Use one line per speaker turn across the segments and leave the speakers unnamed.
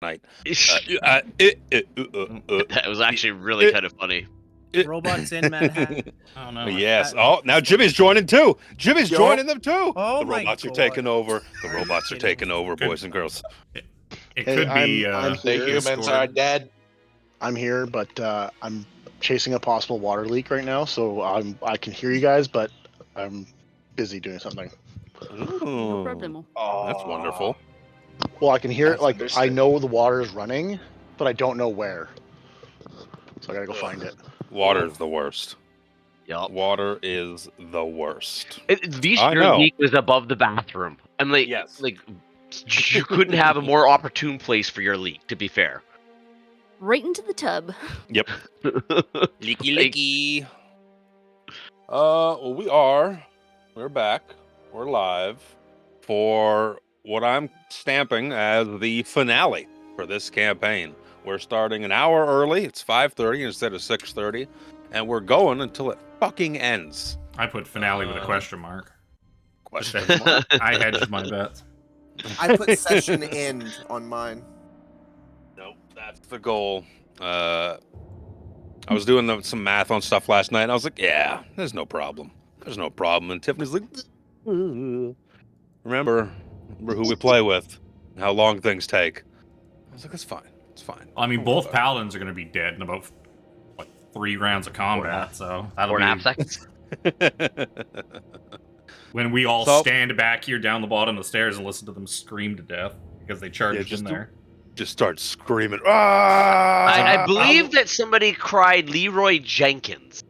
night.
That was actually really kind of funny.
Robots in Manhattan. I don't know.
Yes. Oh, now Jimmy's joining too. Jimmy's joining them too.
Oh
The
my
robots are
God.
taking over. The
Are you
robots are
kidding
taking
me?
over, boys and girls.
It could be.
I'm
The
here.
humans are dead.
I'm here, but I'm chasing a possible water leak right now, so I can hear you guys, but I'm busy doing something.
No
Ooh,
problemo.
that's wonderful.
Well, I can hear it.
That's
Like I
understood.
know the water is running, but I don't know where. So I gotta go find it.
Water is the worst.
Yup.
Water is the worst.
At least
I
your
know.
leak was above the bathroom. I'm like,
Yes.
like you couldn't have a more opportune place for your leak. To be fair.
Right into the tub.
Yep.
Leaky,
Leaky. Well, we're back. We're live for what I'm stamping as the finale for this campaign. We're starting an hour early. It's 5:30 instead of 6:30, and we're going until it fucking ends.
I put finale with a question mark.
Question
Just
mark.
I hedged my bets.
I put session end on mine.
Nope, that's the goal. I was doing some math on stuff last night, and I was like, yeah, there's no problem. There's no problem. And Tiffany's like, remember who we play with and how long things take. I was like, it's fine. It's fine.
I mean,
Don't worry
both
about
paladins are going to be dead in about what 3 rounds of combat, so that'll
4.5
be
seconds.
it.
when we all
So-
stand back here down the bottom of the stairs and listen to them scream to death because they charged
just
in there.
Just start screaming. Ah!
I believe that somebody cried Leroy Jenkins.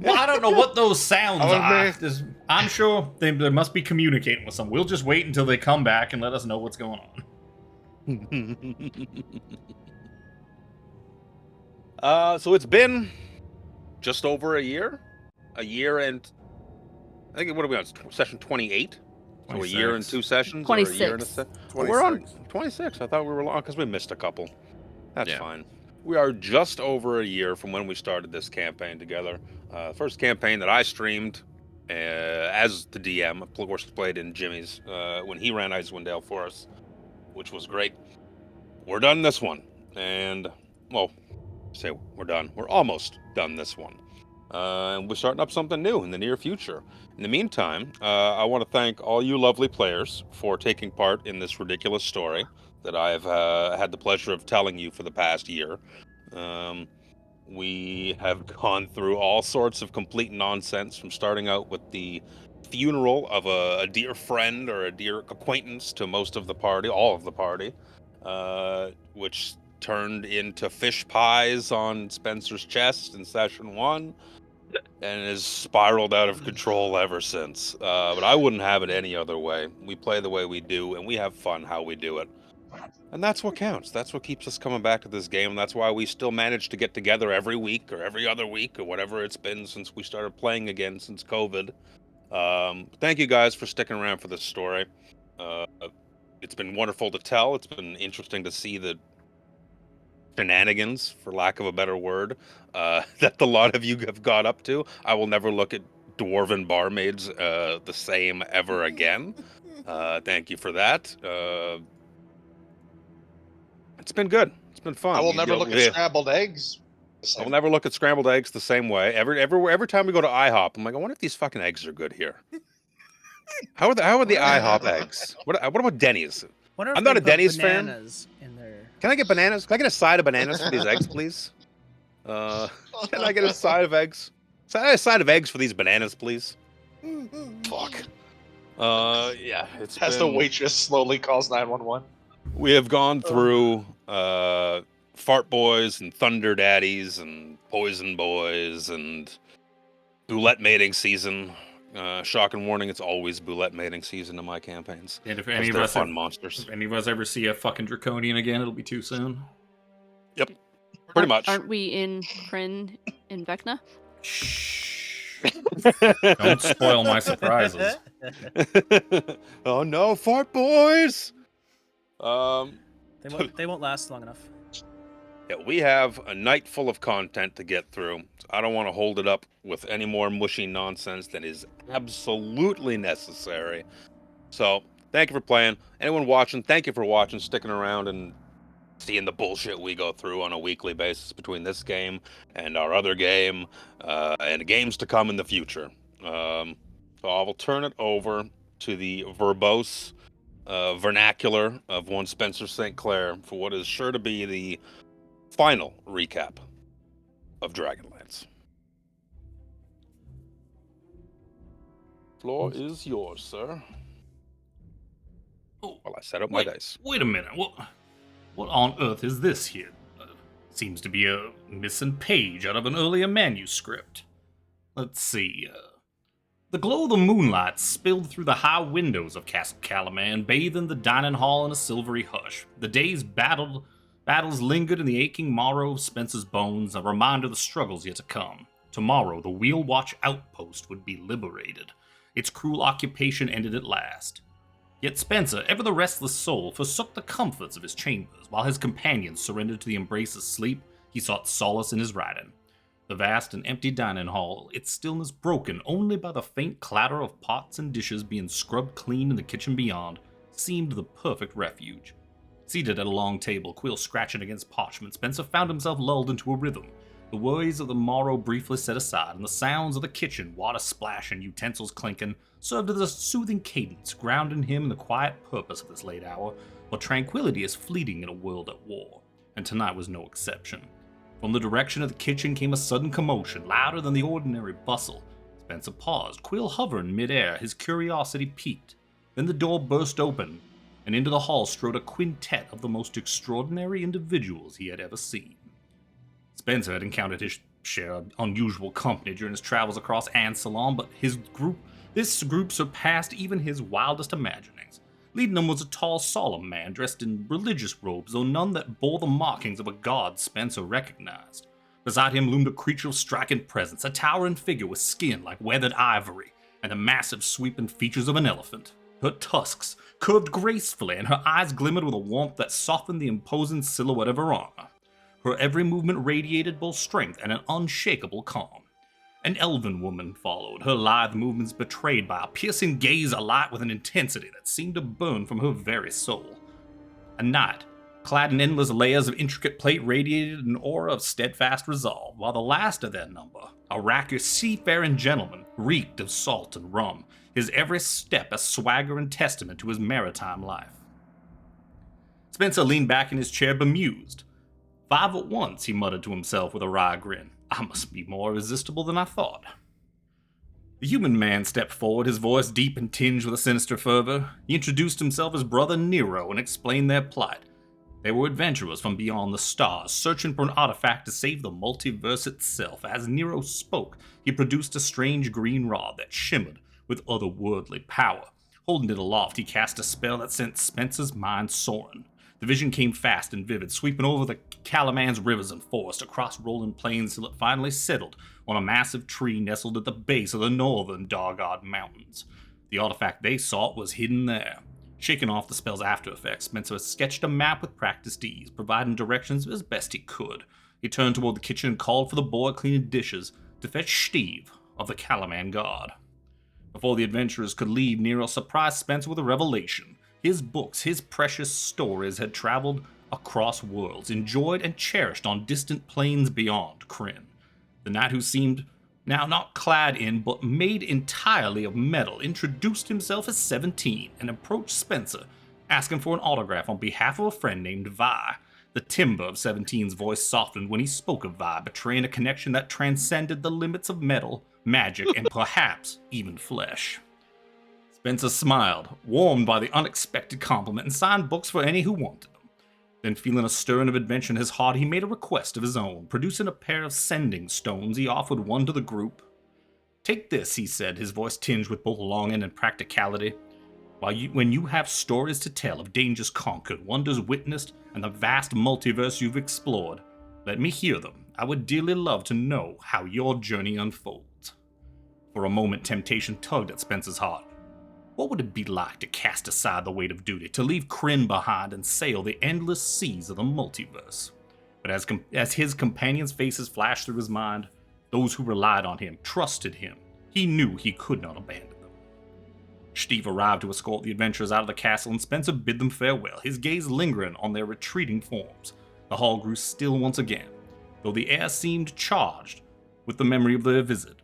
Well, I don't know what those sounds
I
are.
was
I'm sure they must be communicating with some. We'll just wait until they come back and let us know what's going on.
So it's been just over a year and I think what are we on? Session 28. So a year and 2 sessions. Or a year and a
26.
We're on 26. I thought we were long because we missed a couple. That's
Yeah.
fine. We are just over a year from when we started this campaign together. First campaign that I streamed as the DM, of course, played in Jimmy's when he ran Icewind Dale for us, which was great. We're done this one, and well, say we're done. We're almost done this one, and we're starting up something new in the near future. In the meantime, I want to thank all you lovely players for taking part in this ridiculous story that I have had the pleasure of telling you for the past year. We have gone through all sorts of complete nonsense, from starting out with the funeral of a dear friend or a dear acquaintance to most of the party, all of the party, which turned into fish pies on Spencer's chest in session 1. And has spiraled out of control ever since. But I wouldn't have it any other way. We play the way we do, and we have fun how we do it. And that's what counts. That's what keeps us coming back to this game. And that's why we still manage to get together every week or every other week or whatever it's been since we started playing again since COVID. Thank you guys for sticking around for this story. It's been wonderful to tell. It's been interesting to see the shenanigans, for lack of a better word, that a lot of you have got up to. I will never look at dwarven barmaids the same ever again. Thank you for that. It's been good. It's been fun.
I will never look at scrambled eggs.
I will never look at scrambled eggs the same way. Every time we go to IHOP, I'm like, I wonder if these fucking eggs are good here. How are the IHOP eggs? What about Denny's?
Wonder if
I'm not
they
a
put
Denny's fan.
bananas in there.
Can I get bananas? Can I get a side of bananas for these eggs, please? Can I get a side of eggs? A side of eggs for these bananas, please? Fuck. Yeah, it's
As
been...
the waitress slowly calls 911.
We have gone through Fart Boys and Thunder Daddies and Poison Boys and Boulette mating season. Shock and warning, it's always Boulette mating season in my campaigns.
And if
'cause
any of
they're
us
fun monsters.
if any of us ever see a fucking draconian again, it'll be too soon.
Yep, pretty much.
Aren't we in Kryn in Vecna?
Shh. Don't spoil my surprises.
Oh no, Fart Boys!
They won't last long enough.
Yeah, we have a night full of content to get through. So I don't want to hold it up with any more mushy nonsense than is absolutely necessary. So, thank you for playing. Anyone watching, thank you for watching, sticking around, and seeing the bullshit we go through on a weekly basis between this game and our other game, and games to come in the future. So I will turn it over to the verbose vernacular of one Spencer St. Clair for what is sure to be the final recap of Dragonlance. Floor is yours, sir.
Oh,
Well, I set up my dice.
Wait a minute. What on earth is this here? Seems to be a missing page out of an earlier manuscript. Let's see. The glow of the moonlight spilled through the high windows of Castle Calaman, bathing the dining hall in a silvery hush. The day's battles lingered in the aching marrow of Spencer's bones, a reminder of the struggles yet to come. Tomorrow, the Wheel Watch outpost would be liberated. Its cruel occupation ended at last. Yet Spencer, ever the restless soul, forsook the comforts of his chambers. While his companions surrendered to the embrace of sleep, he sought solace in his writing. The vast and empty dining hall, its stillness broken only by the faint clatter of pots and dishes being scrubbed clean in the kitchen beyond, seemed the perfect refuge. Seated at a long table, quill scratching against parchment, Spencer found himself lulled into a rhythm. The worries of the morrow briefly set aside, and the sounds of the kitchen, water splash and utensils clinking, served as a soothing cadence, grounding him in the quiet purpose of this late hour, for tranquility is fleeting in a world at war, and tonight was no exception. From the direction of the kitchen came a sudden commotion, louder than the ordinary bustle. Spencer paused, quill hovering mid-air, his curiosity piqued. Then the door burst open, and into the hall strode a quintet of the most extraordinary individuals he had ever seen. Spencer had encountered his share of unusual company during his travels across Ansalon, but this group surpassed even his wildest imaginings. Leading them was a tall, solemn man dressed in religious robes, though none that bore the markings of a god Spencer recognized. Beside him loomed a creature of striking presence, a towering figure with skin like weathered ivory, and the massive sweeping features of an elephant. Her tusks curved gracefully, and her eyes glimmered with a warmth that softened the imposing silhouette of her armor. Her every movement radiated both strength and an unshakable calm. An elven woman followed, her lithe movements betrayed by a piercing gaze alight with an intensity that seemed to burn from her very soul. A knight, clad in endless layers of intricate plate, radiated an aura of steadfast resolve, while the last of their number, a raucous seafaring gentleman, reeked of salt and rum, his every step a swagger and testament to his maritime life. Spencer leaned back in his chair bemused. 5 at once, he muttered to himself with a wry grin. I must be more irresistible than I thought. The human man stepped forward, his voice deep and tinged with a sinister fervor. He introduced himself as Brother Nero and explained their plight. They were adventurers from beyond the stars, searching for an artifact to save the multiverse itself. As Nero spoke, he produced a strange green rod that shimmered with otherworldly power. Holding it aloft, he cast a spell that sent Spencer's mind soaring. The vision came fast and vivid, sweeping over the Calaman's rivers and forest, across rolling plains till it finally settled on a massive tree nestled at the base of the northern Dargod Mountains. The artifact they sought was hidden there. Shaking off the spell's after effects, Spencer sketched a map with practiced ease, providing directions as best he could. He turned toward the kitchen and called for the boy cleaning dishes to fetch Steve of the Calaman Guard. Before the adventurers could leave, Nero surprised Spencer with a revelation. His books, his precious stories had traveled across worlds, enjoyed and cherished on distant plains beyond Kryn. The knight, who seemed now not clad in but made entirely of metal, introduced himself as 17 and approached Spencer, asking for an autograph on behalf of a friend named Vi. The timbre of 17's voice softened when he spoke of Vi, betraying a connection that transcended the limits of metal, magic, and perhaps even flesh. Spencer smiled, warmed by the unexpected compliment, and signed books for any who wanted them. Then, feeling a stirring of adventure in his heart, he made a request of his own. Producing a pair of sending stones, he offered one to the group. "Take this," he said, his voice tinged with both longing and practicality. When you have stories to tell of dangers conquered, wonders witnessed, and the vast multiverse you've explored, let me hear them. I would dearly love to know how your journey unfolds. For a moment, temptation tugged at Spencer's heart. What would it be like to cast aside the weight of duty, to leave Kryn behind and sail the endless seas of the multiverse? But as his companions' faces flashed through his mind, those who relied on him, trusted him, he knew he could not abandon them. Steve arrived to escort the adventurers out of the castle, and Spencer bid them farewell, his gaze lingering on their retreating forms. The hall grew still once again, though the air seemed charged with the memory of their visit.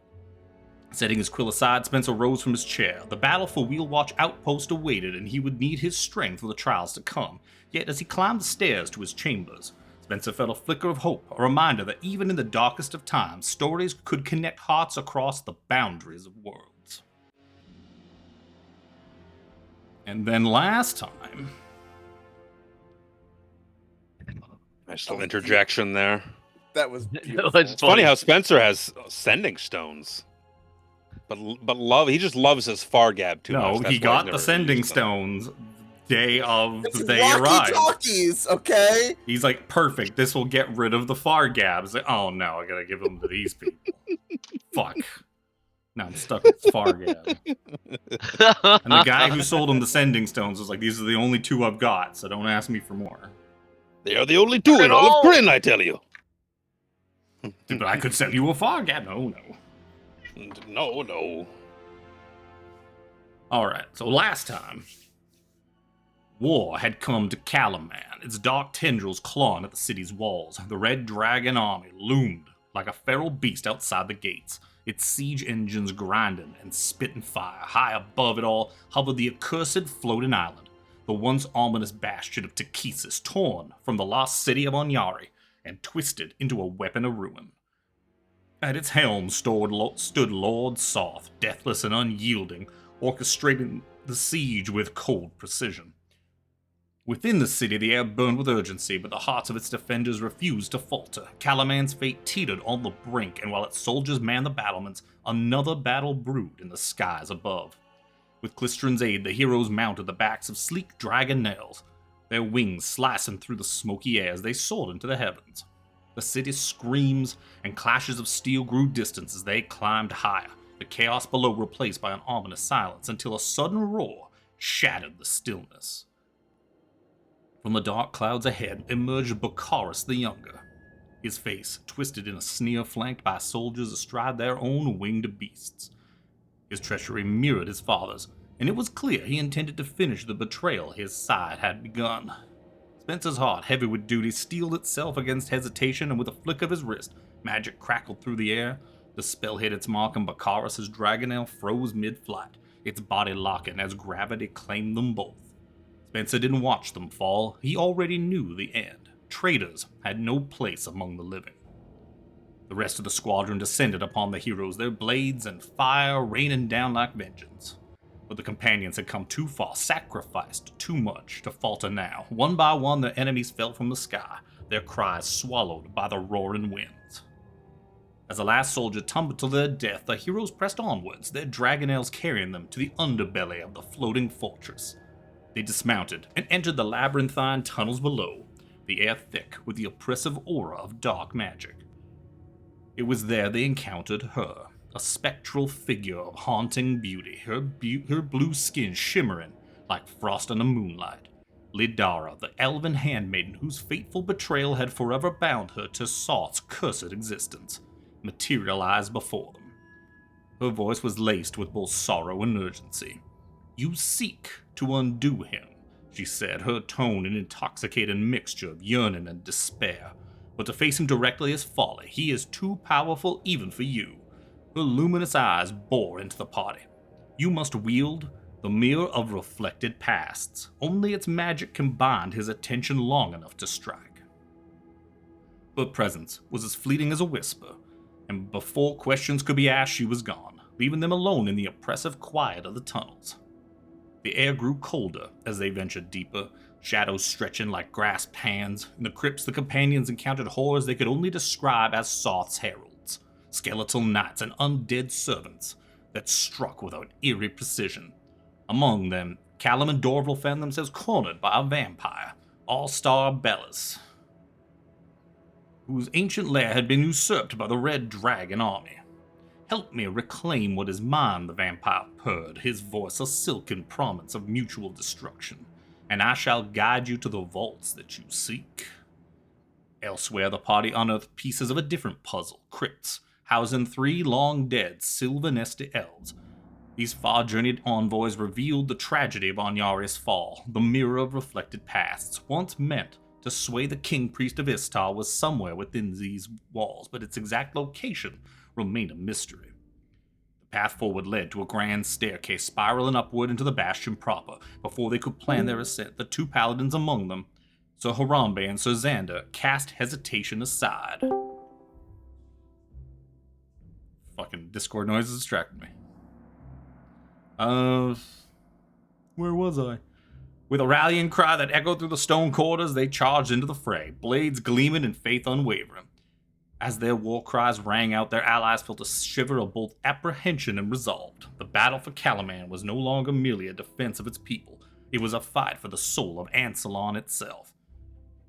Setting his quill aside, Spencer rose from his chair. The battle for Wheelwatch Outpost awaited, and he would need his strength for the trials to come. Yet as he climbed the stairs to his chambers, Spencer felt a flicker of hope, a reminder that even in the darkest of times, stories could connect hearts across the boundaries of worlds. And then last time...
Nice little interjection there.
That was beautiful.
It's
It's funny how Spencer has sending stones. But he just loves his Fargab too much.
No,
That's
he
why
got
he's
the
never
sending
used them.
stones day of
It's
they arrived.
walkie-talkies, okay?
He's like, perfect, this will get rid of the Fargabs. Like, oh no, I gotta give them to these people. Fuck. Now I'm stuck with Fargab. And the guy who sold him the sending stones was like, these are the only two I've got, so don't ask me for more.
They are the only two in all of Kryn, I tell you.
But I could sell you a Fargab. No.
No.
Alright, so last time, war had come to Calaman, its dark tendrils clawing at the city's walls. The Red Dragon army loomed like a feral beast outside the gates, its siege engines grinding and spitting fire. High above it all hovered the accursed floating island, the once ominous bastion of Takesis, torn from the lost city of Onyari and twisted into a weapon of ruin. At its helm stood Lord Soth, deathless and unyielding, orchestrating the siege with cold precision. Within the city, the air burned with urgency, but the hearts of its defenders refused to falter. Calaman's fate teetered on the brink, and while its soldiers manned the battlements, another battle brewed in the skies above. With Klystron's aid, the heroes mounted the backs of sleek dragon nails, their wings slicing through the smoky air as they soared into the heavens. The city's screams and clashes of steel grew distant as they climbed higher, the chaos below replaced by an ominous silence, until a sudden roar shattered the stillness. From the dark clouds ahead emerged Bakaris the Younger, his face twisted in a sneer flanked by soldiers astride their own winged beasts. His treachery mirrored his father's, and it was clear he intended to finish the betrayal his side had begun. Spencer's heart, heavy with duty, steeled itself against hesitation, and with a flick of his wrist, magic crackled through the air. The spell hit its mark, and Bakaris' dragonel froze mid-flight, its body locking as gravity claimed them both. Spencer didn't watch them fall. He already knew the end. Traitors had no place among the living. The rest of the squadron descended upon the heroes, their blades and fire raining down like vengeance. But the companions had come too far, sacrificed too much to falter now. One by one, their enemies fell from the sky, their cries swallowed by the roaring winds. As the last soldier tumbled to their death, the heroes pressed onwards, their dragonels carrying them to the underbelly of the floating fortress. They dismounted and entered the labyrinthine tunnels below, the air thick with the oppressive aura of dark magic. It was there they encountered her, a spectral figure of haunting beauty, her blue skin shimmering like frost in the moonlight. Lidara, the elven handmaiden whose fateful betrayal had forever bound her to Soth's cursed existence, materialized before them. Her voice was laced with both sorrow and urgency. "You seek to undo him," she said, her tone an intoxicating mixture of yearning and despair. "But to face him directly is folly. He is too powerful even for you." Her luminous eyes bore into the party. "You must wield the mirror of reflected pasts. Only its magic can bind his attention long enough to strike." Her presence was as fleeting as a whisper, and before questions could be asked, she was gone, leaving them alone in the oppressive quiet of the tunnels. The air grew colder as they ventured deeper, shadows stretching like grasped hands. In the crypts, the companions encountered horrors they could only describe as Soth's heralds, skeletal knights and undead servants that struck without eerie precision. Among them, Callum and Dorval found themselves cornered by a vampire, All-Star Bellis, whose ancient lair had been usurped by the Red Dragon army. "Help me reclaim what is mine," the vampire purred, his voice a silken promise of mutual destruction, "and I shall guide you to the vaults that you seek." Elsewhere, the party unearthed pieces of a different puzzle, crypts, housing 3 long-dead Sylvanesti elves. These far-journeyed envoys revealed the tragedy of Anyari's fall. The mirror of reflected pasts, once meant to sway the king priest of Istar, was somewhere within these walls, but its exact location remained a mystery. The path forward led to a grand staircase spiraling upward into the bastion proper. Before they could plan their ascent, the two paladins among them, Sir Harambe and Sir Xander, cast hesitation aside. Fucking Discord noises distracted me. Where was I? With a rallying cry that echoed through the stone corridors, they charged into the fray, blades gleaming and faith unwavering. As their war cries rang out, their allies felt a shiver of both apprehension and resolve. The battle for Calaman was no longer merely a defense of its people. It was a fight for the soul of Ansalon itself.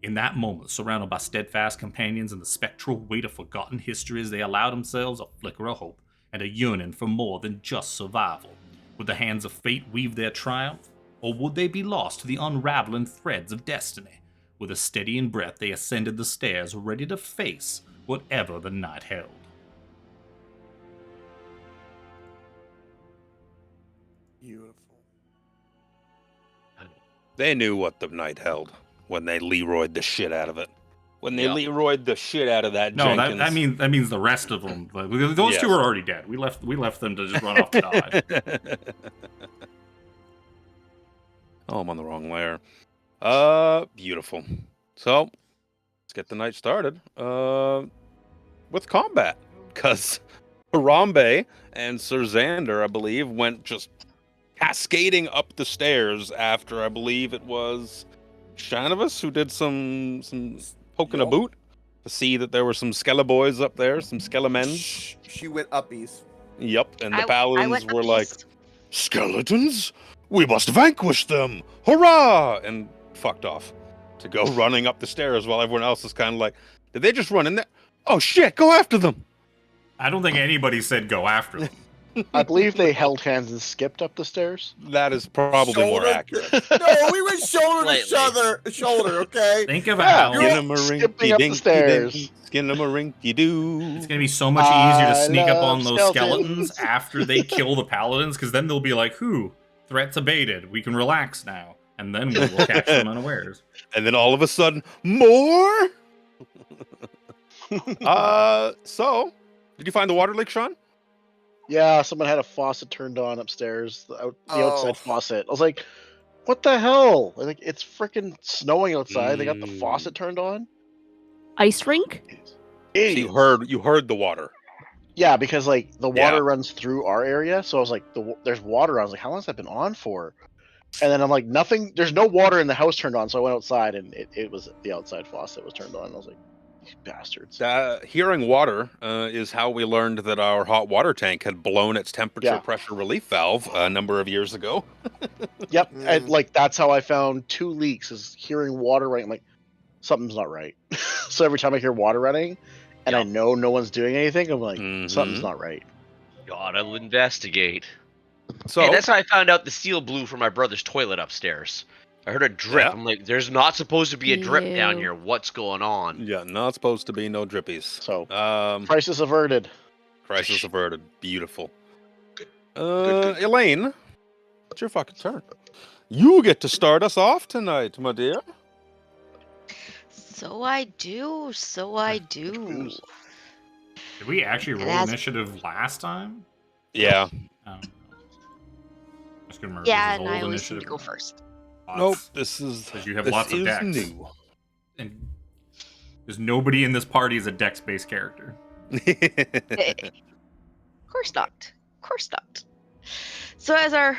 In that moment, surrounded by steadfast companions and the spectral weight of forgotten histories, they allowed themselves a flicker of hope and a yearning for more than just survival. Would the hands of fate weave their triumph, or would they be lost to the unraveling threads of destiny? With a steadying breath, they ascended the stairs, ready to face whatever the night held.
Beautiful.
They knew what the night held when they Leroyed the shit out of it. When they
Yeah.
Leroyed the shit out of that
No,
Jenkins.
that means the rest of them. Those
Yes.
two are already dead. We left them to just run off to die.
Oh, I'm on the wrong layer. Beautiful. So, let's get the night started. With combat. Because Harambe and Sir Xander, I believe, went just cascading up the stairs after, I believe it was Shanavus who did some poking a boot to see that there were some Skeleborgs up there, some Skelemens.
She went uppies.
Yep, and the
I
paladins
went
were
up
like,
east.
"Skeletons? We must vanquish them! Hurrah!" And fucked off to go running up the stairs while everyone else is kind of like, did they just run in there? Oh shit, go after them!
I don't think anybody said go after them.
I believe they held hands and skipped up the stairs.
That is probably more
Shoulder-
accurate.
No, we went shoulder to
Slightly.
shoulder, okay?
Think of
Yeah,
how
skipping up the stairs.
Skin-a-ma-rinky-doo.
it's going to be so much easier to
I
sneak up on
love
those skeletons after they kill the paladins, because then they'll be like, "Who? Threats abated. We can relax now." And then we will catch them unawares.
And then all of a sudden, more? So, did you find the water leak, Sean?
Yeah, someone had a faucet turned on upstairs, the
Oh.
outside faucet. I was like, what the hell? Like, it's freaking snowing outside. They got the faucet turned on?
Ice rink?
So you heard the water.
Yeah, because like the
Yeah.
water runs through our area, so I was like, "There's water." I was like, "How long has that been on for?" And then I'm like, "Nothing. There's no water in the house turned on." So I went outside, and it was the outside faucet was turned on. I was like, "These bastards!"
Hearing water is how we learned that our hot water tank had blown its temperature
Yeah.
pressure relief valve a number of years ago.
Yep,
Mm.
and like that's how I found 2 leaks. Is hearing water running. I'm like, something's not right. So every time I hear water running, and I
Yep.
know no one's doing anything, I'm like, something's
Mhm.
not right.
Gotta investigate.
So
Hey, that's how I found out the seal blew from my brother's toilet upstairs. I heard a drip.
Yeah.
I'm like, there's not supposed to be a drip down
Ew.
here. What's going on?
yeah, not supposed to be no drippies.
So
Um,
crisis averted.
crisis averted. Beautiful.
Good.
Elaine, it's your fucking turn. You get to start us off tonight, my dear.
So I do. So I do.
Did we actually roll
has-
initiative last time?
Yeah.
I just gonna remember
Yeah,
this
and
is
I
old
always seem
initiative.
to go first.
Nope. This is
Because you have
this
lots of
is
decks.
new.
And there's nobody in this party is a dex-based character.
Of course not. Of course not. So as our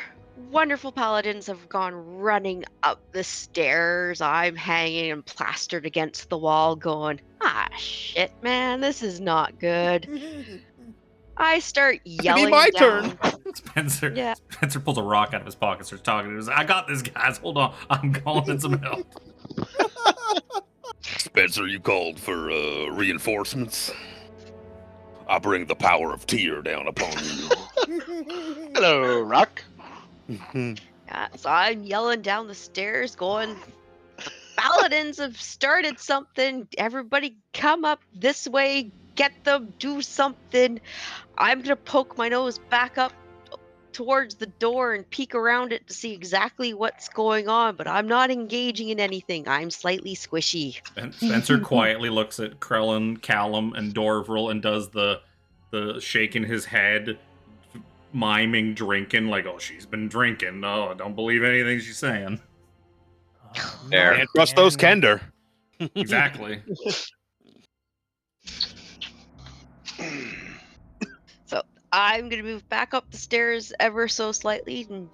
wonderful paladins have gone running up the stairs, I'm hanging and plastered against the wall going, ah, shit, man, this is not good. I start yelling
my
down.
Spencer
Yeah.
Spencer pulls a rock out of his pocket, starts talking to us. I got this, guys. Hold on. I'm calling in some help.
Spencer, you called for reinforcements. I bring the power of Tyr down upon you.
Hello, Rock.
Yeah, so I'm yelling down the stairs, going, "The paladins have started something. Everybody come up this way. Get them. Do something." I'm gonna poke my nose back up towards the door and peek around it to see exactly what's going on, but I'm not engaging in anything. I'm slightly squishy.
Spencer quietly looks at Krellin, Callum, and Dorvril and does the shaking his head, miming drinking, like, oh, she's been drinking. No, I don't believe anything she's saying.
Fair.
Can't trust those Kender.
Exactly.
So I'm gonna move back up the stairs ever so slightly and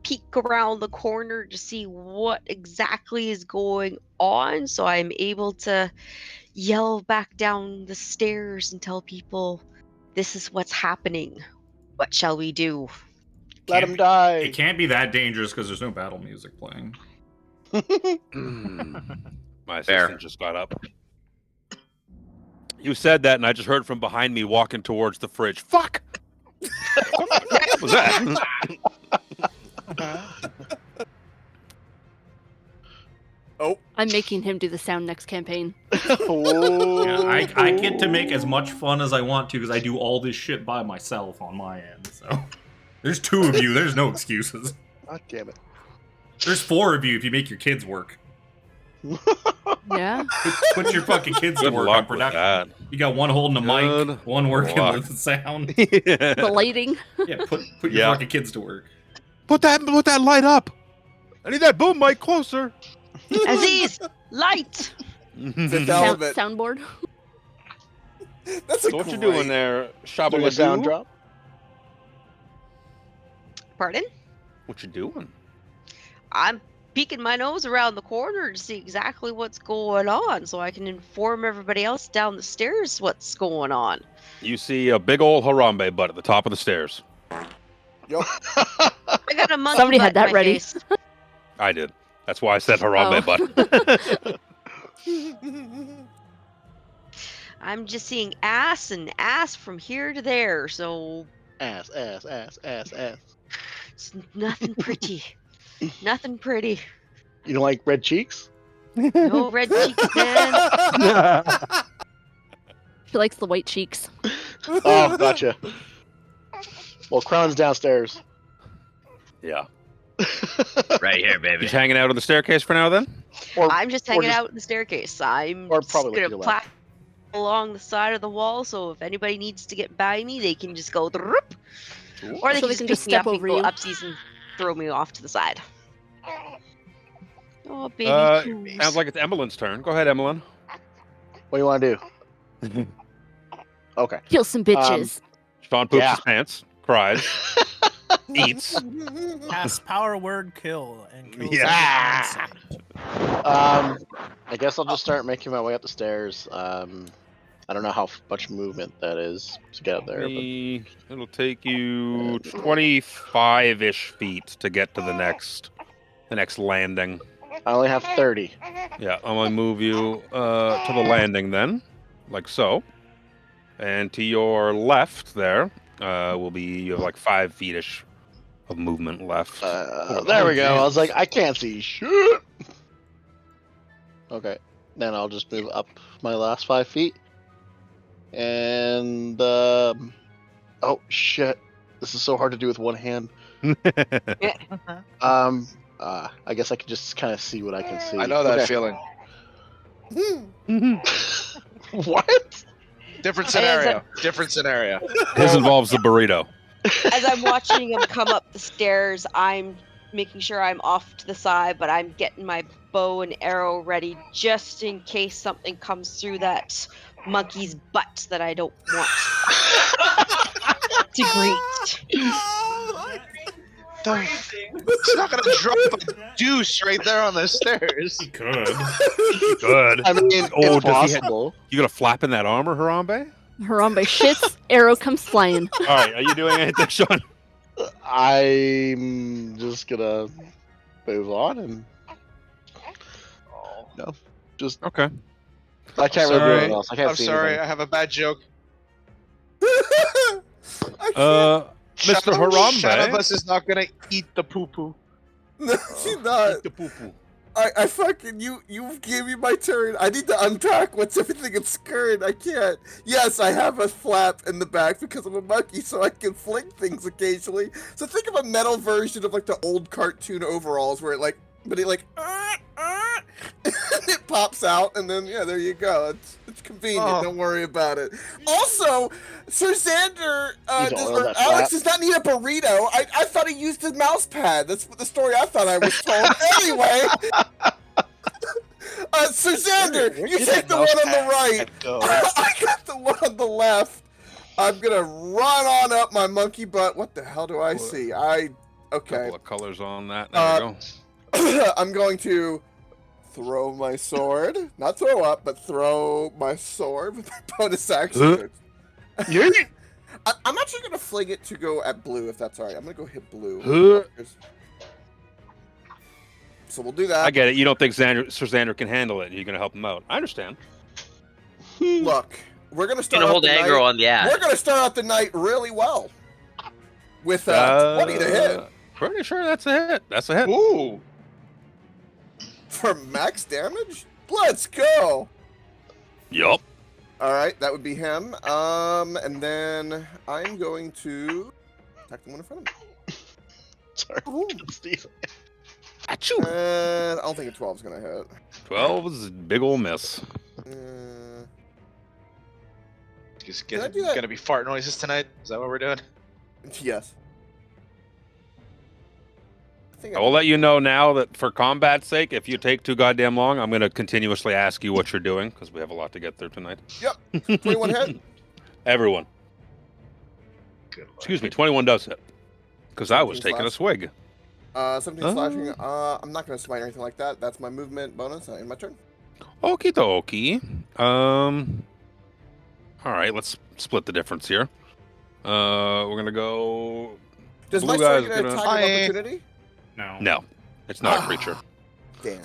peek around the corner to see what exactly is going on, so I'm able to yell back down the stairs and tell people, this is what's happening. What shall we do?
Let
Can't
him die.
It can't be that dangerous because there's no battle music playing.
My
Fair.
assistant just got up. You said that, and I just heard from behind me walking towards the fridge. Fuck! What was that?
I'm making him do the sound next campaign.
Yeah, I get to make as much fun as I want to because I do all this shit by myself on my end. So there's 2 of you. There's no excuses.
God damn it.
There's 4 of you if you make your kids work.
Yeah.
Put your fucking kids to
Good
work on
luck with
production.
that.
You got one holding the mic,
Good
one working
luck.
with the sound.
The lighting.
Yeah, put your
Yeah.
fucking kids to work.
Put that light up. I need that boom mic closer.
Aziz, light!
Fifth element.
Soundboard.
That's a
So what you
great-
doing there,
Doing a sound
Shabaloo?
drop.
Pardon?
What you doing?
I'm peeking my nose around the corner to see exactly what's going on so I can inform everybody else down the stairs what's going on.
You see a big old Harambe butt at the top of the stairs.
Yup.
I got a monkey
Somebody
butt
had that
in my
ready.
face.
I did. That's why I said Harambe
Oh.
butt.
I'm just seeing ass and ass from here to there, so
Ass.
it's nothing pretty. Nothing pretty.
You don't like red cheeks?
No red cheeks, man.
She likes the white cheeks.
Oh, gotcha. Well, Crown's downstairs.
Yeah.
Right here, baby.
Just hanging out on the staircase for now, then?
Or,
I'm just hanging out in the staircase. I'm
or
just
probably with
gonna
your
plaque along the side of the wall, so if anybody needs to get by me, they can just go throop, or they
So
can
they
just
can
pick
just
me
step
up and
over
go
you.
upsies and throw me off to the side. Oh, baby. coos.
Sounds like it's Emmeline's turn. Go ahead, Emmeline.
What do you want to do? Okay.
Kill some bitches.
Sean poops
Yeah.
his pants, cries, eats.
Cast power word kill and kill
Yeah.
something insane.
I guess I'll just start making my way up the stairs. I don't know how much movement that is to get up there. But...
It'll take you 25-ish feet to get to the next landing.
I only have 30.
Yeah, I'm gonna move you to the landing then, like so. And to your left there will be, you have like 5 feet-ish of movement left.
There we go. I was like, I can't see shit. Okay. Then I'll just move up my last 5 feet. And, oh shit. This is so hard to do with one hand. I guess I can just kind of see what I can see.
I know that
Okay.
feeling.
What?
Different
As
scenario. Different scenario.
His involves the burrito.
As I'm watching him come up the stairs, I'm making sure I'm off to the side, but I'm getting my bow and arrow ready just in case something comes through that monkey's butt that I don't want to greet.
It's not gonna drop a deuce right there on the stairs.
He could.
Good.
I mean,
Oh, does he
impossible.
You got a flap in that armor, Harambe?
Harambe shits, arrow comes flying.
All right, are you doing anything, Sean?
I'm just gonna move on and no, just
Okay.
I can't really do
Sorry.
anything else. I can't
I'm
see
sorry,
anything.
I have a bad joke.
Mr. Harambe.
Shanabus is not gonna eat the poo poo.
No, she's not.
The poo-poo.
I fucking you gave me my turn. I need to unpack what's everything in skirt. I can't. Yes, I have a flap in the back because I'm a monkey, so I can fling things occasionally. So think of a metal version of like the old cartoon overalls where it like, but it like, and it pops out, and then yeah, there you go. It's convenient.
Oh.
Don't worry about it. Also, Sir Xander,
He's oiled
or
that
Alex
flap.
does not need a burrito. I thought he used his mouse pad. That's the story I thought I was told. Anyway, Sir Xander,
Where
you
did
take
that
the one
mouse
on the right.
pad go?
I got the one on the left. I'm gonna run on up my monkey butt. What the hell do I see? Okay.
Couple of colors on that. There we go.
I'm going to throw my sword. Not throw up, but throw my sword with my bonus action. I'm actually going to fling it to go at blue, if that's alright. I'm going to go hit blue. So we'll do that.
I get it. You don't think Sir Xander can handle it. You're going to help him out. I understand.
Look, we're going to start
Gonna
out
hold
the
aggro
night.
on the ad.
We're going to start out the night really well. With 20 to hit.
Pretty sure that's a hit. That's a hit.
Ooh.
For max damage? Let's go!
Yup.
Alright, that would be him. And then I'm going to attack the one in front of me.
Sorry,
Ooh.
Steve.
Achoo.
And I don't think a 12 is gonna hit.
12 is a big ol' miss.
Just
Can I do that?
gonna be fart noises tonight? Is that what we're doing?
Yes.
I will let you know now that for combat's sake, if you take too goddamn long, I'm going to continuously ask you what you're doing, because we have a lot to get through tonight.
Yep. 21 hit.
Everyone.
Good luck.
Excuse me, 21 does hit. Because I was
17
taking a
slash.
swig.
17 slashing. I'm not gonna smite or anything like that. That's my movement bonus in my turn.
Okie dokie. Alright, let's split the difference here. We're going to go...
Does
Blue
my sword
guy's
get an
gonna-
attack of opportunity?
No.
No, it's not a creature.
Damn.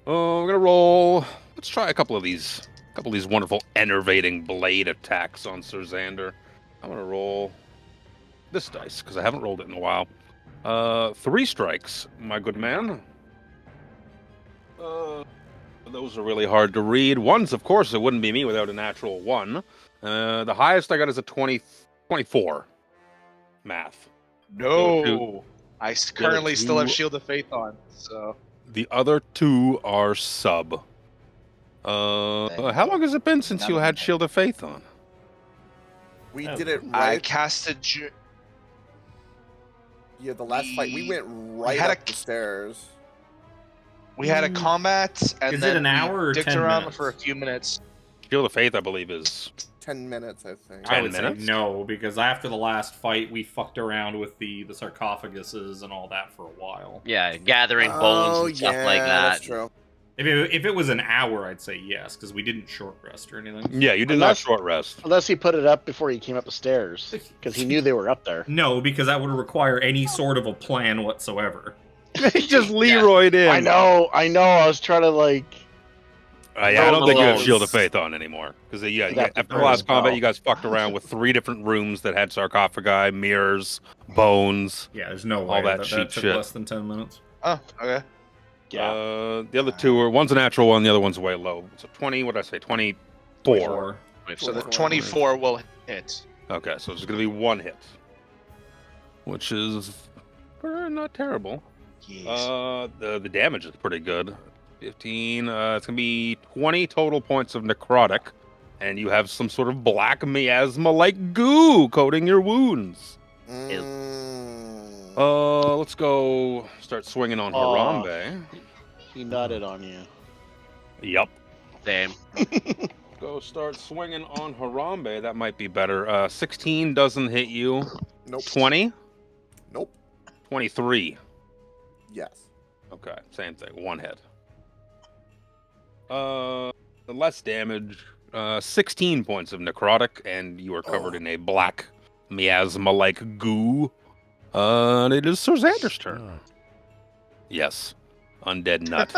Oh, we're gonna roll. Let's try a couple of these wonderful enervating blade attacks on Sir Xander. I'm gonna roll this dice because I haven't rolled it in a while. 3 strikes, my good man. Those are really hard to read. Ones, of course, it wouldn't be me without a natural 1. The highest I got is a 24. Math.
No. I currently still have
two-
Shield of Faith on, so
The other 2 are sub. How long has it been since you had Shield of Faith on?
We
Oh.
did it
I
right.
casted.
Yeah, the last fight we went right
had
up
a-
the stairs.
We had a combat, and
Is it
then
an hour or
we dicked
10
around
minutes?
for a few minutes.
Shield of Faith, I believe, is
10 minutes, I think.
10
I would
minutes?
say no, because after the last fight, we fucked around with the sarcophaguses and all that for a while.
Yeah, gathering bones and stuff like that.
That's true.
If it was an hour, I'd say yes, because we didn't short rest or anything.
Yeah, you did not
Unless-
short rest.
Unless he put it up before he came up the stairs, because he knew they were up there.
No, because that would require any sort of a plan whatsoever.
He just Leroyed in.
I know. I was trying to like.
Yeah, I don't think you have
Alone.
Shield of Faith on anymore. Because
That's
after the
fair
last
as well.
combat, you guys fucked around with 3 different rooms that had sarcophagi, mirrors, bones.
Yeah, there's no
All
way
that
that
cheap
took
shit.
less than 10 minutes.
Oh, okay.
Yeah.
The other 2 are one's a natural one, the other one's way low. So 20. What did I say? 24.
So the 24 will hit.
Okay, so it's going to be 1 hit, which is not terrible.
Yes.
The damage is pretty good. 15. It's gonna be 20 total points of necrotic, and you have some sort of black miasma-like goo coating your wounds. Let's go start swinging on Harambe.
He nutted on you.
Yep.
Same.
Go start swinging on Harambe. That might be better. 16 doesn't hit you.
Nope.
20.
Nope.
23.
Yes.
Okay, same thing. 1 hit. Less damage. 16 points of necrotic, and you are covered in a black miasma-like goo. And it is Sir Xander's turn. Yes. Undead nut.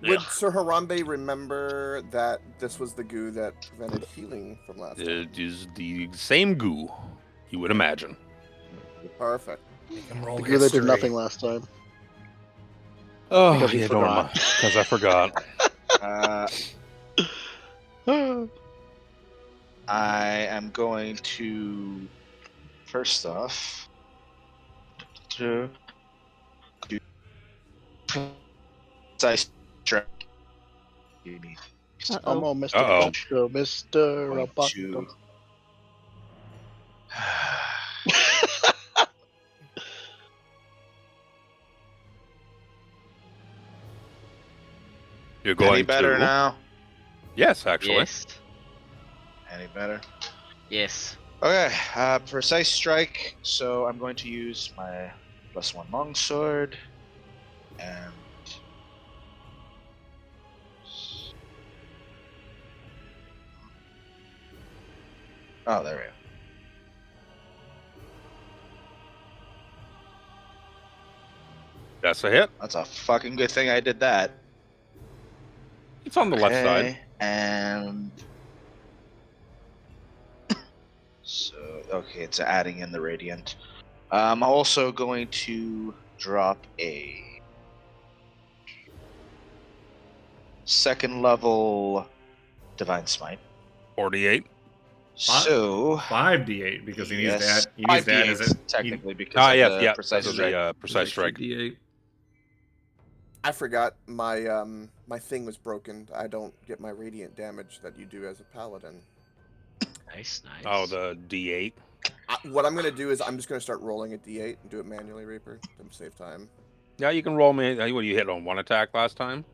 Would Sir Harambe remember that this was the goo that prevented healing from last time?
It is the same goo, you would imagine.
Perfect.
Make him roll
The goo that did
history.
nothing last time.
Oh,
Because you
yeah,
forgot.
because I forgot.
I am going to first off do precise strike. Give me
Come
Uh-oh.
on, Mr.
Uh-oh.
Cruncher, Mr.
point
Roboto.
to.
You're going
Any better
to...
now?
Yes, actually.
Yes.
Any better?
Yes.
Okay, precise strike. So I'm going to use my +1 longsword, and oh, there we go.
That's a hit.
That's a fucking good thing I did that.
It's on the left side.
Okay, and so okay, it's adding in the radiant. I'm also going to drop a second level divine smite.
48.
So
5d8 because he needs
yes,
that. He needs that
5d8
as a
technically because
Ah,
of
yes,
the
yeah.
precise
Because of
strike.
the precise strike.
D8.
I forgot my my thing was broken. I don't get my radiant damage that you do as a paladin.
Nice, nice.
Oh, the D8.
What I'm gonna do is I'm just gonna start rolling a d8 and do it manually, Reaper, to save time.
Yeah, you can roll me. What, you hit on one attack last time?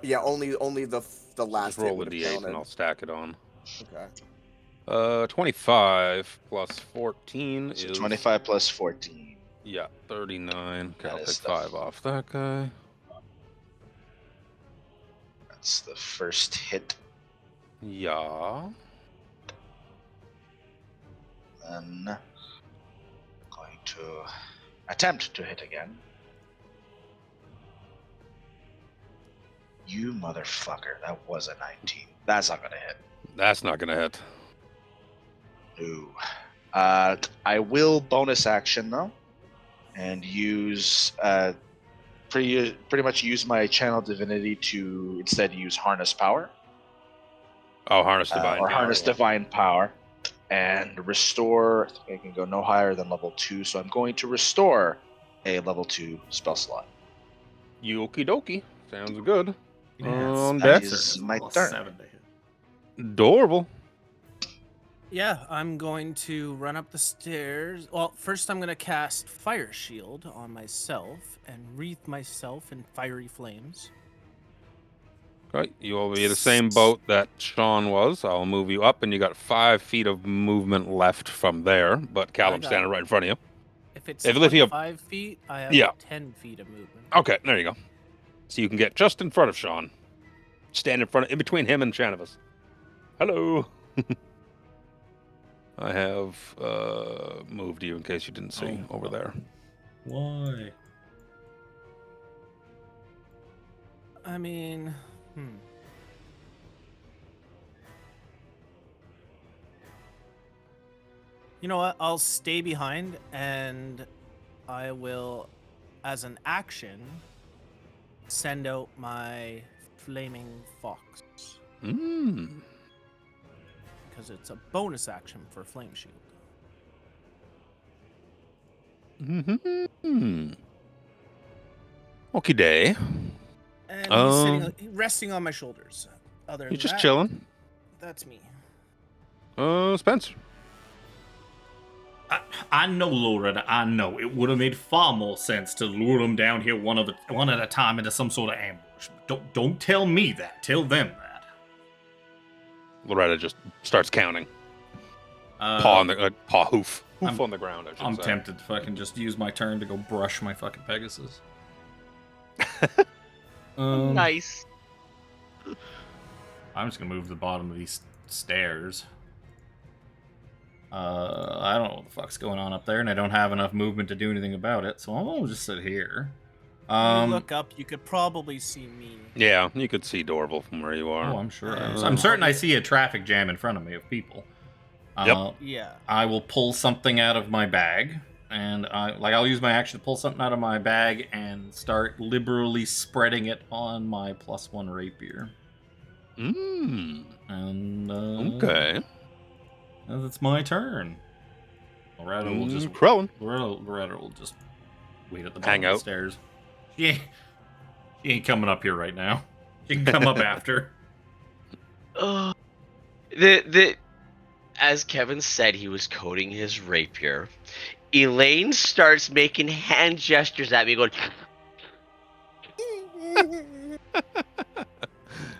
Yeah, only the last
Just
hit
roll a
would have
D8
counted.
and I'll stack it on.
Okay.
25 plus 14
So
is
25 plus 14.
Yeah, 39. Okay,
That
I'll
is
take
the
5 off that guy.
That's the first hit.
Yeah.
Then going to attempt to hit again. You motherfucker, that was a 19. That's not gonna hit.
That's not gonna hit.
No. I will bonus action though, and use pretty much use my channel divinity to instead use harness power.
Oh, harness divine
or
power.
harness divine power, and restore. I think I can go no higher than level 2, so I'm going to restore a level 2 spell slot.
Yoki dokie. Sounds good.
Yeah,
Dex.
is my
Plus
turn.
7 to hit.
Adorable.
Yeah, I'm going to run up the stairs. Well, first I'm going to cast Fire Shield on myself and wreath myself in fiery flames.
Right, you will be the same boat that Sean was. I'll move you up, and you got 5 feet of movement left from there. But Callum's
got
standing right in front of you.
If it's
If you have-
25 feet, I have
Yeah.
10 feet of movement.
Okay, there you go. So you can get just in front of Sean. Stand in between him and Shanavis. Hello. I have moved you in case you didn't see over there.
Why?
I mean, You know what? I'll stay behind and I will, as an action, send out my flaming fox.
Mmm.
Because it's a bonus action for Flame Shield.
Mm-hmm. Okie day.
And he's sitting, resting on my shoulders. Other than
He's just
that,
chilling.
That's me.
Spencer.
I know, Loretta. I know. It would have made far more sense to lure them down here one at a time into some sort of ambush. Don't tell me that. Tell them that.
Loretta just starts counting. Paw hoof on the ground. I should
I'm
say.
tempted to fucking just use my turn to go brush my fucking Pegasus.
Nice.
I'm just gonna move to the bottom of these stairs. I don't know what the fuck's going on up there, and I don't have enough movement to do anything about it, so I'll just sit here.
When you look up, you could probably see me.
Yeah, you could see Dorval from where you are.
Oh, I'm sure. I'm certain I see a traffic jam in front of me of people.
Yep.
Yeah.
I will pull something out of my bag. and I'll use my action to pull something out of my bag and start liberally spreading it on my +1 rapier.
Mmm.
And
Okay.
that's my turn. Loretta will just Loretta will just wait at the bottom
Hang
of the
out.
stairs. She ain't coming up here right now. She can come up after.
As Kevin said, he was coating his rapier. Elaine starts making hand gestures at me, going,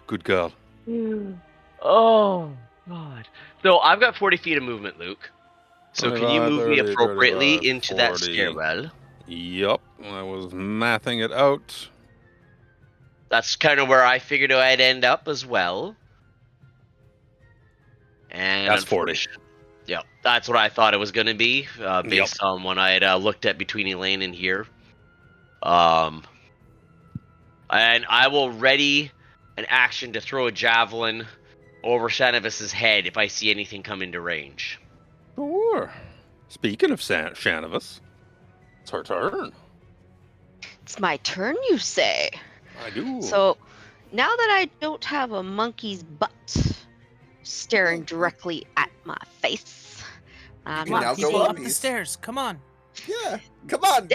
Good girl.
"Oh God!" So I've got 40 feet of movement, Luke. So can you
25,
move me
30,
appropriately
35,
into that
40.
stairwell?
Yup. I was mathing it out.
That's kind of where I figured I'd end up as well. And
That's 40.
Yeah, that's what I thought it was going to be, based on when I had looked at between Elaine and here. And I will ready an action to throw a javelin over Shanavis's head if I see anything come into range.
Sure. Speaking of Shanavis, it's her turn.
It's my turn, you say?
I do.
So, now that I don't have a monkey's butt staring directly at my face, I'm
can now
not
go
People
up.
up the
Puppies.
stairs. Come on.
Yeah, come on.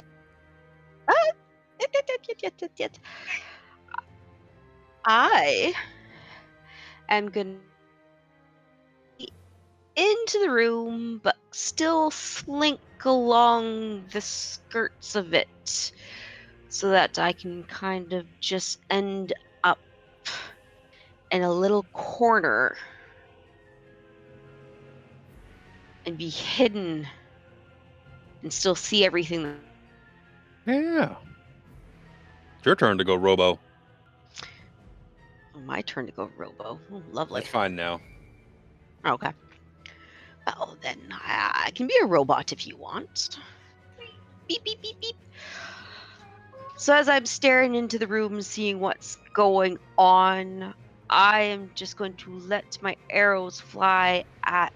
I am gonna into the room, but still slink along the skirts of it so that I can kind of just end up in a little corner and be hidden and still see everything.
Yeah. It's your turn to go robo.
Oh, my turn to go robo. Oh, lovely.
That's fine now.
Okay. Well, then I can be a robot if you want. Beep, beep, beep, beep. So as I'm staring into the room, seeing what's going on, I am just going to let my arrows fly at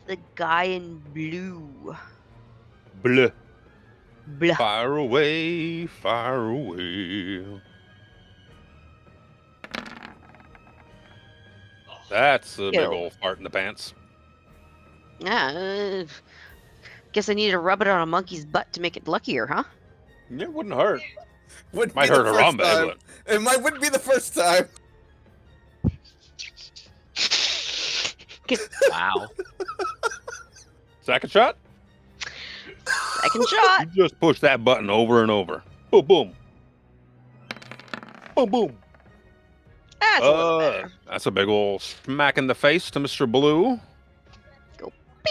the guy in blue.
Blah.
Blah.
Fire away, fire away. That's a big
Ew.
old fart in the pants.
Guess I need to rub it on a monkey's butt to make it luckier, huh?
It wouldn't hurt.
Wouldn't
Might
be the
hurt
first
Harambe,
time.
but
It wouldn't be the first time.
Wow.
second shot?
Second shot.
You just push that button over and over. Boom, boom. Boom, boom.
That's a little better.
That's a big old smack in the face to Mr. Blue.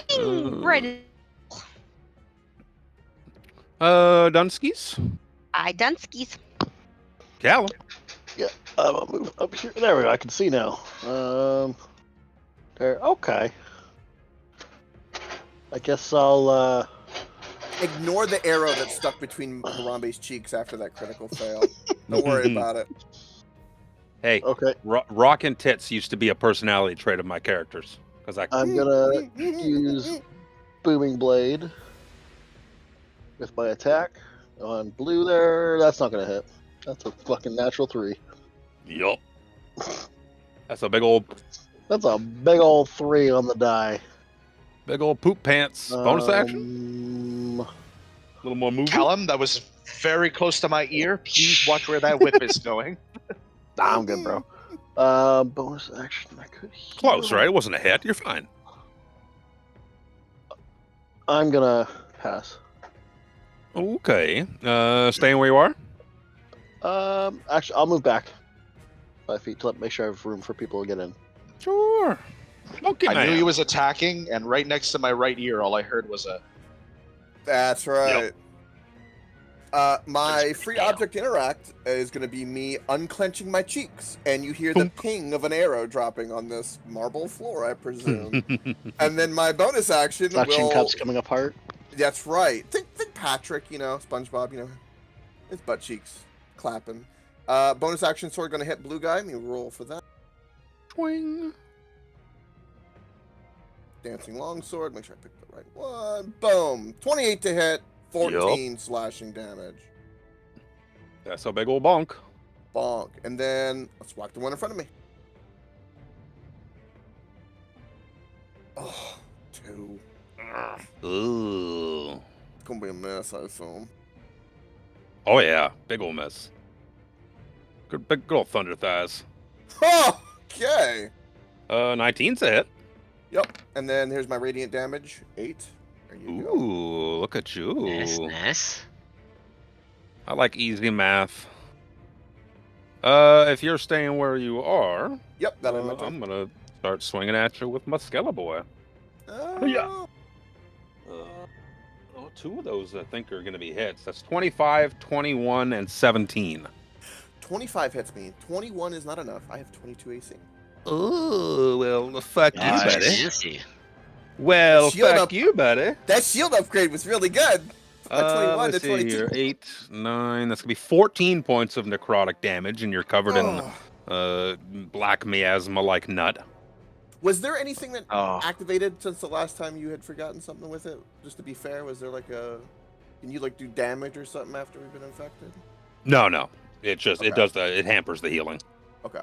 Bing! Right in.
Dunskies?
I Dunskies.
Callum.
Yeah, I'll move up here. There we go. I can see now. There. Okay. I guess I'll.
Ignore the arrow that's stuck between Harambe's cheeks after that critical fail. Don't worry about it.
Hey,
Okay.
rockin' tits used to be a personality trait of my characters.
I'm gonna use Booming Blade with my attack on blue there. That's not gonna hit. That's a fucking natural 3.
Yup. That's a big old
That's a big old 3 on the die.
poop pants. Bonus action? A little more movement?
Callum, that was very close to my ear. Please watch where that whip is going.
Nah, I'm good, bro. Bonus action. I could heal.
Close, right? It wasn't a hit. You're fine.
I'm gonna pass.
Okay. Staying where you are?
Actually, I'll move back 5 feet to make sure I have room for people to get in.
Sure. Okay,
I knew he was attacking, and right next to my right ear, all I heard was a.
That's right.
Yep.
My
That's
free
pretty
object interact is going to be me unclenching my cheeks, and you hear the ping of an arrow dropping on this marble floor, I presume. And then my bonus action
Suction
will.
cups coming apart.
That's right. Think Patrick, SpongeBob, his butt cheeks clapping. Bonus action sword going to hit blue guy. Let me roll for that.
Swing.
Dancing longsword. Make sure I pick the right one. Boom. 28 to hit. 14 slashing damage.
That's a big old bonk.
Bonk. And then let's whack the one in front of me. Oh, 2.
Ooh.
It's gonna be a mess, I assume.
Oh yeah, big old miss. Good old thunder thighs.
Oh, okay.
19's a hit.
Yep. And then here's my radiant damage. 8. There you go.
Ooh, look at you.
Nice.
I like easy math. If you're staying where you are,
Yep, that'll be my
I'm
turn.
gonna start swinging at you with my Skeleboy. Yeah. Oh, 2 of those I think are gonna be hits. That's 25, 21, and 17.
25 hits me. 21 is not enough. I have 22 AC.
Oh, well, fuck you,
Nice.
buddy.
Juicy.
Well,
Shield
fuck
up.
you, buddy.
That shield upgrade was really good. From 21 to
Let's see
22.
here. 8, 9. That's gonna be 14 points of necrotic damage, and you're covered in
Oh.
black miasma like nut.
Was there anything that
Oh,
activated since the last time you had forgotten something with it? Just to be fair, was there like a... Can you like do damage or something after we've been infected?
No. It just it
Okay.
does the it hampers the healing.
Okay.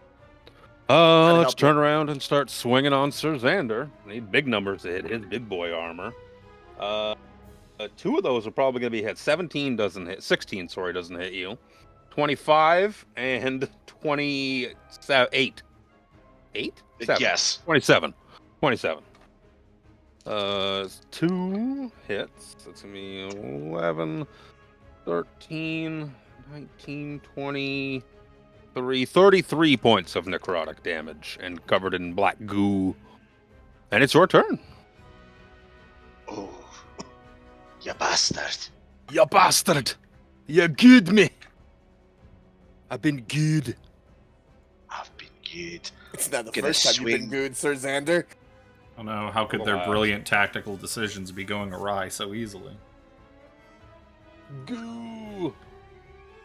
Let's
help
turn around and start swinging on Sir Xander. Need big numbers to hit his big boy armor. 2 of those are probably going to be hit. 17 doesn't hit. 16, sorry, doesn't hit you. 25 and 28. 8? 7.
yes.
27. 27. 2 hits. That's going to be 11, 13, 19, 23, 33 points of necrotic damage and covered in black goo. And it's your turn.
Oh, you bastard.
You bastard! You good me! I've been good.
I've been good.
It's not the
Gonna
first time you've been
swing.
good, Sir Xander.
Oh no, how could their
Relax.
brilliant tactical decisions be going awry so easily?
Goo!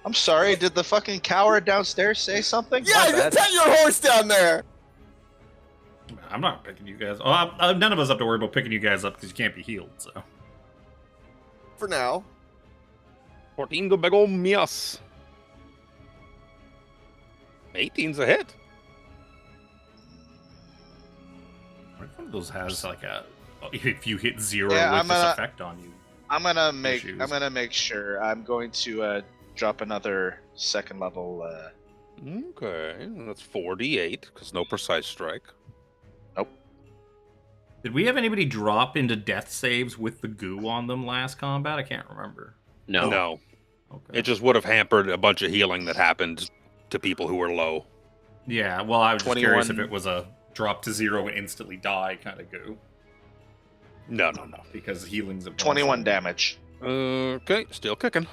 I'm sorry, did the fucking coward downstairs say something?
Yeah,
My
you
bad.
pet your horse down there!
I'm not picking you guys. Oh, none of us have to worry about picking you guys up because you can't be healed. So
For now.
14 go big ol' mias. 18's a hit.
which one of those has like a if you hit 0
Yeah,
with
I'm
this
gonna-
effect on you?
I'm gonna make
Issues.
sure. I'm going to drop another second level.
Okay, that's 4d8 because no precise strike.
Did we have anybody drop into death saves with the goo on them last combat? I can't remember.
No.
No,
Okay.
it just would have hampered a bunch of healing that happened to people who were low.
Yeah, well, I was just curious if
21.
it was a drop to 0 and instantly die kind of goo,
No.
because healing's a bonus.
21 damage.
Okay, still kicking.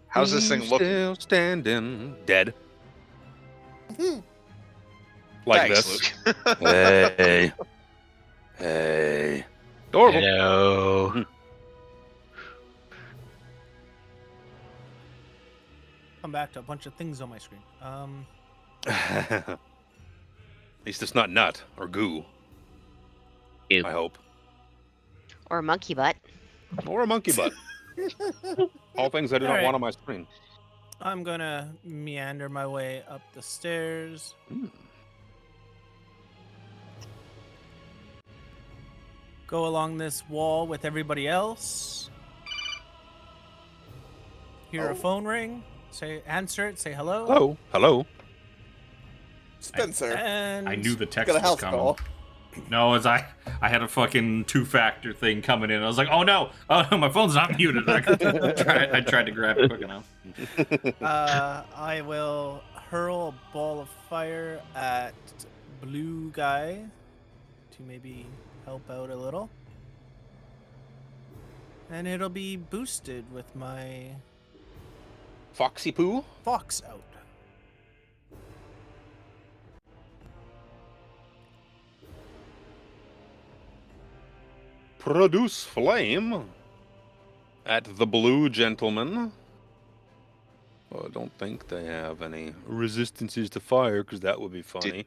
How's this thing looking?
Still standing. Dead. Like
Thanks,
this.
Luke.
Hey. Hey. Adorable.
Hello.
Come back to a bunch of things on my screen.
At least it's not nut or goo.
Ew.
I hope.
Or a monkey butt.
Or a monkey butt. All things I do not
Alright.
want on my screen.
I'm gonna meander my way up the stairs.
Mm.
Go along this wall with everybody else. Hear a
Oh.
phone ring. Answer it. Say hello.
Hello. Hello.
Spencer.
And
I knew the text
Got a
was
house
coming.
call.
No, as I had a fucking 2-factor thing coming in. I was like, oh no, my phone's not muted. I tried to grab it quick enough.
I will hurl a ball of fire at blue guy to maybe help out a little. And it'll be boosted with my
Foxy Poo.
fox out.
Produce flame at the blue gentleman. Well, I don't think they have any resistances to fire because that would be funny.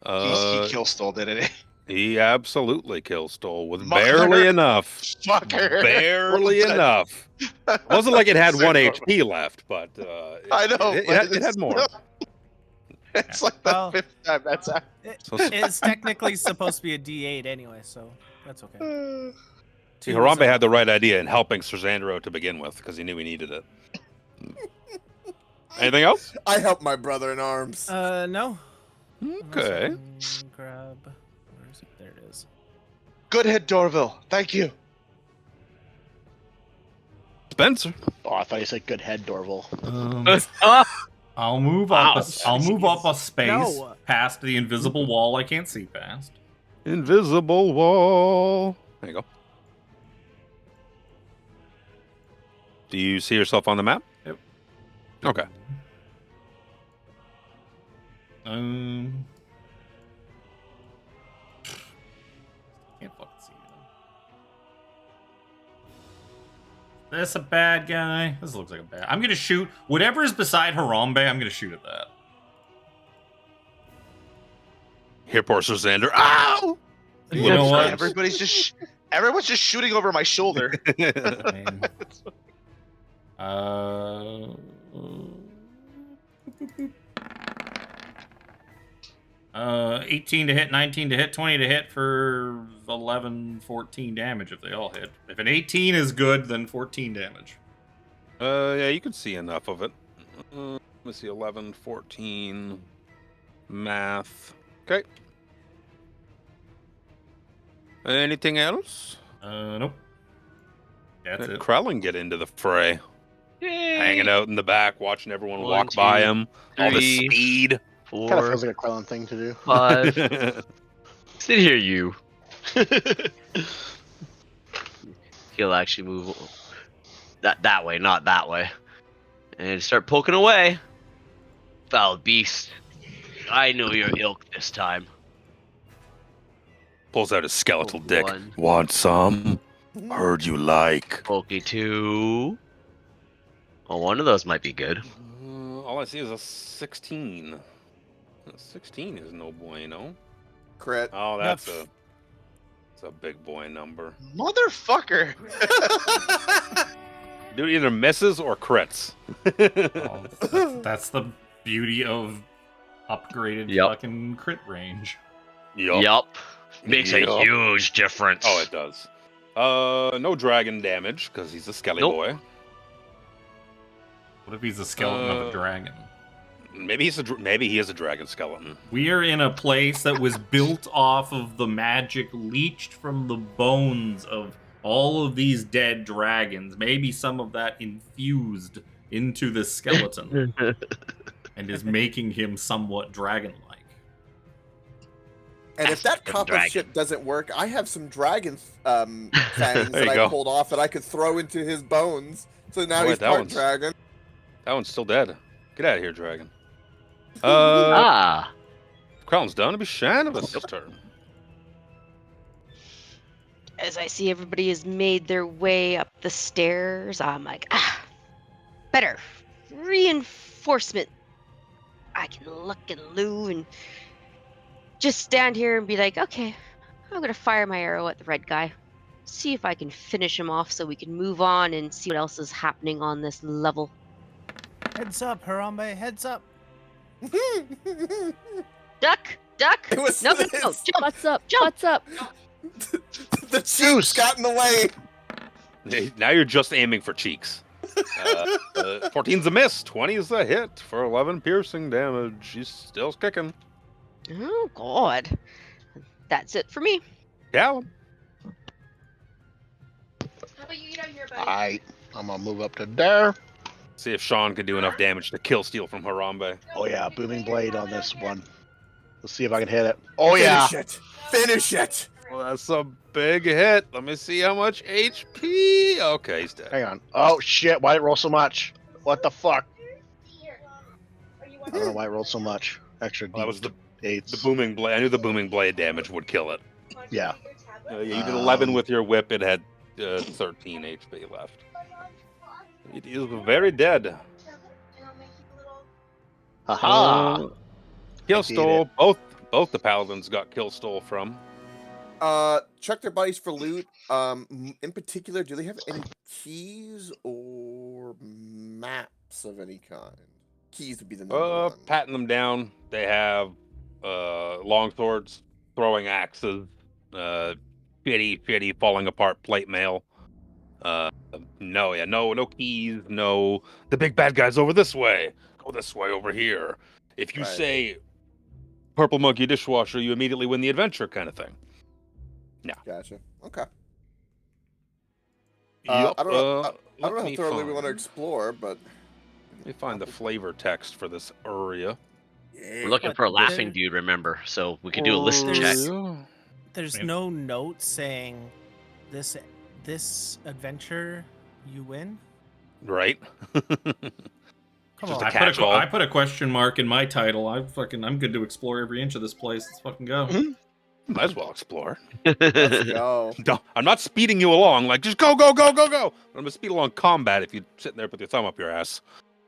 He kill stole, didn't he?
He absolutely kills Stoll with
Mother
barely enough.
Fucker.
Barely
Well done.
enough. It wasn't like it had
Sir
1
Norman.
HP left, but
I know,
it
but
had more.
It's like the
Well,
5th time that's happened.
It's technically supposed to be a D8 anyway, so that's okay.
See,
Two was
Harambe had the
enough.
right idea in helping Sir Xandro to begin with because he knew he needed it. Anything else?
I helped my brother in arms.
No.
Okay.
Unless I can grab. Where is it? There it is.
Good hit, Dorville. Thank you.
Spencer.
Oh, I thought you said good head, Dorval.
I'll move
Wow.
up. I'll move up a space
No.
past the invisible wall I can't see past.
Invisible wall. There you go. Do you see yourself on the map?
Yep.
Okay.
Can't fucking see him. This a bad guy? This looks like a bad. I'm gonna shoot whatever is beside Harambe. I'm gonna shoot at that.
Here, poor Sir Xander. Ow!
You know what?
Everybody's everyone's just shooting over my shoulder.
I mean, 18 to hit, 19 to hit, 20 to hit for 11, 14 damage if they all hit. If an 18 is good, then 14 damage.
Yeah, you can see enough of it. Let me see, 11, 14, math. Okay. Anything else?
Nope. That's
Let
it.
Krellin get into the fray. Hanging out in the back, watching everyone
One,
walk by
two,
him. All the
three.
speed.
Kind of
4,
feels like a Krellin thing to do.
5. Sit here, you. He'll actually move that way, not that way, and start poking away. Foul beast, I know your ilk this time.
Pulls out his skeletal dick.
1.
Want some? Heard you like.
Pokey 2. Well, one of those might be good.
All I see is a 16. 16 is no bueno.
Crit.
Oh, that's a big boy number.
Motherfucker.
Dude, either misses or crits.
That's the beauty of upgraded
Yep.
fucking crit range.
Yup. Makes a
Yup.
huge difference.
Oh, it does. No dragon damage because he's a skelly
Nope.
boy.
What if he's a skeleton of a dragon?
Maybe he is a dragon skeleton.
We are in a place that was built off of the magic leached from the bones of all of these dead dragons. Maybe some of that infused into this skeleton and is making him somewhat dragon-like.
And if that copper
dragon.
ship doesn't work, I have some dragon fangs that
you
I
go.
pulled off that I could throw into his bones. So now
Oh, wait,
he's
that
part
one's-
dragon.
That one's still dead. Get out of here, dragon.
Ah.
Krellin's done. It'll be Shaniva's turn.
As I see everybody has made their way up the stairs, I'm like, better reinforcement. I can look and loo and just stand here and be like, okay, I'm gonna fire my arrow at the red guy. See if I can finish him off so we can move on and see what else is happening on this level.
Heads up, Harambe. Heads up.
Duck!
It was
No,
this.
jump!
What's up?
Jump.
What's up?
The cheeks got in the way.
Now you're just aiming for cheeks. 14's a miss. 20 is a hit for 11 piercing damage. She's still kicking.
Oh, God. That's it for me.
Callum.
How about you get out here,
Alright, I'm gonna move up to there.
See if Sean can do enough damage to kill steal from Harambe.
Oh yeah, booming blade on this one. Let's see if I can hit it. Oh yeah.
Finish it. Finish it.
Well, that's a big hit. Let me see how much HP. Okay, he's dead.
Hang on. Oh shit, why did it roll so much? What the fuck? I don't know why it rolled so much. Extra
Well, that was the
D8s.
booming blade. I knew the booming blade damage would kill it.
Yeah.
Yeah, you did 11 with your whip. It had 13 HP left. It is very dead.
Haha.
Kill
I beat
stole. Both the paladins got kill stole from.
check their bodies for loot. In particular, do they have any keys or maps of any kind? Keys would be the number one.
Patting them down. They have long swords, throwing axes, shitty falling apart plate mail. No keys, no. The big bad guy's over this way. Go this way over here. If you
Right.
say purple monkey dishwasher, you immediately win the adventure, kind of thing.
Gotcha. Okay.
Yup.
I don't know
let
how
me
thoroughly we want to
find-
explore, but
Let me find the flavor text for this area.
yeah.
We're looking
But
for a laughing
there-
dude, remember? So we could do a listen check.
There's
Yeah.
no note saying this adventure you win.
Right?
Come
Just
on.
a catch-all.
I put a question mark in my title. I'm good to explore every inch of this place. Let's fucking go.
Might as well explore.
Let's go.
No, I'm not speeding you along. Like, just go. I'm gonna speed along combat if you're sitting there with your thumb up your ass.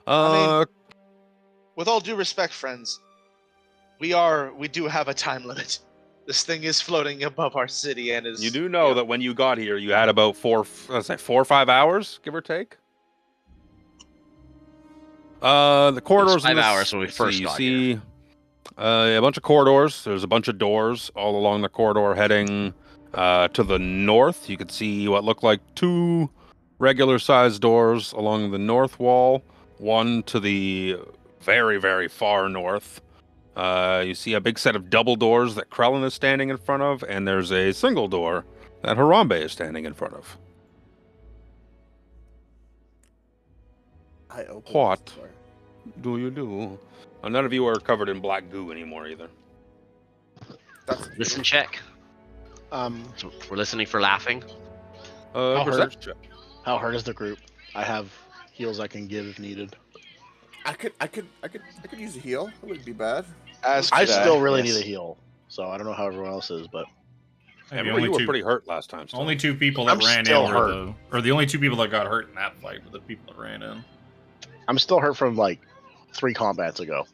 I With all due respect, friends, we do have a time limit. This thing is floating above our city and is.
you do know that when you got here, you had about 4 or 5 hours, give or take. The corridors.
5 hours when we first
you
got
see a bunch of corridors. There's a bunch of doors all along the corridor heading to the north. You could see what look like 2 regular-sized doors along the north wall. One to the very, very far north. You see a big set of double doors that Krellin is standing in front of, and there's a single door that Harambe is standing in front of.
I open
What?
this door.
Do you do? None of you are covered in black goo anymore either.
That's
Listen check. So we're listening for laughing.
I'll
Perception check.
How hurt is the group? I have heals I can give if needed.
I could use a heal. It wouldn't be bad.
As
I
could
still really
yes.
need a heal, so I don't know how everyone else is, but
Hey,
I
the
remember
only
you were
two,
pretty hurt last time. Still.
only 2 people that
I'm
ran
still
in were the only 2 people that got hurt in that fight were the people that ran in.
I'm still hurt from like 3 combats ago.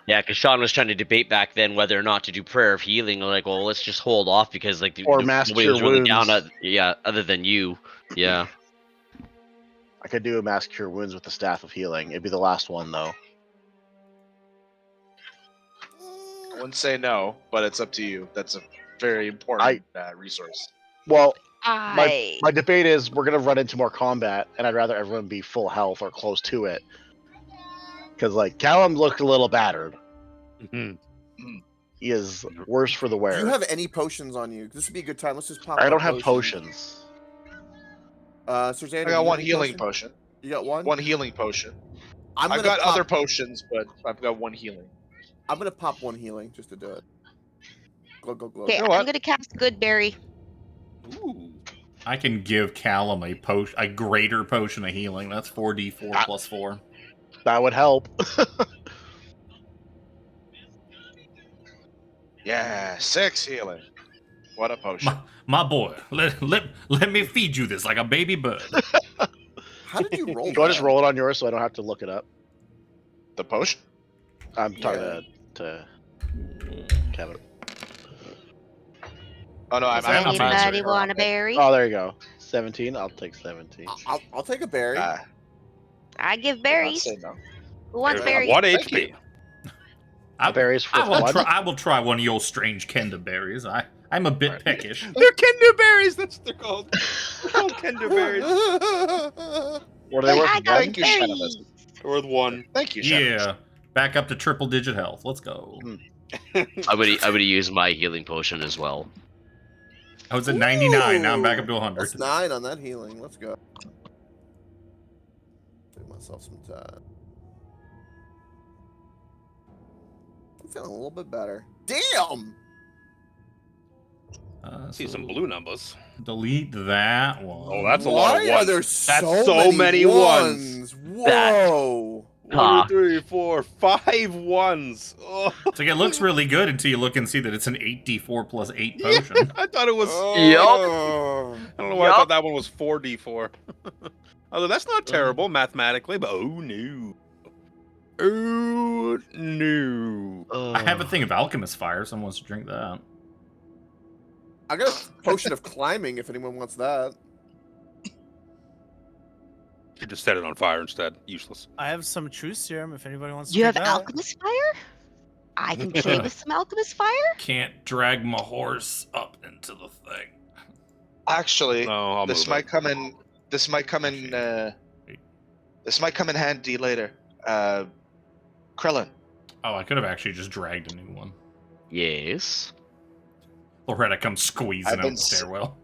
Yeah, because Sean was trying to debate back then whether or not to do prayer of healing. Like, well, let's just hold off because like
Or mass
nobody
cure
was really
wounds.
down. Other than you. Yeah.
I could do a mass cure wounds with the staff of healing. It'd be the last one though.
I wouldn't say no, but it's up to you. That's a very important resource.
Well,
I
my debate is we're gonna run into more combat, and I'd rather everyone be full health or close to it. Because like Callum looked a little battered.
Mhm.
He is worse for the wear.
Do you have any potions on you? This would be a good time. Let's just pop.
I
one
don't have potions.
Surzanne,
I got one healing potion.
You got one?
One healing potion.
I'm
I've
gonna
got
pop,
other potions, but I've got one healing.
I'm gonna pop one healing just to do it. Glow.
okay.
You know
I'm
what?
gonna cast Good Berry.
Ooh.
I can give Callum a greater potion of healing. That's 4d4 plus 4.
That would help.
Yeah, 6 healing. What a potion.
My boy, let me feed you this like a baby bird.
How did you roll?
Do I just
that?
roll it on yours so I don't have to look it up?
The potion?
I'm talking to Kevin.
Oh no, I'm
Is that
actually
not
Anybody
bad?
want a berry?
Oh, there you go. 17. I'll take 17.
I'll take a berry.
I give
I'll
berries.
say no.
Who wants
There-
berries?
What
Thank
HP?
you.
Berries for one.
I will try one of your strange Kenda berries. I'm a bit peckish.
They're Kender berries. That's what they're called. They're called Kender berries.
What are they worth?
I got
Thank you,
berries.
They're worth 1.
Thank you, Shannon.
Yeah, back up to triple digit health. Let's go.
I would use my healing potion as well.
I was at 99. Now I'm back up to 100.
That's 9 on that healing. Let's go. Give myself some time. I'm feeling a little bit better. Damn!
See
So
some blue numbers.
delete that one.
Oh, that's a lot of
Why are
ones.
there
That's
so,
so many ones.
Whoa!
Ah.
1, 2, 3, 4, 5 ones. Oh.
It's like it looks really good until you look and see that it's an 8d4 plus 8 potion.
I thought it was.
Oh.
I don't know why I thought that one was 4d4. Although that's not terrible mathematically, but oh no. Oh no.
I have a thing of alchemist fire. Someone wants to drink that.
I got a potion of climbing if anyone wants that.
You just set it on fire instead. Useless.
I have some truth serum if anybody wants to
You
take
have
that.
alchemist fire? I can play with some alchemist fire.
Can't drag my horse up into the thing.
Actually,
No, I'll
this
move
might
it.
come in. This might come in. This might come in handy later. Krillin.
Oh, I could have actually just dragged a new one.
Yes.
Loretta comes squeezing
I've
out
been
the
s-
stairwell.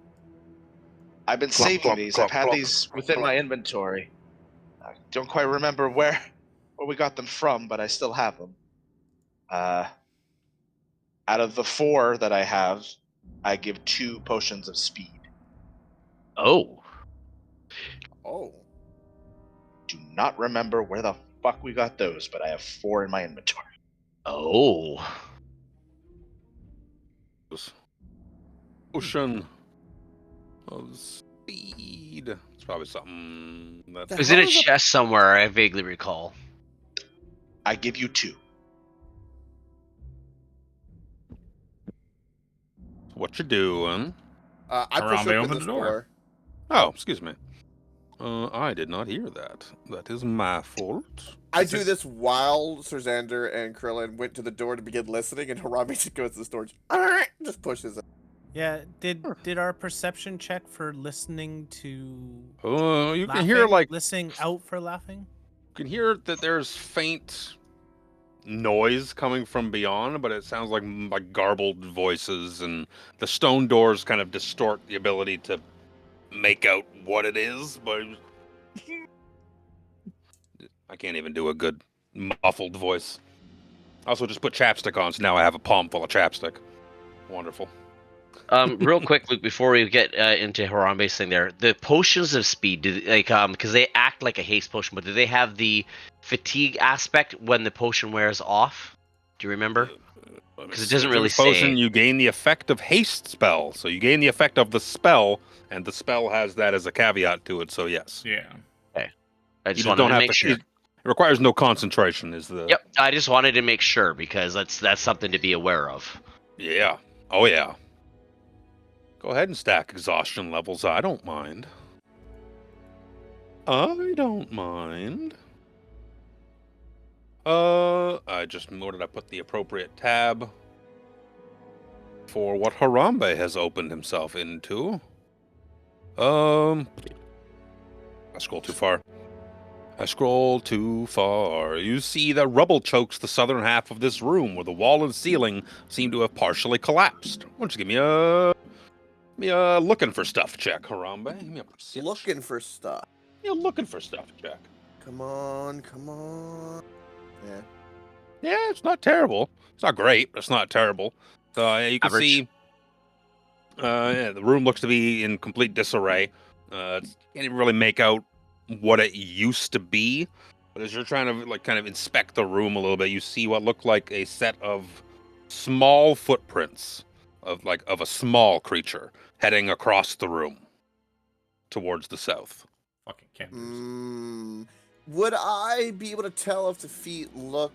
I've been
Clop,
saving
clop,
these.
clop,
I've had
clop,
these within
clop.
my inventory. I don't quite remember where we got them from, but I still have them. Out of the 4 that I have, I give 2 potions of speed.
Oh.
Oh.
Do not remember where the fuck we got those, but I have 4 in my inventory.
Oh.
Potion of speed. It's probably something that.
The
Is it
hell
a
is a-
chest somewhere? I vaguely recall.
I give you 2.
What you doing?
I push
Harambe
open
opened
this
the door.
door.
Oh, excuse me. I did not hear that. That is my fault.
I
Is
do
this-
this while Sir Xander and Krillin went to the door to begin listening, and Harambe just goes to the door, just pushes it.
Yeah, did our perception check for listening to
You
laughing,
can hear
listening out for laughing?
you can hear that there's faint noise coming from beyond, but it sounds like garbled voices, and the stone doors kind of distort the ability to make out what it is. But I can't even do a good muffled voice. Also, just put chapstick on, so now I have a palm full of chapstick. Wonderful.
Real quick, Luke, before we get into Harambe's thing there, the potions of speed, because they act like a haste potion, but do they have the fatigue aspect when the potion wears off? Do you remember? Because it doesn't really
Potion,
say.
you gain the effect of haste spell, so you gain the effect of the spell, and the spell has that as a caveat to it. So yes,
Yeah.
I just
you
wanted
don't
to
have
make sure.
It requires no concentration. Is the
Yep, I just wanted to make sure because that's something to be aware of.
Yeah. Oh yeah. Go ahead and stack exhaustion levels. I don't mind. I don't mind. I just noted I put the appropriate tab for what Harambe has opened himself into. I scroll too far. You see that rubble chokes the southern half of this room, where the wall and ceiling seem to have partially collapsed. Why don't you give me a looking for stuff check, Harambe? Give me a perception.
Looking for stuff.
Yeah, looking for stuff check.
Come on, come on. Yeah.
Yeah, it's not terrible. It's not great, but it's not terrible. So you can
Average.
see the room looks to be in complete disarray. Can't even really make out what it used to be. But as you're trying to kind of inspect the room a little bit, you see what look like a set of small footprints of a small creature heading across the room towards the south.
Fucking campers.
Would I be able to tell if the feet look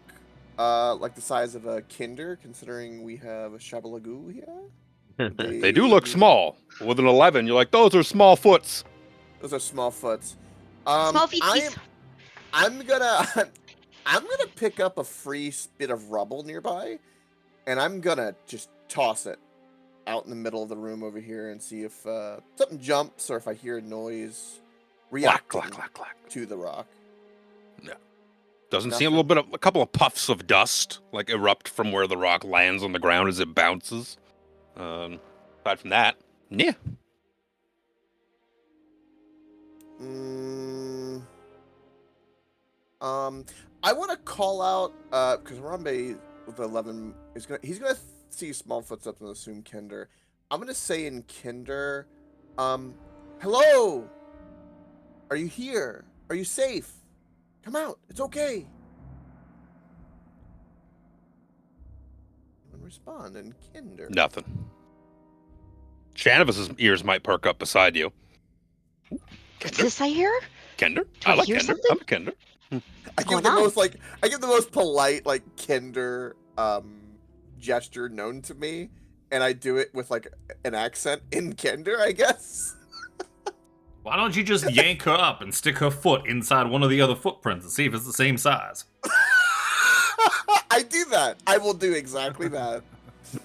like the size of a kinder, considering we have a Shabalagoo here?
They do look small. With an 11, you're like, those are small foots.
Those are small foots.
Small feetsies.
I'm gonna pick up a free bit of rubble nearby, and I'm gonna just toss it out in the middle of the room over here and see if something jumps or if I hear a noise reacting
Clack, clack, clack, clack.
to the rock.
Doesn't see a couple of puffs of dust erupt from where the rock lands on the ground as it bounces. Aside from that, yeah.
I want to call out because Harambe with 11 he's gonna see small footsteps and assume Kinder. I'm gonna say in Kinder, hello. Are you here? Are you safe? Come out. It's okay. And respond in Kinder.
Nothing. Shanavis's ears might perk up beside you.
What's this I hear?
Kender?
I
I like
hear
Kender.
something?
I'm a Kender.
I give
going
the
on?
most polite Kinder gesture known to me, and I do it with like an accent in Kender, I guess.
Why don't you just yank her up and stick her foot inside one of the other footprints and see if it's the same size?
I do that. I will do exactly that.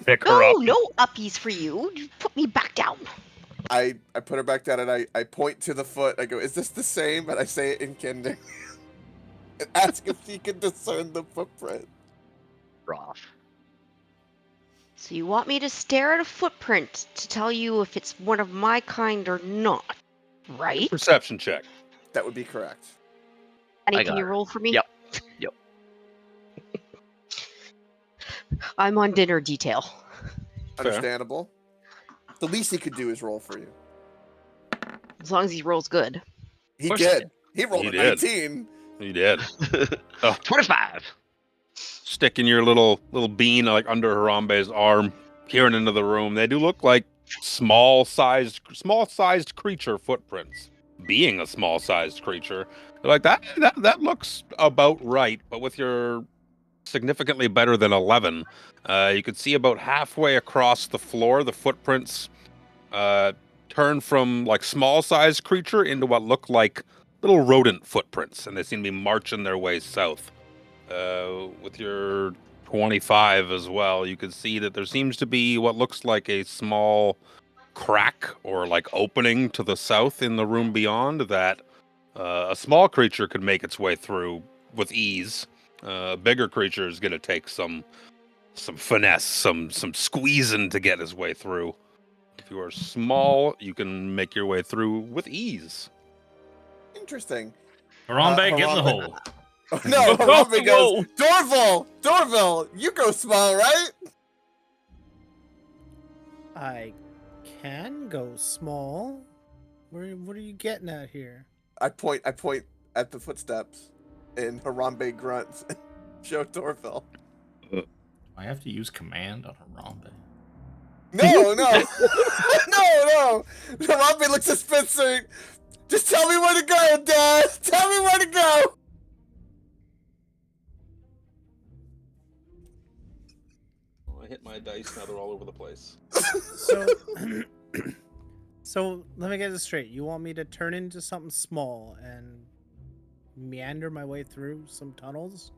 Pick her up.
No uppies for you. You put me back down.
I put her back down and I point to the foot. I go, "Is this the same?" And I say it in Kender. And ask if she can discern the footprint.
Rough.
So you want me to stare at a footprint to tell you if it's one of my kind or not, right?
Perception check.
That would be correct.
Annie,
I
can
got
you
her.
roll for me?
Yep.
I'm on dinner detail.
Fair.
Understandable. The least he could do is roll for you.
As long as he rolls good.
He
course
did. He rolled
He
a
did.
19.
You did.
25.
Sticking your little bean like under Harambe's arm, peering into the room. They do look like small-sized creature footprints. Being a small-sized creature, you're like that looks about right. But with your significantly better than 11, you could see about halfway across the floor, the footprints turn from like small-sized creature into what look like little rodent footprints, and they seem to be marching their way south. With your 25 as well, you can see that there seems to be what looks like a small crack or like opening to the south in the room beyond that a small creature could make its way through with ease. A bigger creature is going to take some finesse, some squeezing to get his way through. If you are small, you can make your way through with ease.
Interesting.
Harambe, get in the
Harambe-
hole.
Oh, no, Harambe goes, Dorval, you go small, right?
I can go small. What are you getting at here?
I point at the footsteps, and Harambe grunts. Show Dorval.
I have to use command on Harambe.
No. no. Harambe looks at Spencer. Just tell me where to go, Dad. Tell me where to go.
I hit my dice, now they're all over the place.
So let me get this straight. You want me to turn into something small and meander my way through some tunnels?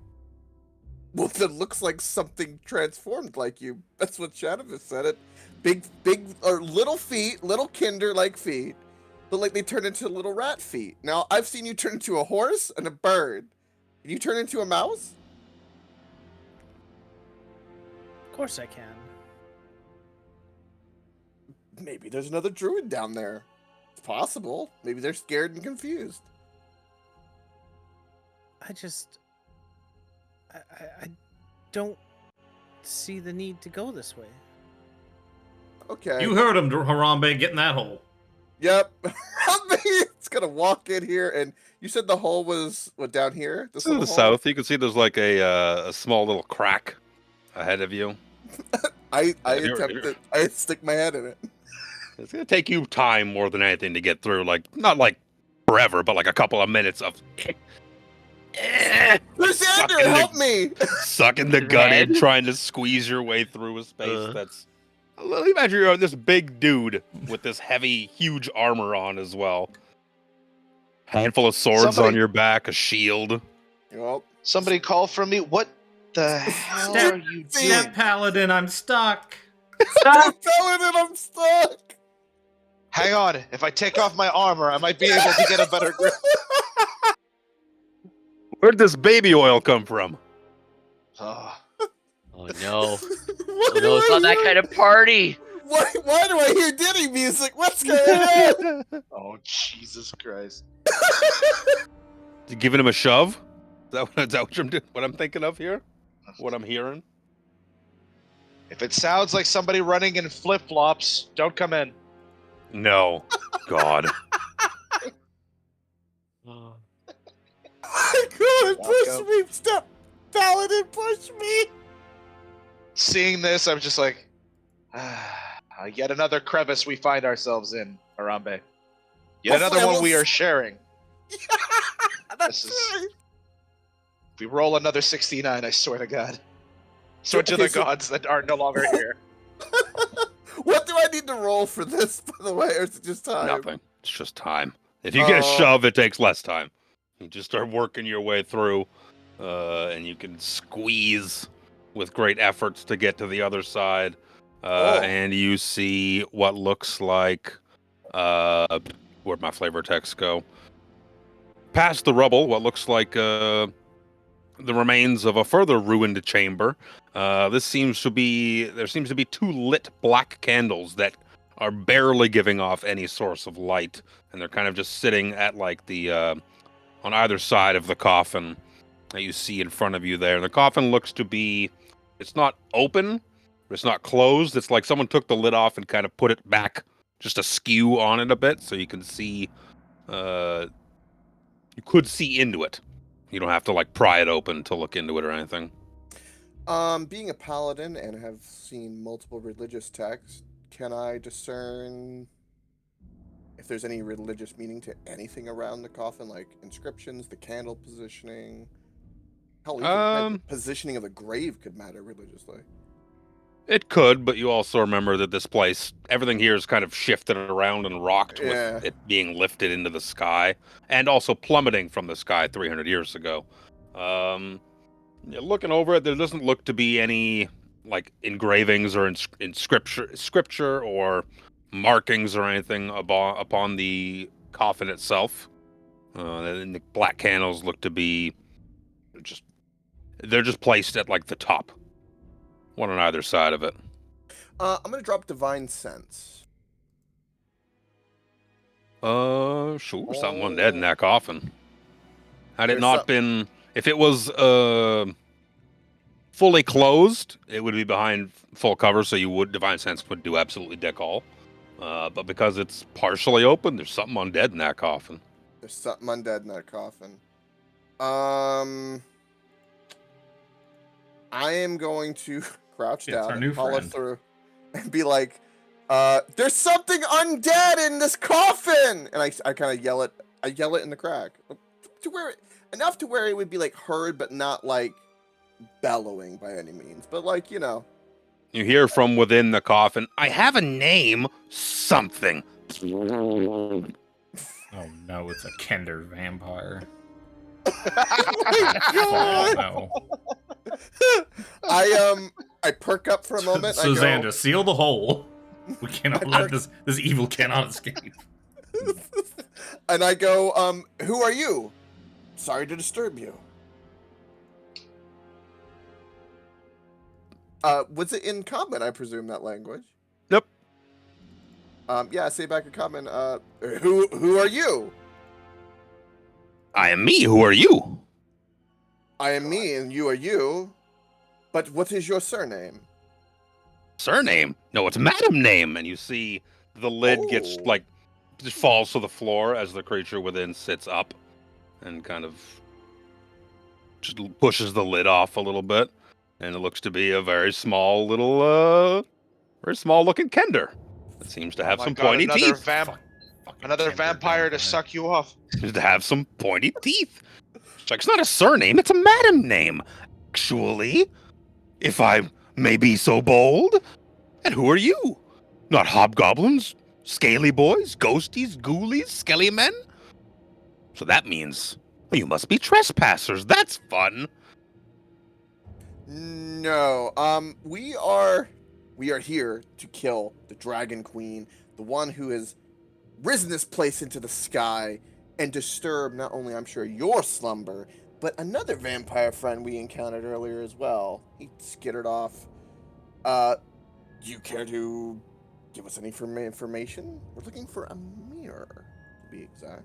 Well, that looks like something transformed like you. That's what Shadowvis said. It big or little feet, little Kinder-like feet, but like they turn into little rat feet. Now I've seen you turn into a horse and a bird. Can you turn into a mouse?
Of course I can.
Maybe there's another druid down there. It's possible. Maybe they're scared and confused.
I don't see the need to go this way.
Okay.
You heard him, Harambe, get in that hole.
Yep. It's gonna walk in here, and you said the hole was down here. This
To the
little hole?
south, you can see there's like a small little crack ahead of you.
I
Here.
stick my head in it.
It's gonna take you time more than anything to get through. Like not like forever, but like a couple of minutes of
Lysander, help me!
sucking the gut in,
Red?
trying to squeeze your way through a space that's. Imagine you're this big dude with this heavy, huge armor on as well. Handful of swords
Somebody-
on your back, a shield.
Well,
Somebody call from me. What the hell are you doing?
Step Paladin, I'm stuck.
I'm telling it, I'm stuck.
Hang on. If I take off my armor, I might be able to get a better grip.
Where'd this baby oil come from?
Oh,
Oh no.
Why
Oh,
do
no, it's
I
not that
hear-
kind of party.
Why do I hear Diddy music? What's going on?
oh Jesus Christ.
You giving him a shove? Is that what I'm thinking of here? What I'm hearing?
If it sounds like somebody running in flip-flops, don't come in.
No. God.
Oh.
My God, push
Welcome.
me, step paladin, push me.
Seeing this, I'm just like, yet another crevice we find ourselves in, Harambe. Yet
Hopefully
another
I
one
won't
we
s-
are sharing.
That's
This is-
right.
If we roll another 69, I swear to God. Swear to
Okay,
the
so-
gods that are no longer here.
What do I need to roll for this, by the way, or is it just time?
Nothing. It's just time. If you get a shove, it takes less time. You just start working your way through, and you can squeeze with great efforts to get to the other side. And you see what looks like, where'd my flavor text go? Past the rubble, what looks like the remains of a further ruined chamber. There seems to be 2 lit black candles that are barely giving off any source of light, and they're kind of just sitting at like the on either side of the coffin that you see in front of you there. The coffin looks to be, it's not open, but it's not closed. It's like someone took the lid off and kind of put it back just askew on it a bit, so you can see, you could see into it. You don't have to like pry it open to look into it or anything.
Being a paladin and have seen multiple religious texts, can I discern if there's any religious meaning to anything around the coffin, like inscriptions, the candle positioning? Hell, even the positioning of the grave could matter religiously.
It could, but you also remember that this place, everything here is kind of shifted around and rocked with it being lifted into the sky, and also plummeting from the sky 300 years ago. Looking over it, there doesn't look to be any like engravings or in scripture or markings or anything upon the coffin itself. And the black candles look to be they're just placed at like the top, one on either side of it.
I'm gonna drop Divine Sense.
Sure. Something undead in that coffin. Had it not been, if it was fully closed, it would be behind full cover, so Divine Sense would do absolutely dick all. But because it's partially open, there's something undead in that coffin.
There's something undead in that coffin. I am going to crouch down and follow through and be like, there's something undead in this coffin! And I kind of yell it in the crack. Enough to where it would be like heard, but not like bellowing by any means. But like, you know.
You hear from within the coffin, I have a name, something.
Oh no, it's a Kender vampire.
Oh my god! I perk up for a moment.
Susanna, seal the hole. We cannot let this evil cannot escape.
And I go, who are you? Sorry to disturb you. Was it in common, I presume, that language?
Nope.
Yeah, I say back in common, who are you?
I am me, who are you?
I am me, and you are you. But what is your surname?
Surname? No, it's Madam Name. And you see the lid gets, like, just falls to the floor as the creature within sits up and kind of just pushes the lid off a little bit. And it looks to be a very small little, very small looking Kender. It seems to have some pointy teeth.
Another vampire to suck you off.
Seems to have some pointy teeth. It's like, it's not a surname, it's a Madam Name. Actually, if I may be so bold. And who are you? Not hobgoblins, scaly boys, ghosties, ghoulies, skelly men? So that means, well, you must be trespassers. That's fun.
No, we are here to kill the Dragon Queen, the one who has risen this place into the sky and disturbed not only, I'm sure, your slumber, but another vampire friend we encountered earlier as well. He skittered off. Do you care to give us any information? We're looking for a mirror, to be exact.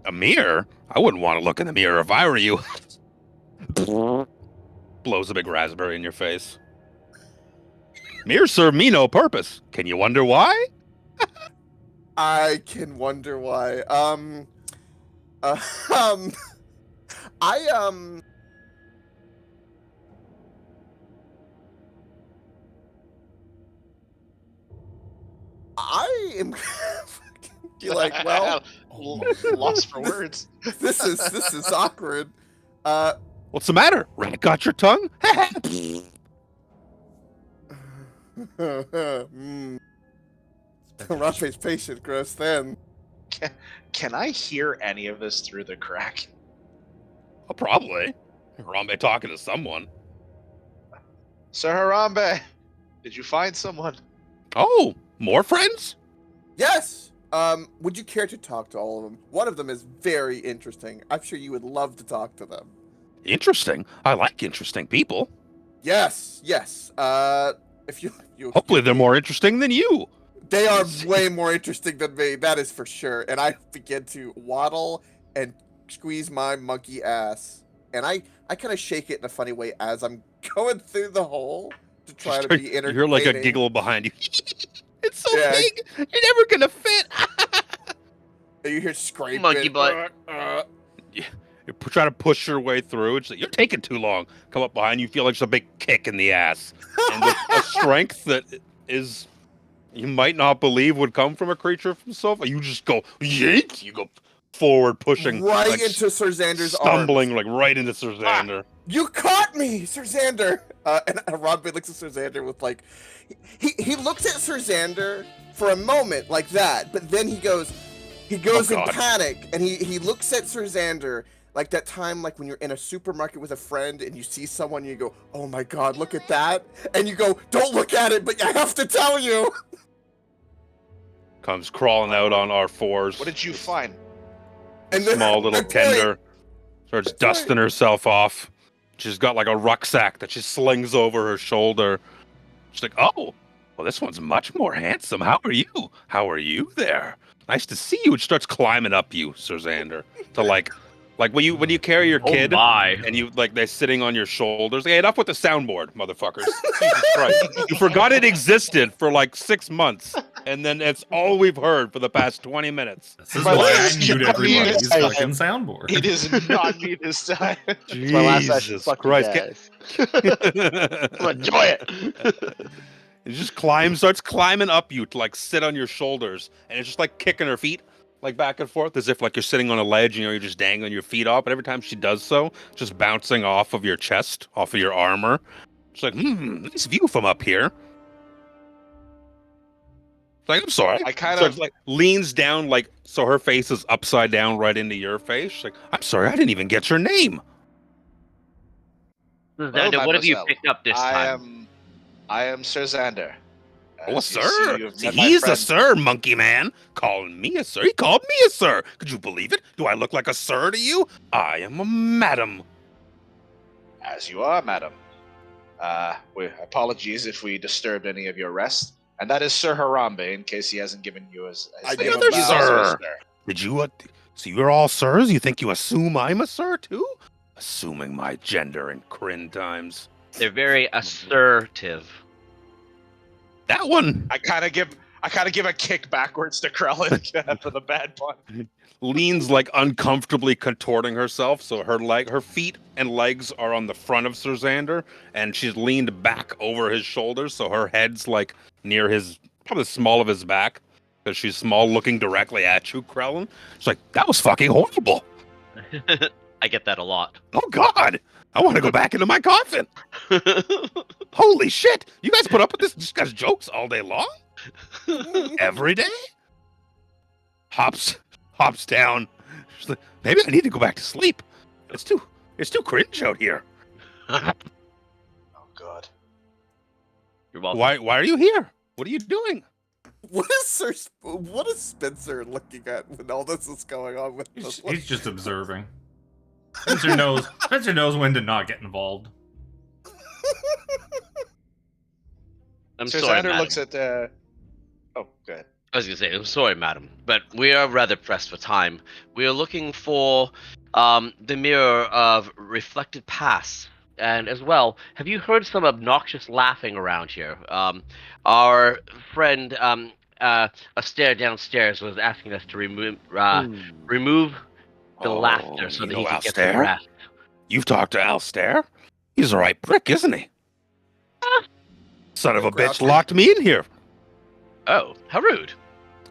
A mirror? I wouldn't want to look in the mirror if I were you. Blows a big raspberry in your face. Mirrors serve me no purpose. Can you wonder why?
I can wonder why. I am be like, well,
lost for words.
This is awkward.
What's the matter? Rat got your tongue?
Harambe's patient grows thin.
Can I hear any of this through the crack?
Oh, probably. Harambe talking to someone.
Sir Harambe, did you find someone?
Oh, more friends?
Yes. Would you care to talk to all of them? One of them is very interesting. I'm sure you would love to talk to them.
Interesting. I like interesting people.
Yes. If you
Hopefully they're more interesting than you.
They are way more interesting than me, that is for sure. And I begin to waddle and squeeze my monkey ass. And I kind of shake it in a funny way as I'm going through the hole to try to be entertaining.
You're like a giggle behind you. It's so big, you're never gonna fit.
You hear scraping.
Monkey butt.
You try to push your way through. It's like, you're taking too long. Come up behind you, feel like it's a big kick in the ass. And with a strength that is, you might not believe would come from a creature from so far. You just go, yeet! You go forward, pushing.
Right
like,
into Sir Xander's
stumbling,
arms.
like right into Sir Xander.
You caught me, Sir Xander! And Harambe looks at Sir Xander with like... He looks at Sir Xander for a moment like that, but then he goes in panic, and he looks at Sir Xander like that time, like when you're in a supermarket with a friend and you see someone and you go, oh my god, look at that! And you go, don't look at it, but I have to tell you!
Comes crawling out on our fours.
What did you find?
And then,
Small little Kender starts
That's
dusting herself off. She's got like a rucksack that she slings over her shoulder. She's like, oh, well, this one's much more handsome. How are you? How are you there? Nice to see you. It starts climbing up you, Sir Xander. To like when you carry your kid and you like they're sitting on your shoulders. Hey, enough with the soundboard, motherfuckers. Jesus Christ. You forgot it existed for like 6 months, and then it's all we've heard for the past 20 minutes.
This is why I mute everybody's fucking soundboard.
It is not me this time.
It's my last session.
Jesus
Fuck you
Christ.
guys.
Enjoy it.
It just starts climbing up you to like sit on your shoulders, and it's just like kicking her feet like back and forth as if like you're sitting on a ledge, you're just dangling your feet off. But every time she does so, just bouncing off of your chest, off of your armor. It's like, nice view from up here. Like, I'm sorry.
I kind
So
of
it's like leans down, like so her face is upside down right into your face. She's like, I'm sorry, I didn't even get your name.
Xander, what have you picked up this time?
I am Sir Xander.
Oh,
As you
sir.
see, you've
See,
met my
he's a
friend.
sir, monkey man. Calling me a sir. He called me a sir. Could you believe it? Do I look like a sir to you? I am a madam.
As you are, madam. Apologies if we disturbed any of your rest. And that is Sir Harambe, in case he hasn't given you his name.
Another sir. Did you, so you're all sirs? You think you assume I'm a sir, too? Assuming my gender in Kryn times.
They're very assertive.
That one
I kind of give a kick backwards to Krellin for the bad pun.
leans like uncomfortably contorting herself, so her feet and legs are on the front of Sir Xander, and she's leaned back over his shoulders, so her head's like near probably the small of his back, because she's small, looking directly at you, Krellin. She's like, that was fucking horrible.
I get that a lot.
Oh God, I want to go back into my coffin. Holy shit! You guys put up with this guy's jokes all day long? Every day? Hops down. She's like, maybe I need to go back to sleep. It's too cringe out here.
Oh God.
You're welcome.
Why are you here? What are you doing?
What is Spencer looking at when all this is going on with this?
He's just observing. Spencer knows when to not get involved.
I'm
Sir
sorry,
Xander
madam.
looks at the. Oh, go ahead.
I was gonna say, I'm sorry, madam, but we are rather pressed for time. We are looking for the mirror of reflected past, and as well, have you heard some obnoxious laughing around here? Our friend Astaire downstairs was asking us to remove the laughter so that he can get some rest.
You've talked to Astaire? He's a right prick, isn't he? Son of a bitch locked me in here.
Oh, how rude.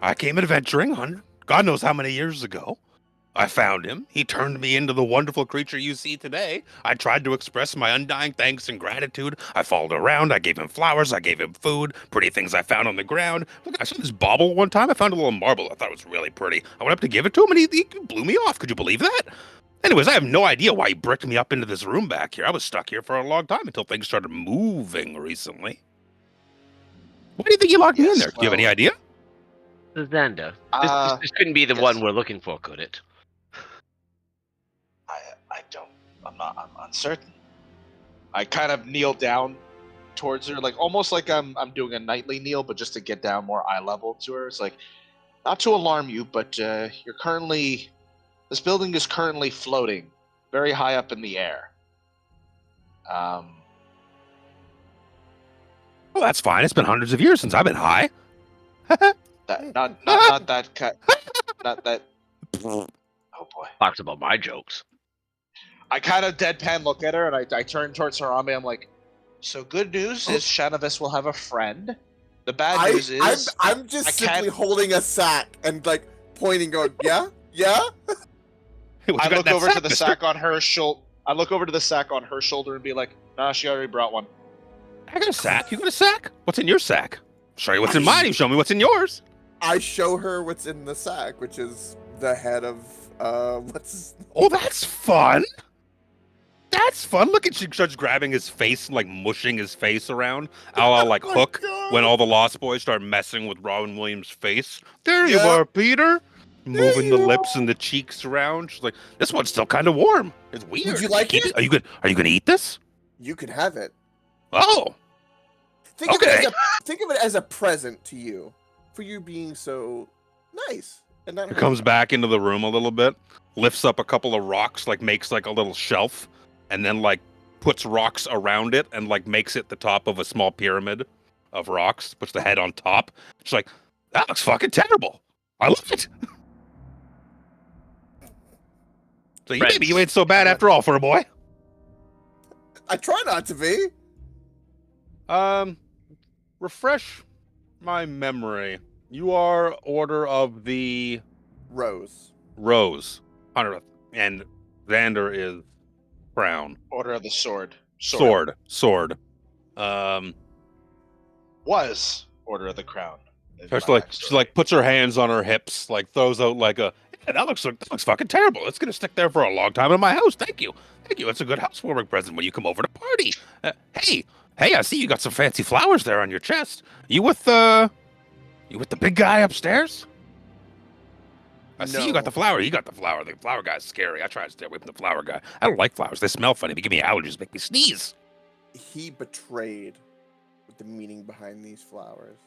I came adventuring God knows how many years ago. I found him. He turned me into the wonderful creature you see today. I tried to express my undying thanks and gratitude. I followed around. I gave him flowers. I gave him food. Pretty things I found on the ground. Look, I saw this bauble one time. I found a little marble. I thought it was really pretty. I went up to give it to him, and he blew me off. Could you believe that? Anyways, I have no idea why he bricked me up into this room back here. I was stuck here for a long time until things started moving recently. Why do you think he locked me in there? Do you have any idea?
Xander, this couldn't be the one we're looking for, could it?
I don't. I'm uncertain. I kind of kneel down towards her, like almost like I'm doing a nightly kneel, but just to get down more eye level to her. It's like, not to alarm you, but you're currently. This building is currently floating, very high up in the air.
Well, that's fine. It's been hundreds of years since I've been high.
Not that cut. Not that. Oh boy.
Talks about my jokes.
I kind of deadpan look at her, and I turn towards Harambe. I'm like, so good news is Shanavis will have a friend. The bad news is
I'm just simply holding a sack and like pointing, going, yeah.
Hey,
I look over to the sack on her shoulder. I look over to the sack on her shoulder and be like, nah, she already brought one.
I got a sack. You got a sack? What's in your sack? Show you what's in mine. You show me what's in yours.
I show her what's in the sack, which is the head of what's.
Oh, that's fun. That's fun. Look at you, starts grabbing his face and like mushing his face around. A la like
Oh my
Hook
God.
when all the Lost Boys start messing with Robin Williams' face. There you are, Peter. Moving the lips and the cheeks around. She's like, this one's still kind of warm. It's weird.
Would you like
Keep
it?
Are you good? Are you gonna eat this?
You can have it.
Oh,
Think
Okay.
of it as a present to you for you being so nice and not.
he comes back into the room a little bit, lifts up a couple of rocks, like makes like a little shelf, and then like puts rocks around it and like makes it the top of a small pyramid of rocks. Puts the head on top. She's like, that looks fucking terrible. I love it. So maybe you ain't so bad after all for a boy.
I try not to be.
Refresh my memory. You are Order of the
Rose.
Rose, Hunter, and Xander is Crown.
Order of the Sword.
Sword.
Was Order of the Crown.
She like puts her hands on her hips, like throws out like a. Yeah, that looks fucking terrible. It's gonna stick there for a long time in my house. Thank you. It's a good housewarming present when you come over to party. Hey, I see you got some fancy flowers there on your chest. You with the big guy upstairs? I see you got the flower. You got the flower. The flower guy's scary. I try to stay away from the flower guy. I don't like flowers. They smell funny. They give me allergies. Make me sneeze.
He betrayed the meaning behind these flowers.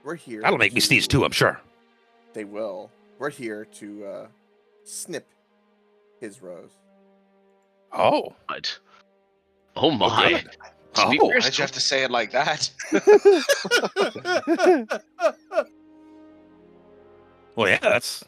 We're here.
That'll make me sneeze too, I'm sure.
They will. We're here to snip his rose.
Oh. What? Oh my.
Oh,
why did you have to say it like that?
Well, yeah, that's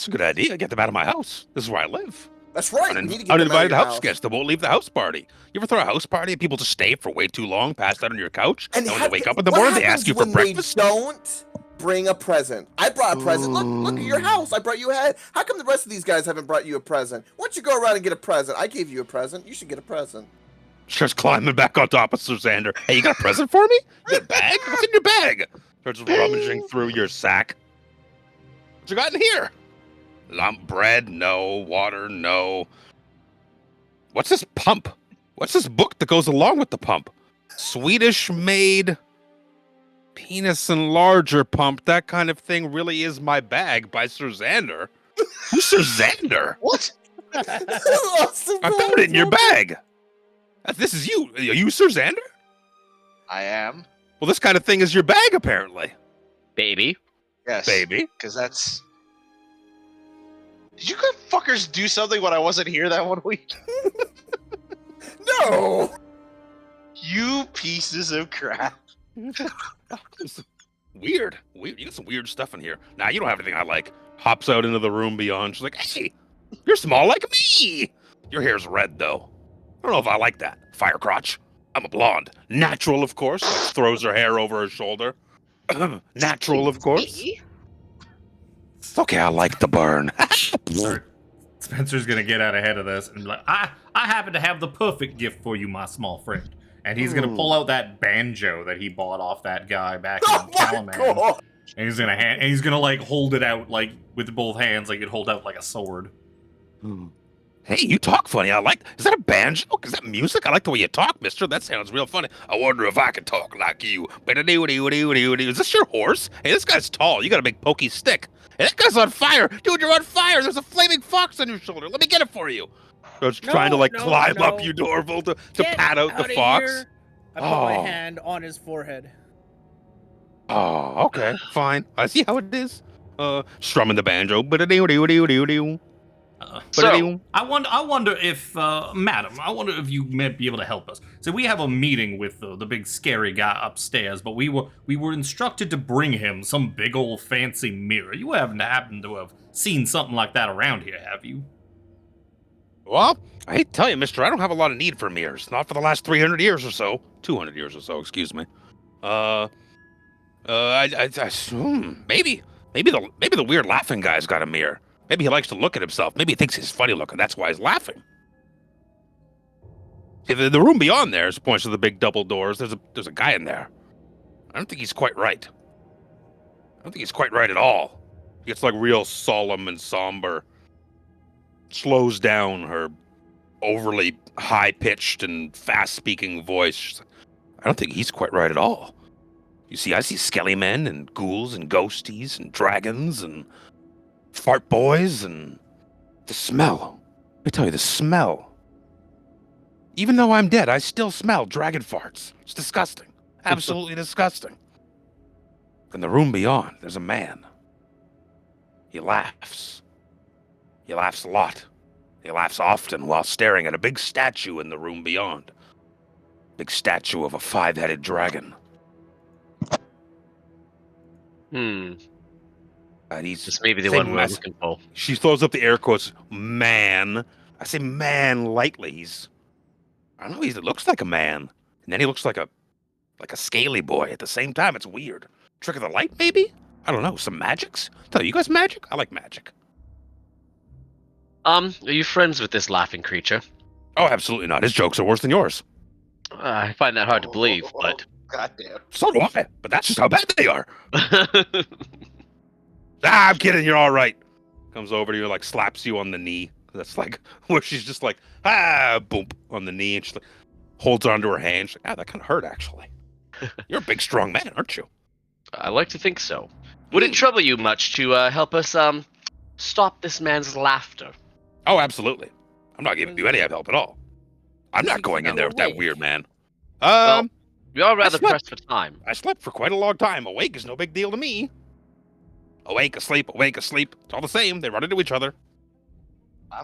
a good idea. Get them out of my house. This is where I live.
That's right. We need to get them out of
Uninvited
your
house guests that won't leave the house party. You ever throw a house party and people just stay for way too long, pass out on your couch, and when they wake up in the morning, they ask you for breakfast?
They don't bring a present. I brought a present. Look at your house. I brought you a head. How come the rest of these guys haven't brought you a present? Why don't you go around and get a present? I gave you a present. You should get a present.
Starts climbing back on top of Xander. Hey, you got a present for me? You got a bag? What's in your bag? Starts rummaging through your sack. What you got in here? Lump bread? No. Water? No. What's this pump? What's this book that goes along with the pump? Swedish made penis enlarger pump. That kind of thing really is my bag by Sir Xander. Who's Sir Xander?
What?
I found it in your bag. This is you. Are you Sir Xander?
I am.
Well, this kind of thing is your bag, apparently.
Baby.
Yes.
Baby.
Because that's... Did you good fuckers do something when I wasn't here that one week?
No!
You pieces of crap.
Weird. You got some weird stuff in here. Nah, you don't have anything I like. Hops out into the room beyond. She's like, hey, you're small like me. Your hair's red, though. I don't know if I like that. Fire crotch. I'm a blonde. Natural, of course. Like, throws her hair over her shoulder. Natural, of course. It's okay, I like the burn.
Spencer's gonna get out ahead of this and be like, I happen to have the perfect gift for you, my small friend. And he's gonna pull out that banjo that he bought off that guy back in Calaman.
God.
And he's gonna like hold it out like with both hands, like you'd hold out like a sword.
Hey, you talk funny. Is that a banjo? Is that music? I like the way you talk, mister. That sounds real funny. I wonder if I can talk like you. Is this your horse? Hey, this guy's tall. You got a big pokey stick. Hey, that guy's on fire. Dude, you're on fire. There's a flaming fox on your shoulder. Let me get it for you. I was trying to climb up you, Dorval, to pat out the fox.
Here. I put my hand on his forehead.
Oh, okay, fine. I see how it is. Strumming the banjo.
So,
I wonder if, madam, you might be able to help us. So we have a meeting with the big scary guy upstairs, but we were instructed to bring him some big old fancy mirror. You haven't happened to have seen something like that around here, have you?
Well, I hate to tell you, mister, I don't have a lot of need for mirrors. Not for the last 300 years or so. 200 years or so, excuse me. Maybe the weird laughing guy's got a mirror. Maybe he likes to look at himself. Maybe he thinks he's funny looking. That's why he's laughing. See, the room beyond there points to the big double doors. There's a guy in there. I don't think he's quite right. I don't think he's quite right at all. He gets like real solemn and somber. Slows down her overly high-pitched and fast-speaking voice. I don't think he's quite right at all. You see, I see skelly men and ghouls and ghosties and dragons and fart boys and the smell. Let me tell you, the smell. Even though I'm dead, I still smell dragon farts. It's disgusting. Absolutely disgusting. In the room beyond, there's a man. He laughs. He laughs a lot. He laughs often while staring at a big statue in the room beyond. Big statue of a 5-headed dragon.
And
he's
this may be the one we're looking for.
She throws up the air quotes, man. I say man lightly. I don't know, he looks like a man. And then he looks like a scaly boy at the same time. It's weird. Trick of the light, maybe? I don't know, some magics? Tell you guys magic? I like magic.
Are you friends with this laughing creature?
Oh, absolutely not. His jokes are worse than yours.
I find that hard to believe, but...
Goddamn.
So do I, but that's just how bad they are. I'm kidding, you're all right. Comes over to you, like, slaps you on the knee. That's like, where she's just like, boom, on the knee, and she like, holds onto her hand. She's like, that kind of hurt, actually. You're a big, strong man, aren't you?
I like to think so. Would it trouble you much to help us stop this man's laughter?
Oh, absolutely. I'm not giving you any help at all. I'm not going in there with that weird man.
Well, we are rather pressed for time.
I slept for quite a long time. Awake is no big deal to me. Awake, asleep, awake, asleep. It's all the same. They run into each other.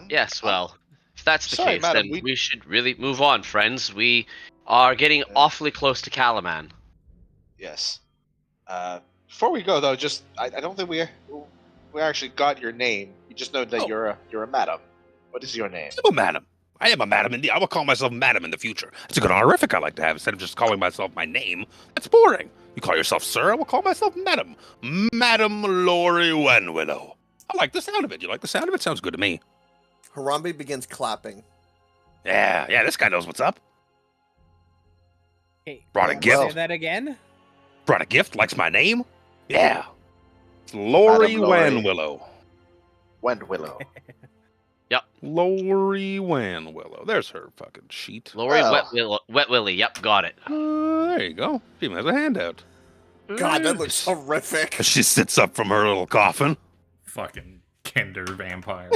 Yes, well, if that's the
Sorry,
case,
madam,
then we should really move on, friends. We are getting awfully close to Calaman.
Yes. Before we go, though, just I don't think we actually got your name. You just know that you're a madam. What is your name?
I'm a madam. I am a madam indeed. I will call myself madam in the future. It's a good honorific I like to have instead of just calling myself my name. That's boring. You call yourself sir, I will call myself madam. Madam Lori Wenwillow. I like the sound of it. You like the sound of it? Sounds good to me.
Harambe begins clapping.
Yeah, this guy knows what's up.
Okay,
Brought a gift.
say that again?
Brought a gift, likes my name? Yeah. It's Lori
Madam Lori.
Wenwillow.
Wendwillow.
Lori Wenwillow. There's her fucking sheet.
Lori
Well.
Wet Willie, yep, got it.
There you go. She even has a handout.
God, that looks horrific.
She sits up from her little coffin.
Fucking Kender vampire.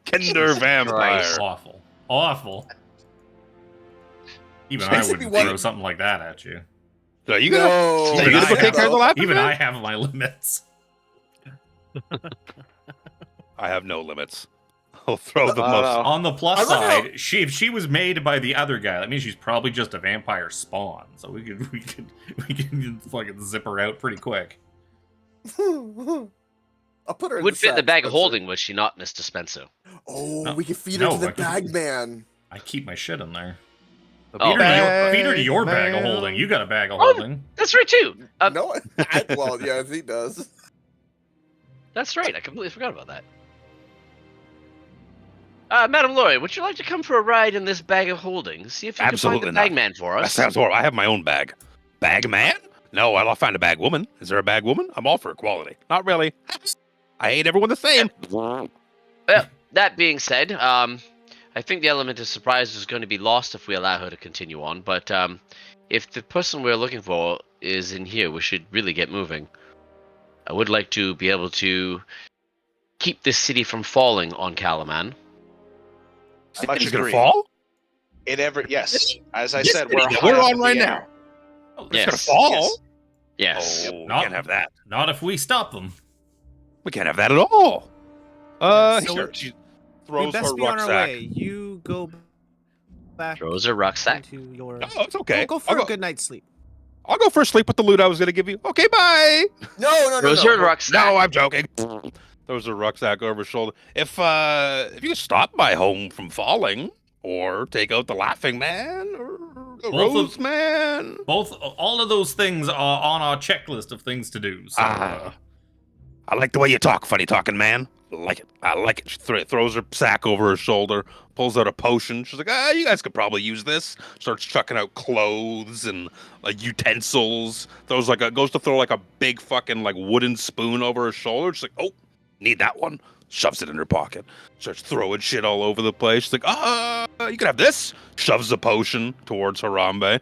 Kinder vampire.
Awful. Even I
Basically
wouldn't
what-
throw something like that at you.
So you gonna,
No.
so you gonna go take care of the laughing
Even
man?
I have my limits.
I have no limits. I'll throw the
Oh,
most.
no.
On the plus
I love how-
side, if she was made by the other guy, that means she's probably just a vampire spawn. So we can fucking zip her out pretty quick.
I'll put her in
Would fit in the
sack,
bag of
Spencer.
holding, would she not, Mr. Spencer?
Oh,
No.
we can feed her
No,
to the
I can-
bag man.
I keep my shit in there.
Oh,
Feed her to your bag of
man.
holding. You got a bag of
Oh.
holding.
That's right, too.
No, well, yes, he does.
That's right. I completely forgot about that. Madam Lori, would you like to come for a ride in this bag of holding? See if you
Absolutely
can
not.
find the bagman for
That
us.
sounds horrible. I have my own bag. Bag man? No, I'll find a bag woman. Is there a bag woman? I'm all for equality. Not really. I hate everyone the same.
Well, that being said, I think the element of surprise is going to be lost if we allow her to continue on. But if the person we're looking for is in here, we should really get moving. I would like to be able to keep this city from falling on Calaman.
Much
He's gonna
agree.
fall?
Yes. As I
This
said,
city
we're
that
high
we're
up
on
in the
right
air.
now. It's
Yes.
gonna fall?
Yes.
Oh, we
Not-
can't have that.
Not if we stop them.
We can't have that at all.
So
Here,
we-
she
We
throws her
best be on our
rucksack.
way. You go back
Throws a rucksack.
into your.
No, it's okay.
Go for
I'll
a
go,
good night's sleep.
I'll go for a sleep with the loot I was gonna give you. Okay, bye.
No.
Throws her rucksack.
No, I'm joking. Throws her rucksack over her shoulder. If you stop my home from falling, or take out the laughing man, or the
Both of-
rose man.
All of those things are on our checklist of things to do. So,
I like the way you talk, funny talking man. I like it. I like it. She throws her sack over her shoulder, pulls out a potion. She's like, you guys could probably use this. Starts chucking out clothes and utensils. Goes to throw like a big fucking like wooden spoon over her shoulder. She's like, oh, need that one. Shoves it in her pocket. Starts throwing shit all over the place. She's like, you can have this. Shoves a potion towards Harambe.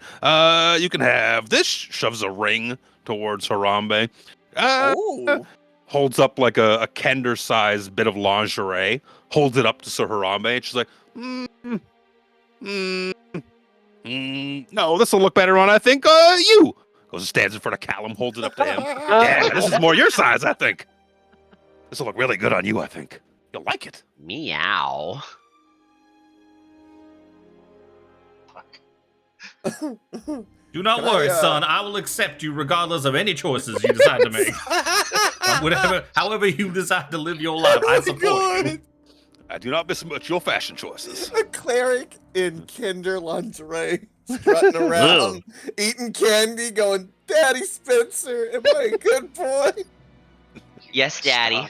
You can have this. Shoves a ring towards Harambe.
Oh.
Holds up like a Kender-sized bit of lingerie, holds it up to Sir Harambe, and she's like, no, this will look better on, I think, you. Goes and stands in front of Callum, holds it up to him. Yeah, this is more your size, I think. This will look really good on you, I think. You'll like it.
Meow.
do not
Can I,
worry, son. I will accept you regardless of any choices you decide to make. However you decide to live your life, I support you.
I do not besmirch your fashion choices.
A cleric in kinder lingerie, strutting around, eating candy, going, Daddy Spencer, am I a good boy?
Yes, Daddy.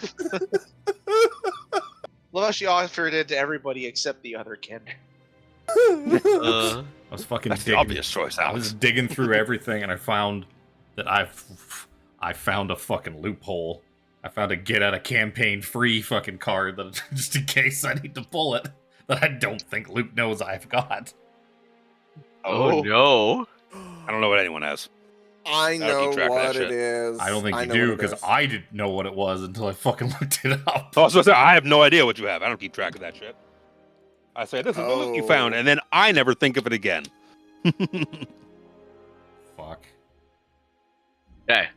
Love how she offered it to everybody except the other Kender.
Uh,
I was fucking
That's the
digging.
obvious choice,
I was
Alex.
digging through everything, and I found that I found a fucking loophole. I found a get out of campaign free fucking card that just in case I need to pull it that I don't think Luke knows I've got.
oh no.
I don't know what anyone has.
I
don't
know
keep track of that
what
shit.
it is.
I don't think you
know
do
what it
because
is.
I didn't know what it was until I fucking looked it up.
Oh, so I have no idea what you have. I don't keep track of that shit. I say, this is the loot you found,
Oh.
and then I never think of it again.
Fuck.
Okay.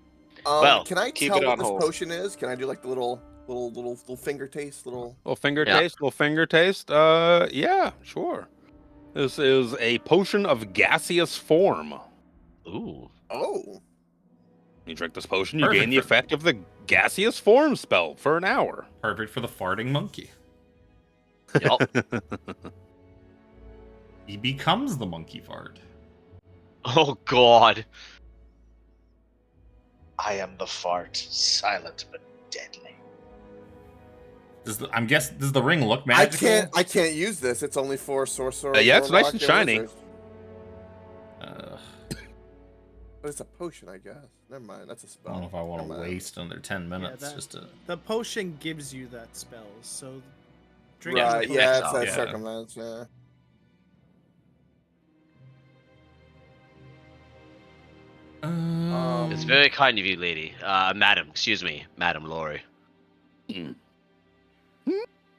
Well,
can I
keep
tell
it
what
on
this
hold.
potion is? Can I do like the little finger taste? Little.
Little finger
Yeah.
taste, little finger taste. Yeah, sure. This is a potion of gaseous form.
Ooh.
Oh.
You drink this potion, you
Perfect
gain the
for-
effect of the gaseous form spell for an hour.
Perfect for the farting monkey.
Yup.
He becomes the monkey fart.
Oh god.
I am the fart, silent but deadly.
I'm guessing, does the ring look magical?
I can't use this. It's only for sorcerer.
Yeah, it's nice
warlock,
and shiny.
wizards.
Uh,
But it's a potion, I guess. Never mind. That's a
I
spell.
don't know if I want
Never
to
mind.
waste another 10 minutes
that-
just to...
The potion gives you that spell, so drink
Right,
it.
yeah, it's that
Yeah.
circumstance, yeah.
It's very kind of you, lady. Madam, excuse me. Madam Lori.
Yeah,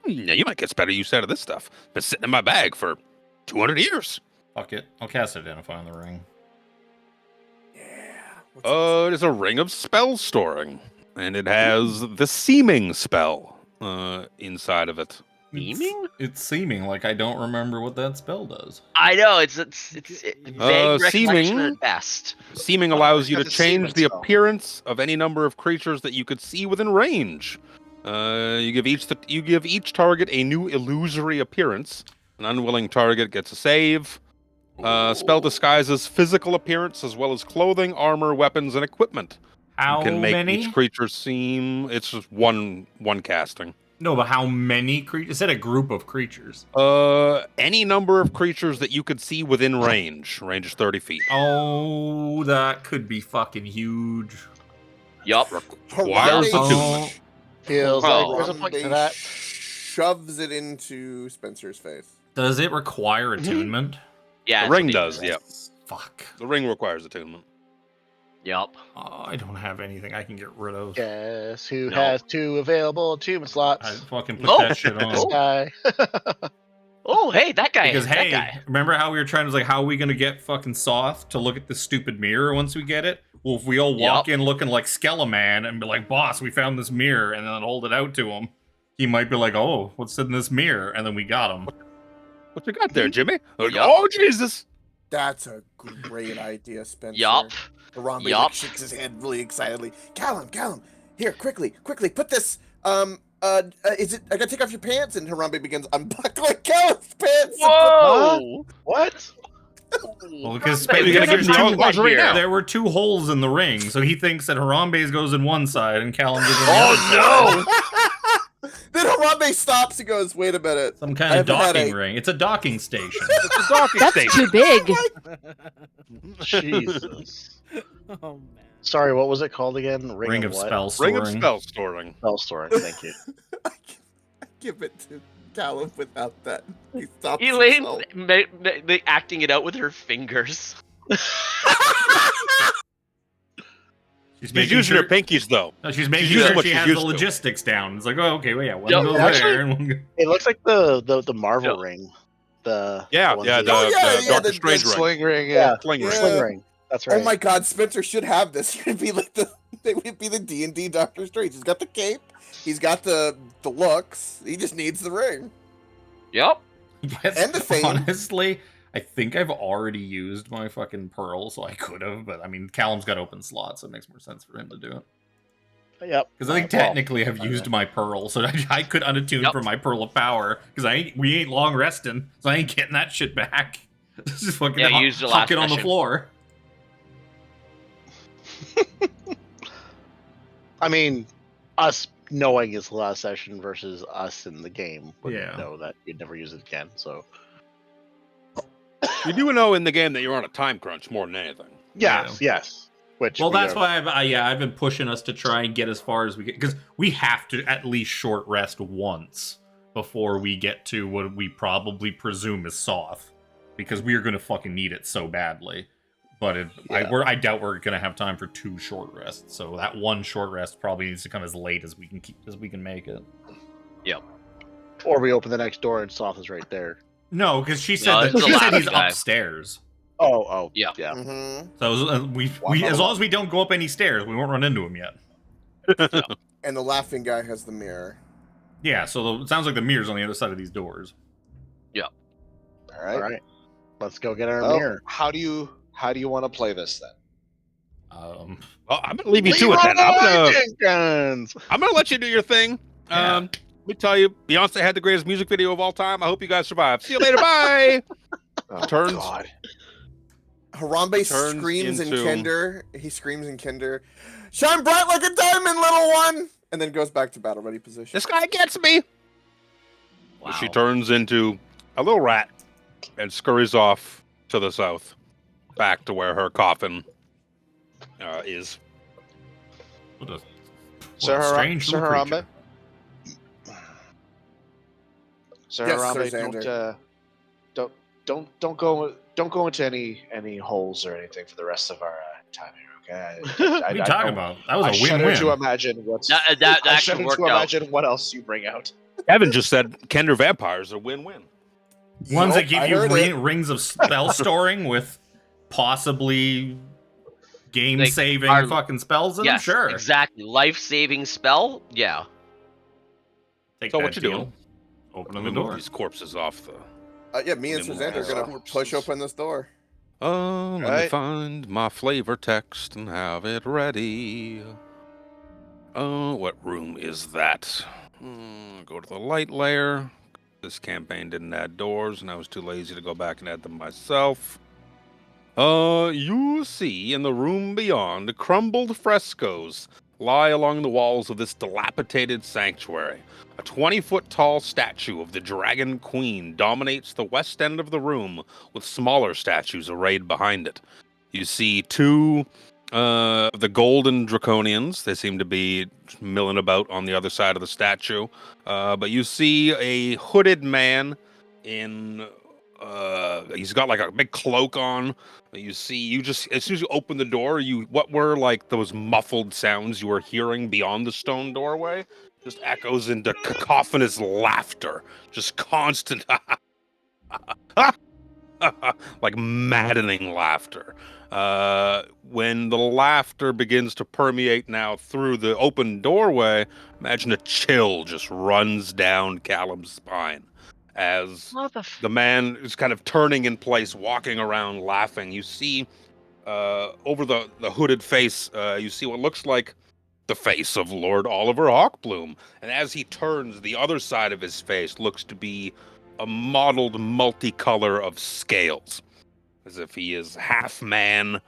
you might get better use out of this stuff. Been sitting in my bag for 200 years.
Fuck it. I'll cast Identify on the ring.
Yeah.
It is a ring of spell storing, and it has the seeming spell inside of it.
Beaming?
It's seeming like I don't remember what that spell does.
I know, it's vague recollection
seeming-
at best.
Seeming allows you to
Because it's seeming
change the
spell.
appearance of any number of creatures that you could see within range. You give each target a new illusory appearance. An unwilling target gets a save. Spell disguises physical appearance as well as clothing, armor, weapons, and equipment.
How
You can make
many?
each creature seem. It's just one casting.
No, but how many creatures? It said a group of creatures.
Any number of creatures that you could see within range. Range is 30 feet.
Oh, that could be fucking huge.
Yup.
Requires
Harambe
attunement.
Feels
Oh.
like there's a point to
Harambe
that.
shoves it into Spencer's face.
Does it require attunement?
Yeah.
The
that's
ring
what he
does,
said.
yeah.
Fuck.
The ring requires attunement.
Yup.
I don't have anything I can get rid of.
Guess who
No.
has 2 available attunement slots?
I fucking put
Oh.
that shit
This
on.
guy.
Oh, hey, that guy.
Because
that
hey,
guy.
remember how we were trying to like, how are we gonna get fucking Soth to look at the stupid mirror once we get it? Well, if we all walk in looking like Skeleman and be like, "Boss, we found this mirror," and then hold it out to him, he might be like, "Oh, what's in this mirror?" And then we got him.
What you got there, Jimmy?
Yup.
Oh, Jesus!
That's a great idea, Spencer.
Yup.
Harambe
Yup.
like, shakes his head really excitedly. Callum, here, quickly, put this. Is it? I gotta take off your pants, and Harambe begins unbuckling Callum's pants.
Whoa!
What?
Well, because
Hey, we gotta give him the hours right now.
there were 2 holes in the ring, so he thinks that Harambe's goes in one side and Callum goes in the other.
Oh no!
Then Harambe stops and goes, "Wait a minute."
Some kind
I
of
have had
docking
a-
ring. It's a docking station.
It's a docking
That's
station.
too big.
Jesus.
Oh man.
Sorry, what was it called again?
Ring of
what?
spell storing.
Ring of spell storing.
Spell storing. Thank you.
I give it to Callum without that. He stops
Elaine
himself.
acting it out with her fingers.
She's
She's
making
using
sure,
her pinkies, though.
No, she's making
She's using
sure
what
she
she's
has the
used to.
logistics down. It's like, oh, okay, well, yeah, one
Yep.
goes
Actually-
there and one goes...
It looks like the Marvel
Yeah.
ring. The
Yeah,
ones
yeah,
that-
the,
Oh, yeah,
the
yeah,
Doctor
the
Strange ring.
Sling ring,
yeah,
Sling ring.
sling ring. That's right.
Oh my God, Spencer should have this. He would be like they would be the D&D Doctor Strange. He's got the cape. He's got the looks. He just needs the ring.
Yup.
And the fame.
Honestly, I think I've already used my fucking pearl, so I could have, but I mean, Callum's got open slots, so it makes more sense for him to do it.
Yep.
Because I think
Well,
technically I've used my pearl, so I could unattune
Yep.
for my pearl of power, because we ain't long resting, so I ain't getting that shit back. Just fucking
Yeah, you used it last
huck it on the
session.
floor.
I mean, us knowing it's the last session versus us in the game would
Yeah.
know that you'd never use it again. So
You do know in the game that you're on a time crunch more than anything.
yes. Which
Well,
we
that's
are-
why I've been pushing us to try and get as far as we get, because we have to at least short rest once before we get to what we probably presume is Soth, because we are going to fucking need it so badly. But I doubt we're going to have time for 2 short rests. So that one short rest probably needs to come as late as we can make it.
Or we open the next door and Soth is right there.
No, because she
No,
said
it's the
he's
last guy.
upstairs.
Oh,
Yeah.
yeah.
Mm-hmm.
So as long as we don't go up any stairs, we won't run into him yet.
And the laughing guy has the mirror.
Yeah, so it sounds like the mirror's on the other side of these doors.
All right.
All right. Let's go get our
Well,
mirror.
how do you want to play this then?
Well, I'm gonna leave you to it then. I'm gonna let you do your thing.
Yeah.
Let me tell you, Beyonce had the greatest music video of all time. I hope you guys survive. See you later. Bye.
Oh,
Turns-
God.
Harambe
Turns
screams in
into-
Kender. He screams in Kender, "Shine bright like a diamond, little one!" And then goes back to battle ready position.
This guy gets me.
Wow.
She turns into a little rat and scurries off to the south, back to where her coffin is.
What a,
Sir,
what a strange
Sir
little
Harambe?
creature.
Sir
Yes, Sir
Harambe, don't go into any holes or anything for the rest of our time here, okay?
What are you talking about? That was
I
a
shudder
win-win.
to imagine what's.
That
I
actually
shudder
worked
to
out.
imagine what else you bring out.
Evan just said Kender vampires are win-win.
Ones that
Nope,
give
I
you
heard it.
rings of spell storing with possibly game-saving
Like,
fucking spells in them?
Yes,
Sure.
exactly. Life-saving spell. Yeah.
Take
So
that
what you
deal.
doing?
Opening
Let
the
me move
door.
these corpses off the.
Yeah, me and
Nimble
Suzanne are gonna
corpses.
push open this door.
Let me
Right.
find my flavor text and have it ready. What room is that? Go to the light layer. This campaign didn't add doors, and I was too lazy to go back and add them myself. You see in the room beyond crumbled frescoes lie along the walls of this dilapidated sanctuary. A 20-foot-tall statue of the Dragon Queen dominates the west end of the room, with smaller statues arrayed behind it. You see two the golden draconians. They seem to be milling about on the other side of the statue. But you see a hooded man in... he's got like a big cloak on. You see, you just as soon as you open the door, what were like those muffled sounds you were hearing beyond the stone doorway just echoes into cacophonous laughter, just constant, like maddening laughter. When the laughter begins to permeate now through the open doorway, imagine a chill just runs down Callum's spine as the man is kind of turning in place, walking around laughing. You see over the hooded face, you see what looks like the face of Lord Oliver Hawkbloom. And as he turns, the other side of his face looks to be a mottled multicolor of scales, as if he is half man,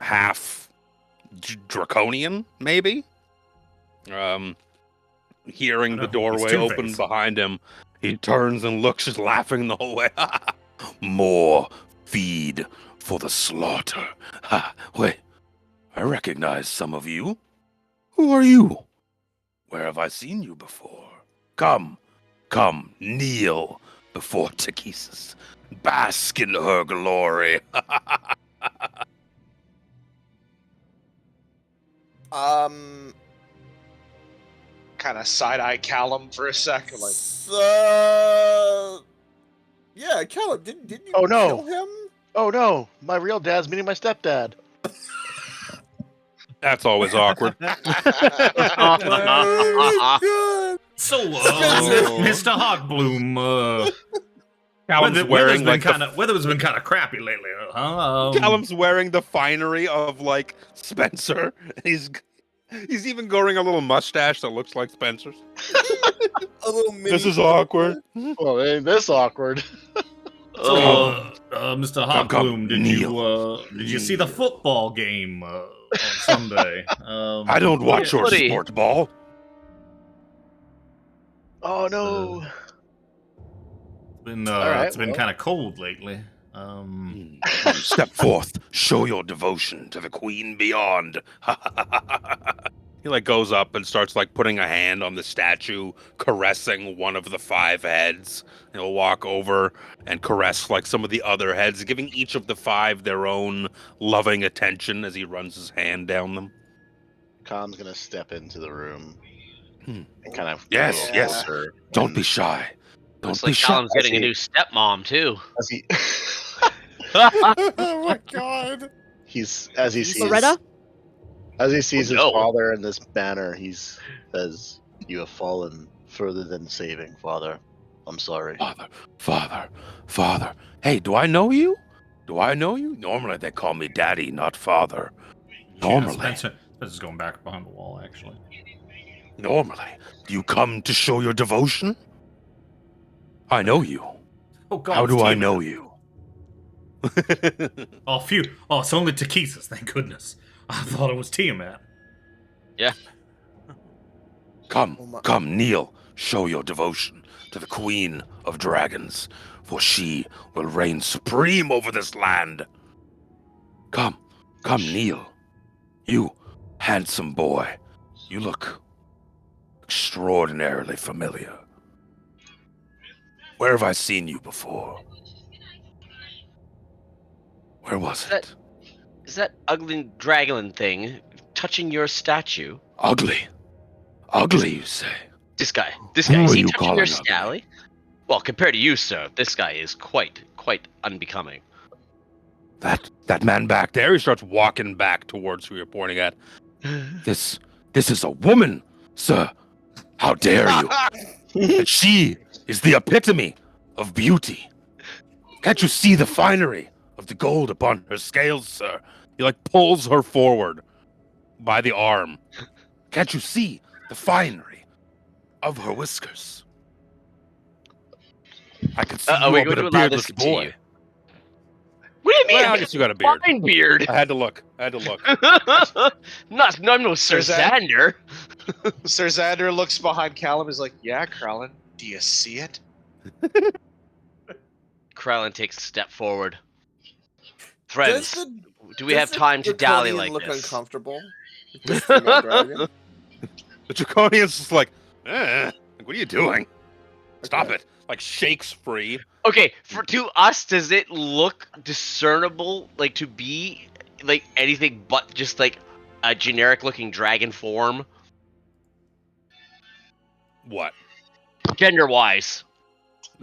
half draconian, maybe? Hearing the doorway open behind him, he turns and looks, just laughing the whole way. More feed for the slaughter. Wait, I recognize some of you. Who are you? Where have I seen you before? Come, kneel before Takesis. Bask in her glory.
Kind of side-eye Callum for a second, like...
Yeah, Callum, didn't you kill him?
Oh no, my real dad's meeting my stepdad.
That's always awkward.
So,
Spencer.
Mr. Hawkbloom,
Callum's wearing like
weather's been kind of crappy lately, huh?
Callum's wearing the finery of like Spencer. He's even growing a little mustache that looks like Spencer's.
A little mini.
This is awkward.
Well, it ain't this awkward.
So, Mr. Hawkbloom,
kneel.
did you see the football game on Sunday?
I don't watch your sport ball.
Oh no.
It's been kind of cold lately.
Step forth, show your devotion to the queen beyond. He like goes up and starts like putting a hand on the statue, caressing one of the 5 heads. He'll walk over and caress like some of the other heads, giving each of the 5 their own loving attention as he runs his hand down them.
Khan's gonna step into the room and kind of
yes. Don't be shy.
Looks like Callum's getting a new stepmom too.
Oh my god.
As he sees his father in this banner, he says, "You have fallen further than saving, Father. I'm sorry."
Father. Hey, do I know you? Normally they call me Daddy, not Father. Normally.
Yeah, Spencer's going back behind the wall, actually.
Normally. Do you come to show your devotion? I know you.
Oh God!
How do I know you?
Oh, phew. Oh, it's only Takesis, thank goodness. I thought it was Tiamat.
Yeah.
Come, kneel. Show your devotion to the Queen of Dragons, for she will reign supreme over this land. Come, kneel. You, handsome boy, you look extraordinarily familiar. Where have I seen you before? Where was it?
Is that ugly dragon thing touching your statue?
Ugly, you say?
This guy.
Who
Is
are
he
you
touching your
calling
scally? Well, compared to you, sir, this guy is quite unbecoming.
That man back there, he starts walking back towards who you're pointing at. This is a woman, sir. How dare you? And she is the epitome of beauty. Can't you see the finery of the gold upon her scales, sir? He like pulls her forward by the arm. Can't you see the finery of her whiskers? I can see you a bit of beardless boy.
We didn't
Well, I guess you got a beard.
Fine beard.
I had to look. I'm
no Sir Xander.
Sir Xander looks behind Callum. Is like, yeah, Krellin, do you see it?
Krellin takes a step forward.
Does
Friends,
the-
do we have
does the
time to dally
draconian
like
look
this?
uncomfortable? This female dragon?
The Draconian's just like, like, what are you doing? Stop
Okay.
it. Like, shakes free.
Okay, to us, does it look discernible, like to be like anything but just like a generic-looking dragon form,
What?
gender-wise?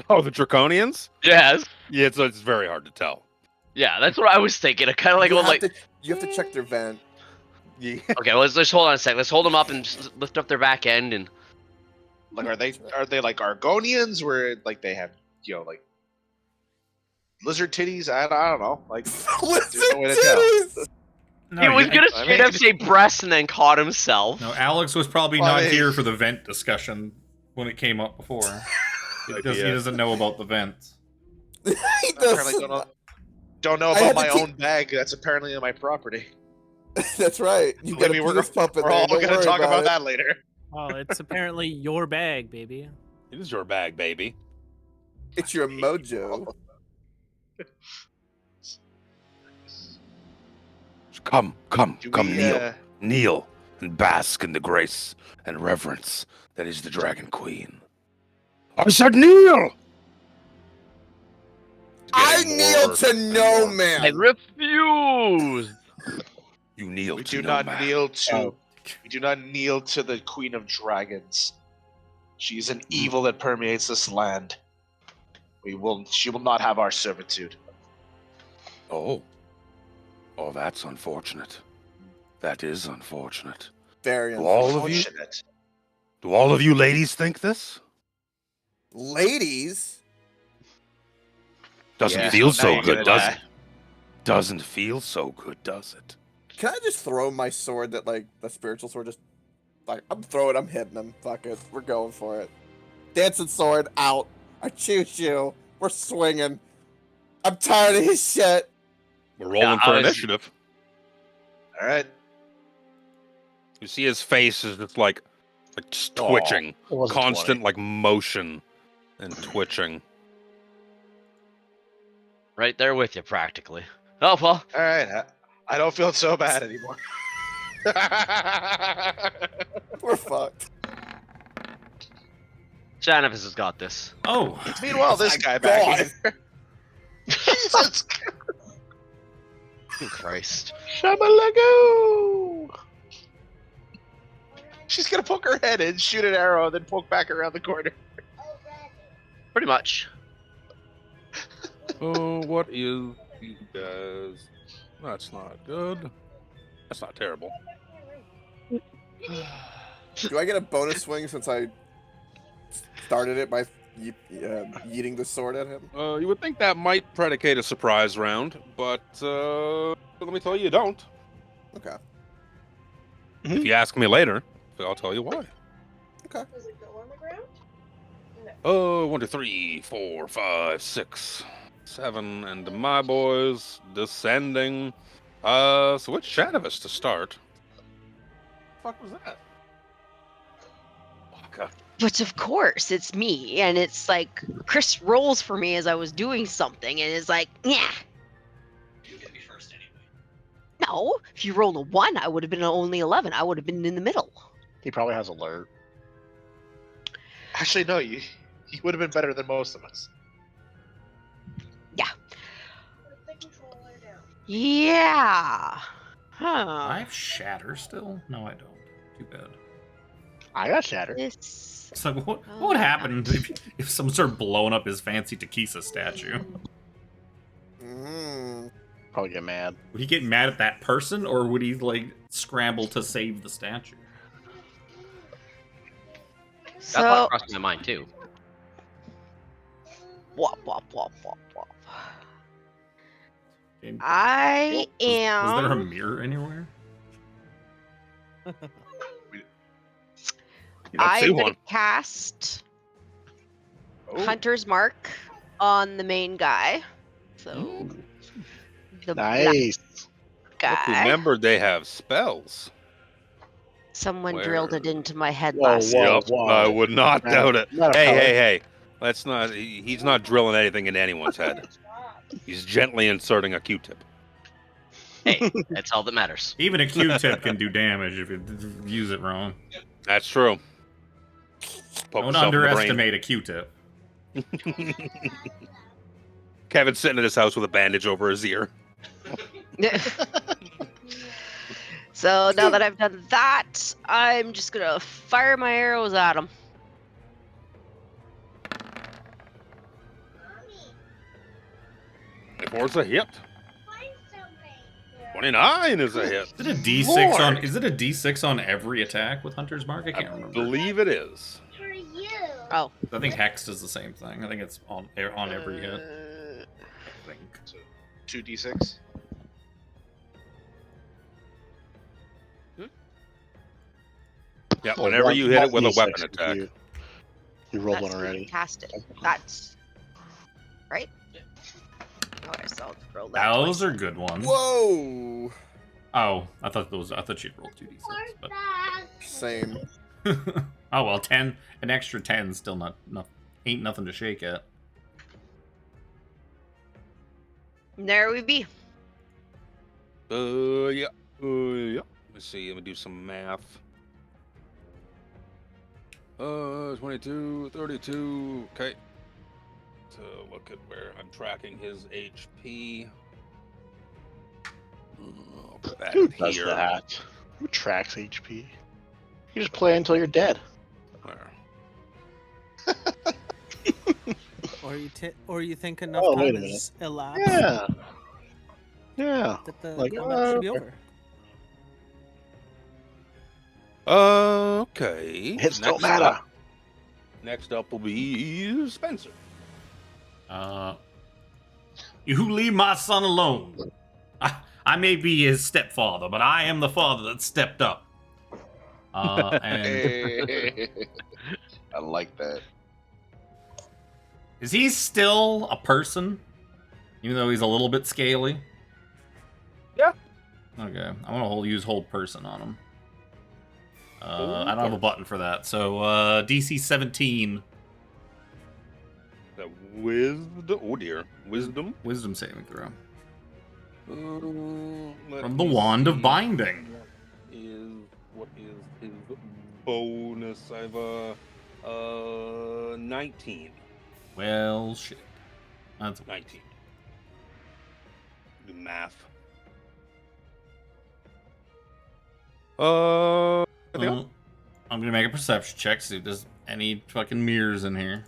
Oh, the Draconians?
Yes.
Yeah, it's very hard to tell.
Yeah, that's what I was thinking. I kind of like,
you,
going
have
like,
you have to check their vent.
Yeah.
okay, let's hold on a sec. Let's hold them up and just lift up their back end and.
Like, are they like Argonians, where like they have like lizard titties? I don't know. Like,
Lizard
no way to tell.
titties!
No,
He was
you-
gonna
I
straight
mean-
up say breasts and then caught himself.
No, Alex was probably
Well,
not
I mean-
here for the vent discussion when it came up before. He doesn't know about the vents.
He
Apparently
does.
don't know
I
about
had to
my
keep-
own bag. That's apparently in my property.
That's right. You got
Maybe
a
we're
penis puppet
We're
there.
all
Don't
gonna
worry
talk about
it.
that later.
Oh, it's apparently your bag, baby.
It is your bag, baby.
It's your mojo.
Come,
Do
come,
we,
kneel. Kneel and bask in the grace and reverence that is the Dragon Queen. I said kneel!
I
Getting
kneel
more
to
and
no
more.
man.
I refuse.
You kneel
We
to
do
no
not
man.
kneel to.
Oh.
We do not kneel to the Queen of Dragons. She's an evil that permeates this land. She will not have our servitude.
Oh. Oh, that's unfortunate. That is unfortunate.
Very
Do all of you,
Unfortunate.
do all of you ladies think this?
Ladies?
Doesn't
Yeah,
feel
now
so
you're
good,
gonna
does
die.
it? Doesn't feel so good, does it?
Can I just throw my sword that, like, the spiritual sword? Just, like, I'm throwing, I'm hitting him. Fuck it. We're going for it. Dancing sword out. I choose you. We're swinging. I'm tired of his shit.
We're rolling
Yeah,
for
I was-
initiative.
All right.
You see his face is just like just
Aw,
twitching.
It wasn't
Constant like motion and twitching.
Right there with you, practically. Oh well.
All right. I don't feel so bad anymore.
We're fucked.
Janivus has got this.
Oh,
Meanwhile, this guy
God.
back here. Jesus
Christ.
Shamalago! She's gonna poke her head in, shoot an arrow, then poke back around the corner.
Pretty much.
Oh, what is you guys? That's not good. That's not terrible.
Do I get a bonus swing since I started it by yeeting the sword at him?
You would think that might predicate a surprise round, but let me tell you, you don't.
Okay.
If you ask me later, I'll tell you why.
Okay.
Does it go on the ground?
Oh, 1, 2, 3, 4, 5, 6, 7, and my boys descending. So which Janivus to start? What the fuck was that? Waka.
But of course, it's me, and it's like Chris rolls for me as I was doing something, and it's like, yeah.
You get me first anyway.
No, if you rolled a 1, I would have been only 11. I would have been in the middle.
He probably has alert.
Actually, no, you would have been better than most of us.
Put the controller down.
Yeah. Huh.
I have shatter still. No, I don't. Too bad.
I got shattered.
This.
It's like what would happen if someone started blowing up his fancy Takisa statue?
Probably get mad.
Would he get mad at that person, or would he like scramble to save the statue?
That
So,
thought crossed my mind too.
wop, wop, wop, wop, wop.
And
I
was there a
am.
mirror anywhere?
You don't see
I'm going
one.
to cast
Oh.
Hunter's Mark on the main guy. So the black
Nice.
Look,
guy.
remember they have spells.
Someone drilled it
Where-
into my head
Whoa,
last
whoa.
night.
I would not
Not-
doubt it.
not a
Hey,
power.
hey, hey. Let's not. He's not drilling anything into anyone's head. He's gently inserting a Q-tip.
Hey, that's all that matters.
Even a Q-tip can do damage if you use it wrong.
That's true. Poke
Don't
yourself in the brain.
underestimate a Q-tip.
Kevin's sitting at his house with a bandage over his ear.
So now that I've done that, I'm just gonna fire my arrows at him.
Four's a hit. 29 is a hit.
Is it a D6 on? Is it a D6 on every attack with Hunter's Mark? I can't remember.
Believe it is.
Oh.
I think Hex does the same thing. I think it's on every hit. I think.
So 2d6.
Yeah,
Well,
whenever you hit it with a
D6
weapon
if
attack.
You rolled
That's
one already.
fantastic. That's right. Okay, so I'll roll that.
Those
twice.
are good ones.
Whoa.
Oh, I thought you'd roll 2d6. But...
Same.
oh well, 10. An extra 10 still not ain't nothing to shake at.
There we be.
Yeah. Yeah. Let's see. Let me do some math. 22, 32. Okay. So look at where I'm tracking his HP. I'll put that
Who
in
does
here.
that? Who tracks HP? You just play until you're dead.
There.
Or you think enough
Oh, wait
time
a
has elapsed
Yeah. Yeah.
that the
Like,
combat should be
okay.
over.
Okay.
Hits don't matter.
Next up will be Spencer.
You leave my son alone. I may be his stepfather, but I am the father that stepped up. And
I like that.
is he still a person? Even though he's a little bit scaly?
Yeah.
Okay, I'm gonna use hold person on him. I don't have a button for that, so DC 17.
The wisdom. Oh dear. Wisdom.
Wisdom saving throw.
Let
From the
me
Wand of
see.
Binding.
What is his bonus? I've 19.
Well, shit. That's
19. Do math. Anything else?
I'm gonna make a perception check, see if there's any fucking mirrors in here.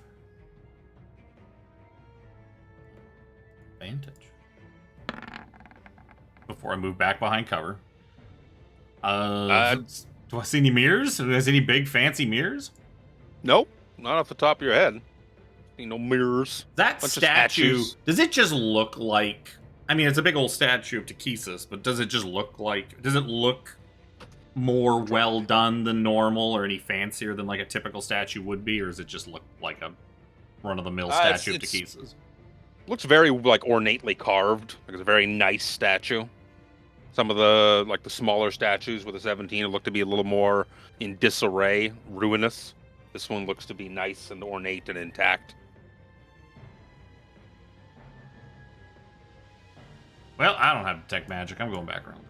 Advantage. Before I move back behind cover. Do I see any mirrors? Do I see any big fancy mirrors?
Nope, not off the top of your head. See no mirrors.
That
Bunch of
statue,
statues.
does it just look like... I mean, it's a big old statue of Takesis, but does it just look like... Does it look more well done than normal or any fancier than like a typical statue would be? Or does it just look like a run-of-the-mill statue of
it's-
Takesis?
Looks very like ornately carved. Like it's a very nice statue. Some of the like the smaller statues with the 17 look to be a little more in disarray, ruinous. This one looks to be nice and ornate and intact.
Well, I don't have detect magic. I'm going back around the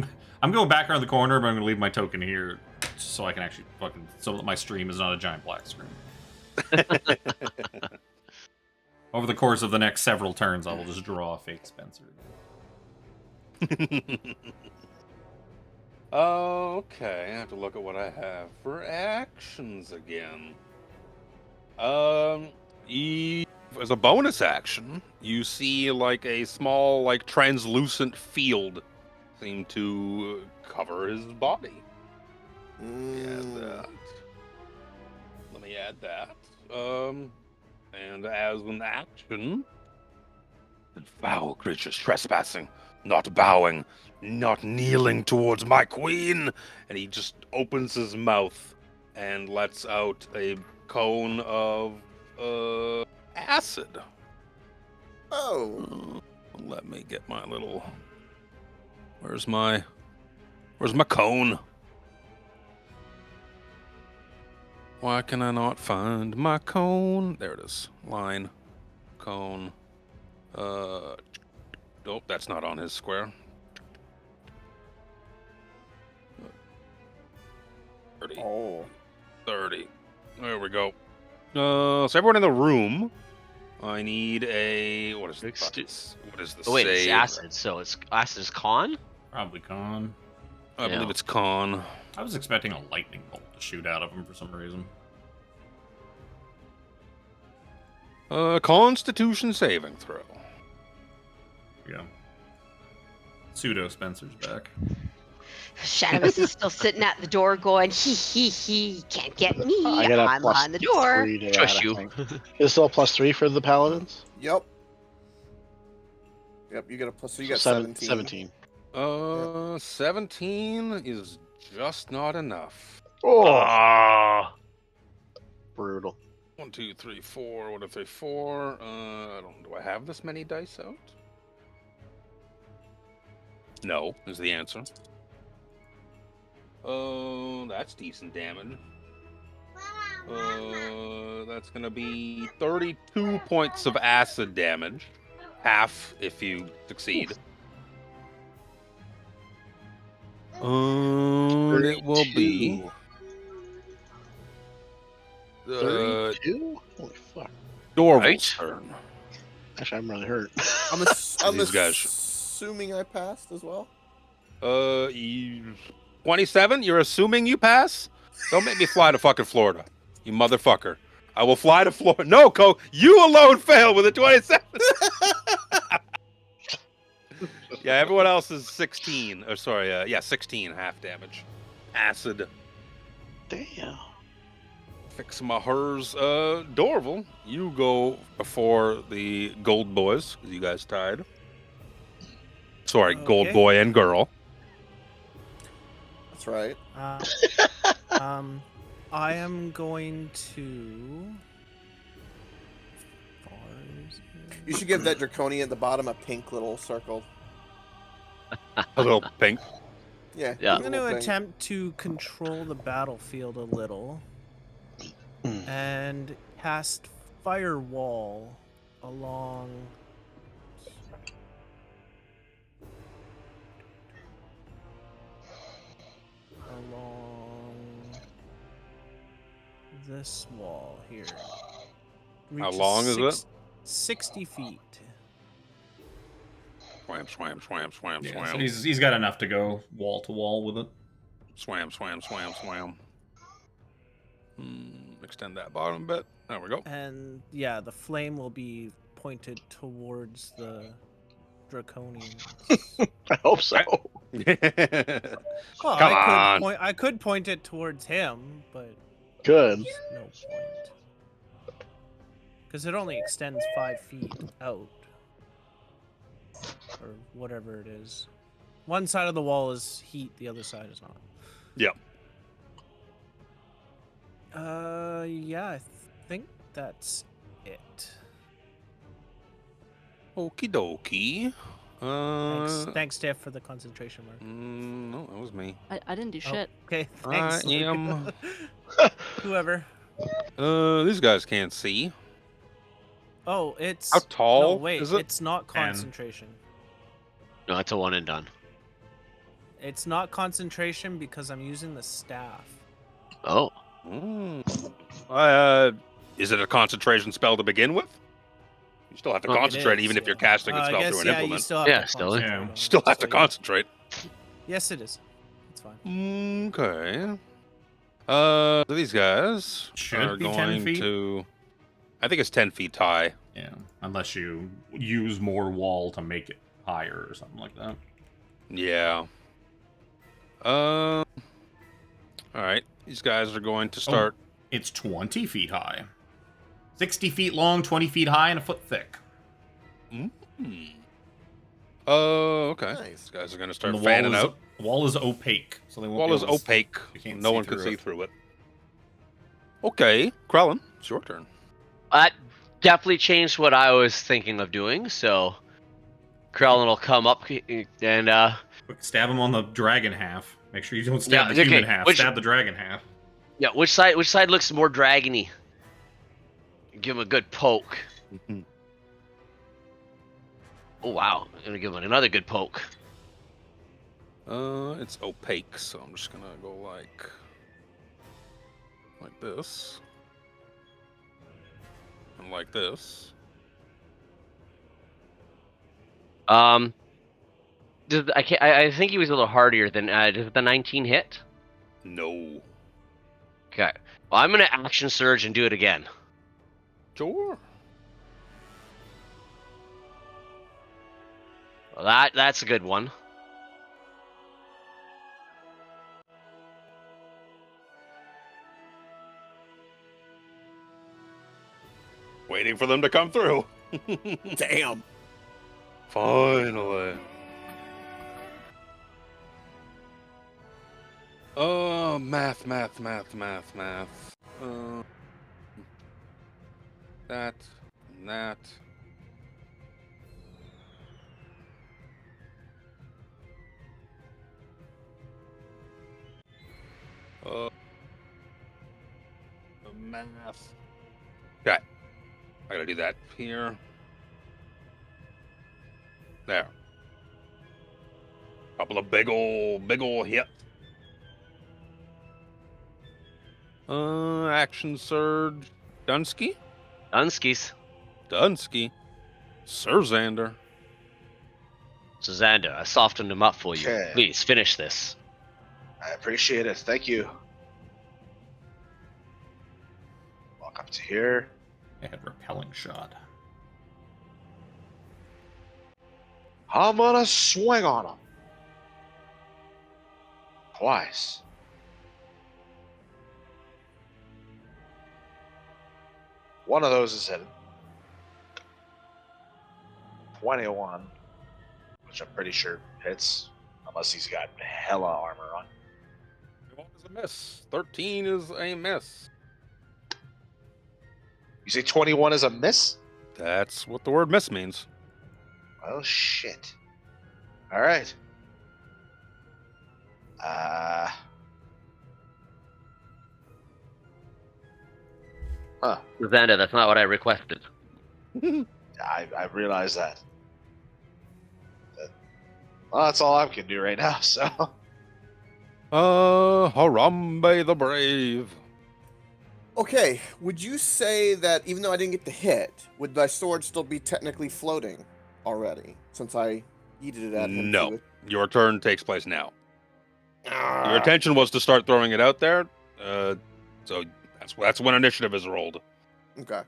corner. I'm going back around the corner, but I'm going to leave my token here so I can actually so that my stream is not a giant black screen. Over the course of the next several turns, I will just draw a fake Spencer.
Okay, I have to look at what I have for actions again. As a bonus action, you see like a small, like translucent field seem to cover his body. Let me add that. And as an action, foul creatures trespassing, not bowing, not kneeling towards my queen. And he just opens his mouth and lets out a cone of acid.
Oh.
Let me get my little. Where's my cone? Why can I not find my cone? There it is. Line, cone. Nope, that's not on his square. 30.
Oh.
30. There we go. So everyone in the room, I need a what is what is the
Oh, wait,
save?
it's acid. So it's acid is con.
Probably con.
I believe
Yeah.
it's con.
I was expecting a lightning bolt to shoot out of him for some reason.
Constitution saving throw.
Yeah. Pseudo Spencer's back.
Shadamus is still sitting at the door going, he, can't get me.
I got a
I'm
plus
behind the door.
3 to that,
Trust
I
you.
think. Is still a +3 for the paladins?
Yep. Yep, you got a plus. So you got
Seven-
17.
17.
17 is just not enough.
Oh,
Ah.
brutal.
1, 2, 3, 4. What if they 4? I don't. Do I have this many dice out? No, is the answer. That's decent damage. That's gonna be 32 points of acid damage. Half if you succeed. It will be
32? Holy fuck.
Dorval's
Right.
turn.
Actually, I'm really hurt.
I'm
These guys should-
assuming I passed as well.
27? You're assuming you pass? Don't make me fly to fucking Florida, you motherfucker. I will fly to Florida. No, you alone fail with a 27. Yeah, everyone else is 16. Or sorry, 16 half damage. Acid.
Damn.
Fix my hers. Dorval, you go before the gold boys, because you guys tied. Sorry, gold
Okay.
boy and girl.
That's right.
I am going to.
You should give that draconian at the bottom a pink little circle.
A little pink.
Yeah.
Yeah.
I'm going to attempt to control the battlefield a little and cast Firewall along. This wall here.
How
Reaches
long is it?
60 feet.
Swam, swam, swam, swam,
Yeah,
swam.
so he's got enough to go wall to wall with it.
Swam, swam, swam, swam. Extend that bottom bit. There we go.
And yeah, the flame will be pointed towards the draconians.
I hope so.
Well,
Come on.
I could point it towards him, but
Good.
there's no point. Because it only extends 5 feet out. Or whatever it is. One side of the wall is heat, the other side is not.
Yep.
Yeah, I think that's it.
Okie dokie.
Thanks, Steph, for the concentration mark.
No, that was me.
I didn't do
Oh,
shit.
okay,
I
thanks. Luke.
am.
Whoever.
These guys can't see.
Oh, it's.
How tall
No, wait,
is it?
it's not concentration.
No, it's a one and done.
It's not concentration because I'm using the staff.
Oh.
Is it a concentration spell to begin with? You still have to
Well, it
concentrate,
is,
even if
yeah.
you're casting a
I
spell
guess,
through an
You
implement.
still have
Yeah,
to
still.
concentrate
Yeah.
on it,
Still have to
so yeah.
concentrate.
Yes, it is. It's fine.
Okay. These guys
Should
are
be 10
going
feet.
to. I think it's 10 feet high.
Yeah, unless you use more wall to make it higher or something like that.
Yeah. All right. These guys are going to start.
It's 20 feet high. 60 feet long, 20 feet high, and a foot thick.
Okay.
Nice.
These guys are going to start
And
fanning
is,
out.
The wall is opaque, so they won't
Wall
be
is
able to-
opaque.
you can't
No
see
one can
through
see
it.
through it. Okay, Krellin, it's your turn.
God definitely changed what I was thinking of doing. So Krellin will come up and
Quick, stab him on the dragon half. Make sure you don't
Yeah,
stab the human
okay,
half.
which-
Stab the dragon half.
yeah, which side looks more dragony? Give him a good poke. Oh wow, I'm gonna give him another good poke.
It's opaque, so I'm just gonna go like this, and like this.
I think he was a little hardier than does the 19 hit?
No.
Okay. Well, I'm gonna action surge and do it again.
Sure.
Well, that's a good one.
Waiting for them to come through.
Damn.
Finally. Math. That and that. Math. Okay. I gotta do that here. There. Couple of big ol' hits. Action surge. Dunsky? Dunsky. Sir Xander.
So Xander, I softened him up for you.
Okay.
Please finish this.
I appreciate it. Thank you. Walk up to here.
I had repelling shot.
I'm gonna swing on him. Twice. One of those is hidden. 21, which I'm pretty sure hits, unless he's got hella armor on.
21 is a miss. 13 is a miss.
You say 21 is a miss?
That's what the word miss means.
Well, shit. All right. Huh.
Xander, that's not what I requested.
I realize that. Well, that's all I can do right now, so.
Harambe the Brave.
Okay, would you say that even though I didn't get the hit, would my sword still be technically floating already? Since I yeeted it at him.
No.
too?
Your turn takes place now.
Ah,
Your intention was to start throwing it out there, so that's when initiative is rolled.
Okay.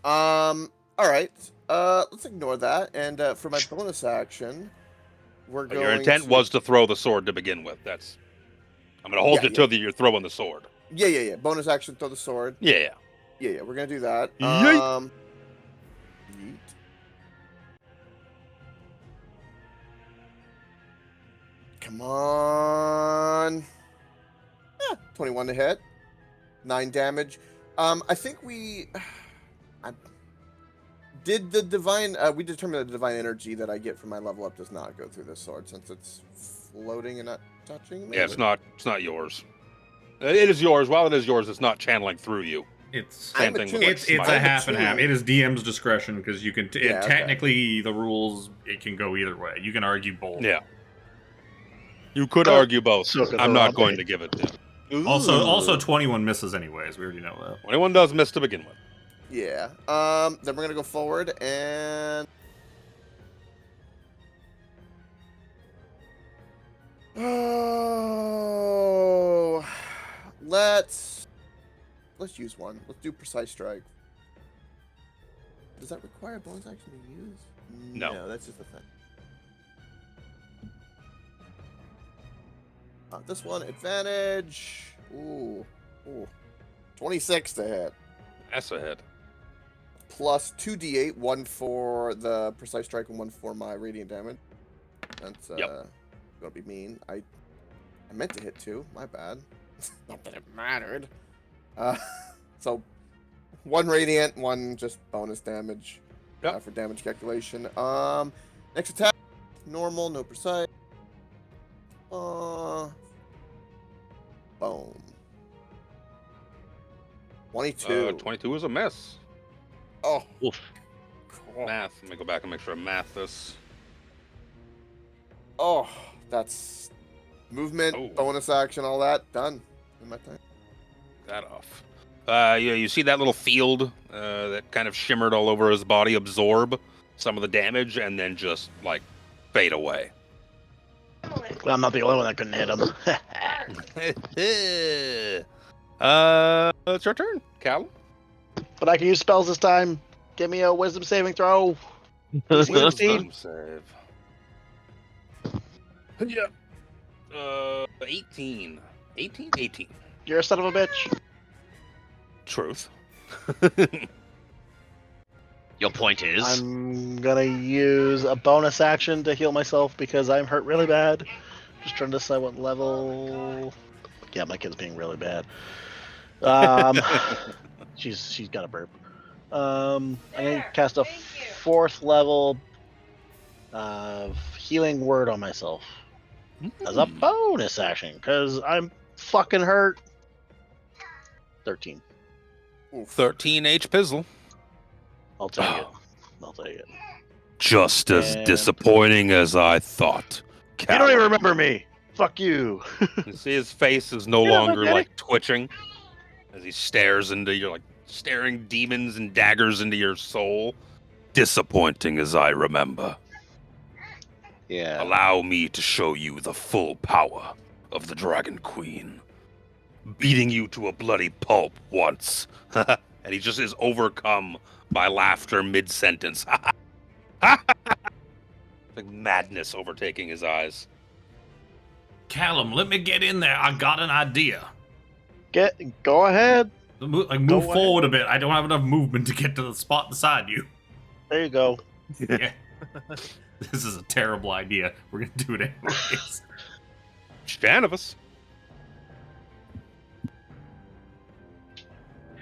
All right. Let's ignore that. And for my bonus action, we're
But
going.
your intent was to throw the sword to begin with. I'm going to hold
Yeah,
you till you're throwing the sword.
Yeah. Bonus action, throw the sword.
Yeah.
Yeah. We're gonna do that.
Yeet.
Yeet. Come on. 21 to hit. 9 damage. I think we did the divine. We determined the divine energy that I get from my level up does not go through this sword since it's floating and not touching me.
Yeah, it's not yours. It is yours. While it is yours, it's not channeling through you.
It's
Same thing with
it's
like
a
smite.
half and half. It is DM's discretion because you can
Yeah, okay.
technically the rules it can go either way. You can argue both.
Yeah. You could argue both.
so could
I'm not
Harambe.
going to give it to you.
Also 21 misses anyways. We already know that.
21 does miss to begin with.
Yeah. Then we're gonna go forward and. Oh, let's use one. Let's do precise strike. Does that require a bonus action to use?
No.
That's just a thing. This one advantage. Ooh, 26 to hit.
That's a hit.
Plus 2d8, one for the precise strike and one for my radiant damage. That's gonna be mean. I meant to hit 2. My bad. Not that it mattered. So 1 radiant, 1 just bonus damage
Yep.
for damage calculation. Next attack, normal, no precise. Boom. 22.
22 is a miss.
Oh,
Oof.
cool.
Math. Let me go back and make sure I math this.
Oh, that's movement,
Oh.
bonus action, all that done in my time.
That off. You see that little field that kind of shimmered all over his body absorb some of the damage and then just like fade away.
Well, I'm not the only one that couldn't hit him.
It's your turn, Callum.
But I can use spells this time. Give me a wisdom saving throw.
Wisdom save. Yeah. 18. 18? 18.
You're a son of a bitch.
Truth.
Your point is.
I'm gonna use a bonus action to heal myself because I'm hurt really bad. Just trying to decide what level. Yeah, my kid's being really bad. She's got a burp. I'm gonna cast a 4th level healing word on myself as a bonus action because I'm fucking hurt. 13.
13 H Pizzle.
I'll take it. I'll take it.
Just as
And-
disappointing as I thought.
You don't even remember me. Fuck you.
You see his face is no
Yeah,
longer
Daddy.
like twitching as he stares into your like staring demons and daggers into your soul. Disappointing as I remember.
Yeah.
Allow me to show you the full power of the Dragon Queen. Beating you to a bloody pulp once. And he just is overcome by laughter mid-sentence. Like madness overtaking his eyes.
Callum, let me get in there. I got an idea.
Go ahead.
Move
Go
forward a bit. I don't have enough movement to get to the spot beside you.
There you go.
Yeah. This is a terrible idea. We're gonna do it anyways.
Janivus.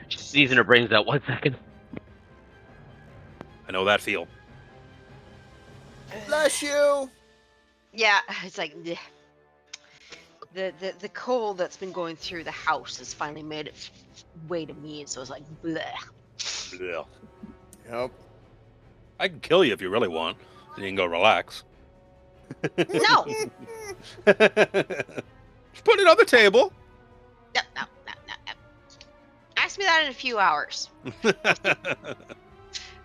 She's sneezing her brains out. 1 second.
I know that feel.
Bless you.
Yeah, it's like bleh. The cold that's been going through the house has finally made its way to me, so it's like bleh.
Blech.
Yep.
I can kill you if you really want. You can go relax.
No,
Put it on the table.
no. Ask me that in a few hours.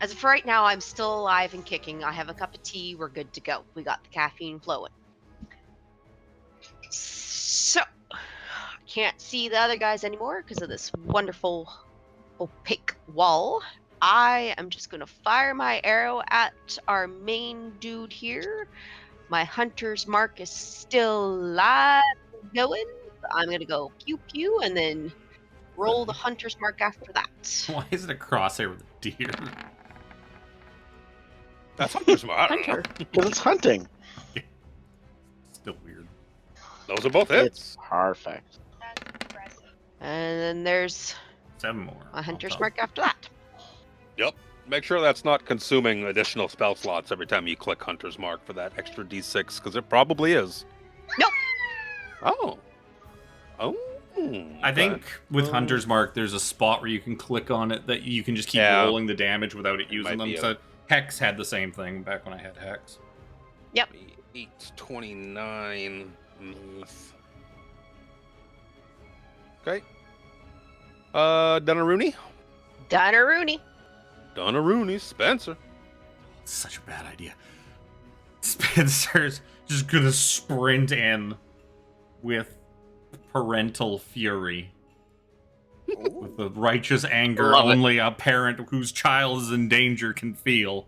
As of right now, I'm still alive and kicking. I have a cup of tea. We're good to go. We got the caffeine flowing. So, I can't see the other guys anymore because of this wonderful opaque wall. I am just going to fire my arrow at our main dude here. My hunter's mark is still live and going. I'm going to go pew pew and then roll the hunter's mark after that.
Why is it a crosshair with a deer?
That's Hunter's Mark. I don't know.
Hunter.
Because it's hunting.
Still weird.
Those are both hits.
It's perfect.
That's impressive.
And then there's
7 more.
a hunter's
on top.
mark after that.
Yep. Make sure that's not consuming additional spell slots every time you click Hunter's Mark for that extra D6, because it probably is.
Nope.
Oh. Oh.
I think
okay.
with Hunter's Mark, there's a spot where you can click on it that you can just keep
Yeah.
rolling the damage without it using
might
them.
be
So Hex had the same thing back when I had Hex.
8, 29. Math. Okay. Donaruni?
Donaruni.
Donaruni, Spencer.
It's such a bad idea. Spencer's just gonna sprint in with parental fury. With the righteous anger
Love it.
only a parent whose child is in danger can feel.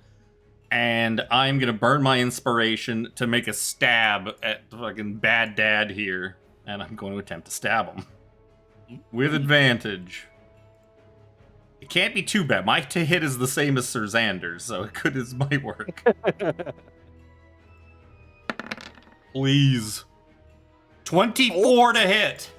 And I'm gonna burn my inspiration to make a stab at fucking bad dad here. And I'm going to attempt to stab him. With advantage. It can't be too bad. My to hit is the same as Sir Xander's, so it might work. Please. 24 to hit.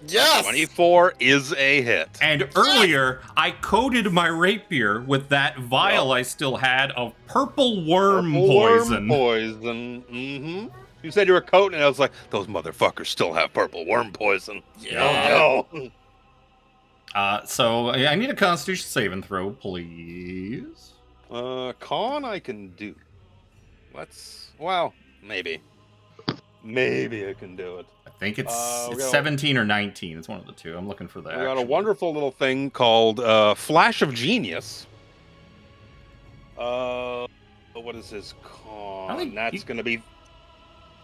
Yes.
24 is a hit.
And earlier, I coated my rapier with that vial I still had of purple worm poison.
Mm-hmm. You said you were coating, and I was like, those motherfuckers still have purple worm poison.
Yeah.
Oh, no.
So I need a Constitution saving throw, please.
Con I can do. Well, maybe. Maybe I can do it.
I think it's
we got
17 or 19. It's one of the two. I'm looking for that.
We got a wonderful little thing called Flash of Genius. What is his con? That's going to be...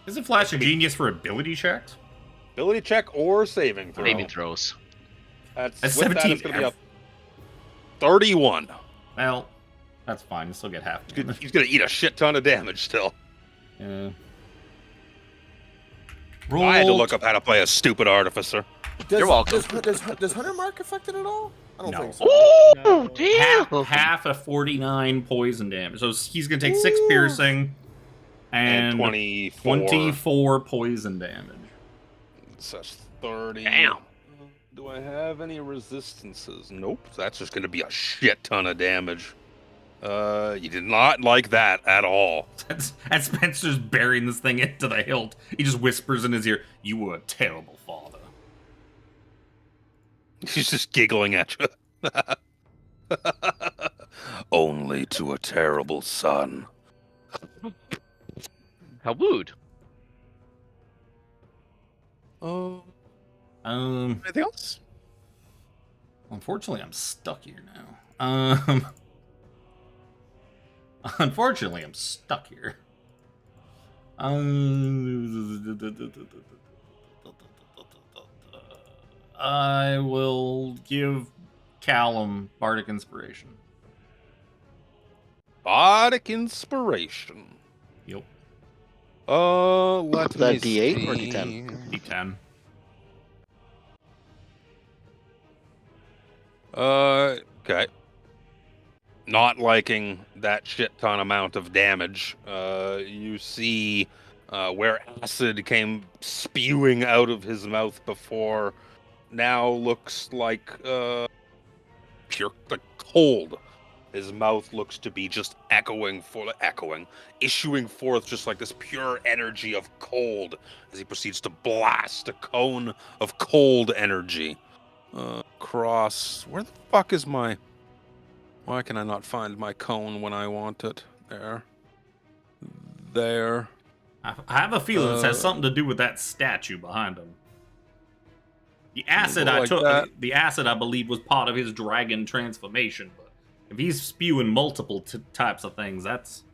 Is it Flash of Genius for ability checks?
Ability check or saving throw?
Saving throws.
That's
A
with
17.
That, it's going to be a 31.
Well, that's fine. You still get half.
He's going to eat a shit ton of damage still.
Yeah.
I had to look up how to play a stupid artificer.
You're welcome.
Does Hunter Mark affect it at all? I don't think so.
Oh, damn!
Half a 49 poison damage. So he's going to take 6 piercing and 24 poison damage.
So that's 30.
Damn.
Do I have any resistances? Nope. That's just going to be a shit ton of damage. You did not like that at all.
And Spencer's burying this thing into the hilt. He just whispers in his ear, "You were a terrible father."
He's just giggling at you. Only to a terrible son.
How wooed.
Anything else?
Unfortunately, I'm stuck here now. Unfortunately, I'm stuck here. I will give Callum Bardic Inspiration.
Bardic Inspiration.
Yep.
Let
that
me
D8
see.
or D10?
D10.
Okay. Not liking that shit ton amount of damage. You see where acid came spewing out of his mouth before now looks like pure cold. His mouth looks to be just issuing forth just like this pure energy of cold as he proceeds to blast a cone of cold energy across. Where the fuck is my... Why can I not find my cone when I want it? There.
I have a feeling this has something to do with that statue behind him. The acid the acid I believe was part of his dragon transformation. But if he's spewing multiple types of things, that's...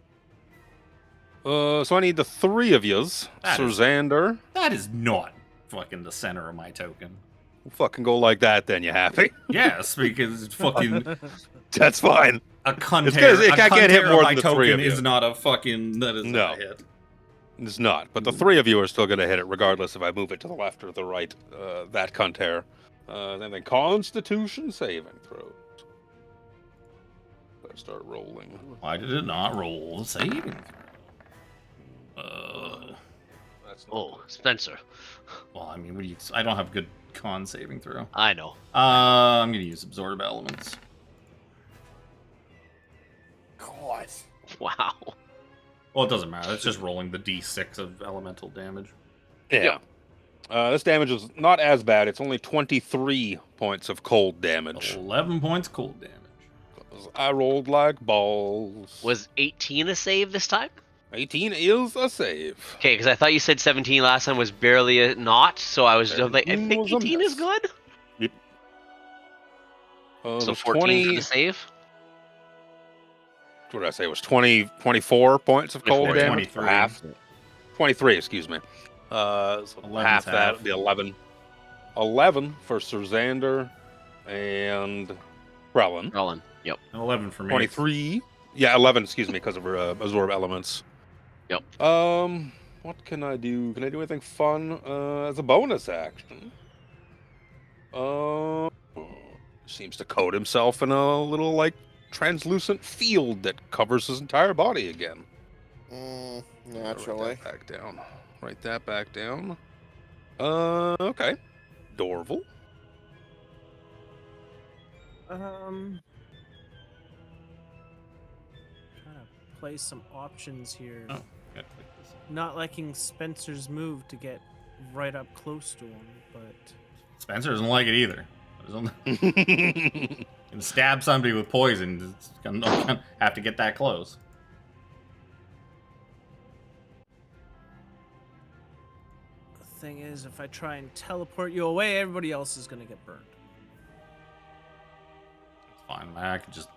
So I need the 3 of yous. Sir Xander.
That is not fucking the center of my token.
We'll fucking go like that then, you happy?
Yes, because it's fucking...
That's fine.
A cunt
it can't get hit more than the 3
token
of you.
is not a fucking... That is not a hit.
It's not, but the 3 of you are still going to hit it regardless if I move it to the left or the right. That cunt hair. Then the Constitution saving throws. Let's start rolling.
Why did it not roll saving?
Spencer.
Well, I mean, what do you? I don't have good con saving throw.
I know.
I'm gonna use absorb elements.
God.
Wow.
Well, it doesn't matter. It's just rolling the d6 of elemental damage.
Yeah. This damage is not as bad. It's only 23 points of cold damage.
11 points cold damage.
I rolled like balls.
Was 18 a save this time?
18 is a save.
Okay, because I thought you said 17 last time was barely a not, so I was like, I think
was a
18 is
miss.
good.
Yep.
So 14 for the save?
What did I say? It was 24 points of cold
24,
damage?
23.
Half. 23, excuse me. So
11's
half that
half.
would be 11. 11 for Sir Xander and Krellin.
Roland. Yep.
11 for me.
23. Yeah, 11, excuse me, because of absorb elements.
Yep.
What can I do? Can I do anything fun as a bonus action? Seems to coat himself in a little, like, translucent field that covers his entire body again.
Naturally.
Write that back down. Okay. Dorval.
Trying to play some options here.
Oh, gotta click this.
Not liking Spencer's move to get right up close to him, but
Spencer doesn't like it either. Can stab somebody with poison. It's gonna have to get that close.
the thing is, if I try and teleport you away, everybody else is gonna get burned.
It's fine. I could just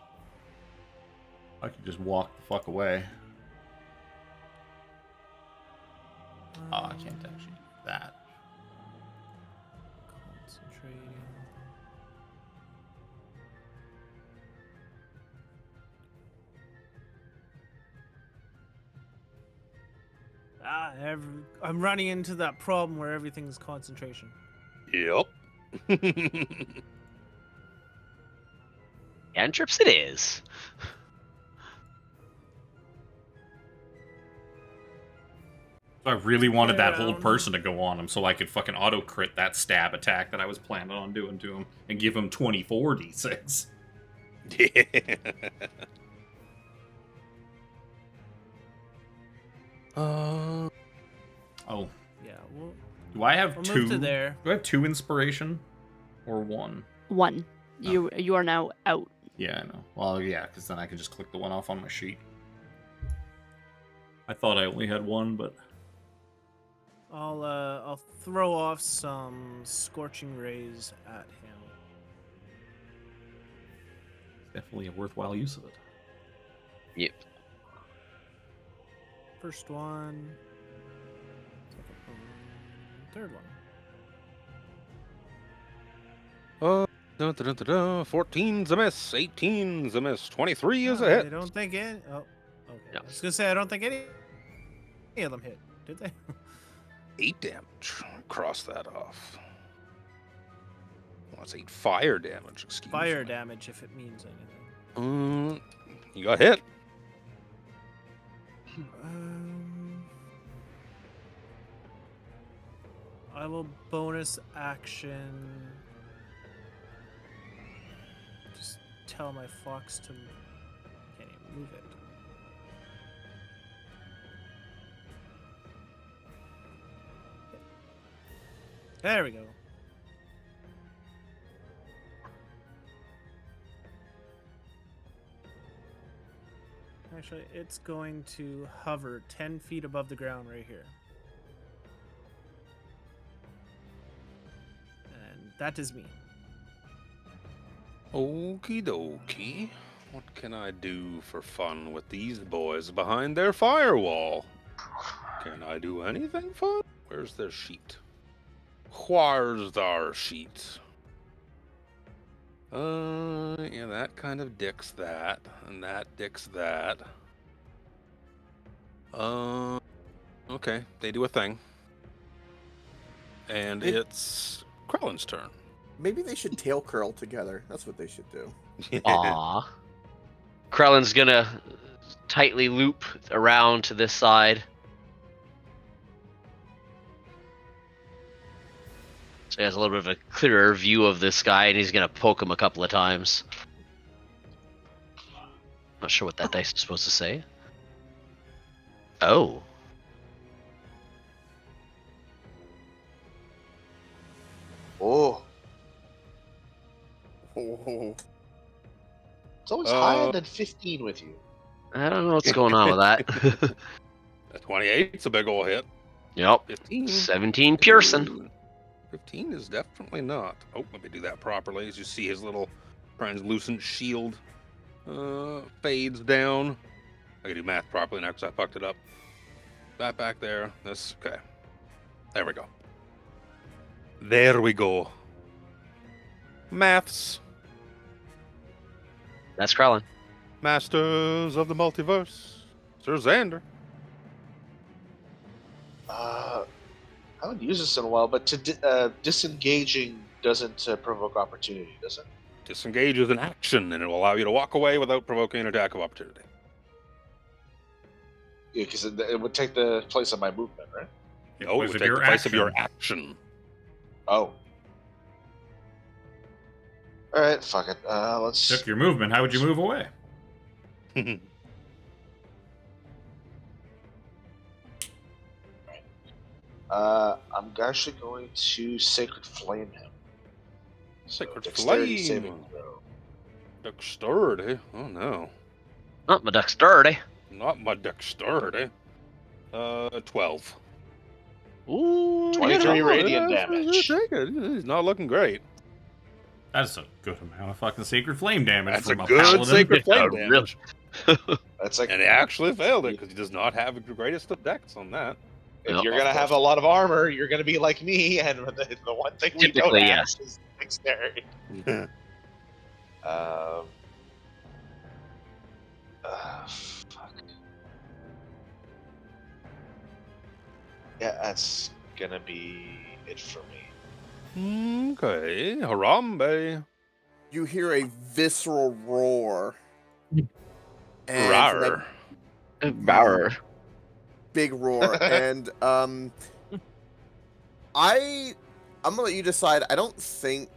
walk the fuck away. Oh, I can't actually do that.
Concentrating. I'm running into that problem where everything's concentration.
Yep.
Cantrips it is.
So I really wanted that whole
Down.
person to go on him so I could fucking auto crit that stab attack that I was planning on doing to him and give him 24 d6.
Yeah.
Oh,
Yeah, well,
do I have
we'll
two?
move to there.
Do I have 2 inspiration or 1?
1. You are now out.
Yeah, I know. Well, yeah, because then I can just click the 1 off on my sheet. I thought I only had 1, but
I'll throw off some scorching rays at him.
definitely a worthwhile use of it.
Yep.
First one. Second one. Third one.
14's a miss, 18's a miss, 23 is a
I
hit.
don't think it. Oh, okay.
No.
I was gonna say I don't think any of them hit. Did they?
8 damage. Cross that off. Well, that's 8 fire damage. Excuse
Fire
me.
damage, if it means anything.
You got hit.
I will bonus action. Just tell my fox to. Can't even move it. There we go. Actually, it's going to hover 10 feet above the ground right here. And that is me.
Okie dokie. What can I do for fun with these boys behind their firewall? Can I do anything fun? Where's their sheet? Where's our sheet? Yeah, that kind of dicks that, and that dicks that. Okay, they do a thing. And it's Krellin's turn.
Maybe they should tail curl together. That's what they should do.
Aww. Krellin's gonna tightly loop around to this side. So he has a little bit of a clearer view of this guy, and he's gonna poke him a couple of times. Not sure what that dice is supposed to say. Oh.
Oh,
Oh,
it's always higher than 15 with you.
I don't know what's going on with that.
A 28's a big ol' hit.
Yep.
15.
17 Pearson.
15 is definitely not. Oh, let me do that properly. As you see his little translucent shield fades down. I can do math properly now because I fucked it up. That back there. This, okay. There we go. There we go. Maths.
That's Krellin.
Masters of the multiverse. Sir Xander.
I haven't used this in a while, but disengaging doesn't provoke opportunity, does it?
Disengage is an action, and it will allow you to walk away without provoking an attack of opportunity.
Yeah, because it would take the place of my movement, right?
No, it would take the place of your action.
Oh. All right, fuck it. Let's.
Took your movement. How would you move away?
I'm actually going to Sacred Flame him.
Sacred
Dexterity
Flame.
saving throw.
Dexterity? Oh no.
Not my dexterity.
Not my dexterity. 12.
Ooh,
23
you know.
radiant damage.
Take it. He's not looking great.
That's a good amount of fucking Sacred Flame damage
That's a
from a
good
paladin.
Sacred Flame
Really?
damage.
That's like
And he actually failed it because he does not have the greatest of dex on that.
if
Yep.
you're gonna have a lot of armor, you're gonna be like me, and the one thing we don't
Typically,
have
yes.
is dexterity. Fuck. Yeah, that's gonna be it for me.
Okay, Harambe.
You hear a visceral roar. And from that
Rawr.
Bower.
big roar. And I'm gonna let you decide. I don't think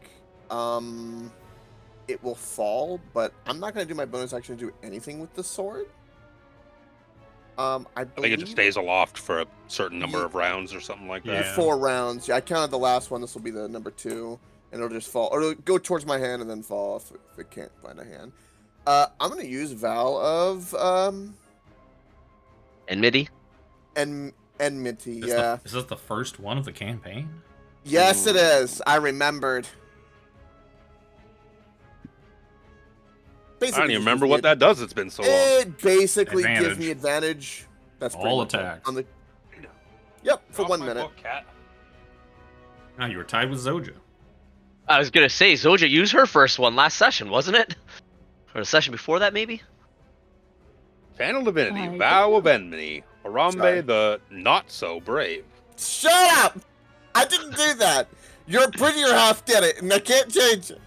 it will fall, but I'm not gonna do my bonus action to do anything with the sword. I
I think
believe
it just stays aloft for a certain number
Ye-
of rounds or something like
Yeah.
that.
4 rounds. Yeah, I counted the last one. This will be the number 2, and it'll just fall, or it'll go towards my hand and then fall if it can't find a hand. I'm gonna use Vow of
Enmity.
enmity.
Is
Yeah.
this the first one of the campaign?
Yes, it is. I remembered.
I
Basically,
don't even
just
remember
gives
what
me
that does. It's been so long.
It basically gives
Advantage.
me advantage. That's pretty
All
much it.
attacks.
On the. Yep, for
Drop
1
my
minute.
book, cat.
Ah, you were tied with Zoja.
I was gonna say Zoja used her first one last session, wasn't it? Or the session before that, maybe?
Channel Divinity,
I
Vow of Enmity, Harambe
Sorry.
the Not So Brave.
Shut up! I didn't do that. Your prettier half did it, and I can't change it.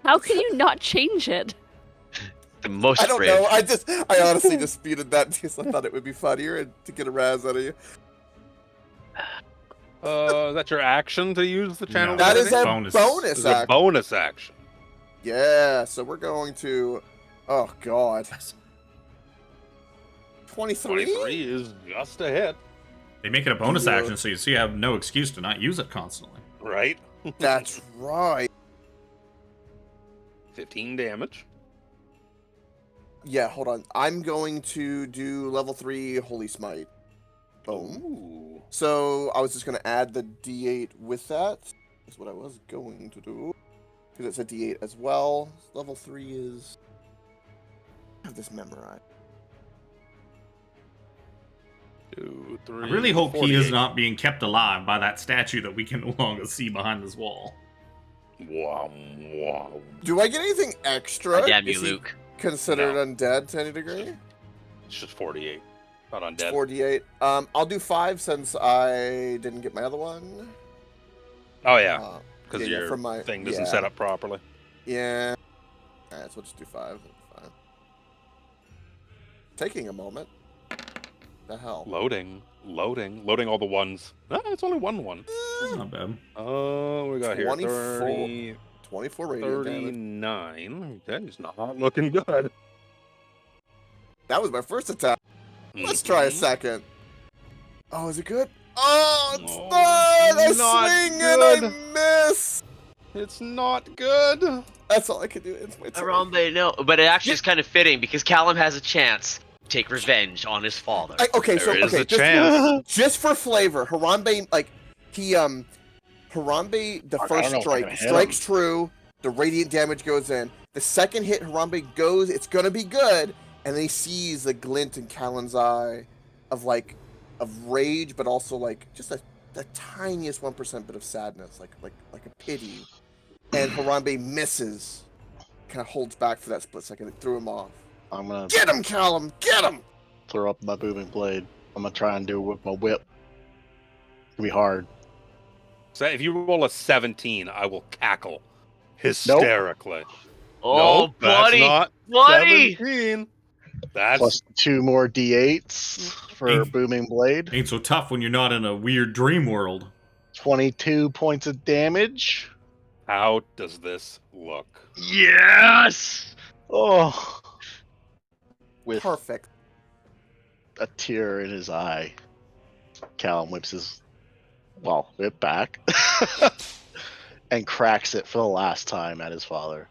How can you not change it?
The most
I don't
brave.
know. I honestly disputed that because I thought it would be funnier and to get a razz out of you.
Is that your action to use the channel?
No.
That is a
Bonus.
bonus
This is a
action.
bonus action.
Yeah, so we're going to. Oh God. 23.
23 is just a hit,
They make it a bonus
Yeah.
action, so you have no excuse to not use it constantly.
right?
That's right.
15 damage.
Yeah, hold on. I'm going to do level 3 Holy Smite. Boom.
Ooh.
So I was just going to add the D8 with that. That's what I was going to do. Because it's a D8 as well. Level 3 is. I have this memorized.
2, 3.
I really hope he
48.
is not being kept alive by that statue that we can no longer see behind this wall.
Wow, wow.
Do I get anything extra?
Damn you,
Is he
Luke.
considered
No.
undead to any degree?
It's just 48. Not
It's
undead.
48. I'll do 5 since I didn't get my other one.
Oh, yeah.
Uh,
Because
yeah,
your
from my-
thing doesn't
yeah.
set up properly.
Yeah. Alright, so we'll just do 5. Fine. Taking a moment. The hell?
Loading all the ones. No, it's only one.
That's not bad.
Oh, we got here
24
30,
24 radiant damage.
39. That is not looking good.
That was my first attack. Let's try a
Mhm.
second. Oh, is it good? Oh, it's
Oh,
not! I
not
swing and I
good.
miss!
It's not good.
That's all I can do. It's my turn.
Harambe, no. But it actually is kind of fitting because Callum has a chance to take revenge on his father.
Okay, so
There is
okay,
a chance.
just for flavor, Harambe, like he Harambe, the
Fuck, I
first
don't know if I'm
strike
gonna hit
strikes
him.
true, the radiant damage goes in. The second hit, Harambe goes, it's gonna be good, and then he sees the glint in Callan's eye of rage, but also like just the tiniest 1% bit of sadness, like a pity. And Harambe misses, kind of holds back for that split second. It threw him off.
I'm gonna
Get him, Callum! Get him!
throw up my booming blade. I'm gonna try and do it with my whip. It's gonna be hard.
So if you roll a 17, I will cackle hysterically.
Oh,
Nope,
buddy,
that's not
buddy.
17. That's
Plus 2 more D8s for
Ain't-
booming blade.
Ain't so tough when you're not in a weird dream world.
22 points of damage.
How does this look?
Yes.
Oh, with
Perfect.
a tear in his eye, Callum whips his whip back and cracks it for the last time at his father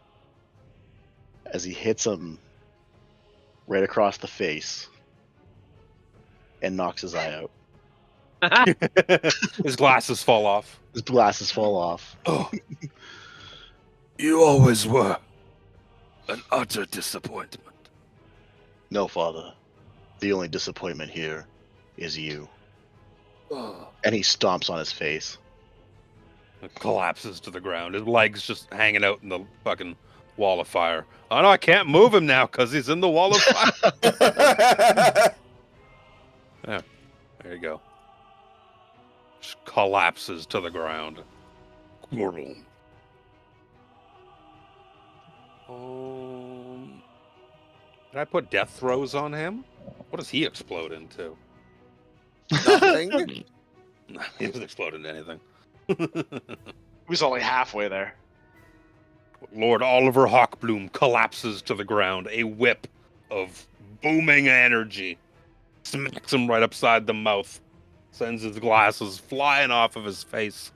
as he hits him right across the face and knocks his eye out.
His glasses fall off.
His glasses fall off.
Oh, you always were an utter disappointment.
No, father. The only disappointment here is you.
Oh.
And he stomps on his face.
It collapses to the ground. His legs just hanging out in the fucking wall of fire. Oh no, I can't move him now because he's in the wall of fire. Yeah, there you go. Just collapses to the ground. Did I put death throws on him? What does he explode into?
Nothing.
He doesn't explode into anything.
He was only halfway there.
Lord Oliver Hawkbloom collapses to the ground. A whip of booming energy smacks him right upside the mouth. Sends his glasses flying off of his face.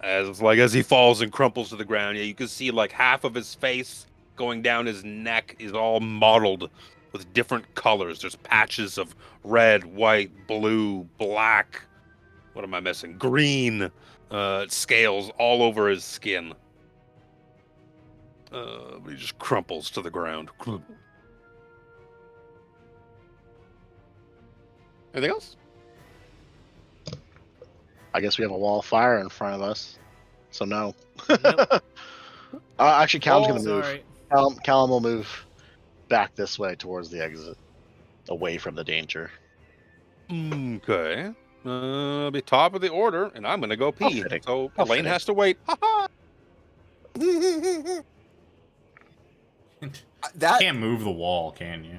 As he falls and crumples to the ground, yeah, you can see like half of his face going down his neck is all mottled with different colors. There's patches of red, white, blue, black. What am I missing? Green scales all over his skin. But he just crumples to the ground. Anything else?
I guess we have a wall of fire in front of us. So no.
Yep.
Actually, Callum's
Oh,
going to move.
sorry.
Callum will move back this way towards the exit. Away from the danger.
Okay. Be top of the order, and I'm going to go pee.
fitting.
So
How
Elaine
fitting.
has to wait.
That
Can't move the wall, can you?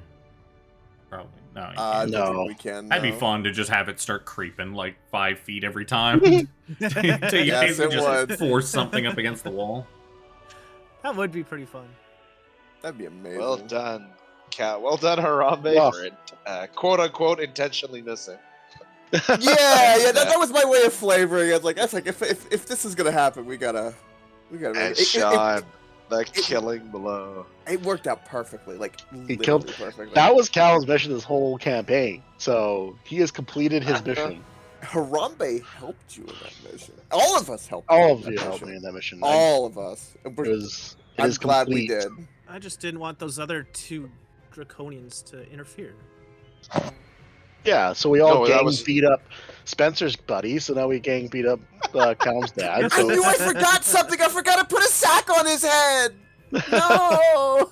Probably. No, you
I
can't.
don't think
No.
we can.
That'd be
no.
fun to just have it start creeping like 5 feet every time. Till you
Yes,
basically
it
just
would.
force something up against the wall.
That would be pretty fun.
That'd be amazing.
Well done, Cat. Well done, Harambe,
Well.
for it. Quote unquote intentionally missing.
Yeah, that was my way of flavoring it. Like, that's like if this is gonna happen, we gotta make
And
it.
Sean, the killing blow.
It worked out perfectly. Like,
He killed-
literally perfectly.
That was Callum's mission this whole campaign. So he has completed his mission.
Harambe helped you in that mission. All of us helped.
All
you
of
in
you
that
helped
mission.
me in that mission.
All of us.
It is
I'm glad we
complete.
did.
I just didn't want those other two draconians to interfere.
Yeah, so we all
No, that
gang
was-
beat up Spencer's buddy, so now we gang beat up Callum's dad.
I
So
knew I forgot something. I forgot to put a sack on his head. No.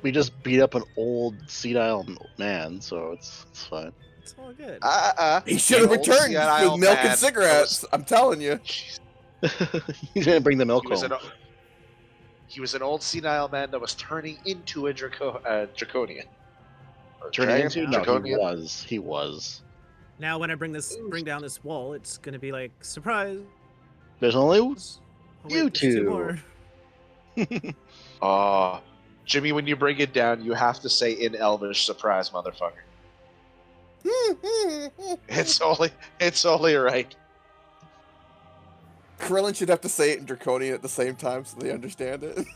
we just beat up an old senile man, so it's fine.
It's all good.
He should have
Old
returned
Seattle
with milk
man
and cigarettes. I'm telling you.
He didn't bring the milk
He was,
home.
he was an old senile man that was turning into a draconian. Or
Turning
dragon?
into? No,
Draconian?
he was.
Now when I bring down this wall, it's gonna be like surprise.
There's only
Oh, wait,
You
there's two
two.
more.
Oh, Jimmy, when you bring it down, you have to say in Elvish, "Surprise, motherfucker." It's only right.
Krillin should have to say it in Draconian at the same time so they understand it.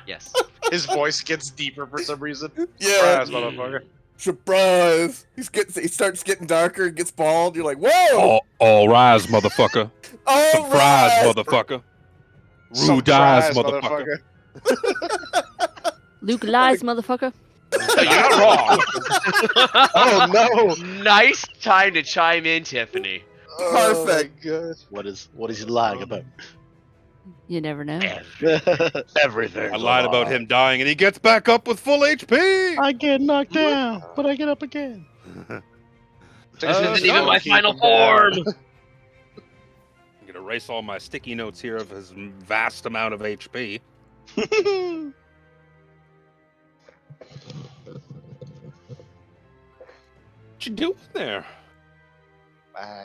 Yes.
His voice gets deeper for some reason.
Yeah.
Surprise, motherfucker.
Surprise! He starts getting darker and gets bald. You're like, whoa!
All rise, motherfucker.
All
Surprise,
right!
motherfucker. Rue dies, motherfucker.
Luke lies, motherfucker.
You're not wrong.
Oh no!
Nice time to chime in, Tiffany.
Perfect.
Oh,
What is he lying about?
You never know.
Everything.
I lied about him dying, and he gets back up with full HP.
I get knocked down, but I get up again.
This isn't
Sean,
even my
keep
final
him
form.
down.
I'm gonna erase all my sticky notes here of his vast amount of HP. What you doing there?
yeah.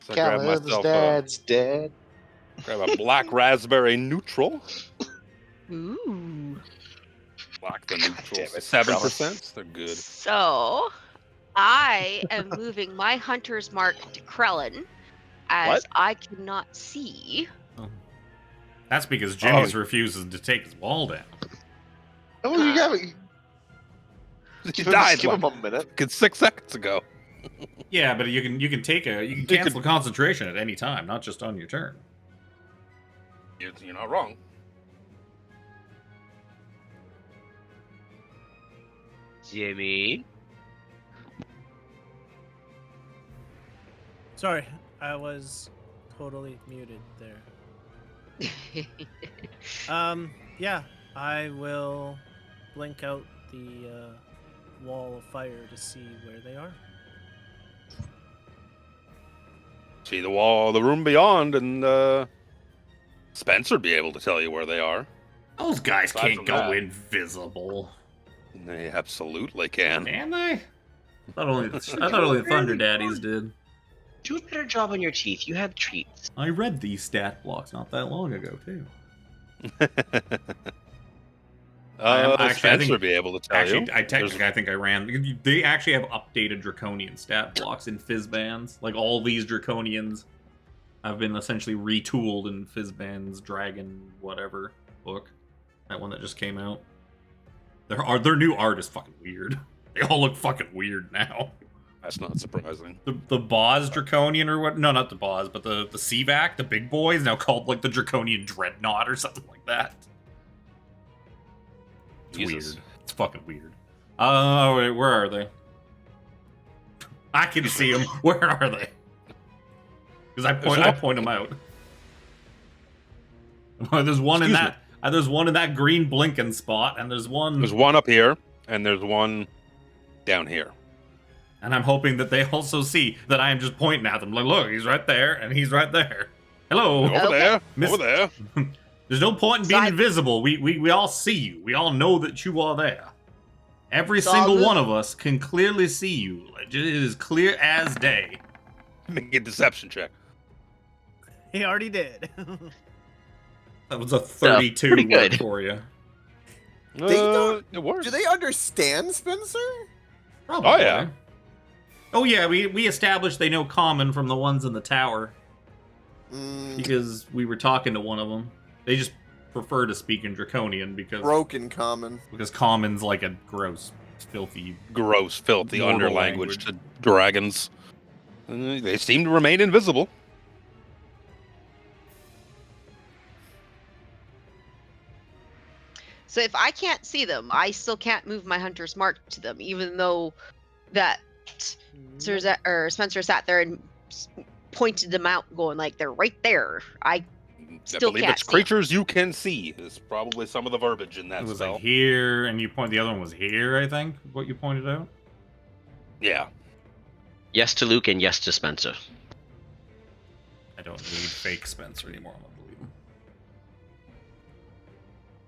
So I grab
Callum's
myself
dad's dead.
grab a black raspberry neutral.
Ooh.
Black the
God
neutrals.
damn it,
7%. They're good.
So I am moving my hunter's mark to Krellin, as
What?
I cannot see.
That's because Jimmy's refuses to take his wall down.
Oh, you got it.
He
Give
died
him
like
a minute.
6 seconds ago.
Yeah, but you can cancel concentration at any time, not just on your turn.
You're not wrong.
Jimmy.
Sorry, I was totally muted there. Yeah, I will blink out the wall of fire to see where they are.
See the wall, the room beyond, and Spencer'd be able to tell you where they are.
Those guys
Aside
can't
from
go
that.
invisible.
They absolutely can.
Can they? I thought only the Thunder Daddies did.
Do a better job on your teeth. You have treats.
I read these stat blocks not that long ago, too.
Spencer would be able to tell you.
I think I ran. They actually have updated Draconian stat blocks in Fizzbands. Like, all these Draconians have been essentially retooled in Fizzband's Dragon whatever book. That one that just came out. Their new art is fucking weird. They all look fucking weird now.
That's not surprising.
The Boz Draconian or what? No, not the Boz, but the CVAC, the big boy, is now called like the Draconian Dreadnought or something like that. It's
Jesus.
weird. It's fucking weird. Oh, wait, where are they? I can see them. Where are they? Because I point them out. There's one in that. There's one in that green blinking spot, and there's one.
There's one up here, and there's one down here.
And I'm hoping that they also see that I am just pointing at them. Like, look, he's right there, and he's right there. Hello.
Over there.
Miss-
Over there.
There's no point in being invisible. We all see you. We all know that you are there. Every single one of us can clearly see you. It is clear as day.
Make a deception check.
He already did.
That was a 32
pretty good.
for you.
They don't-
It works.
Do they understand Spencer?
Probably.
Oh, yeah.
Oh, yeah, we established they know common from the ones in the tower. Because we were talking to one of them. They just prefer to speak in Draconian because
Broken common.
Because common's like a gross, filthy
filthy
Normal
under language to dragons. They seem to remain invisible.
So if I can't see them, I still can't move my hunter's mark to them, even though that Spencer sat there and pointed them out, going like they're right there. I still
believe
can't
it's
see 'em.
creatures you can see is probably some of the verbiage in that
It was
spell.
like here, and you point. The other one was here, I think. What you pointed out.
Yeah.
Yes to Luke and yes to Spencer.
I don't need fake Spencer anymore. I'm gonna believe him.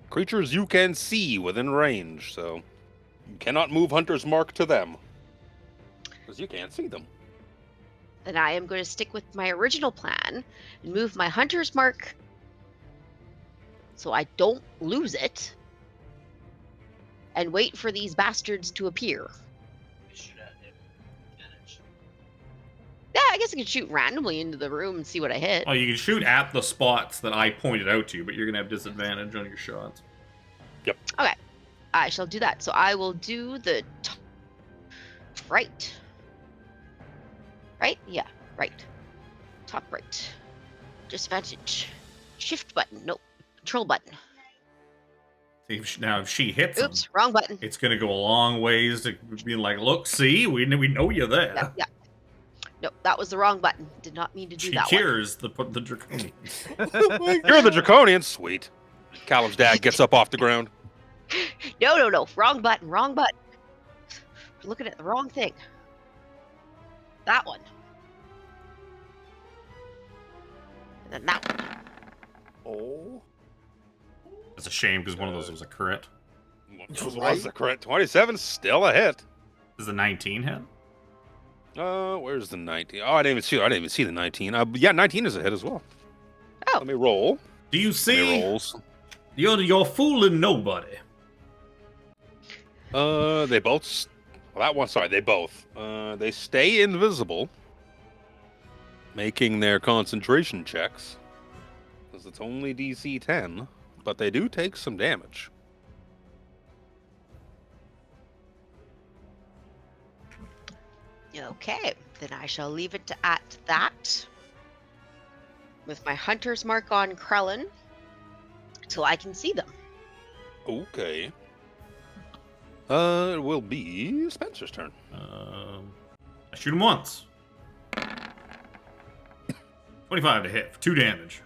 Creatures you can see within range, so you cannot move Hunter's Mark to them. Because you can't see them.
Then I am going to stick with my original plan and move my hunter's mark so I don't lose it, and wait for these bastards to appear. Yeah, I guess I could shoot randomly into the room and see what I hit.
Oh, you can shoot at the spots that I pointed out to you, but you're gonna have disadvantage on your shots.
Yep.
Okay, I shall do that. So I will do the right. Right? Yeah, right. Top right. Disadvantage. Shift button. Nope. Control button.
See, if she hits him,
Oops, wrong button.
it's gonna go a long ways to be like, look, see, we know you're there.
Yeah, yeah. Nope, that was the wrong button. Did not mean to do
She
that
cures the Draconian.
You're the Draconian. Sweet. Callum's dad gets up off the ground.
one. No. Wrong button. Wrong button. We're looking at the wrong thing. That one. And then that one.
Oh.
It's a shame because one of those was a crit.
This was the crit. 27, still a hit.
Is the 19 hit?
Where's the 19? Oh, I didn't even see the 19. Yeah, 19 is a hit as well.
Oh.
Let me roll.
Do you
Let me
see?
rolls.
You're fooling nobody.
They both. Well, that one. Sorry, they both. They stay invisible, making their concentration checks. Because it's only DC 10, but they do take some damage.
Okay, then I shall leave it at that. With my hunter's mark on Krellin, so I can see them.
Okay. It will be Spencer's turn.
I shoot him once. 25 to hit for 2 damage.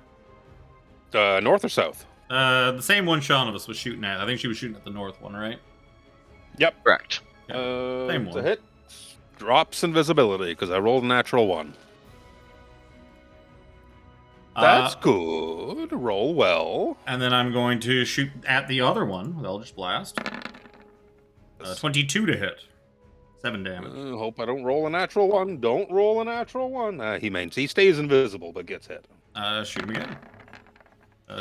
North or south?
The same one Sean of us was shooting at. I think she was shooting at the north one, right?
Yep.
Correct.
Same
It's a
one.
hit. Drops invisibility because I rolled a natural 1. That's good. Roll well.
And then I'm going to shoot at the other one with Eldritch Blast. 22 to hit. 7 damage.
Hope I don't roll a natural 1. Don't roll a natural 1. He stays invisible but gets hit.
Shoot him again.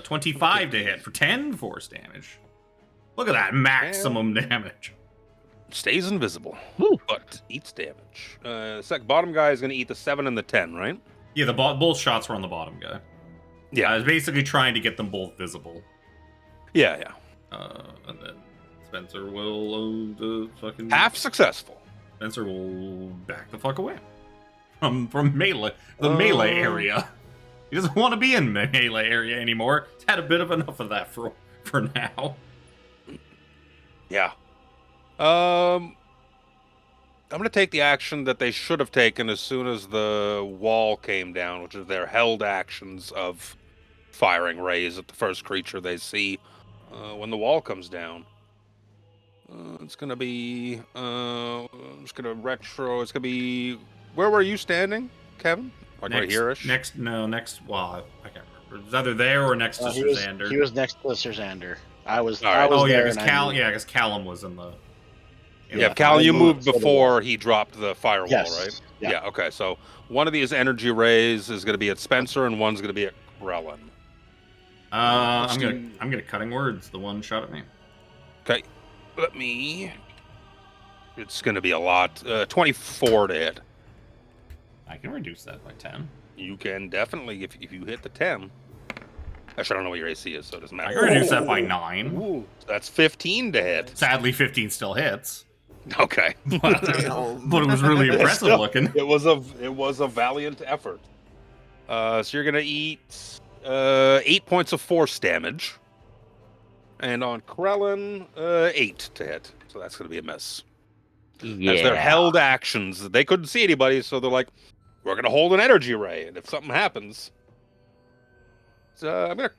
25 to hit for 10 force damage. Look at that maximum damage.
Stays invisible,
Woo.
but eats damage. Bottom guy is going to eat the 7 and the 10, right?
Yeah, both shots were on the bottom guy.
Yeah.
I was basically trying to get them both visible.
Yeah.
And then Spencer will fucking
Half successful.
Spencer will back the fuck away from melee, the melee area. He doesn't want to be in melee area anymore. He's had a bit of enough of that for now.
Yeah. I'm going to take the action that they should have taken as soon as the wall came down, which is their held actions of firing rays at the first creature they see when the wall comes down. It's going to be... I'm just going to retro... It's going to be... Where were you standing, Kevin? Like right here-ish?
Next, well, I can't remember. It was either there or next to Sir Xander.
He was next to Sir Xander. I was
Right.
there.
Because Callum was in the...
Cal, you moved
to the
before
wall.
he dropped the firewall,
Yes.
right?
Yeah.
Okay, so one of these energy rays is going to be at Spencer, and one's going to be at Krellin.
I'm gonna cutting words. The one shot at me.
Okay, let me... It's going to be a lot. 24 to hit.
I can reduce that by 10.
You can definitely, if you hit the 10. Actually, I don't know what your AC is, so it doesn't matter.
I can reduce that by 9.
Ooh, that's 15 to hit.
Sadly, 15 still hits.
Okay.
But it was really impressive looking.
It was a valiant effort. So you're gonna eat 8 points of force damage, and on Krellin, 8 to hit. So that's gonna be a miss.
Yeah.
As their held actions, they couldn't see anybody, so they're like, "We're gonna hold an energy ray, and if something happens, I'm gonna."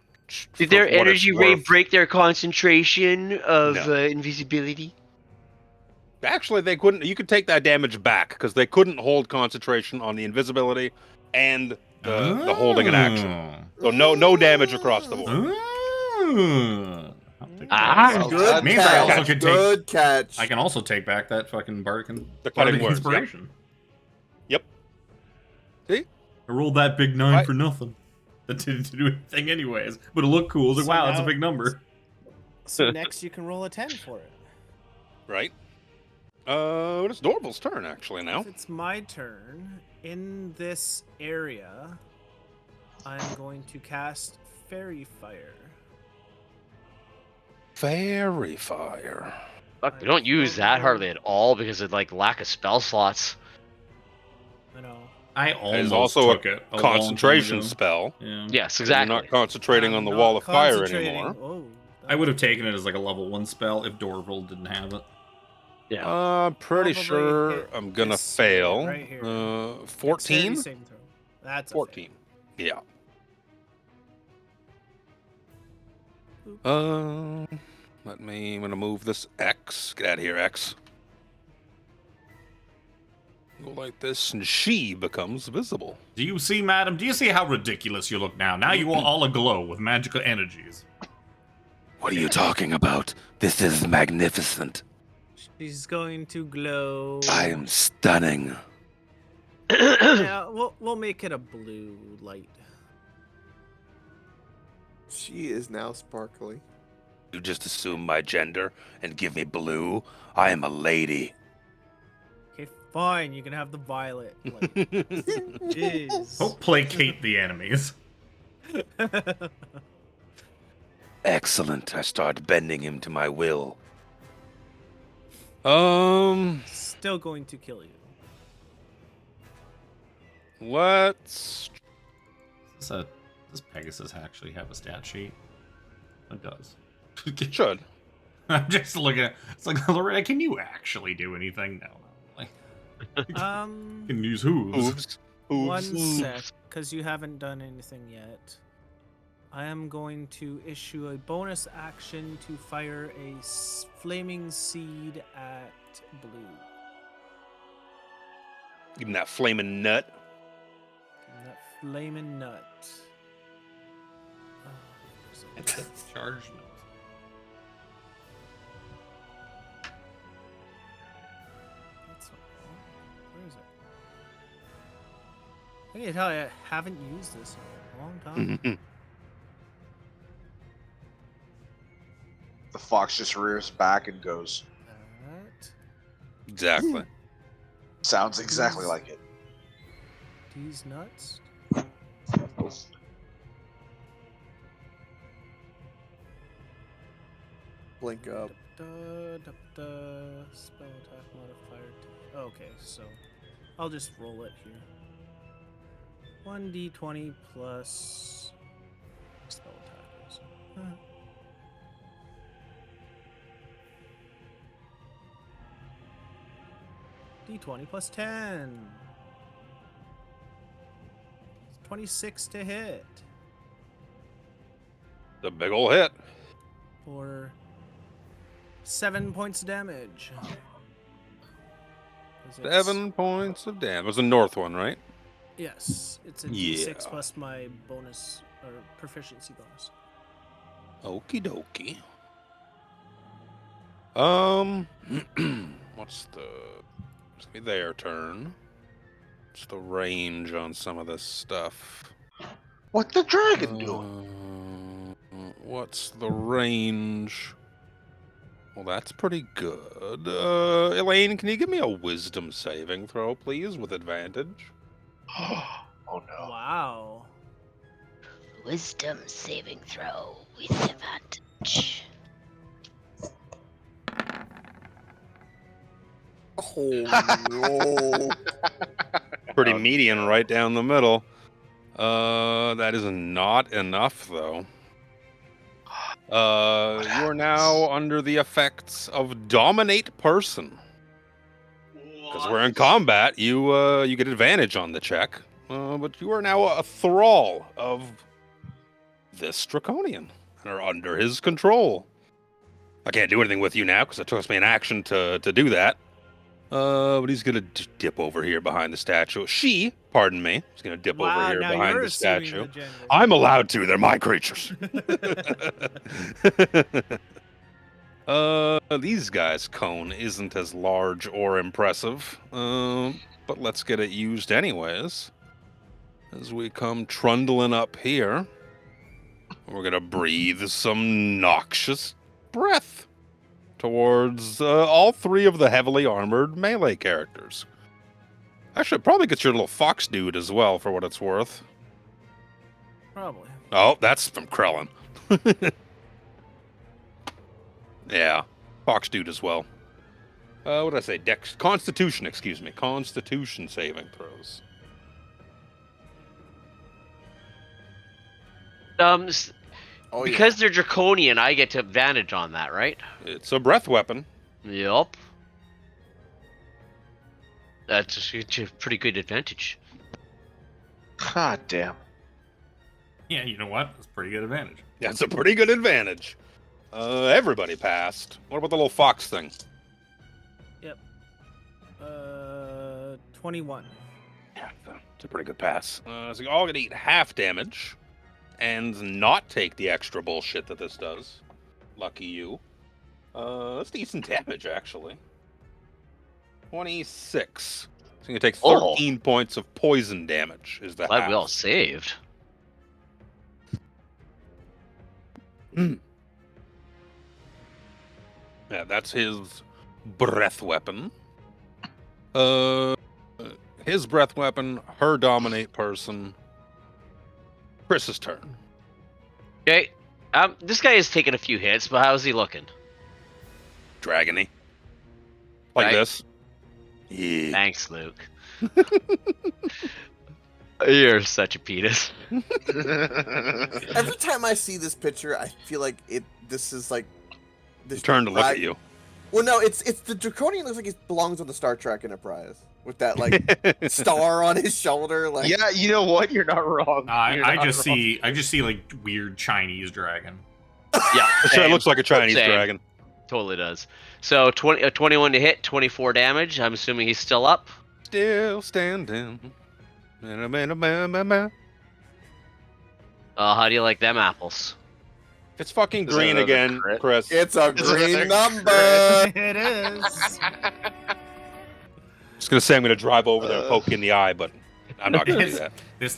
Did their
for what
energy
it's
ray
worth-
break their concentration of
No.
invisibility?
Actually, they couldn't. You could take that damage back because they couldn't hold concentration on the invisibility and the holding an action. So no damage across the board.
Good
Means I also
catch.
can
Good catch.
I can also take back that fucking bardic
The cutting words.
inspiration.
Yep. See?
I rolled that big 9
Right.
for nothing. That didn't do anything anyways, but it looked cool. I was like,
So
wow, that's a
now-
big number.
So next you can roll a 10 for it.
Right. It's Dorval's turn actually now.
If it's my turn, in this area, I'm going to cast Fairy Fire.
Fairy fire.
Fuck, we don't use that hardly at all because of like lack of spell slots.
I know.
I
It's
almost
also
took it a long
concentration
time ago.
spell.
Yeah.
Yes,
You're
exactly.
not concentrating
I'm
on the
not
wall of fire
concentrating.
anymore.
Oh,
I would have taken it as like a level 1 spell if Dorval didn't have it.
Yeah.
I'm pretty
Probably
sure
hit
I'm gonna
this area
fail.
right here.
14.
Dexterity saving throw. That's a
14. Yeah. I'm gonna move this X. Get out of here, X. Go like this, and she becomes visible.
Do you see, madam? Do you see how ridiculous you look now? Now you are all aglow with magical energies.
What are you talking about? This is magnificent.
She's going to glow.
I am stunning.
Yeah, we'll make it a blue light.
She is now sparkly.
You just assume my gender and give me blue. I am a lady.
Okay, fine. You can have the violet light. Jeez.
Don't placate the enemies.
Excellent. I start bending him to my will.
Still going to kill you.
Let's.
Does Pegasus actually have a stat sheet? It does.
Should.
I'm just looking at. It's like, Loretta, can you actually do anything? No. Like, can use hooves.
One sec, because you haven't done anything yet. I am going to issue a bonus action to fire a flaming seed at blue.
Give him that flaming nut.
And that flaming nut. Oh, where's it?
Charge note.
That's not wrong. Where is it? I can tell you, I haven't used this in a long time.
The fox just rears back and goes.
Alright.
Exactly.
Sounds exactly like it.
These nuts.
Blink up.
Spell attack modifier. Okay, so I'll just roll it here. 1d20 plus spell attack. So, d20 plus 10. 26 to hit.
The big ol' hit.
For 7 points of damage. 'Cause it's-
7 points of damage. It was the north one, right?
Yes, it's a
Yeah.
d6 plus my bonus or proficiency bonus.
Okie dokie. What's the? It's gonna be their turn. What's the range on some of this stuff?
What the dragon do?
What's the range? Well, that's pretty good. Elaine, can you give me a wisdom saving throw, please, with advantage?
Oh no.
Wow.
Wisdom saving throw with advantage.
Oh no.
Pretty median right down the middle. That is not enough, though. You are now under the effects of Dominate Person. Because we're in combat, you get advantage on the check. But you are now a thrall of this Draconian and are under his control. I can't do anything with you now because it took me an action to do that. But he's gonna dip over here behind the statue. Pardon me, he's gonna dip over here
now
behind
you're
the
assuming
statue.
the gender.
I'm allowed to. They're my creatures. These guys' cone isn't as large or impressive. But let's get it used anyways. As we come trundling up here, we're gonna breathe some noxious breath towards all three of the heavily armored melee characters. Actually, probably gets your little fox dude as well, for what it's worth.
Probably.
Oh, that's from Krellin. Yeah, fox dude as well. What did I say? Constitution, excuse me. Constitution saving throws.
Oh,
Because they're draconian, I get to advantage on that, right?
It's a breath weapon.
Yup. That's a pretty good advantage.
God damn.
Yeah, you know what? That's a pretty good advantage.
That's a pretty good advantage. Everybody passed. What about the little fox thing?
Yep. 21.
Yeah, it's a pretty good pass. So you all gonna eat half damage and not take the extra bullshit that this does. Lucky you. That's decent damage, actually. 26. So you take
Oh.
13 points of poison damage. Is the
Glad
half.
we all saved.
Yeah, that's his breath weapon. His breath weapon, her dominate person. Chris's turn.
Okay. This guy has taken a few hits, but how's he looking?
Dragony. Like
Right.
this. Yeah.
Thanks, Luke. You're such a penis.
Every time I see this picture, I feel like this is like this
Turn to look at you.
Well, no, it's the Draconian looks like it belongs on the Star Trek Enterprise with that like star on his shoulder. Like,
Yeah, you know what? You're not wrong.
I just see like weird Chinese dragon.
Yeah.
Sure, it
same.
looks like a Chinese
Same.
dragon.
Totally does. So 21 to hit, 24 damage. I'm assuming he's still up.
Still standing. If
How do you like them apples?
it's fucking
Is that
green
another
again,
crit?
Chris.
it's a
Is it
green
another
number.
It is.
Just gonna say I'm gonna drive over there and poke you in the eye, but I'm not gonna do that.
This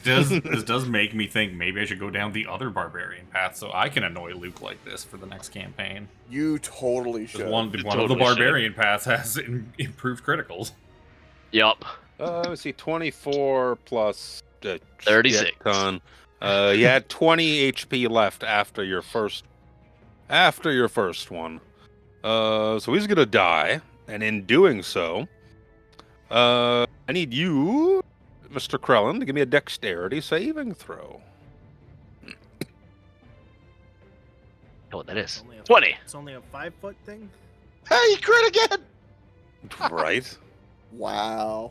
does make me think maybe I should go down the other barbarian path so I can annoy Luke like this for the next campaign.
You totally
'Cause
should.
one of the
totally
barbarian paths has improved criticals.
Yup.
Let me see, 24 plus
36.
shit ton. You had 20 HP left after your first one. So he's gonna die, and in doing so, I need you, Mr. Krellin, to give me a dexterity saving throw.
Oh, that is
Only a-
20.
It's only a 5-foot thing.
Hey, you crit again!
Right.
Wow.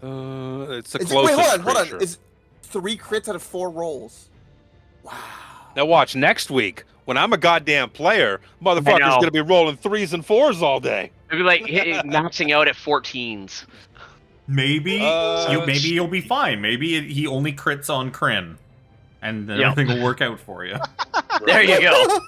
It's the
Wait,
closest
hold on.
creature.
Is 3 crits out of 4 rolls? Wow.
Now watch next week when I'm a goddamn player, motherfucker's
know.
gonna be rolling 3s and 4s all day.
Maybe like maxing out at 14s.
Maybe
Uh,
maybe you'll be fine. Maybe he only crits on Kryn, and then
Yep.
everything will work out for you.
There you go.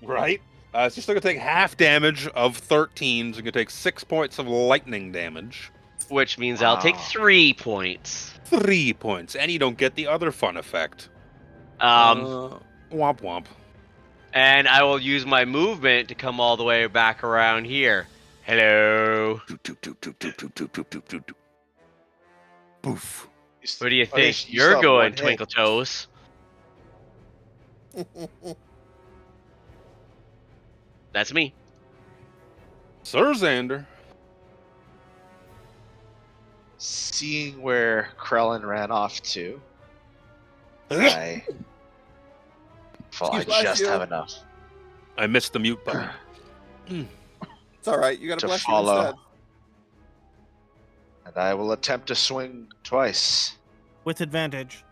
Right? It's just gonna take half damage of 13s. You're gonna take 6 points of lightning damage.
Which means I'll take
Wow.
3 points.
3 points, and you don't get the other fun effect.
Um,
Womp womp.
and I will use my movement to come all the way back around here. Hello.
Poof.
Where do you
Oh,
think
you
you're
still have
going,
one hit.
Twinkle Toes? That's me.
Sir Xander.
Seeing where Krellin ran off to, I
Bless
just
you.
have enough
I missed the mute button.
It's all right. You got
to
bless you
follow.
instead.
And I will attempt to swing twice.
With advantage.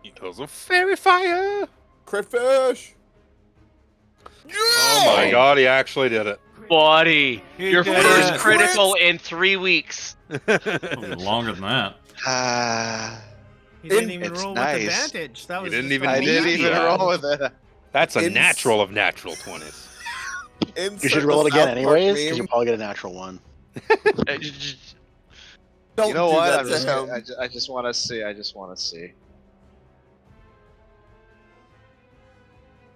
Because of fairy fire.
Crit fish.
Oh my god, he actually did it.
Buddy,
He
your
did
first
it.
critical in 3 weeks.
Longer than that.
He didn't even
It's
roll
nice.
with advantage. That was
didn't
just
even
a
I
need
didn't
lucky
even
Yeah.
roll with it.
That's a
It's-
natural of natural 20s.
You should roll it again anyways, because you'll probably get a natural one.
Don't
You know
do
what?
that
I'm
to
just,
him.
I just want to see. I just want to see.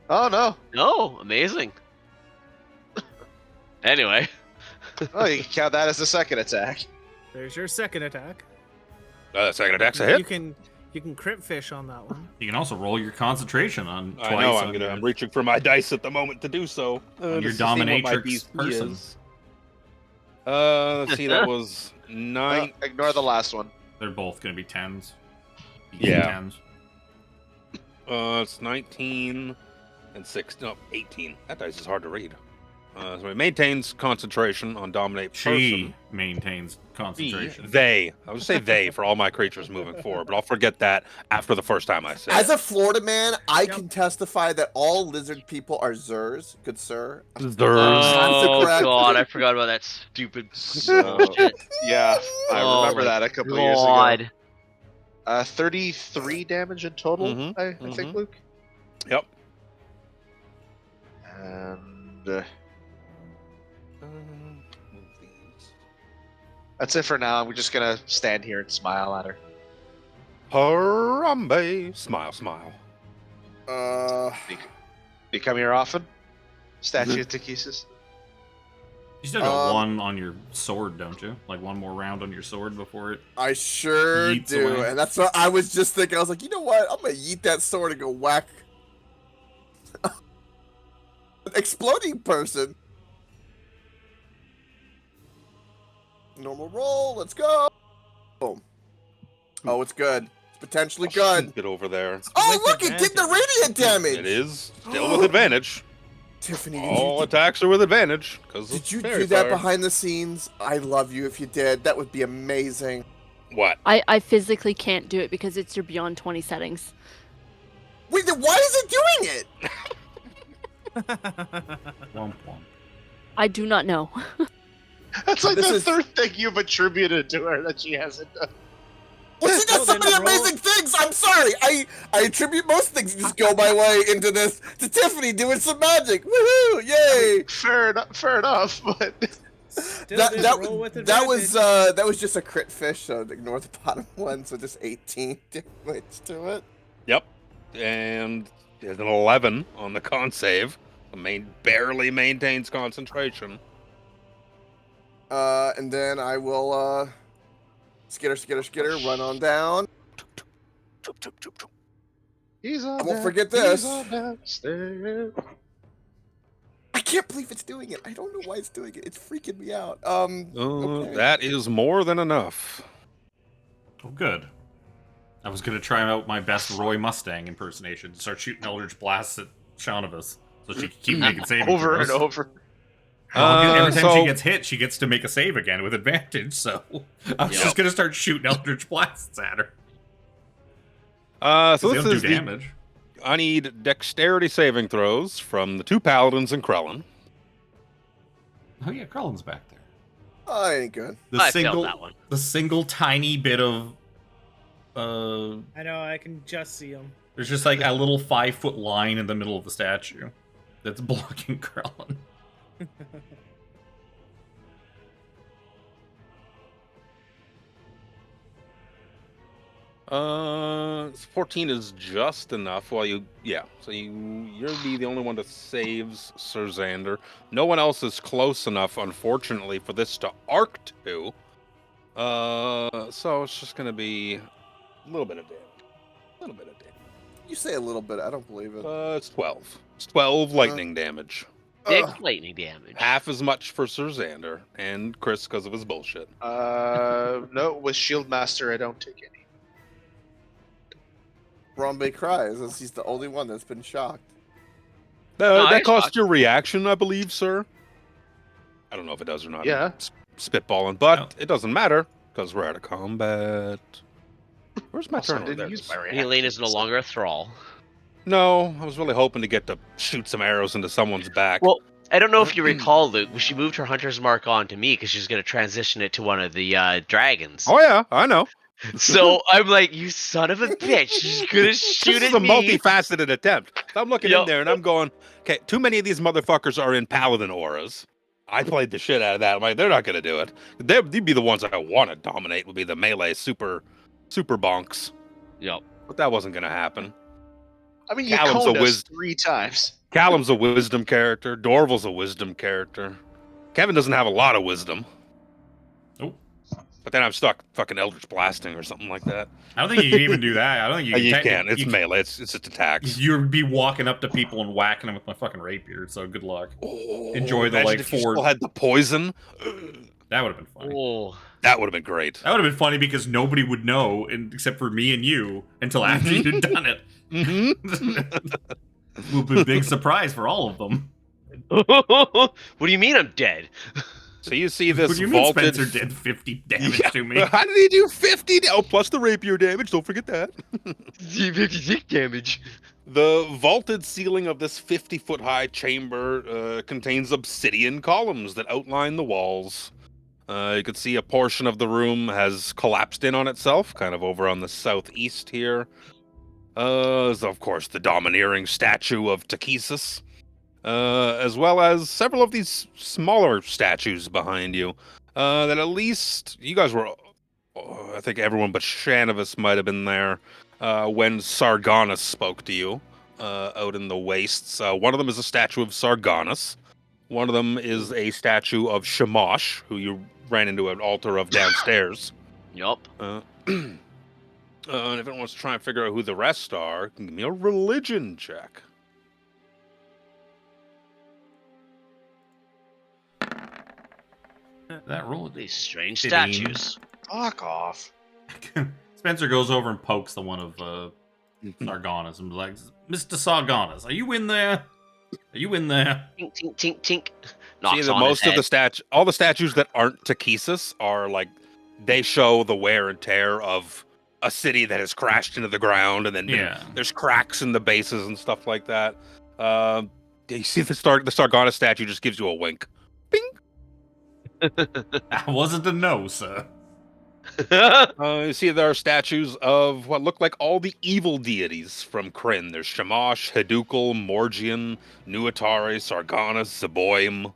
Oh no!
No, amazing. Anyway,
Oh, you can count that as the second attack.
There's your second attack.
Second attack's a
You
hit.
can crit fish on that one.
You can also roll your concentration on twice
I know,
on your,
I'm reaching for my dice at the moment to do so.
On your
just to see what my
dominatrix
beast
person.
is. Let's see, that was 9.
Ignore the last one.
They're both going to be 10s.
Yeah.
10s.
It's 19 and 6. No, 18. That dice is hard to read. So it maintains concentration on dominate
She
person.
maintains concentration.
They. I would say they for all my creatures moving forward, but I'll forget that after the first time I say
As
it.
a Florida man, I can testify that all lizard people are Zers, good sir.
Zers.
oh
correct.
god, I forgot about that stupid
So,
shit.
yeah, I
Oh
remember
my
that a couple of years ago.
God.
33 damage in total,
Mhm,
I think, Luke.
Yep.
And
Move these.
That's it for now. We're just gonna stand here and smile at her.
Harambe. Smile, smile.
You come here often? Statue of Takesis?
You still got one on your sword, don't you? Like one more round on your sword before it.
I sure
Yeets
do,
away.
and that's what I was just thinking. I was like, you know what? I'm gonna yeet that sword and go whack an exploding person. Normal roll. Let's go. Boom. Oh, it's good. It's potentially good.
Get over there.
Oh,
With
look! It did the radiant damage.
It is still with advantage.
Tiffany,
All attacks are with advantage.
did you do that behind the scenes? I love you if you did. That would be amazing.
What?
I physically can't do it because it's your beyond 20 settings.
Wait, then why is it doing it?
Womp womp.
I do not know.
That's like
This
the
is-
third thing you've attributed to her that she hasn't done.
Well, she does so
then
many
roll-
amazing things. I'm sorry. I attribute most things just go my way into this to Tiffany doing some magic. Woohoo! Yay!
Fair enough, but
Still
That,
did
that,
roll with
that was
advantage.
that was just a crit fish, so ignore the bottom one. So just 18 damage to it.
Yep. And there's an 11 on the con save. Barely maintains concentration.
And then I will skitter, run on down.
Choop, choop, choop, choop.
he's
I won't forget this. I can't believe it's doing it. I don't know why it's doing it. It's freaking me out. Okay.
That is more than enough.
Oh, good. I was gonna try out my best Roy Mustang impersonation. Start shooting Eldritch blasts at Shaunavus, so she can keep making saving
over and
throws.
over.
Every time
so-
she gets hit, she gets to make a save again with advantage. So I was just gonna start shooting Eldritch blasts at her.
So
They
this
don't
is
do
the,
damage.
I need dexterity saving throws from the two paladins and Krellin.
Oh yeah, Krellin's back there.
Oh, that ain't good.
I failed that one.
The single tiny bit of
I know, I can just see him.
there's just like a little 5-foot line in the middle of the statue that's blocking Krellin.
Uh, 14 is just enough. Well, you'll be the only one that saves Sir Xander. No one else is close enough, unfortunately, for this to arc to. So it's just gonna be a little bit of damage. A little bit of damage.
You say a little bit. I don't believe it.
It's 12. It's 12 lightning damage.
Big
Ugh.
lightning damage.
Half as much for Sir Xander and Chris because of his bullshit.
No, with Shield Master, I don't take any.
Harambe cries as he's the only one that's been shocked.
I
That cost
shot.
your reaction, I believe, sir. I don't know if it does or not.
Yeah.
Spitballing, but
No.
it doesn't matter because we're out of combat. Where's my
Also,
turn?
I
Oh,
didn't
there's
use
my
my
reaction.
Elaine is no longer a thrall.
No, I was really hoping to get to shoot some arrows into someone's back.
Well, I don't know if you recall, Luke. She moved her hunter's mark on to me because she's going to transition it to one of the dragons.
Oh yeah, I know.
So I'm like, you son of a bitch! She's gonna shoot
This
at
is a
me.
multifaceted attempt. So I'm looking in
Yep.
there and I'm going, okay, too many of these motherfuckers are in paladin auras. I played the shit out of that. I'm like, they're not gonna do it. They'd be the ones I want to dominate. Would be the melee super bonks.
Yep.
But that wasn't gonna happen.
I mean, you
Callum's
coned
a
us
wiz-
3 times.
Callum's a wisdom character. Dorval's a wisdom character. Kevin doesn't have a lot of wisdom.
Nope.
But then I'm stuck fucking Eldritch Blasting or something like that.
I don't think you can even do that. I don't think you can.
You
technically-
can. It's
you
melee. It's just attacks.
You'd be walking up to people and whacking them with my fucking rapier. So good luck. Enjoy the,
Imagine
like,
if you
4
still had the poison.
That would have been funny.
Oh.
That would have been great.
That would have been funny because nobody would know, except for me and you, until after you'd done it.
Mm-hmm.
Would be a big surprise for all of them.
What do you mean I'm dead?
So you see this
What do you mean
vaulted.
Spencer did 50 damage
Yeah.
to me?
How did he do 50? Oh, plus the rapier damage. Don't forget that.
56 damage.
The vaulted ceiling of this 50-foot high chamber contains obsidian columns that outline the walls. You can see a portion of the room has collapsed in on itself, kind of over on the southeast here. There's, of course, the domineering statue of Takesis, as well as several of these smaller statues behind you. That at least you guys were. I think everyone but Shanavis might have been there when Sargonus spoke to you out in the wastes. One of them is a statue of Sargonus. One of them is a statue of Shamash, who you ran into an altar of downstairs.
Yup.
And if anyone wants to try and figure out who the rest are, give me a religion check.
That roll.
These strange
15.
statues.
Fuck off.
Spencer goes over and pokes the one of Sargonus and be like, Mr. Sargonus, are you in there? Are you in there?
Tink, tink, tink, tink.
See
Knocks
that
on
most
his
of
head.
all the statues that aren't Takesis are like they show the wear and tear of a city that has crashed into the ground, and then there's cracks in the bases and stuff like that. You see the Sargonus statue just gives you a wink. Bing.
That wasn't a no, sir.
You see there are statues of what look like all the evil deities from Kryn. There's Shamash, Hedukal, Morgian, Nuatari, Sargonus, Zeboim.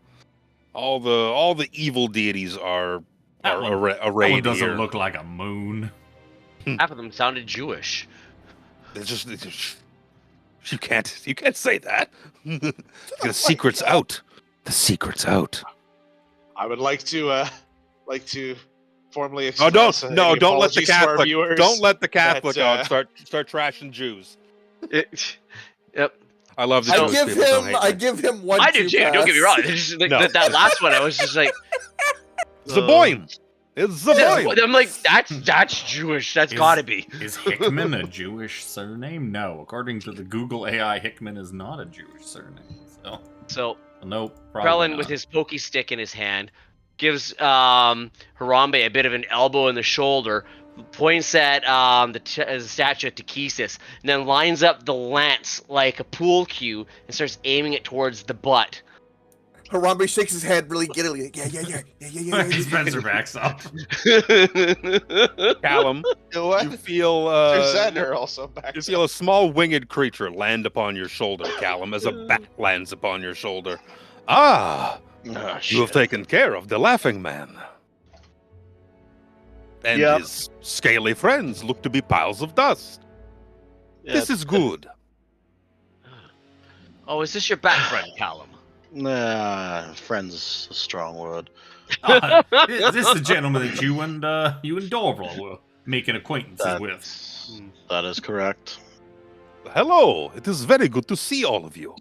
All the evil deities are arrayed
That one doesn't
here.
look like a moon.
Half of them sounded Jewish.
It's just you can't say that. The secret's out. The secret's out.
I would like to formally
Oh,
express
don't
any
don't let the
apologies to our
Catholic
viewers
don't let the Catholic
that,
on start trashing Jews.
Yep.
I love the
I
Jewish
give
people. Don't
him
hate
I
me.
give him one.
I do too. Don't get me wrong. It's just like,
No.
that last one, I was just like,
Zeboim. It's Zeboim.
I'm like, that's Jewish. That's gotta be.
Is Hickman a Jewish surname? No. According to the Google AI, Hickman is not a Jewish surname.
So
nope. Probably
Krellin,
not.
with his pokey stick in his hand, gives Harambe a bit of an elbow in the shoulder, points at the statue of Takesis, and then lines up the lance like a pool cue and starts aiming it towards the butt.
Harambe shakes his head really giddily. Like, yeah.
Spencer backs up.
Callum,
what?
you feel
Susanner also back.
you feel a small winged creature land upon your shoulder, Callum, as a bat lands upon your shoulder. Ah, you have taken care of the Laughing Man. And
Yep.
his scaly friends look to be piles of dust. This is good.
Oh, is this your back friend, Callum?
Nah, friend's a strong word.
Is this the gentleman that you and Dorval were making acquaintances with?
That is correct.
Hello, it is very good to see all of you.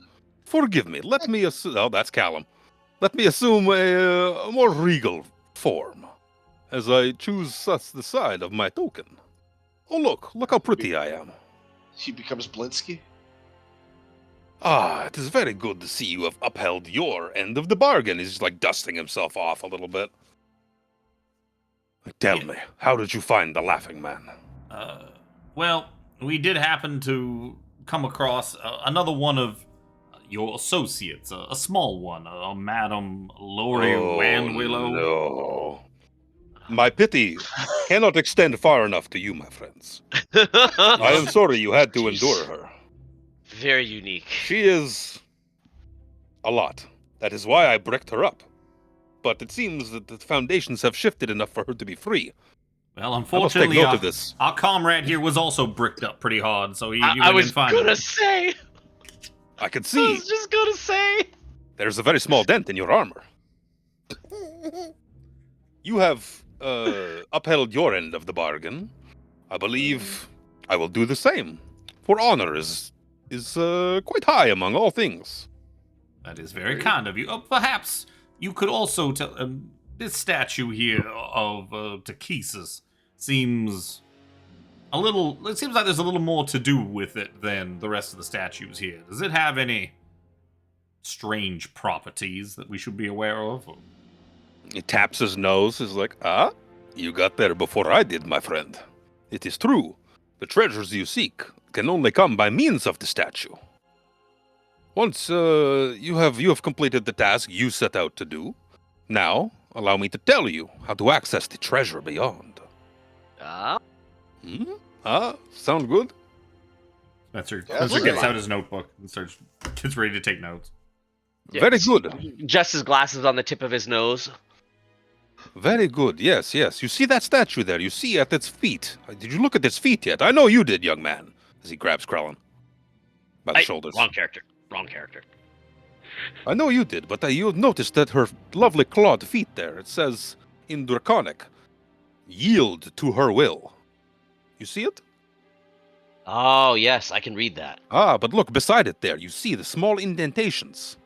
Forgive me, let me assume... Oh, that's Callum. Let me assume a more regal form, as I choose the side of my token. Oh, look how pretty I am.
He becomes Blinsky.
Ah, it is very good to see you have upheld your end of the bargain. He's like dusting himself off a little bit. Tell me, how did you find the Laughing Man?
Well, we did happen to come across another one of your associates, a small one, Madam Lori Wanwillow.
No. My pity cannot extend far enough to you, my friends. I am sorry you had to endure her.
Very unique.
She is a lot. That is why I bricked her up. But it seems that the foundations have shifted enough for her to be free.
Well,
I must
unfortunately,
take note of this.
our comrade here was also bricked up pretty hard, so he
I
went
was
and found
gonna
it.
say.
I can
I
see
was just gonna say.
there's a very small dent in your armor. You have upheld your end of the bargain. I believe I will do the same. For honor is quite high among all things.
That is very kind of you. Perhaps you could also tell... this statue here of Takesis seems a little... It seems like there's a little more to do with it than the rest of the statues here. Does it have any strange properties that we should be aware of?
He taps his nose, is like, you got there before I did, my friend. It is true. The treasures you seek can only come by means of the statue. Once you have completed the task you set out to do, now allow me to tell you how to access the treasure beyond. Sound good?
Spencer
Yeah,
gets out his notebook and gets ready to take notes.
Very good.
Just his glasses on the tip of his nose.
Very good. Yes, yes. You see that statue there? You see at its feet. Did you look at its feet yet? I know you did, young man. As he grabs Krellin by the shoulders.
Wrong character. Wrong character.
I know you did, but you noticed that her lovely clawed feet there. It says in Draconic, yield to her will. You see it?
Oh, yes, I can read that.
Ah, but look beside it there. You see the small indentations.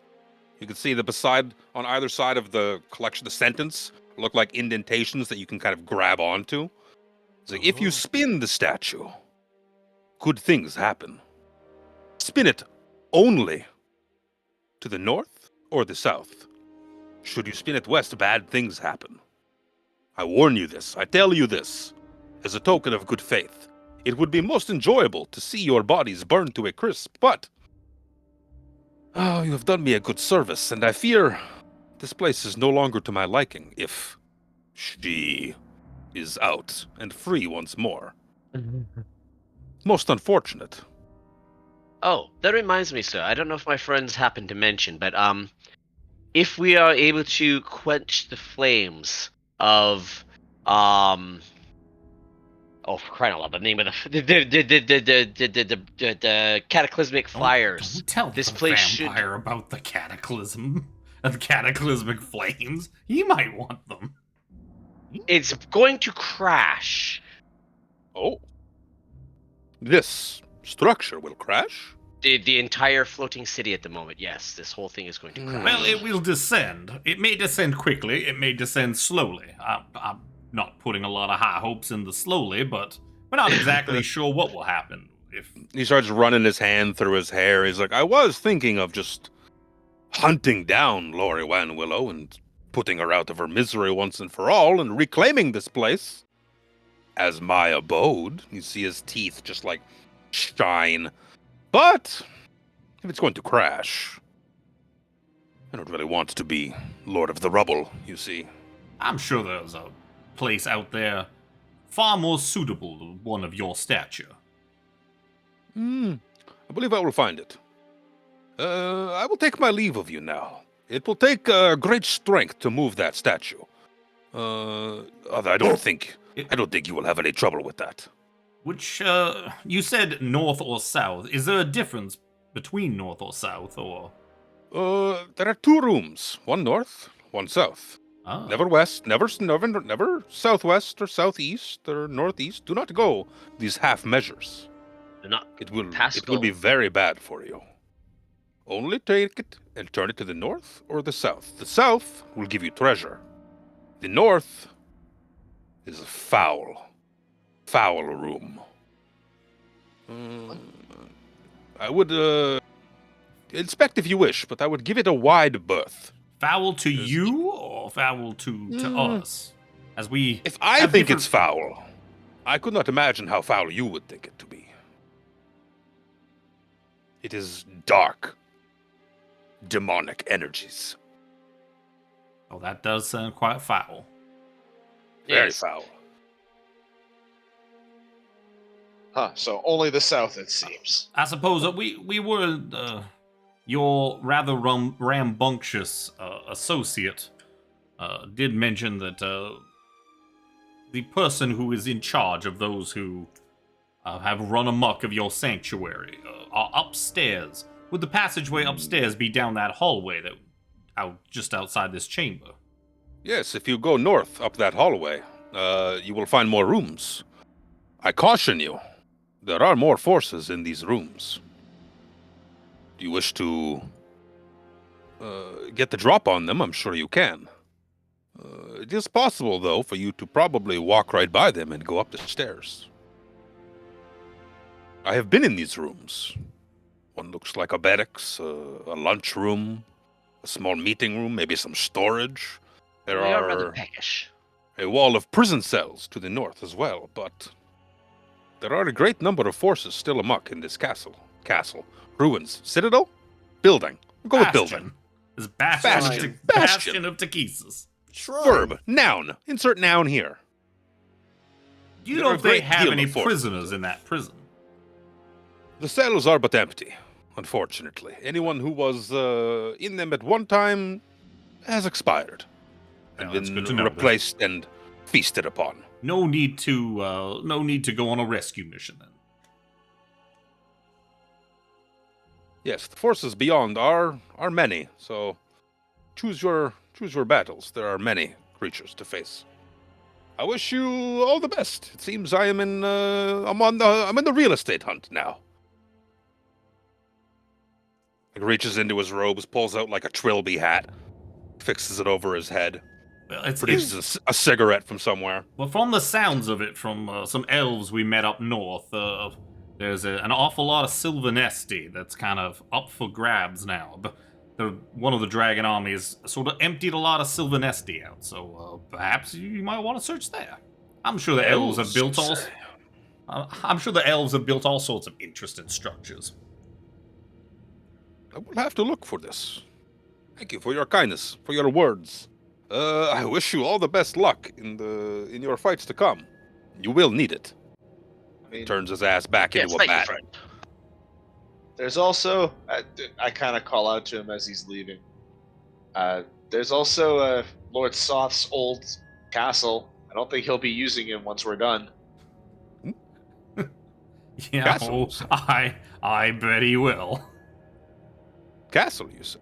You can see the beside on either side of the collection, the sentence look like indentations that you can kind of grab onto. It's like if you spin the statue, good things happen. Spin it only to the north or the south. Should you spin it west, bad things happen. I warn you this. I tell you this as a token of good faith. It would be most enjoyable to see your bodies burned to a crisp, but you have done me a good service, and I fear this place is no longer to my liking if she is out and free once more. Most unfortunate.
Oh, that reminds me, sir. I don't know if my friends happened to mention, but if we are able to quench the flames of oh, for crying out loud, the name of the cataclysmic fires.
Don't tell
this
the
place
vampire about the cataclysm and the cataclysmic flames. He might want them.
It's going to crash.
Oh. This structure will crash?
The entire floating city at the moment, yes. This whole thing is going to crash.
Well, it will descend. It may descend quickly. It may descend slowly. I'm not putting a lot of high hopes in the slowly, but we're not exactly sure what will happen. If
he starts running his hand through his hair, he's like, I was thinking of just hunting down Lori Wan Willow and putting her out of her misery once and for all and reclaiming this place as my abode. You see his teeth just like shine. But if it's going to crash, I don't really want to be Lord of the Rubble, you see.
I'm sure there's a place out there far more suitable to one of your stature.
I believe I will find it. I will take my leave of you now. It will take great strength to move that statue. I don't think you will have any trouble with that.
Which, you said north or south. Is there a difference between north or south, or?
There are two rooms. One north, one south.
Oh.
Never west, never southwest or southeast or northeast. Do not go these half measures.
They're not
It will be very bad for you. Only take it and turn it to the north or the south. The south will give you treasure. The north is a foul room. I would inspect if you wish, but I would give it a wide berth.
Foul to you or foul to us? As we
If I think it's foul, I could not imagine how foul you would think it to be. It is dark, demonic energies.
Oh, that does sound quite foul.
Very foul.
Huh, so only the south, it seems.
I suppose that we were your rather rambunctious associate did mention that the person who is in charge of those who have run amok of your sanctuary are upstairs. Would the passageway upstairs be down that hallway that just outside this chamber?
Yes, if you go north up that hallway, you will find more rooms. I caution you, there are more forces in these rooms. Do you wish to get the drop on them? I'm sure you can. It is possible, though, for you to probably walk right by them and go up the stairs. I have been in these rooms. One looks like a barracks, a lunch room, a small meeting room, maybe some storage. There
are rather
are
peckish.
a wall of prison cells to the north as well, but there are a great number of forces still amok in this castle. Ruins. Citadel? Building. We'll go with building.
Is
Bastion.
Bastion of Takesis.
Verb. Noun. Insert noun here.
Do you
There
know
are
if
a
they
great
have
deal
any
of forces.
prisoners in that prison?
The cells are but empty, unfortunately. Anyone who was in them at one time has expired. and
that's good to
been
know.
replaced and feasted upon.
No need to go on a rescue mission then.
Yes, the forces beyond are many, so choose your battles. There are many creatures to face. I wish you all the best. It seems I'm in the real estate hunt now. He reaches into his robes, pulls out like a trilby hat, fixes it over his head,
Well, it's
produces a cigarette from somewhere.
well, from the sounds of it, from some elves we met up north, there's an awful lot of Sylvanesti that's kind of up for grabs now. But one of the dragon armies sort of emptied a lot of Sylvanesti out, so perhaps you might want to search there. I'm sure the elves have built all sorts of interesting structures.
I will have to look for this. Thank you for your kindness, for your words. I wish you all the best luck in your fights to come. You will need it. He turns his ass back into a
thank you,
bat.
friend.
There's also, I kind of call out to him as he's leaving. There's also Lord Soth's old castle. I don't think he'll be using it once we're done.
Yeah,
Castles.
I bet he will.
Castle, you say?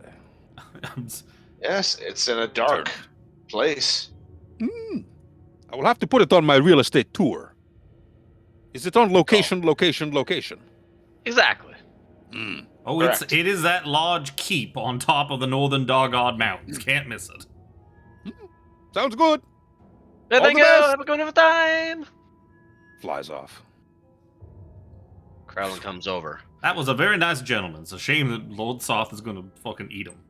Yes, it's in a dark place.
I will have to put it on my real estate tour. Is it on location?
Exactly.
Oh,
Correct.
it is that large keep on top of the northern Doggod Mountains. Can't miss it.
Sounds good.
There
All
they
the
go.
best.
Have a good time.
Flies off.
Crowlin comes over.
That was a very nice gentleman. It's a shame that Lord Soth is going to fucking eat him.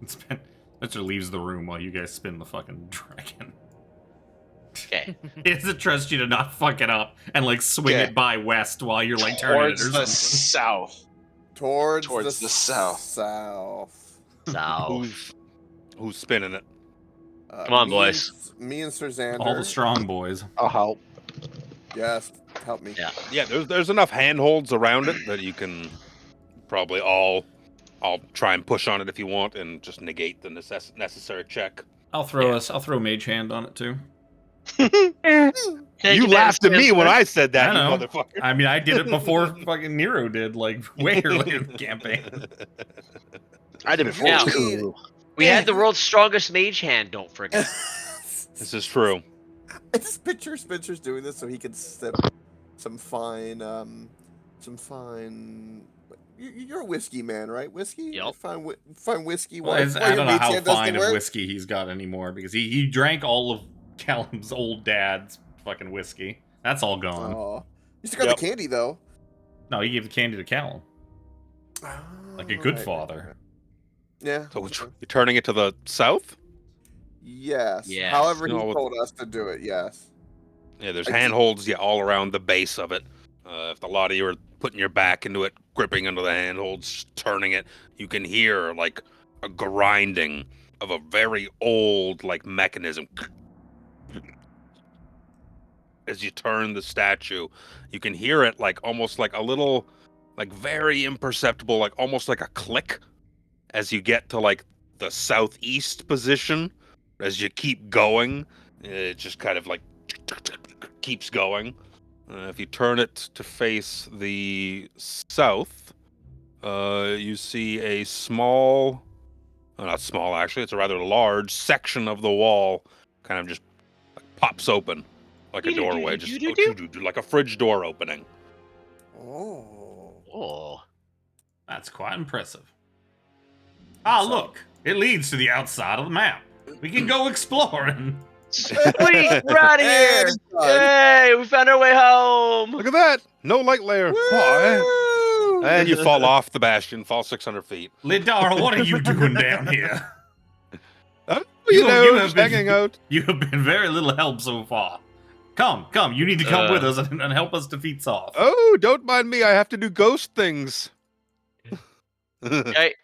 Spencer leaves the room while you guys spin the fucking dragon.
Okay.
He has to trust you to not fuck it up and like swing
Okay.
it by west while you're like turning it
Towards
or
the
something.
south.
Towards
the south.
South.
So,
Who's spinning it?
Come on,
me
boys.
Me and Sir Xander.
All the strong boys.
I'll help.
Yes, help me.
yeah.
Yeah, there's enough handholds around it that you can probably all try and push on it if you want, and just negate the necessary check.
I'll throw Mage Hand on it too.
You laughed at me when I said that,
I
you
know.
motherfucker.
I mean, I did it before fucking Nero did, like way earlier in the campaign.
I did before.
Yeah.
Too.
We had the world's strongest mage hand, don't forget.
This is true.
I just picture Spencer's doing this so he can sip some fine. You're a whiskey man, right? Whiskey.
Yep.
Fine whiskey.
Well,
while
I don't
your
know
mage
how
hand does the
fine of
work.
whiskey he's got anymore because he drank all of Callum's old dad's fucking whiskey. That's all gone.
Oh, you still got
Yep.
the candy though.
No, he gave the candy to Callum, like a good father.
Yeah.
So you're turning it to the south?
Yes.
Yes.
However, he
No,
told us to do it. Yes.
Yeah, there's
I-
handholds all around the base of it. If a lot of you are putting your back into it, gripping into the handholds, turning it, you can hear like a grinding of a very old like mechanism. As you turn the statue, you can hear it like almost like a little, like very imperceptible, like almost like a click as you get to like the southeast position. As you keep going, it just kind of like keeps going. If you turn it to face the south, you see a small, not small actually, it's a rather large section of the wall kind of just like pops open like a doorway, just like a fridge door opening.
Oh.
Oh.
That's quite impressive. Ah, look! It leads to the outside of the map. We can go exploring.
Sweet, we're out of here!
And done.
Yay, we found our way home!
Look at that! No light layer. Bye.
Woo!
And you fall off the bastion, fall 600 feet.
Lidara, what are you doing down here?
You know,
have
just hanging out.
You have been very little help so far. Come, you need to come with us and help us defeat Soth.
Oh, don't mind me. I have to do ghost things.
Okay.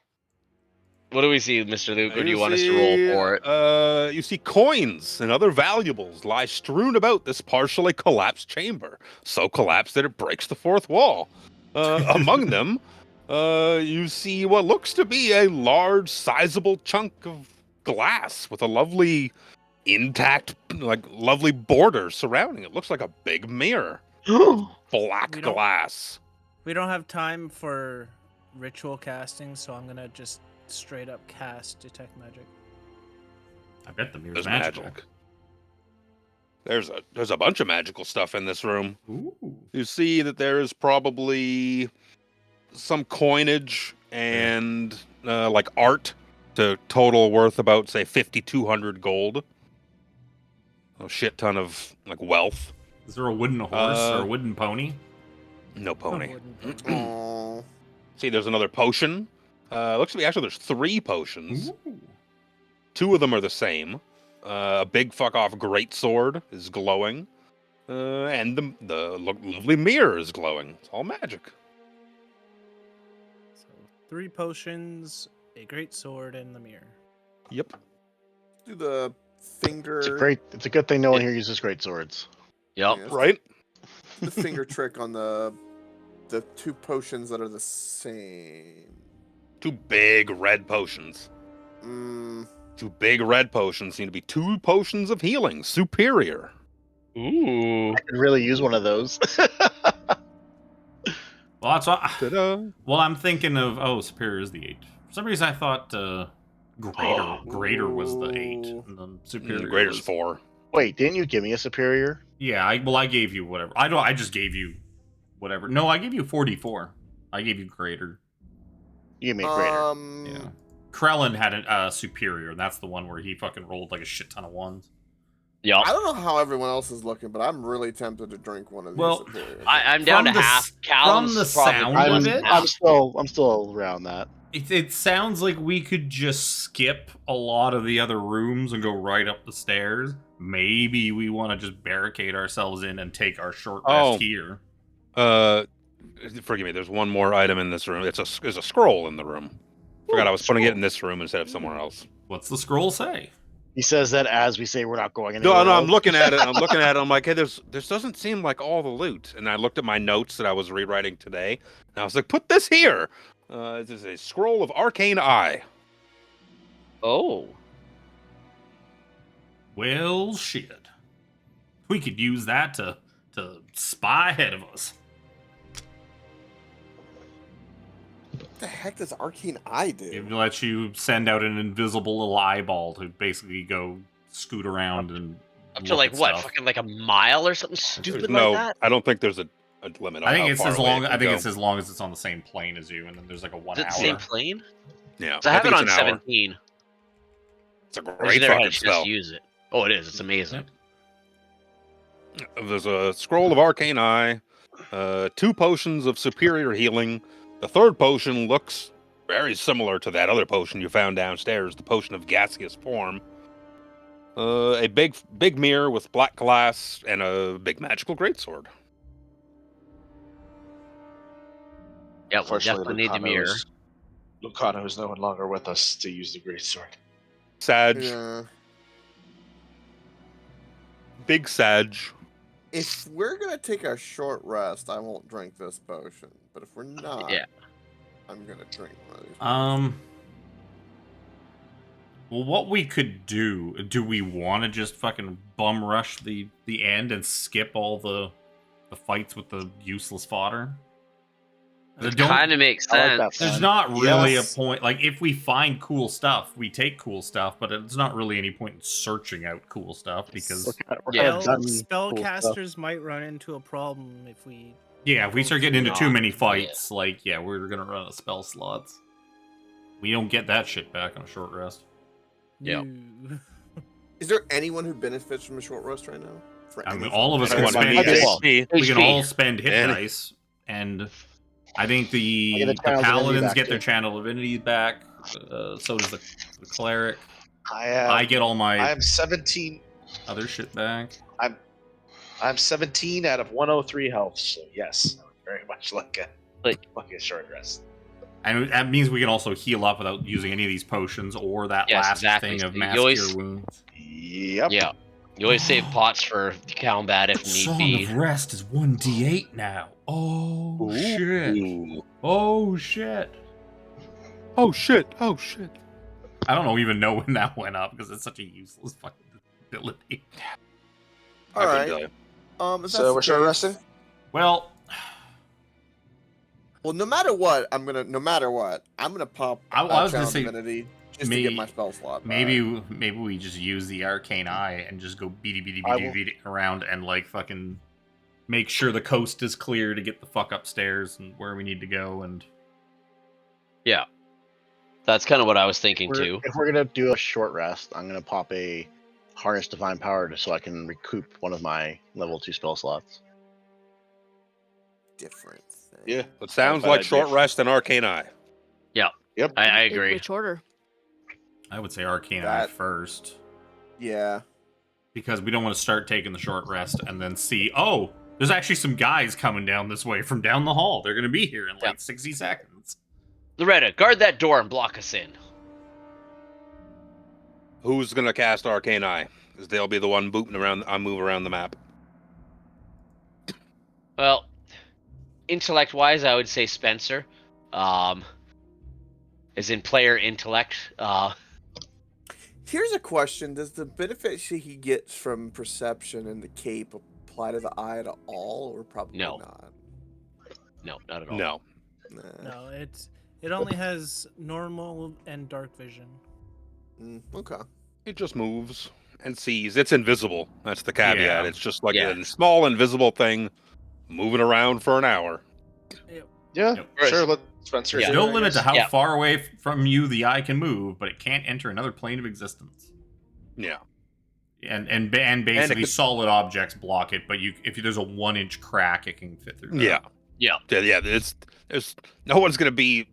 What do we see, Mr. Luke, or do you want us to roll for it?
You see coins and other valuables lie strewn about this partially collapsed chamber. So collapsed that it breaks the fourth wall. Among them You see what looks to be a large, sizable chunk of glass with a lovely, intact, lovely border surrounding it. Looks like a big mirror. Black
We don't-
glass.
We don't have time for ritual casting, so I'm gonna just straight up cast detect magic.
I bet the mirror's
There's
magical.
magic. There's a bunch of magical stuff in this room.
Ooh.
You see that there is probably some coinage and like art to total worth about say 5,200 gold. A shit ton of like wealth.
Is there a wooden horse or a wooden pony?
No pony.
Aw.
See, there's another potion. Looks to be actually there's 3 potions.
Ooh.
2 of them are the same. A big fuck off greatsword is glowing, and the lovely mirror is glowing. It's all magic.
So 3 potions, a great sword, and the mirror.
Yep.
Do the finger.
It's a good thing no one here uses great swords.
Yep.
Yes.
Right.
The finger trick on the 2 potions that are the same.
2 big red potions. 2 big red potions seem to be 2 potions of healing, superior.
Ooh.
I could really use one of those.
Well, that's what.
Ta-da.
Well, I'm thinking of superior is the 8. For some reason, I thought greater was the 8, and then superior.
Greater's
was...
4.
Wait, didn't you give me a superior?
Yeah, I gave you whatever. I just gave you whatever. No, I gave you 44. I gave you greater.
You gave me a greater.
Yeah. Krellin had a superior, and that's the one where he fucking rolled like a shit ton of ones.
Yep.
I don't know how everyone else is looking, but I'm really tempted to drink one of these.
Well,
superiors.
I'm down to
From the
half.
s-
Callum's
from the
probably
sound
less
of
than
it,
half.
I'm still around that.
It sounds like we could just skip a lot of the other rooms and go right up the stairs. Maybe we want to just barricade ourselves in and take our short rest here.
Forgive me. There's one more item in this room. There's a scroll in the room. Forgot I was putting it in this room instead of somewhere else.
What's the scroll say?
He says that as we say we're not going anywhere.
No, I'm
else.
looking at it. I'm like, hey, this doesn't seem like all the loot. And I looked at my notes that I was rewriting today, and I was like, put this here. This is a scroll of arcane eye.
Oh.
Well, shit. We could use that to spy ahead of us.
What the heck does Arcane Eye do?
It lets you send out an invisible little eyeball to basically go scoot around and
Up to
look
like
at
what?
stuff.
Fucking like a mile or something stupid
No,
like that?
I don't think there's a limit. On
I think
how
it's
far
as
away
long.
it
I
can
think
go.
it's as long as it's on the same plane as you, and then there's like a 1
Is it
hour.
the same plane?
Yeah,
So I have it
think
on
it's an hour.
17.
It's a
I
great
never had
fucking
a chance
spell.
to use it. Oh, it is. It's amazing.
There's a scroll of arcane eye, 2 potions of superior healing. The 3rd potion looks very similar to that other potion you found downstairs, the potion of gaseous form. A big mirror with black glass and a big magical greatsword.
Yeah, we'll
Unfortunately,
definitely need the mirror.
Lucano is no longer with us to use the greatsword.
Sag,
Yeah.
big Sag.
If we're gonna take a short rest, I won't drink this potion. But if we're not,
Yeah.
I'm gonna drink one of these.
Well, what we could do we want to just fucking bum rush the end and skip all the fights with the useless fodder?
It kind of makes
I like
sense.
that
There's
plan.
not really
Yes.
a point. Like, if we find cool stuff, we take cool stuff, but it's not really any point in searching out cool stuff because,
We're
Yeah.
kind of done
Spellcasters might run into a problem if we.
yeah, if we start getting into too many
Yeah.
fights, like, yeah, we're gonna run out of spell slots. We don't get that shit back on a short rest.
Yeah.
No.
Is there anyone who benefits from a short rest right now? For
I mean,
anything?
all of us can
Anyone who
spend.
needs
well.
HP.
We can
HP.
all spend hit
Any-
dice, and I think
I
the
get the channel divinity
paladins
back,
get their
too.
channel divinity back. So does the cleric.
I
I get all my
I'm 17.
other shit back.
I'm 17 out of 103 health. So yes, very much like a short rest.
And that means we can also heal up without using any of these potions or that
Yes,
last
exactly.
thing of
You
mass
always-
cure wounds.
Yep.
Yeah. You always save pots for combat if need
Song
be.
of Rest is 1d8 now. Oh shit!
Ooh.
Oh shit!
Oh shit! Oh shit!
I don't even know when that went up because it's such a useless fucking ability.
All
I couldn't
right.
tell you.
If
So
that's
we're
the
short
case-
resting?
Well,
Well, no matter what, I'm gonna pop
I was gonna
Channel
say,
Divinity just to get my spell slot back.
maybe we just use the arcane eye and just go beady around and like fucking make sure the coast is clear to get the fuck upstairs and where we need to go. And
Yeah. That's kind of what I was thinking too.
If we're gonna do a short rest, I'm gonna pop a Harness Divine Power so I can recoup one of my level 2 spell slots.
different thing.
Yeah.
It sounds
Bad
like
idea.
short rest and arcane eye.
Yep.
I
In
agree.
which order?
I would say arcane eye
That-
first
Yeah.
because we don't want to start taking the short rest and then see, oh, there's actually some guys coming down this way from down the hall. They're gonna be here in like 60 seconds.
Loretta, guard that door and block us in.
Who's gonna cast arcane eye? Because they'll be the one moving around the map.
Well, intellect-wise, I would say Spencer. As in player intellect.
Here's a question: does the benefit he gets from perception and the cape apply to the eye at all, or probably
No.
not?
No, not at all.
No.
Nah.
No, it only has normal and dark vision.
Okay.
It just moves and sees. It's invisible. That's the caveat.
Yeah.
It's just like
Yeah.
a small invisible thing moving around for an hour.
Yeah,
Yep.
sure. Let Spencer.
There's
do
no
it, I
limit to
guess.
how
Yeah.
far away from you the eye can move, but it can't enter another plane of existence.
Yeah.
And basically
could-
solid objects block it, but if there's a 1-inch crack, it can fit through. that.
Yeah.
Yeah.
Yeah. There's no one's gonna be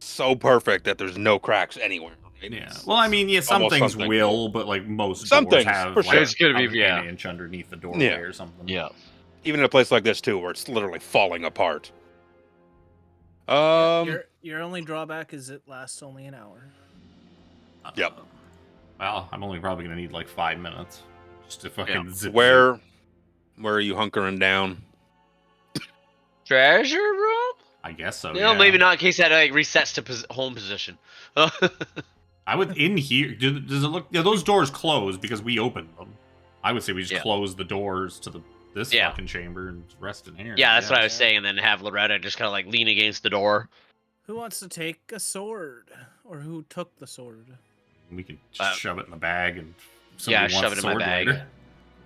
so perfect that there's no cracks anywhere. Right?
Yeah.
It's
Well, I mean, yeah, some
almost
things
something.
will, but like most
Some
doors
things,
have
for
like
sure.
It's gonna be-
an
yeah.
inch underneath the doorway
Yeah.
or something.
Yeah.
Even in a place like this too, where it's literally falling apart.
Your only drawback is it lasts only an hour.
Yep.
Well, I'm only probably gonna need like 5 minutes just to fucking zip.
Where are you hunkering down?
Treasure room?
I guess so.
No,
yeah.
maybe not in case that like resets to home position.
I would in here. Does it look? Yeah, those doors close because we opened them. I would say we just
Yeah.
close the doors to this
Yeah.
fucking chamber and rest in here.
Yeah, that's what I
guess.
was saying, and then have Loretta just kind of like lean against the door.
Who wants to take a sword? Or who took the sword?
We could just shove it in the bag and. if
Yeah,
somebody
shove
wants
it in
the
my
sword
bag.
later.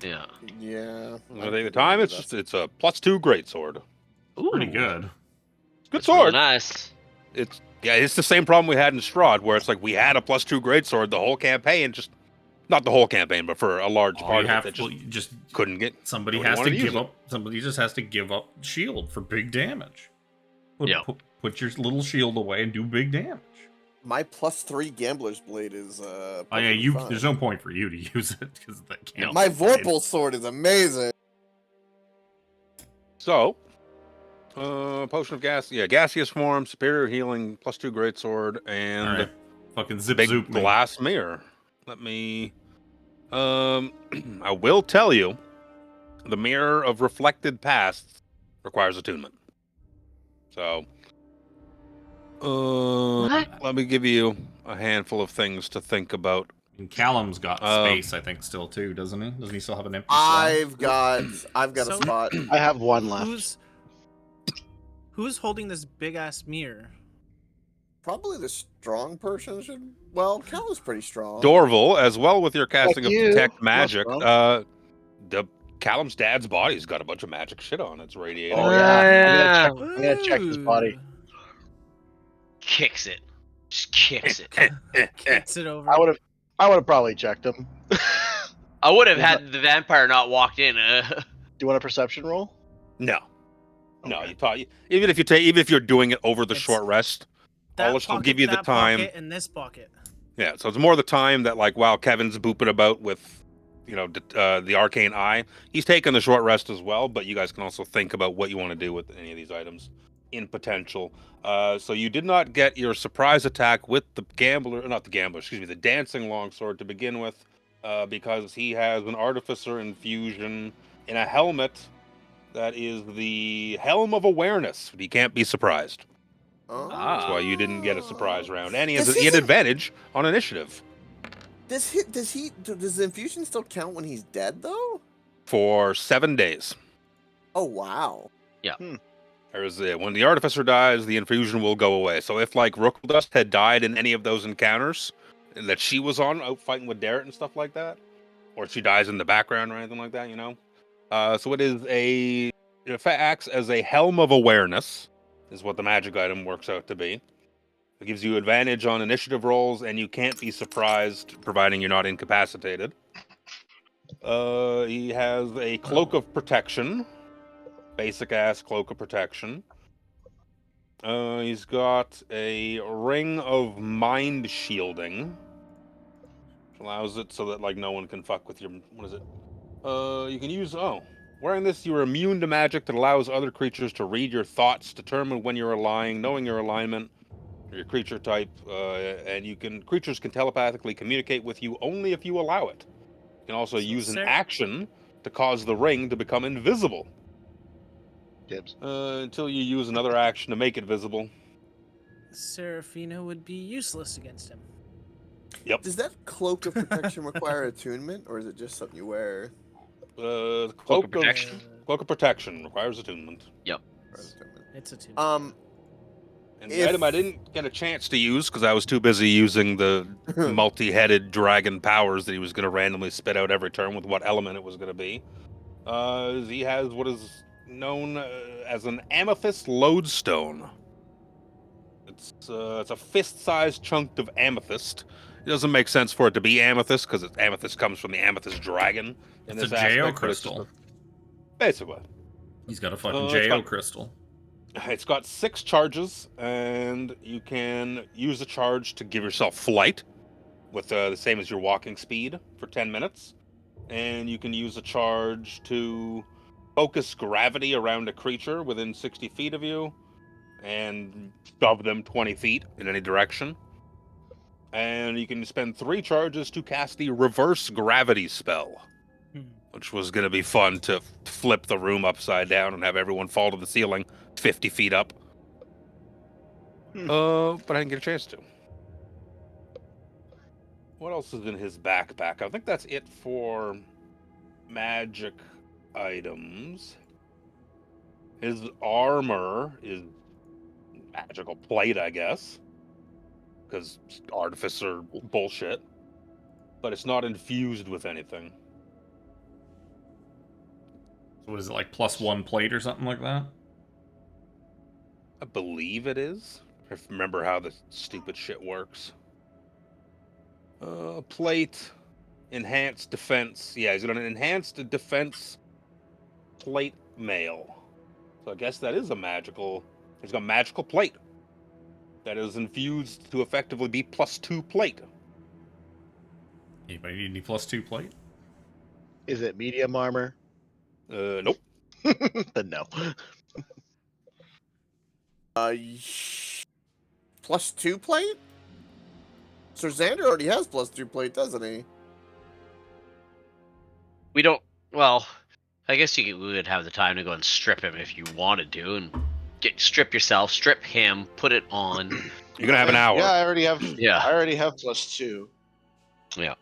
Yeah.
Yeah.
At the time, it's a +2 great sword.
Pretty good.
It's a good
That's really
sword.
nice.
It's the same problem we had in Strahd, where it's like we had a +2 great sword the whole campaign, just not the whole campaign, but for a large
All
part
you
of
have
it, that
well, you just
couldn't get.
somebody
nobody
has to
wanted to use
give
it.
up. Somebody just has to give up shield for big damage.
Yeah.
Put your little shield away and do big damage.
My +3 Gambler's Blade is
Oh yeah,
perfectly fine.
there's no point for you to use it because that can't.
My Vorpal sword is amazing.
So, potion of gas, gaseous form, superior healing, +2 great sword, and
All right. Fucking zip
big
zoop me.
glass mirror. Let me. I will tell you, the mirror of reflected pasts requires attunement. So, let me give you a handful of things to think about.
And Callum's got
Um,
space, I think, still too, doesn't he? Doesn't he still have an empty slot?
I've got
So-
a spot.
I have one left.
Who's holding this big ass mirror?
Probably the strong person should. Well, Cal is pretty strong.
Dorval, as well with your casting
Fuck
of
you.
detect
Not
magic,
strong.
the Callum's dad's body's got a bunch of magic shit on it. It's radiating.
Oh yeah. I'm gonna check his body.
Kicks it. Just kicks it.
Kicks it over.
I would have probably checked him. Do
I would have had the vampire not walked in.
you want a perception roll?
No, no.
Okay.
Even if you're doing it over the
It's-
short rest,
That
all this will
pocket,
give you the
that
time.
pocket, and this pocket.
Yeah, so it's more the time that like while Kevin's booping about with, the arcane eye, he's taking the short rest as well. But you guys can also think about what you want to do with any of these items in potential. So you did not get your surprise attack with the dancing longsword to begin with, because he has an artificer infusion in a helmet that is the helm of awareness. He can't be surprised.
Oh.
That's why you didn't get a surprise round. And he
Does
had
his-
advantage on initiative
Does the infusion still count when he's dead though?
for 7 days.
Oh wow.
When the artificer dies, the infusion will go away. So if like Rookeldust had died in any of those encounters that she was on, out fighting with Darrett and stuff like that, or she dies in the background or anything like that, you know. So it acts as a helm of awareness, is what the magic item works out to be. It gives you advantage on initiative rolls, and you can't be surprised, providing you're not incapacitated. He has a cloak of protection. Basic ass cloak of protection. He's got a ring of mind shielding, which allows it so that like no one can fuck with your. What is it? You can use. Wearing this, you are immune to magic that allows other creatures to read your thoughts, determine when you're lying, knowing your alignment, or your creature type, and creatures can telepathically communicate with you only if you allow it. You can also use an action to cause the ring to become invisible.
Dibs.
Until you use another action to make it visible.
Seraphina would be useless against him.
Yep.
Does that cloak of protection require attunement, or is it just something you wear?
Cloak of
protection.
Cloak of protection requires attunement.
Yep.
It's a 2.
And the item I didn't get a chance to use because I was too busy using the multi-headed dragon powers that he was going to randomly spit out every turn with what element it was going to be. He has what is known as an amethyst lodestone. It's a fist-sized chunk of amethyst. It doesn't make sense for it to be amethyst because amethyst comes from the amethyst dragon.
It's a Geo crystal.
Basically.
He's got a fucking Geo crystal.
It's got 6 charges, and you can use a charge to give yourself flight, with the same as your walking speed for 10 minutes. And you can use a charge to focus gravity around a creature within 60 feet of you, and shove them 20 feet in any direction. And you can spend 3 charges to cast the reverse gravity spell, which was going to be fun to flip the room upside down and have everyone fall to the ceiling 50 feet up. But I didn't get a chance to. What else is in his backpack? I think that's it for magic items. His armor is magical plate, I guess, because artificer bullshit. But it's not infused with anything.
So what is it, like +1 plate or something like that?
I believe it is. If I remember how the stupid shit works. Plate, enhanced defense. Yeah, he's got an enhanced defense plate mail. So I guess that is a magical. He's got magical plate that is infused to effectively be +2 plate.
Anybody need any +2 plate?
Is it medium armor?
Nope.
Then no.
+2 plate? Sir Xander already has +2 plate, doesn't he?
We don't. Well, I guess we would have the time to go and strip him if you wanted to, and strip yourself, strip him, put it on.
You're gonna have an hour.
Yeah, I already have.
Yeah.
I already have +2.
Yeah.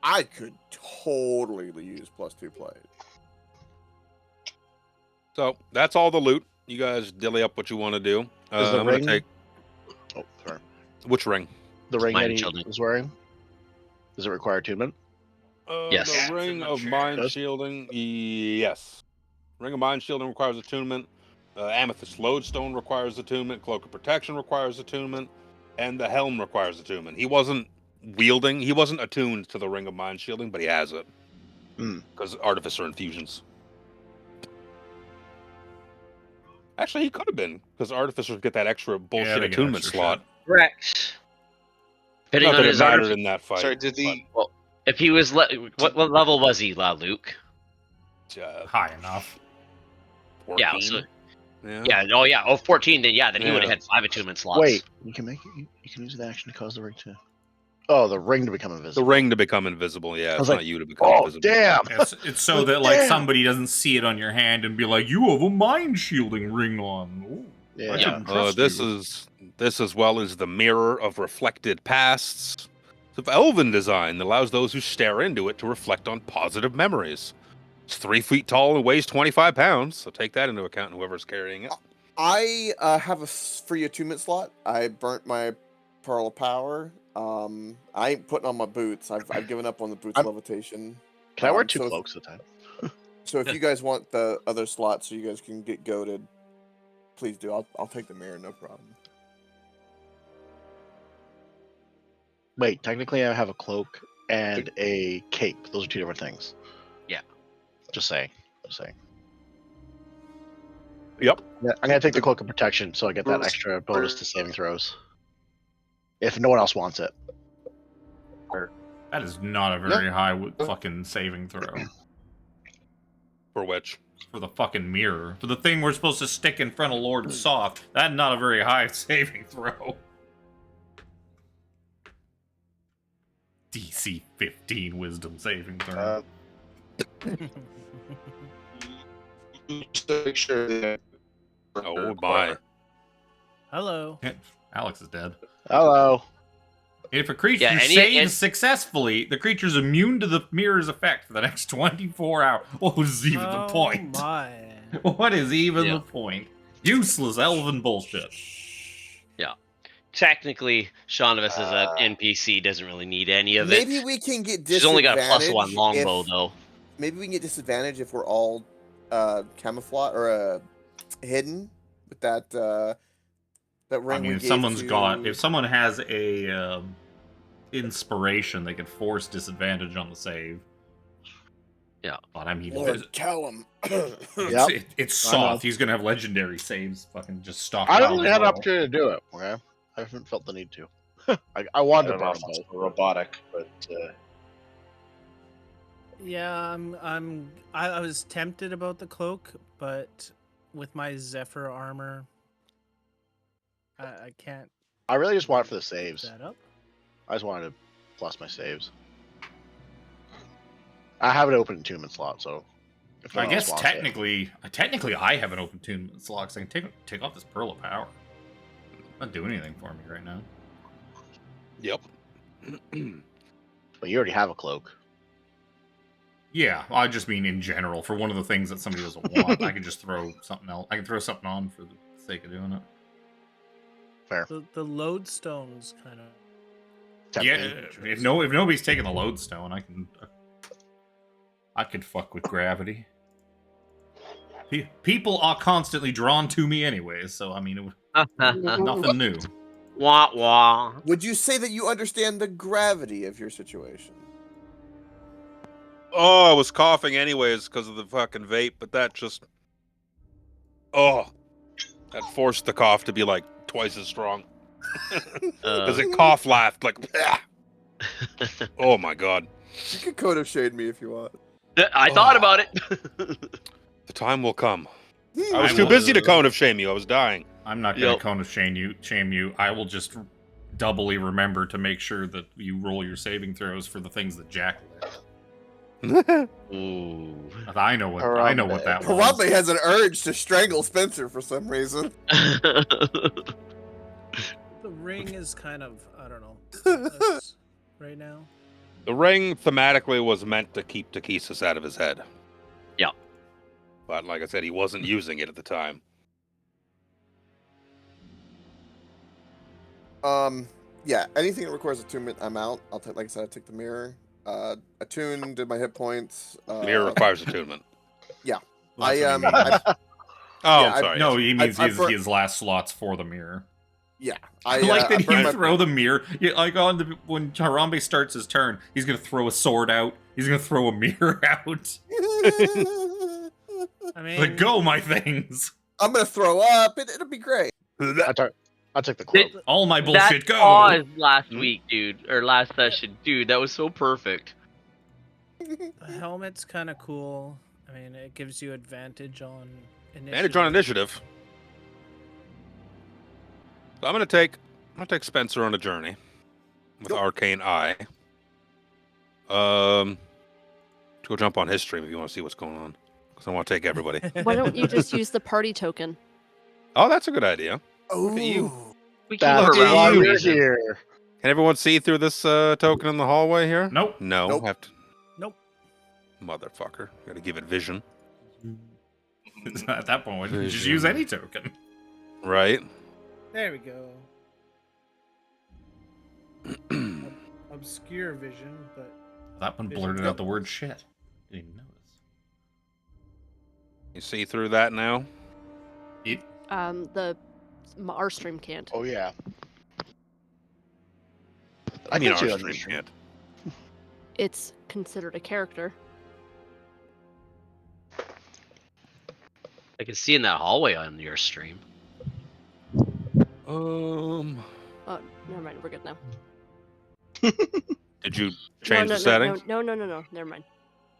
I could totally use +2 plate.
So that's all the loot. You guys dilly up what you want to do.
Is the
I'm
ring?
gonna take
Oh, sorry.
which ring?
The ring
Mind
that he
shielding.
was wearing. Does it require attunement?
Yes.
The ring of mind
Does?
shielding. Yes. Ring of mind shielding requires attunement. Amethyst lodestone requires attunement. Cloak of protection requires attunement, and the helm requires attunement. He wasn't attuned to the ring of mind shielding, but he has it because artificer infusions. Actually, he could have been because artificers get that extra bullshit
they get
attunement
extra
slot.
shit.
Correct. Depending
Not
on
that it
his
mattered
artif-
in that fight.
Sorry, did the
Well, if he was what level was he, Luke?
High enough.
14?
Yeah. So,
Yeah.
yeah. Oh, yeah. Oh, 14. Then yeah. Then he would have
Yeah.
had 5 attunement slots.
Wait, you can make it. You can use the action to cause the ring to. Oh, the ring to become
The
invisible.
ring to become invisible. Yeah,
I
it's
was
not
like,
you to become
Oh,
invisible.
damn!
It's so that like
Damn.
somebody doesn't see it on your hand and be like, "You have a mind shielding ring on." Ooh.
Yeah.
I couldn't trust you.
This as well as the mirror of reflected pasts. It's of elven design that allows those who stare into it to reflect on positive memories. It's 3 feet tall and weighs 25 pounds, so take that into account, whoever's carrying it.
I have a free attunement slot. I burnt my Pearl of Power. I ain't putting on my boots. I've given up on the boots levitation.
Can I wear 2
so
cloaks at a time?
So if you guys want the other slot so you guys can get goaded, please do. I'll take the mirror, no problem.
Wait, technically I have a cloak and a cape. Those are 2 different things.
Yeah.
Just saying.
Yep.
Yeah, I'm gonna take the cloak of protection so I get that extra bonus to saving throws. If no one else wants it.
That is not a very high fucking saving throw.
For which?
For the fucking mirror. For the thing we're supposed to stick in front of Lord Soft. That's not a very high saving throw. DC 15 wisdom saving throw.
Just to make sure that.
Oh, my.
Hello.
Alex is dead.
Hello.
If a creature saves successfully, the creature's immune to the mirror's effect for the next 24 hours. What is even the point?
My.
What is even the point? Useless elven bullshit.
Yeah. Technically, Shaunavis as an NPC doesn't really need any of it.
Maybe we can get
She's only got a +1 longbow, though.
Maybe we can get disadvantage if we're all camouflage or hidden with that ring.
I mean, if someone has a inspiration, they could force disadvantage on the save.
Yeah,
but I mean,
Lord, tell him.
It's soft. He's gonna have legendary saves. Fucking just stock.
I don't really have an opportunity to do it. Okay? I haven't felt the need to. I wanted to borrow
robotic, but.
Yeah, I was tempted about the cloak, but with my Zephyr armor, I can't.
I really just want it for the saves.
That up.
I just wanted to plus my saves. I have an open attunement slot, so.
If I guess technically I have an open attunement slot, so I can take off this Pearl of Power. Not doing anything for me right now.
Yep.
But you already have a cloak.
Yeah, I just mean in general. For one of the things that somebody doesn't want, I can just throw something else. I can throw something on for the sake of doing it.
Fair.
The lodestone's kind of.
Yeah, if nobody's taking the lodestone, I can fuck with gravity. People are constantly drawn to me anyway, so I mean, nothing new.
Wah wah.
Would you say that you understand the gravity of your situation?
Oh, I was coughing anyways because of the fucking vape, but that just... Oh. That forced the cough to be like twice as strong. Because it cough laughed like... Oh my god.
You can code of shade me if you want.
I thought about it.
The time will come. I was too busy to cone of shame you. I was dying.
I'm not going to cone of shame you. I will just doubly remember to make sure that you roll your saving throws for the things that Jack left.
Ooh.
I know what that was.
Harambe has an urge to strangle Spencer for some reason.
The ring is kind of, I don't know, right now.
The ring thematically was meant to keep Takesis out of his head.
Yeah.
But like I said, he wasn't using it at the time.
Yeah, anything that requires attunement, I'm out. I'll take, like I said, I take the mirror. Attune, did my hit points.
Mirror requires attunement.
Yeah.
I'm
sorry.
No, he means his last slots for the mirror.
Yeah.
I like that you throw the mirror. Like when Harambe starts his turn, he's gonna throw a sword out. He's gonna throw a mirror out.
I mean,
like, go, my things.
I'm gonna throw up. It'll be great.
I'll take the cloak.
All my bullshit, go.
Pause last week, dude, or last session, dude. That was so perfect.
The helmet's kind of cool. I mean, it gives you advantage on initiative.
Advantage on initiative. So I'm gonna take Spencer on a journey with Arcane Eye. Let's go jump on his stream if you want to see what's going on. Because I want to take everybody.
Why don't you just use the party token?
Oh, that's a good idea.
Oh,
Look at you.
We keep
That's
Look
her
at
around
why
for a
you.
you're
reason.
here.
Can everyone see through this token in the hallway here?
Nope.
No.
Nope.
Have to.
Nope.
Motherfucker. Got to give it vision.
At that point, you just
Vision.
use any token.
There
Right.
we go. Obscure vision, but
That one
Vision.
blurted out the word shit. Didn't even notice.
You see through that now?
Our stream can't.
Oh yeah.
I mean,
can see
our
it on
stream
your stream.
can't.
It's considered a character.
I can see in that hallway on your stream.
Oh, never mind. We're good now.
Did you change the settings?
No. Never mind.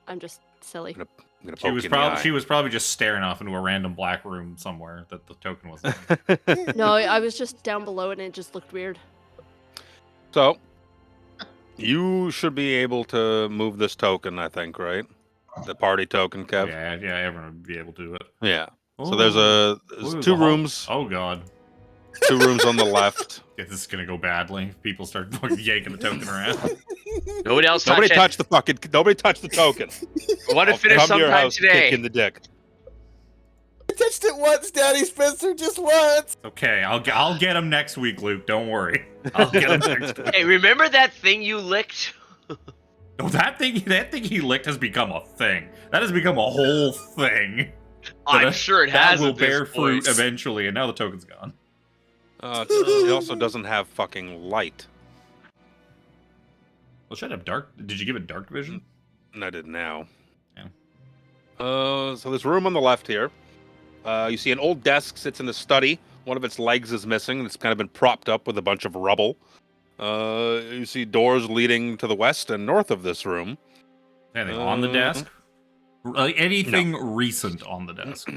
I'm just silly.
I'm gonna
She
poke
was
you in the
probably
eye.
she was probably just staring off into a random black room somewhere that the token was in.
No, I was just down below and it just looked weird.
So, you should be able to move this token, I think, right? The party token, Kev.
Yeah, everyone would be able to do it.
Yeah. So there's
Ooh,
two
the hall-
rooms.
Oh god.
2 rooms on the left.
Yeah, this is gonna go badly if people start fucking yanking the token around.
Nobody else
Nobody
touch it.
Nobody touch the token.
I want to
I'll
finish
come to your
sometime
house,
today.
kick in the dick.
I touched it once, Daddy Spencer, just once.
Okay, I'll get him next week, Luke. Don't worry. I'll get him next week.
Hey, remember that thing you licked?
Oh, that thing he licked has become a thing. That has become a whole thing.
I'm sure it has.
That will
at this
bear fruit
point.
eventually, and now the token's gone.
It also doesn't have fucking light.
Well, should have dark. Did you give it dark vision?
And I did now.
Yeah.
So this room on the left here. You see an old desk sits in the study. One of its legs is missing, and it's kind of been propped up with a bunch of rubble. You see doors leading to the west and north of this room.
Anything on the desk? Like anything recent on the desk?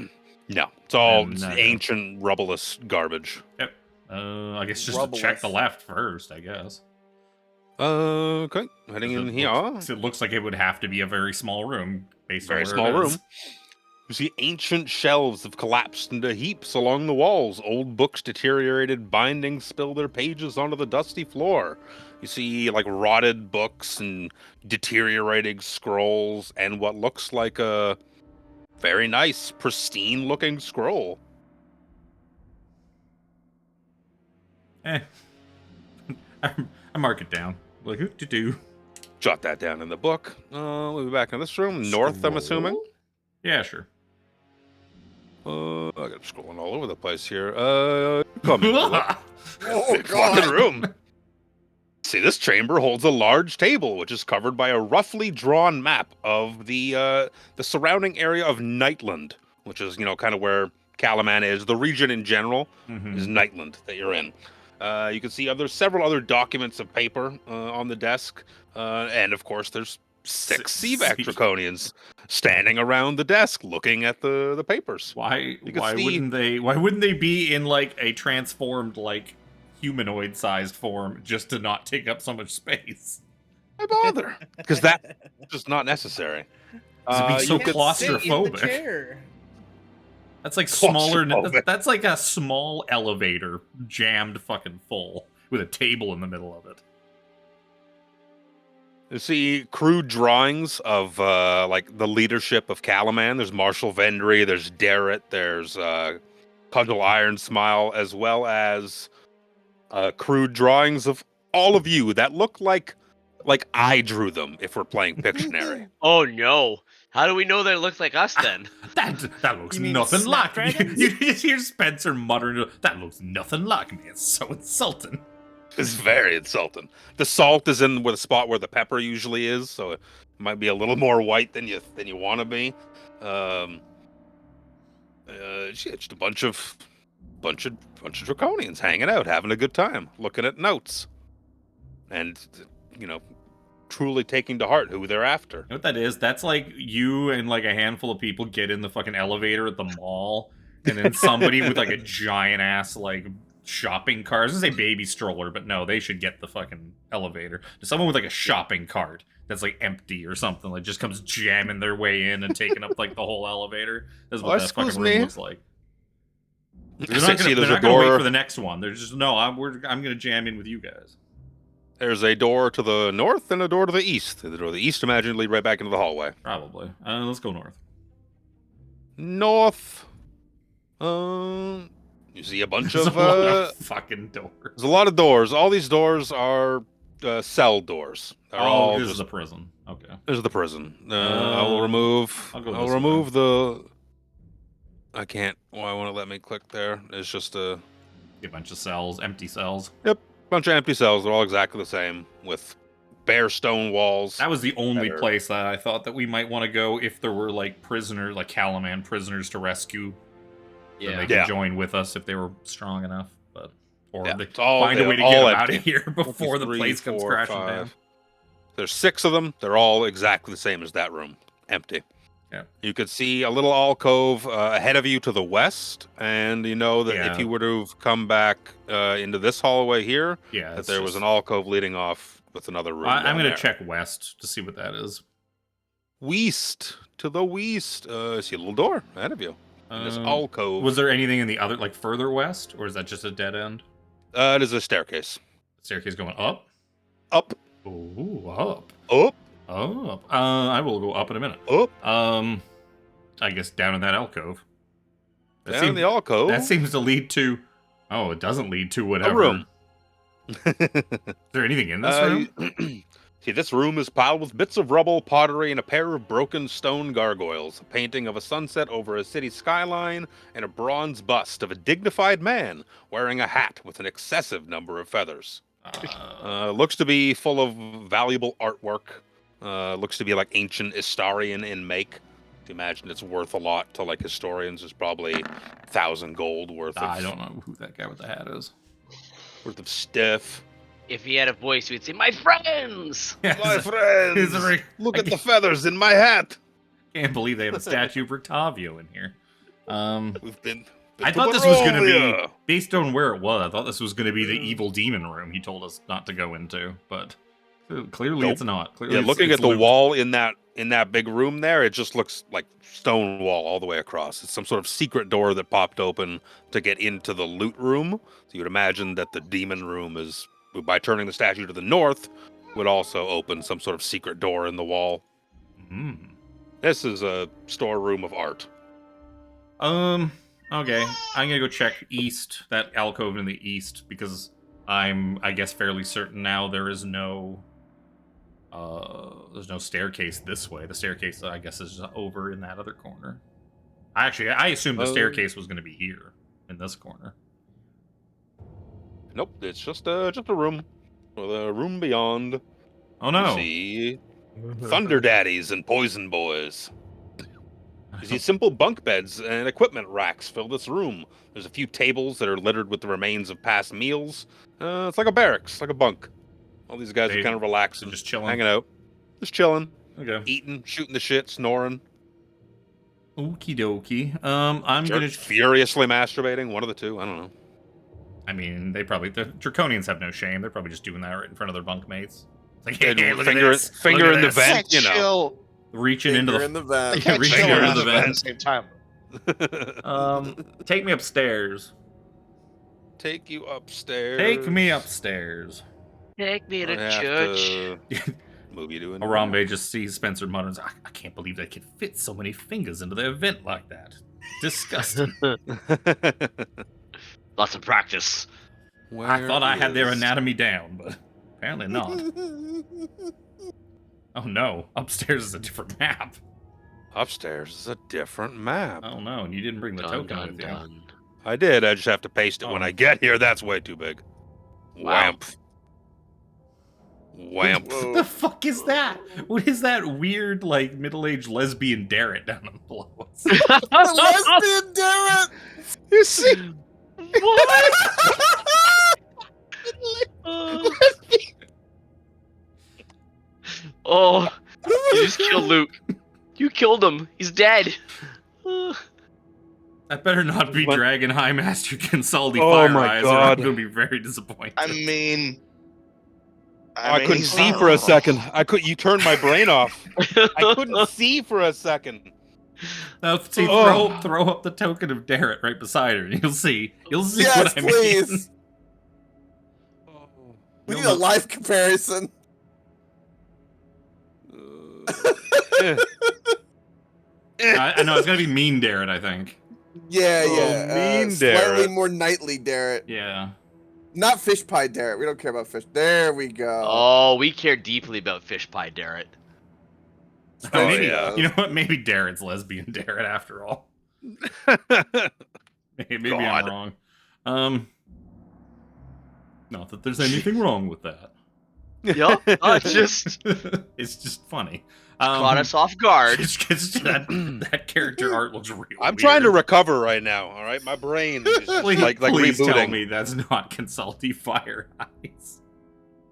No, it's all
And,
ancient, rubbleless garbage.
Yep. I guess just to check the left first, I guess.
Okay, heading in here.
It looks like it would have to be a very small room, based on
Very
where
small
it is.
room. You see ancient shelves have collapsed into heaps along the walls. Old books, deteriorated bindings spill their pages onto the dusty floor. You see, like, rotted books and deteriorating scrolls and what looks like a very nice, pristine-looking scroll.
I mark it down. Like, who to do?
Jot that down in the book. We'll be back in this room. North, I'm assuming.
Yeah, sure.
I got scrolling all over the place here. Come in.
Oh,
Big fucking room. See, this chamber holds a large table, which is covered by a roughly drawn map of the surrounding area of Nightland, which is, kind of where Calaman is. The region in general is Nightland that you're in. You can see several other documents of paper on the desk, and of course, there's 6 Seavac Draconians standing around the desk, looking at the papers.
Why wouldn't they be in like a transformed like humanoid sized form just to not take up so much space?
Why bother? Because that's just not necessary.
It'd be so
you could
claustrophobic. That's like smaller.
Claustrophobic.
That's like a small elevator jammed fucking full with a table in the middle of it.
You see crude drawings of like the leadership of Calaman. There's Marshal Vendry, there's Darrett, there's Cudgel Ironsmile, as well as crude drawings of all of you that look like I drew them if we're playing Pictionary.
Oh no! How do we know that it looks like us then?
That looks
You mean
nothing like me.
Snapdragons?
You just hear Spencer muttering, "That looks nothing like me." It's so insulting.
It's very insulting. The salt is in the spot where the pepper usually is, so it might be a little more white than you want to be. Just a bunch of draconians hanging out, having a good time, looking at notes, and truly taking to heart who they're after.
You know what that is? That's like you and like a handful of people get in the fucking elevator at the mall, and then somebody with like a giant ass like shopping cart. I was gonna say baby stroller, but no, they should get the fucking elevator. Someone with like a shopping cart that's like empty or something, like just comes jamming their way in and taking up like the whole elevator. That's what that fucking room looks like. They're not
See,
going
there's a
to wait
door.
for the next one. They're just no. I'm going to jam in with you guys.
There's a door to the north and a door to the east. The door to the east, imagine, lead right back into the hallway.
Probably. Let's go north.
North. You see a bunch
There's
of
a lot of fucking doors.
There's a lot of doors. All these doors are cell doors. They're all
this
just,
is the prison. Okay.
This is the prison. I will remove.
I'll go
I'll
this
remove the. I can't. Why won't it let me click there? It's just a
bunch of cells, empty cells.
Yep, bunch of empty cells. They're all exactly the same with bare stone walls.
That was the only place that I thought that we might want to go if there were like prisoners, like Calaman prisoners to rescue. Yeah, they could join with us if they were strong enough, but they find a way to get them out of here before the place comes crashing down.
There's 6 of them. They're all exactly the same as that room, empty.
Yeah.
You could see a little alcove ahead of you to the west, and you know that if you were to come back into this hallway here, that there was an alcove leading off with another room.
I'm going to check west to see what that is.
West to the west. I see a little door ahead of you. In this alcove.
Was there anything in the other, like further west, or is that just a dead end?
It is a staircase.
Staircase going up?
Up.
Ooh, up.
Up.
Up. I will go up in a minute.
Up.
I guess down in that alcove.
Down in the alcove?
That seems to lead to... Oh, it doesn't lead to whatever.
A room.
Is there anything in this room?
See, this room is piled with bits of rubble, pottery, and a pair of broken stone gargoyles, a painting of a sunset over a city skyline, and a bronze bust of a dignified man wearing a hat with an excessive number of feathers. Looks to be full of valuable artwork. Looks to be like ancient Istarian in make. To imagine it's worth a lot to like historians. It's probably 1,000 gold worth of...
I don't know who that guy with the hat is.
Worth of stuff.
If he had a voice, we'd say, "My friends!
My friends! Look at the feathers in my hat!"
Can't believe they have a statue of Rictavio in here.
We've been
I thought this was going to be, based on where it was, I thought this was going to be the evil demon room he told us not to go into, but clearly it's not. Clearly
looking at the wall in that big room there, it just looks like stone wall all the way across. It's some sort of secret door that popped open to get into the loot room. So you would imagine that the demon room is... by turning the statue to the north, would also open some sort of secret door in the wall. This is a storeroom of art.
Okay. I'm gonna go check east, that alcove in the east, because I'm, I guess, fairly certain now there's no staircase this way. The staircase, I guess, is over in that other corner. I assumed the staircase was gonna be here, in this corner.
Nope, it's just a room. With a room beyond.
Oh no.
You see Thunder Daddies and Poison Boys. You see simple bunk beds and equipment racks fill this room. There's a few tables that are littered with the remains of past meals. It's like a barracks, like a bunk. All these guys are kind of relaxing,
just chilling,
hanging out, just chilling,
eating,
shooting the shit, snoring.
Okie dokie. I'm gonna
furiously masturbating. One of the two. I don't know.
I mean, the Draconians have no shame. They're probably just doing that right in front of their bunkmates. It's like,
hey,
look
finger,
at this.
finger
look
in
at
the
this.
vent, you know.
Reaching
Finger
into
the vent.
reaching into the vent
at the same time.
Take me upstairs.
Take you upstairs.
Take me upstairs.
Take me to church.
Move you to
Arambe just sees Spencer mutters, I can't believe they could fit so many fingers into their vent like that. Disgusting.
Lots of practice.
I thought I had their anatomy down, but apparently not. Oh no, upstairs is a different map.
Upstairs is a different map.
Oh no, and you didn't bring the token with you.
I did, I just have to paste it when I get here. That's way too big.
Wow.
Whamp.
What the fuck is that? What is that weird, like, middle-aged lesbian Darrett down below us?
Lesbian Darrett!
You see?
What? Oh, you just killed Luke. You killed him. He's dead.
That better not be Dragon High Master Kinsaldi
Oh
Fire
my
Eyes,
God.
or I'm going to be very disappointed.
I mean,
I couldn't see for a second. You turned my brain off. I couldn't see for a second.
Now, see, throw up the token of Darrett right beside her, and you'll see. You'll see
Yes,
what I mean.
please. We
You'll
need a
know-
live comparison.
I know it's gonna be mean Darrett, I think.
Yeah,
Oh,
yeah.
mean
Slightly
Darrett.
more knightly Darrett.
Yeah.
Not fish pie Darrett. We don't care about fish. There we go.
Oh, we care deeply about fish pie, Darrett.
Oh, maybe
yeah.
you know what? Maybe Darrett's lesbian Darrett after all. Maybe I'm
God.
wrong. Not that there's anything wrong with that.
Yeah, it's just
It's just funny.
caught us off guard.
that character art looks real.
I'm trying to recover right now. All right, my brain is just
Please,
like
please
rebooting.
tell me that's not Consulty Fire Eyes.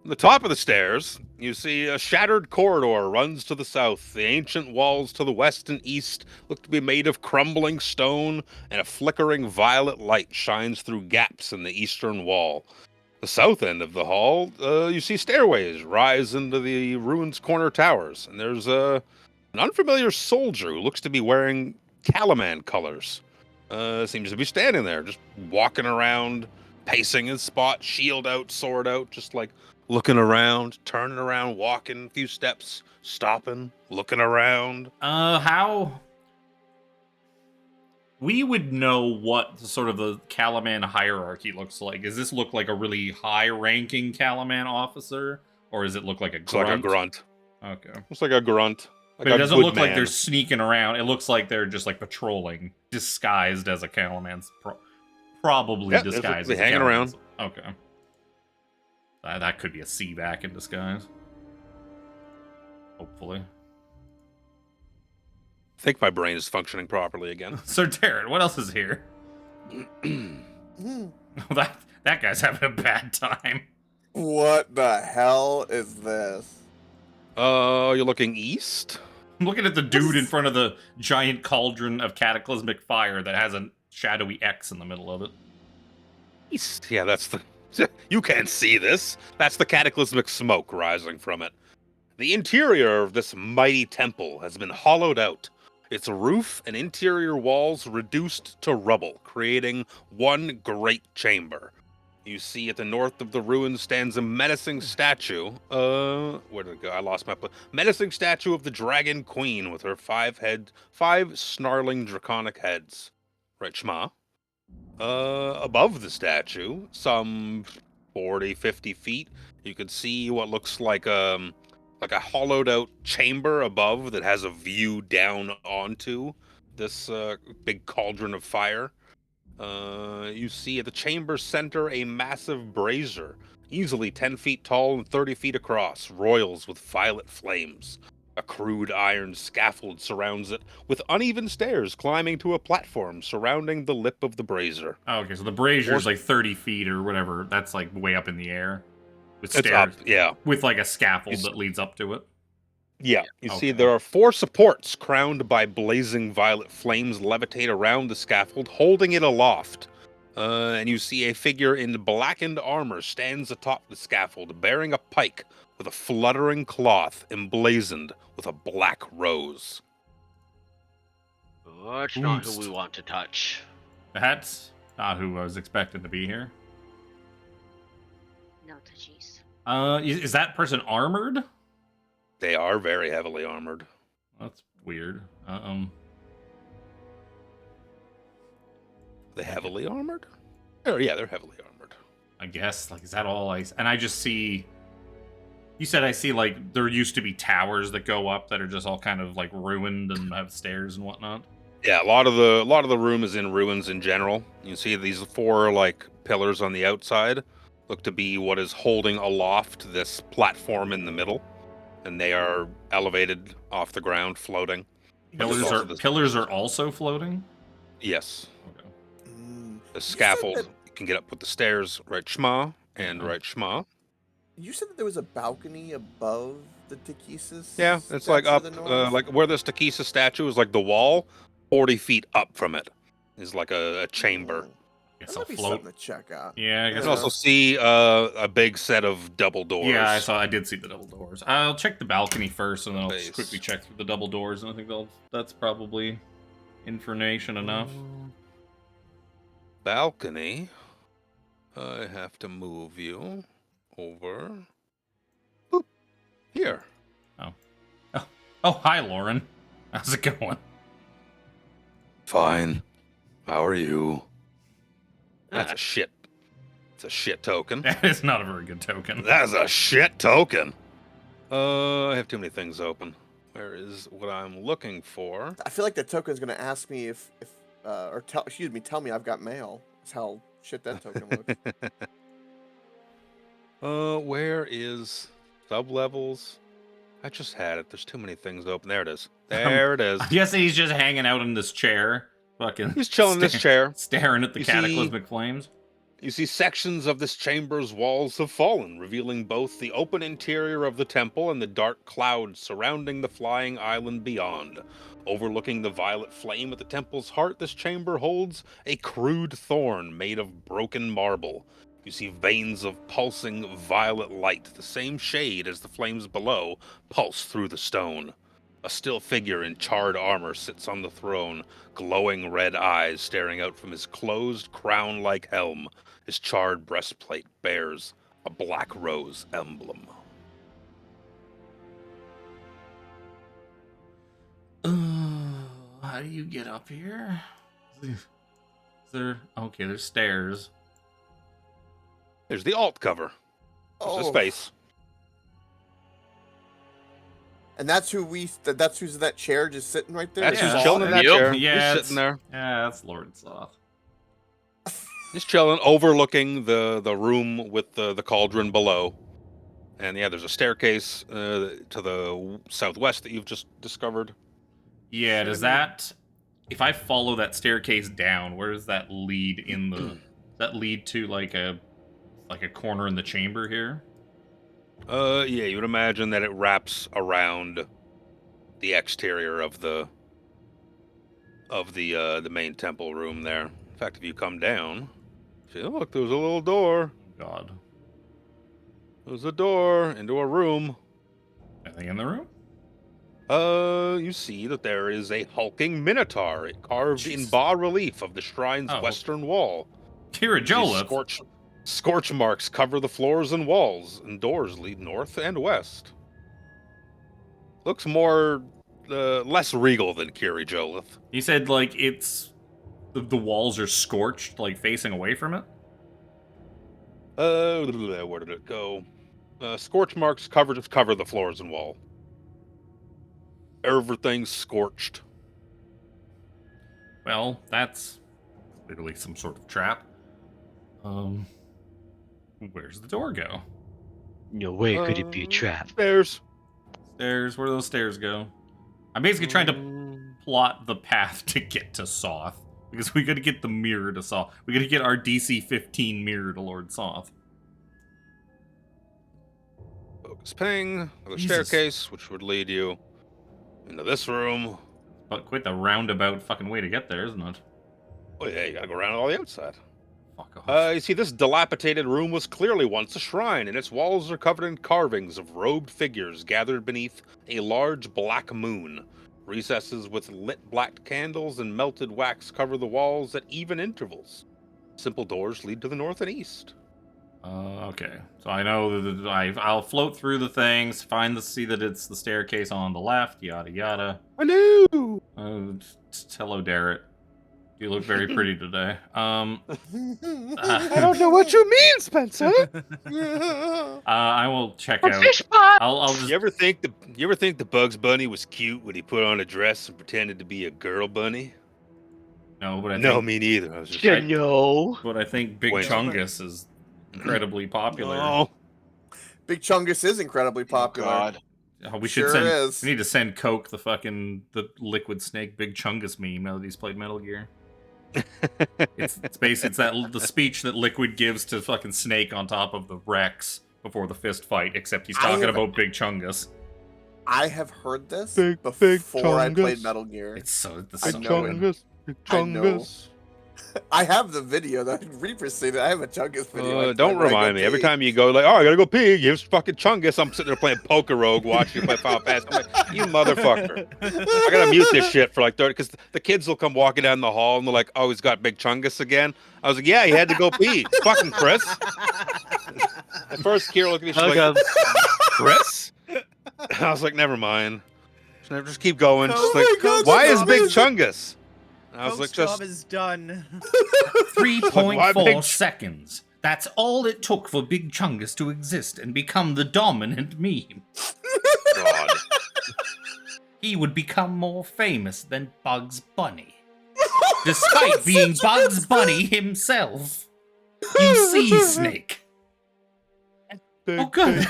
The top of the stairs, you see a shattered corridor runs to the south. The ancient walls to the west and east look to be made of crumbling stone, and a flickering violet light shines through gaps in the eastern wall. The south end of the hall, you see stairways rise into the ruins' corner towers, and there's an unfamiliar soldier who looks to be wearing Calaman colors. Seems to be standing there, just walking around, pacing his spot, shield out, sword out, just like looking around, turning around, walking a few steps, stopping, looking around.
How we would know what sort of the Calaman hierarchy looks like. Does this look like a really high-ranking Calaman officer, or does it look like a
It's
grunt?
like a grunt.
Okay.
It's like a grunt. Like
But it
a
doesn't
good
look like
man.
they're sneaking around. It looks like they're just like patrolling, disguised as a Calaman's. Probably
Yeah, they're
disguised
probably
as a
hanging
Calaman's.
around.
Okay. That could be a C-back in disguise. Hopefully.
I think my brain is functioning properly again.
So, Darren, what else is here? that guy's having a bad time.
What the hell is this?
You're looking east?
I'm looking at the dude in front of the giant cauldron of cataclysmic fire that has a shadowy X in the middle of it.
East. Yeah, that's the... You can't see this. That's the cataclysmic smoke rising from it. The interior of this mighty temple has been hollowed out. Its roof and interior walls reduced to rubble, creating one great chamber. You see at the north of the ruins stands a menacing statue. Where did it go? I lost my place. Menacing statue of the Dragon Queen with her five snarling draconic heads. Right, Shma? Above the statue, some 40, 50 feet, you could see what looks like a hollowed out chamber above that has a view down onto this big cauldron of fire. You see at the chamber's center a massive brazier, easily 10 feet tall and 30 feet across, roils with violet flames. A crude iron scaffold surrounds it, with uneven stairs climbing to a platform surrounding the lip of the brazier.
Oh, okay, so the brazier is like 30 feet or whatever. That's like way up in the air. With
It's
stairs.
up, yeah.
With like a scaffold that leads up to it.
Yeah, you see
Okay.
there are 4 supports crowned by blazing violet flames levitate around the scaffold, holding it aloft. And you see a figure in blackened armor stands atop the scaffold, bearing a pike with a fluttering cloth emblazoned with a black rose.
That's not who we want to touch.
That's not who I was expecting to be here.
No touchies.
Is that person armored?
They are very heavily armored.
That's weird.
They heavily armored? Oh, yeah, they're heavily armored.
I guess. Like, is that all and I just see... You said I see, like, there used to be towers that go up that are just all kind of, like, ruined and have stairs and whatnot.
Yeah, a lot of the room is in ruins in general. You see these 4 like pillars on the outside look to be what is holding aloft this platform in the middle, and they are elevated off the ground, floating.
Pillars are also floating?
Yes.
Okay.
The scaffold you can get up with the stairs, right Shma, and right Shma.
You said that there was a balcony above the Takesis?
Yeah, it's like up,
statue to the north?
like where this Takisa statue is, like the wall, 40 feet up from it is like a chamber.
Guess
That
I'll
might be
float.
something to check out.
Yeah, I
You
guess
can also see a big set of double doors.
Yeah, I did see the double doors. I'll check the balcony first, and then I'll
Base.
just quickly check through the double doors, and I think that's probably information enough.
Balcony. I have to move you over. Boop. Here.
Oh, hi, Lauren. How's it going?
Fine. How are you? That's a shit. It's a shit token.
That is not a very good token.
That's a shit token. I have too many things open. Where is what I'm looking for?
I feel like the token's gonna ask me if tell me I've got mail. That's how shit that token looks.
Where is sub-levels? I just had it. There's too many things open. There it is. There it is.
I guess he's just hanging out in this chair. Fucking
He's chilling in this chair.
Staring at the
You
cataclysmic flames.
You see sections of this chamber's walls have fallen, revealing both the open interior of the temple and the dark clouds surrounding the flying island beyond. Overlooking the violet flame at the temple's heart, this chamber holds a crude thorn made of broken marble. You see veins of pulsing violet light, the same shade as the flames below, pulse through the stone. A still figure in charred armor sits on the throne, glowing red eyes staring out from his closed crown-like helm. His charred breastplate bears a black rose emblem.
How do you get up here? Is there... Okay, there's stairs.
There's the alt cover. There's the space.
And that's that's who's in that chair just sitting right there?
That's
Yeah.
who's chilling in that
Yep.
chair.
Yeah,
He's sitting there.
Yeah, that's Lord Soth.
He's chilling, overlooking the room with the cauldron below. And yeah, there's a staircase to the southwest that you've just discovered.
Yeah, does that... If I follow that staircase down, where does that lead in the... Does that lead to like a corner in the chamber here?
Yeah, you would imagine that it wraps around the exterior of the main temple room there. In fact, if you come down, see, look, there's a little door.
God.
There's a door into a room.
Anything in the room?
You see that there is a hulking minotaur carved in bas-relief of the shrine's western wall.
Kira Jolith.
Scorch marks cover the floors and walls, and doors lead north and west. Looks more, less regal than Kiri Jolith.
You said, like, it's... The walls are scorched, like, facing away from it?
Where did it go? Scorch marks cover the floors and wall. Everything's scorched.
Well, that's literally some sort of trap. Where's the door go?
No way could it be a trap.
Stairs.
Stairs, where do those stairs go? I'm basically trying to plot the path to get to Soth. Because we gotta get the mirror to Soth. We gotta get our DC 15 mirror to Lord Soth.
Focus ping. The
Jesus.
staircase, which would lead you into this room.
But quite the roundabout fucking way to get there, isn't it?
Oh yeah, you gotta go around all the outside.
Fuck off.
You see, this dilapidated room was clearly once a shrine, and its walls are covered in carvings of robed figures gathered beneath a large black moon. Recesses with lit black candles and melted wax cover the walls at even intervals. Simple doors lead to the north and east.
Okay. So I know that I'll float through the things, see that it's the staircase on the left, yada yada.
Hello!
Hello, Darrett. You look very pretty today.
I don't know what you mean, Spencer.
I will check out.
Fish pot!
I'll just.
You ever think the Bugs Bunny was cute when he put on a dress and pretended to be a girl bunny?
No, but I
No,
think,
me neither. I was just
No.
but I think Big
Wait.
Chungus is incredibly popular.
No.
Big Chungus is incredibly popular.
God.
We should
Sure
send.
is.
We need to send Coke the Liquid Snake Big Chungus meme now that he's played Metal Gear. It's the speech that Liquid gives to fucking Snake on top of the Rex before the fist fight, except he's talking about Big Chungus.
I have heard this
Big
before I
Chungus.
played Metal Gear.
It's so.
I know it.
Big
I know.
Chungus.
I have the video that Reaper said I have a Chungus video.
Don't remind me. Every time you go, like, oh, I gotta go pee, here's fucking Chungus. I'm sitting there playing Poker Rogue, watching you play Final Fantasy. I'm like, you motherfucker. I gotta mute this shit for like 30, because the kids will come walking down the hall and they're like, oh, he's got big Chungus again. I was like, yeah, he had to go pee. Fucking Chris. At first, Kira looked at me, she's like, Chris? I was like, never mind. Just keep going. Just like,
God,
why
that's
is Big
amazing.
Chungus? And I was like,
Coke's
just
job is done.
3.4 seconds. That's all it took for Big Chungus to exist and become the dominant meme.
God.
He would become more famous than Bugs Bunny. Despite being Bugs Bunny himself. You see, Snake. Oh, good.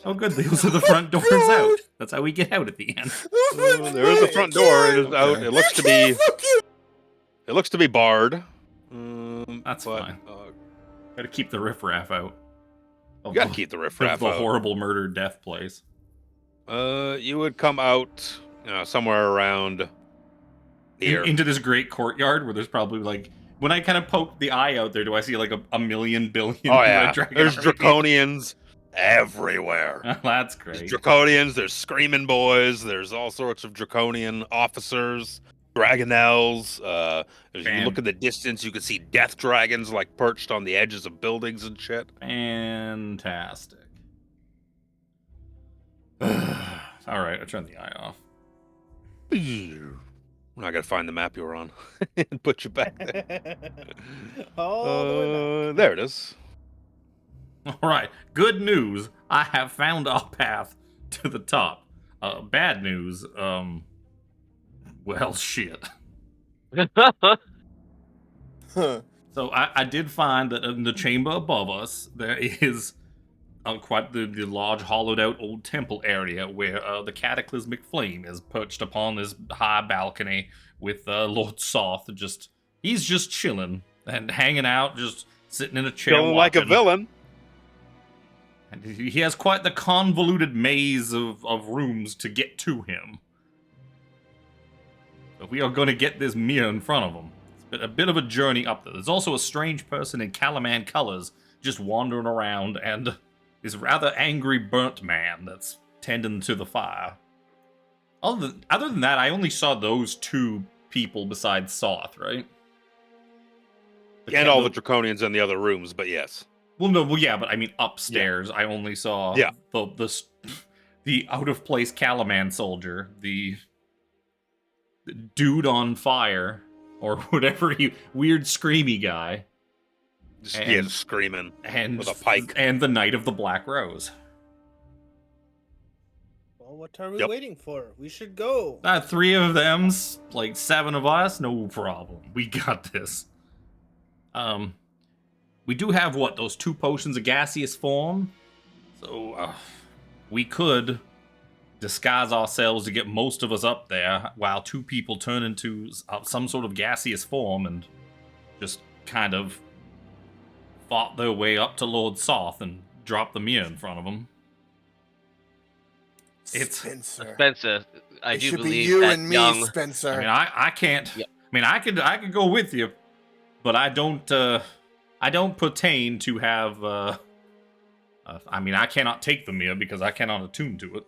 Oh, good. Those are the front doors out. That's how we get out at the end.
There is a front door. It is out. It looks to be. It looks to be barred.
That's
but,
fine. Gotta keep the riffraff out.
You gotta keep the riffraff
the
out.
horrible murder death place.
You would come out, somewhere around here.
Into this great courtyard where there's probably like. When I kind of poke the eye out there, do I see like a million billion?
Oh yeah,
red dragon
there's
army?
draconians everywhere.
That's great.
There's draconians, there's screaming boys, there's all sorts of draconian officers, dragonels. As you look in the distance, you can see death dragons like perched on the edges of buildings and shit.
Fantastic. All right, I turned the eye off.
I gotta find the map you were on and put you back there.
Oh,
There it is.
All right, good news. I have found our path to the top. Bad news. Well, shit.
Huh.
So I did find that in the chamber above us there is quite the large hollowed-out old temple area where the cataclysmic flame is perched upon this high balcony with Lord Soth. He's just chilling and hanging out, just sitting in a chair,
Feeling like a villain.
And he has quite the convoluted maze of rooms to get to him. But we are going to get this mirror in front of him. It's been a bit of a journey up there. There's also a strange person in Calaman colors just wandering around, and this rather angry burnt man that's tending to the fire. Other than that, I only saw those two people besides Soth, right?
And all the draconians in the other rooms, but yes.
Well, yeah, but I mean upstairs, I only saw the out-of-place Calaman soldier, the dude on fire, or whatever weird screamy guy.
Just screaming with a pike.
And the Knight of the Black Rose.
well, what are we waiting for? We should go.
3 of them's like 7 of us, no problem. We got this. We do have those 2 potions of gaseous form. So we could disguise ourselves to get most of us up there while 2 people turn into some sort of gaseous form and just kind of fought their way up to Lord Soth and dropped the mirror in front of him.
Spencer, I do believe
be you
that
and me,
young...
Spencer.
I mean, I can't. Yeah. I mean, I could go with you, but I don't pertain to have. I mean, I cannot take the mirror because I cannot attune to it.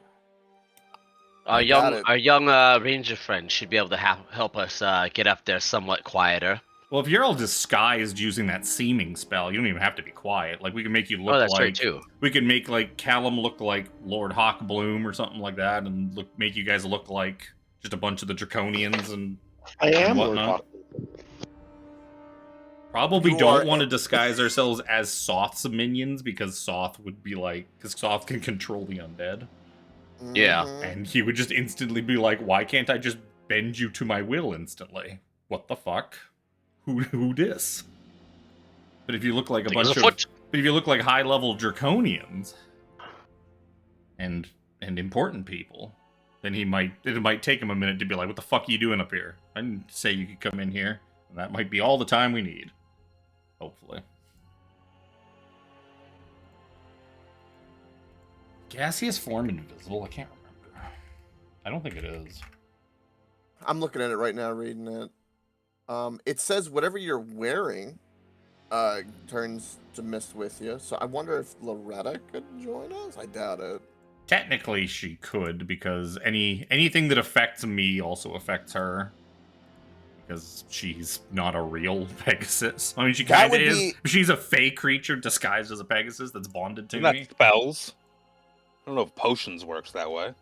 Our young ranger friend should be able to help us get up there somewhat quieter.
Well, if you're all disguised using that seeming spell, you don't even have to be quiet. Like, we can make you look
that's right, too.
We can make, like, Callum look like Lord Hawkbloom or something like that, and make you guys look like just a bunch of the Draconians and whatnot. Probably don't want to disguise ourselves as Soth's minions, because Soth would be like... Because Soth can control the undead.
Yeah.
And he would just instantly be like, why can't I just bend you to my will instantly? What the fuck? Who dis? But if you look like if you look like high-level Draconians and important people, then it might take him a minute to be like, what the fuck are you doing up here? I didn't say you could come in here. And that might be all the time we need. Hopefully. Gaseous form invisible? I can't remember. I don't think it is.
I'm looking at it right now, reading it. It says whatever you're wearing turns to mist with you. So I wonder if Loretta could join us. I doubt it.
Technically, she could, because anything that affects me also affects her. Because she's not a real Pegasus. I mean, she
That
kind of
would
is.
be-
She's a fey creature disguised as a Pegasus that's bonded to
Isn't
me.
that spells? I don't know if potions works that way.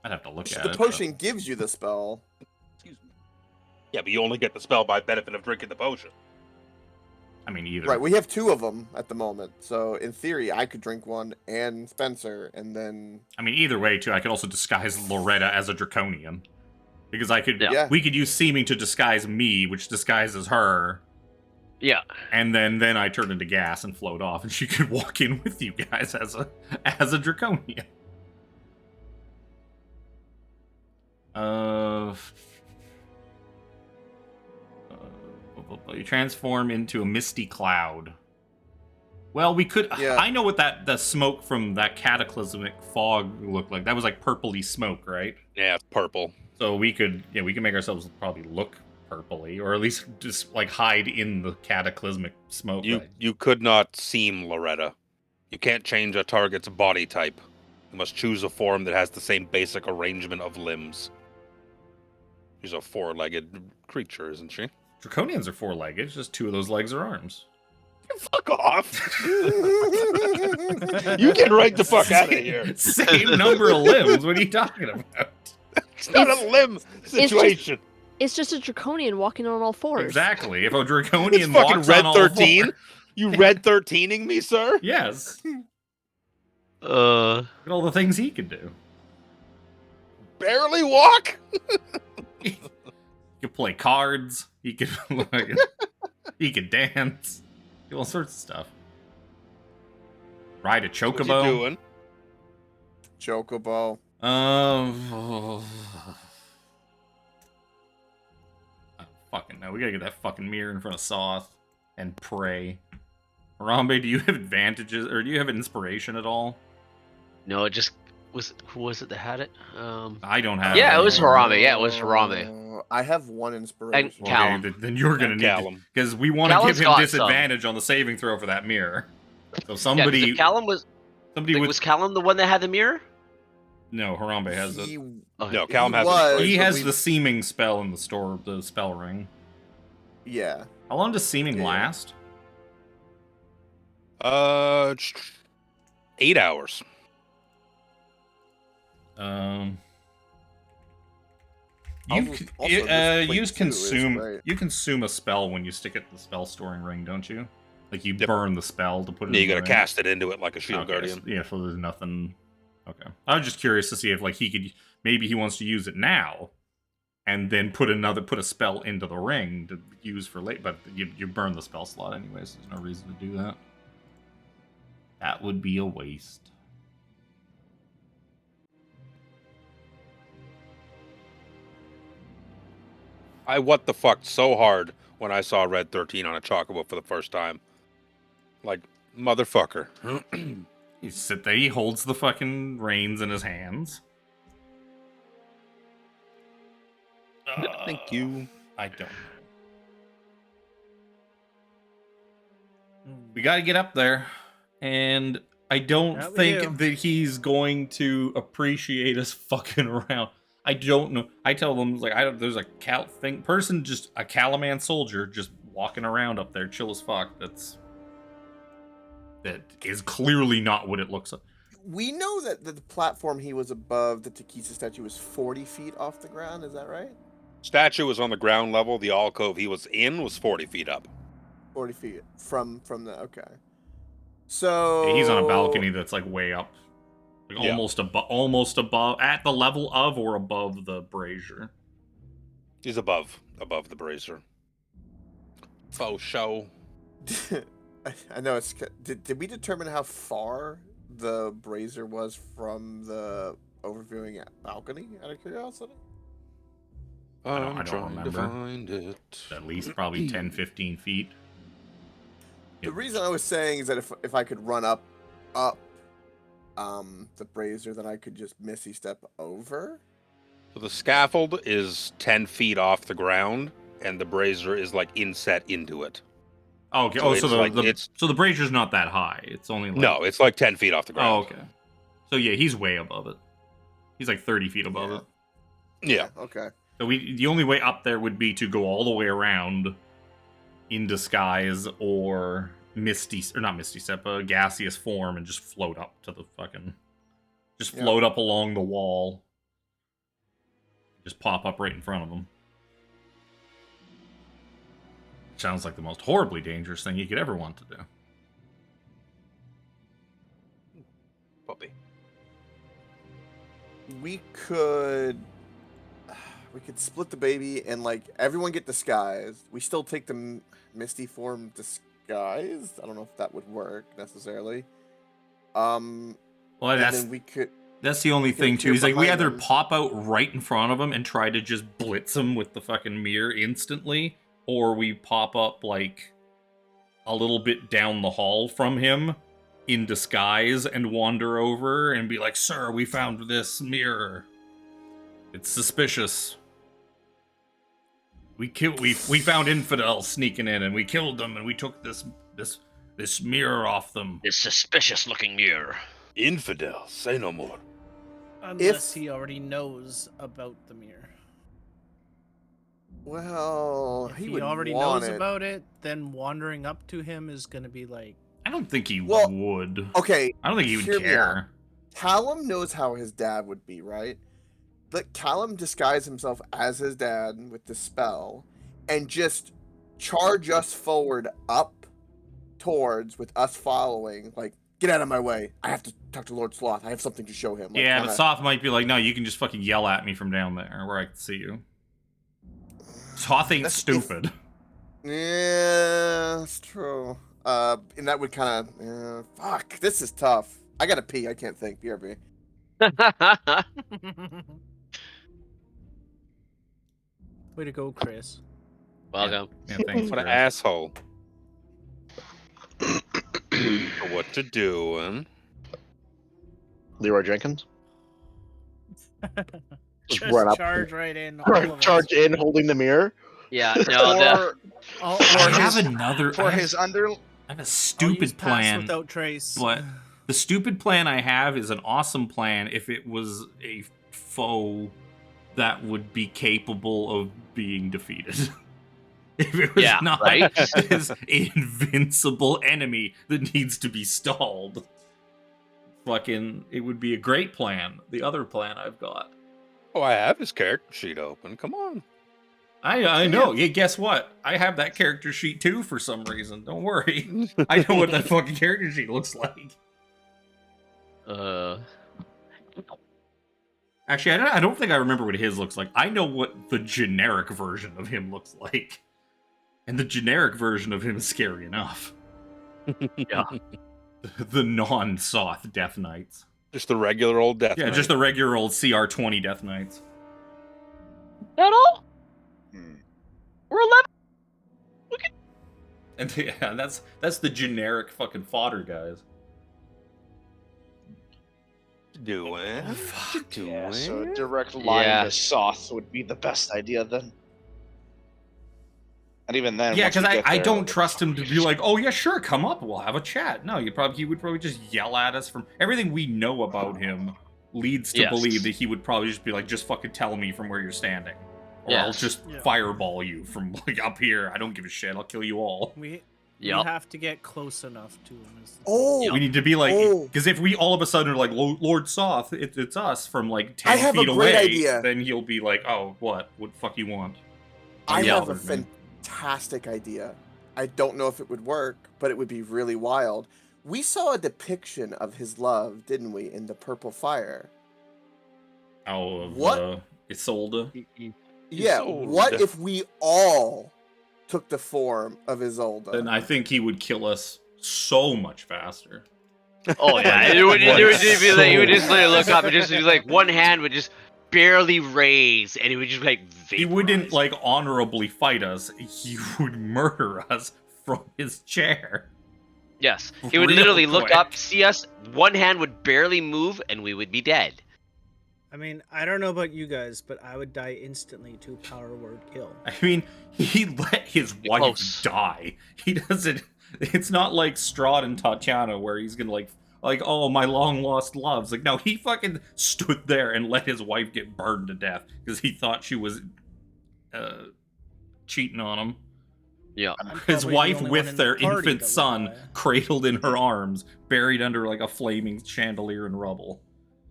I'd have to look at
The
it.
potion gives you the spell.
Excuse me. Yeah, but you only get the spell by benefit of drinking the potion.
I mean, either.
Right, we have 2 of them at the moment. So in theory, I could drink one and Spencer, and then
I mean, either way, too. I could also disguise Loretta as a Draconian. Because I could.
Yeah.
We could use seeming to disguise me, which disguises her.
Yeah.
And then I turn into gas and float off, and she could walk in with you guys as a Draconian. You transform into a misty cloud. Well, we could.
Yeah.
I know what the smoke from that cataclysmic fog looked like. That was like purpley smoke, right?
Yeah, it's purple.
So we could make ourselves probably look purpley, or at least just like hide in the cataclysmic smoke.
You could not seem Loretta. You can't change a target's body type. You must choose a form that has the same basic arrangement of limbs. She's a 4-legged creature, isn't she?
Draconians are 4-legged. Just 2 of those legs are arms.
Fuck off! You get right the fuck out of here.
Same number of limbs. What are you talking about?
It's not a limb situation.
It's just a draconian walking on all 4s.
Exactly. If a
It's
draconian
fucking
walks
Red
on all
13.
4.
You Red 13ing me, sir?
Yes. Look
Uh.
at all the things he could do.
Barely walk?
He could play cards. He could he could dance. Do all sorts of stuff. Ride a
What you
chocobo.
doing?
Chocobo.
Fucking no. We gotta get that fucking mirror in front of Soth and pray. Harambe, do you have advantages, or do you have inspiration at all?
No, it just who was it that had it?
I don't have.
Yeah, it was
anymore.
Harambe. Yeah, it was Harambe.
I have 1 inspiration.
And Callum.
Then you're gonna
And
need
Callum.
because we want to
Callum's
give him
got
disadvantage on the saving throw for that mirror. So
Yeah, 'cause
somebody,
if Callum was.
somebody with
Was Callum the one that had the mirror?
no, Harambe has
He,
it.
Okay.
No, Callum
He
has
was.
it.
He
but
has
we-
the seeming spell in the store, the spell ring.
yeah.
How long does seeming
Yeah.
last?
8 hours.
You
Also- also this plate
use
too is
consume.
great.
You consume a spell when you stick it in the spell storing ring, don't you? Like you
Yep.
burn the spell to put it.
Yeah, you
in the
gotta
ring.
cast it into it like a shield
Okay,
guardian.
so- yeah, so there's nothing. Okay, I was just curious to see if like he could maybe he wants to use it now, and then put a spell into the ring to use for late. But you burn the spell slot anyways. So there's no reason to do that. That would be a waste.
I what the fuck so hard when I saw Red 13 on a chocobo for the first time. Like, motherfucker.
You sit there. He holds the fucking reins in his hands.
Thank you.
I don't know. We got to get up there, and I don't
Yeah, we
think
do.
that he's going to appreciate us fucking around. I don't know. I tell them like there's a person, just a Calaman soldier, just walking around up there, chill as fuck. That is clearly not what it looks like.
We know that the platform he was above, the Takisa statue, was 40 feet off the ground. Is that right?
Statue was on the ground level. The alcove he was in was 40 feet up.
40 feet from the. Okay. So
He's on a balcony that's like way up, like
Yeah.
almost above, at the level of or above the brazier.
He's above the brazier. Faux show.
I know it's. Did we determine how far the brazier was from the overviewing balcony? Out of curiosity.
I don't
trying to
remember.
find it.
At least probably 10, 15 feet.
The reason I was saying is that if I could run up the brazier, then I could just missy step over.
So the scaffold is 10 feet off the ground, and the brazier is like inset into it.
Oh, okay.
So
So,
it's
the brazier's not that high. It's only like...
No, it's like 10 feet off the ground.
Oh, okay. So yeah, he's way above it. He's like 30 feet above it.
Yeah.
Okay.
So the only way up there would be to go all the way around in disguise or gaseous form and just float up to the fucking... Just float up along the wall. Just pop up right in front of him. Sounds like the most horribly dangerous thing you could ever want to do.
Puppy.
We could split the baby and like everyone get disguised. We still take the Misty form disguised. I don't know if that would work necessarily.
Well,
then we could.
That's the only thing too.
appear
He's like, we
behind
either
them.
pop out right in front of him and try to just blitz him with the fucking mirror instantly, or we pop up like a little bit down the hall from him in disguise and wander over and be like, "Sir, we found this mirror. It's suspicious. We found infidels sneaking in and we killed them and we took this mirror off them."
This suspicious-looking mirror.
Infidel, say no more.
Unless he already knows about the mirror.
Well,
If
he
he
would
already
want
knows
it.
about it, then wandering up to him is going to be like...
I don't think he
Well,
would.
Okay.
I don't think he would
hear me out.
care.
Callum knows how his dad would be, right? Let Callum disguise himself as his dad with the spell and just charge us forward up towards with us following. Like, get out of my way. I have to talk to Lord Sloth. I have something to show him. Like,
Yeah,
kinda-
but Soth might be like, no, you can just fucking yell at me from down there where I can see you. Soth ain't
That's-
stupid.
Yeah, that's true. And that would kind of... fuck, this is tough. I gotta pee. I can't think. BRB.
Way to go, Chris.
Welcome.
Yeah, thanks.
What an
Chris.
asshole. What to do?
Leroy Jenkins.
Just
Just
run up.
charge right in. all of us.
Charge in, holding the mirror.
Yeah, no,
Or
I have
his-
another.
for
I have,
his under.
I have a
I'll use
stupid
pass
plan.
without trace.
But the stupid plan I have is an awesome plan if it was a foe that would be capable of being defeated. If it was
Yeah,
not
right?
this invincible enemy that needs to be stalled. Fucking, it would be a great plan. The other plan I've got.
Oh, I have his character sheet open. Come on.
I know. Yeah, guess what? I have that character sheet too for some reason. Don't worry. I know what that fucking character sheet looks like. Actually, I don't think I remember what his looks like. I know what the generic version of him looks like. And the generic version of him is scary enough.
Yeah.
The non-Soth Death Knights.
Just the regular old death.
Yeah,
Knight.
just the regular old CR20 Death Knights.
That all?
Hmm.
We're 11.
And yeah, that's the generic fucking fodder, guys.
doing.
Yeah, so a direct line
Yeah.
to Soth would be the best idea then. And even then,
Yeah,
once we
because
get
I
there,
don't trust him to be like, oh yeah, sure, come up, we'll have a chat. No, he would probably just yell at us from everything we know about him leads to
Yes.
believe that he would probably just be like, just fucking tell me from where you're standing. Or I'll
Yes.
just
Yeah.
fireball you from like up here. I don't give a shit. I'll kill you all.
We
Yup.
have to get close enough to him.
Oh,
We need to be like,
Oh.
because if we all of a sudden are like, Lord Soth, it's us from like 10
I have a
feet
great
away,
idea.
then he'll be like, oh, what the fuck you want?
I
Yeah.
have a fantastic idea. I don't know if it would work, but it would be really wild. We saw a depiction of his love, didn't we, in the Purple Fire?
Oh, of,
What?
Isolde.
Yeah,
Isolde.
what if we all took the form of Isolde?
Then I think he would kill us so much faster.
Oh yeah, it would just be like you would just literally look up and just be like one hand would just barely raise and it would just be like
He wouldn't like honorably fight us. He would murder us from his chair.
Yes, he would
Real
literally look
quick.
up, see us, one hand would barely move, and we would be dead.
I mean, I don't know about you guys, but I would die instantly to power word kill.
I mean, he let his wife
Close.
die. He doesn't. It's not like Strahd and Tatiana where he's gonna like, oh, my long lost loves. Like, no, he fucking stood there and let his wife get burned to death because he thought she was cheating on him.
Yeah.
I'm
His
probably the
wife
only one
with
in
their
the party
infant
that would
son
die.
cradled in her arms, buried under like a flaming chandelier in rubble.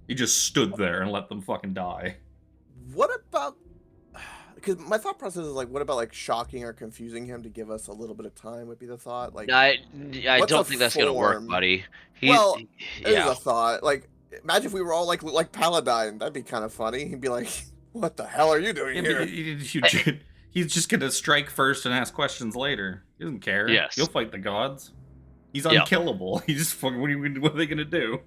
He just stood there and let them fucking die.
What about? Because my thought process is like, what about like shocking or confusing him to give us a little bit of time? Would be the thought. Like,
I
what's
don't
a
think that's gonna work,
form?
buddy.
Well, it is
yeah.
a thought. Like, imagine if we were all like Paladine. That'd be kind of funny. He'd be like, "What the hell are you doing here?"
He's just gonna strike first and ask questions later. He doesn't care.
Yes.
He'll fight the gods. He's
Yeah.
unkillable. He just fucking. What are they gonna do?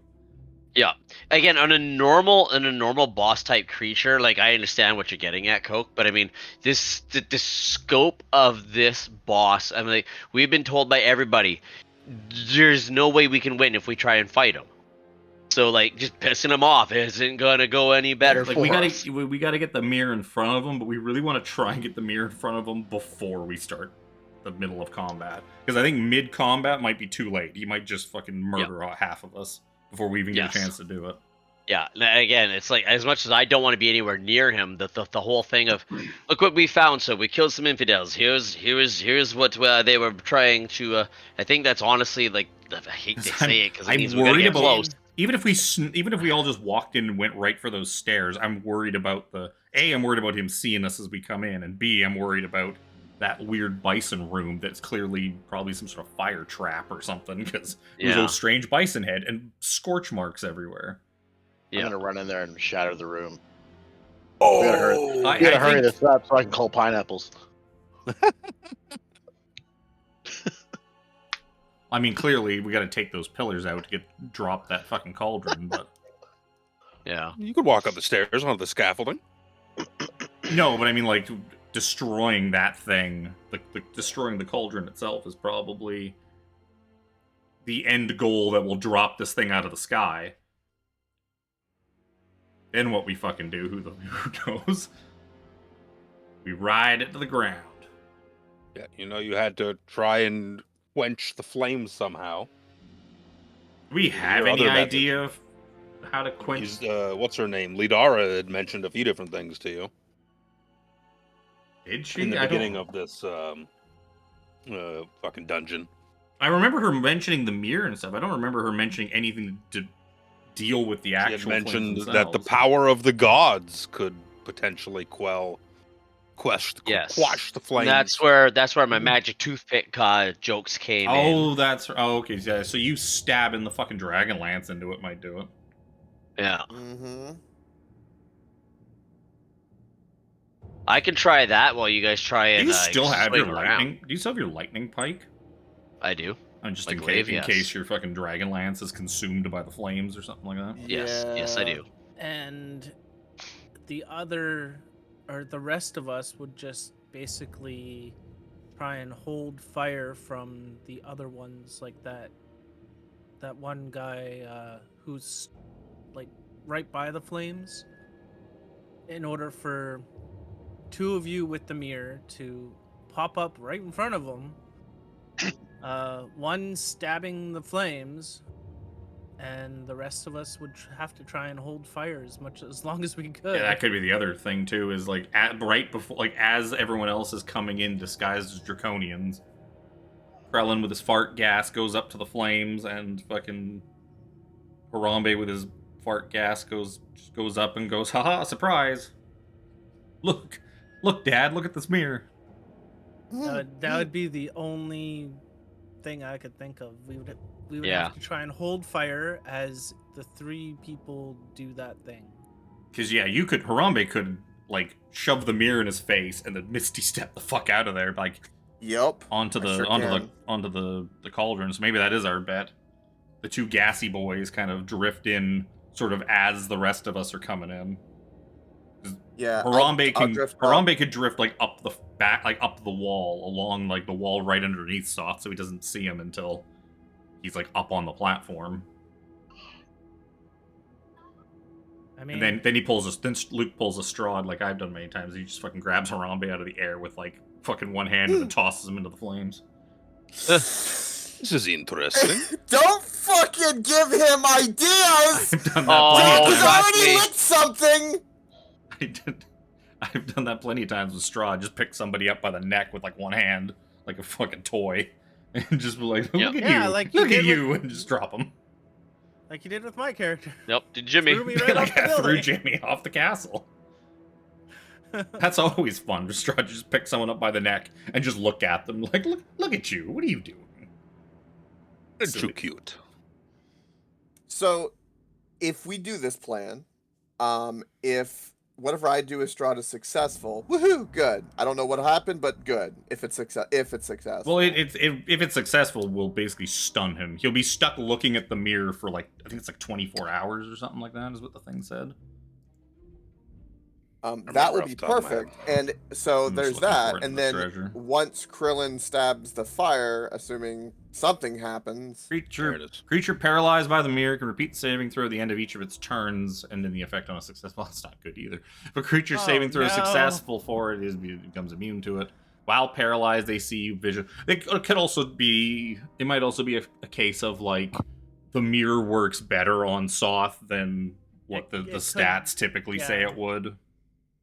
Yeah. Again, on a normal boss type creature, like I understand what you're getting at, Coke, but I mean the scope of this boss. I mean, like, we've been told by everybody, there's no way we can win if we try and fight him. So like, just pissing him off isn't gonna go any better
Like
for us.
we gotta get the mirror in front of him, but we really want to try and get the mirror in front of him before we start the middle of combat. Because I think mid combat might be too late. He might just fucking murder half of us before we even get a chance to do it.
Yeah, again, it's like, as much as I don't want to be anywhere near him, the whole thing of, look what we found, so we killed some infidels. Here's what they were trying to. I think that's honestly like, I hate to say it because it means we're gonna get close.
Even if we all just walked in and went right for those stairs, I'm worried about I'm worried about him seeing us as we come in, and B, I'm worried about that weird bison room that's clearly probably some sort of fire trap or something, because there's those strange bison head and scorch marks everywhere.
I'm gonna run in there and shatter the room.
Oh,
we gotta hurry this up so I can call pineapples.
I mean, clearly we got to take those pillars out to drop that fucking cauldron, but
yeah,
you could walk up the stairs onto the scaffolding.
No, but I mean, like, destroying that thing, destroying the cauldron itself is probably the end goal that will drop this thing out of the sky. Then what we fucking do, who knows? We ride it to the ground.
Yeah, you had to try and quench the flames somehow.
Do we have any idea of how to quench?
What's her name? Lidara had mentioned a few different things to you.
Did she?
In the beginning of this fucking dungeon.
I remember her mentioning the mirror and stuff. I don't remember her mentioning anything to deal with the actual.
She had mentioned that the power of the gods could potentially quash the flames.
That's where my magic toothpick jokes came in.
Okay. Yeah. So you stabbing the fucking Dragonlance into it might do it.
Yeah.
Mm-hmm.
I can try that while you guys try and.
Do you still have your lightning?
Around.
Do you still have your lightning pike?
I do.
Just in case your fucking Dragonlance is consumed by the flames or something like that.
Yes, I do.
And the rest of us would just basically try and hold fire from the other ones, like that one guy who's like right by the flames, in order for two of you with the mirror to pop up right in front of them. One stabbing the flames, and the rest of us would have to try and hold fire as long as we could.
Yeah, that could be the other thing too. Is like right before, like as everyone else is coming in disguised as draconians, Krellin with his fart gas goes up to the flames, and fucking Harambe with his fart gas goes up and goes, haha, surprise! Look, Dad, look at this mirror.
That would be the only thing I could think of. We would have to try and hold fire as the three people do that thing.
Because Harambe could like shove the mirror in his face and then Misty step the fuck out of there, like onto the cauldron. So maybe that is our bet. The two gassy boys kind of drift in, sort of as the rest of us are coming in.
Yeah,
Harambe could drift like up the back, like up the wall, along like the wall right underneath Soth, so he doesn't see him until he's like up on the platform.
I mean,
And then he pulls a then Luke pulls a straw like I've done many times. He just fucking grabs Harambe out of the air with like fucking one hand and then tosses him into the flames.
This is interesting.
Don't fucking give him ideas!
I've done that plenty of
He's
times.
already lit something!
I've done that plenty of times with straw. Just pick somebody up by the neck with like one hand, like a fucking toy, and just be like, "Look at
Yeah,
you,
like you
look at
did
you," and just drop them.
like you did with my character.
Nope, did Jimmy.
Threw me right off
Like
the
I threw
building.
Jamie off the castle. That's always fun. Just pick someone up by the neck and just look at them, like, look at you. What are you doing?
You're too cute.
So, if we do this plan, if whatever I do as Strahd is successful, woohoo, good. I don't know what happened, but good. If it's successful.
Well, if it's successful, we'll basically stun him. He'll be stuck looking at the mirror for like, I think it's like 24 hours or something like that is what the thing said.
That will be perfect. And so
I'm just
there's
looking for
that.
it in
And
the
then
treasure.
once Krillin stabs the fire, assuming something happens.
There it is.
Creature paralyzed by the mirror can repeat the saving throw at the end of each of its turns, and then the effect on a successful. Well, that's not good either. If a creature saving throw is successful for it, it becomes immune to it. While paralyzed, they see vision. It could also be. It might also be a case of like the mirror works better on Soth than what the stats typically say it would.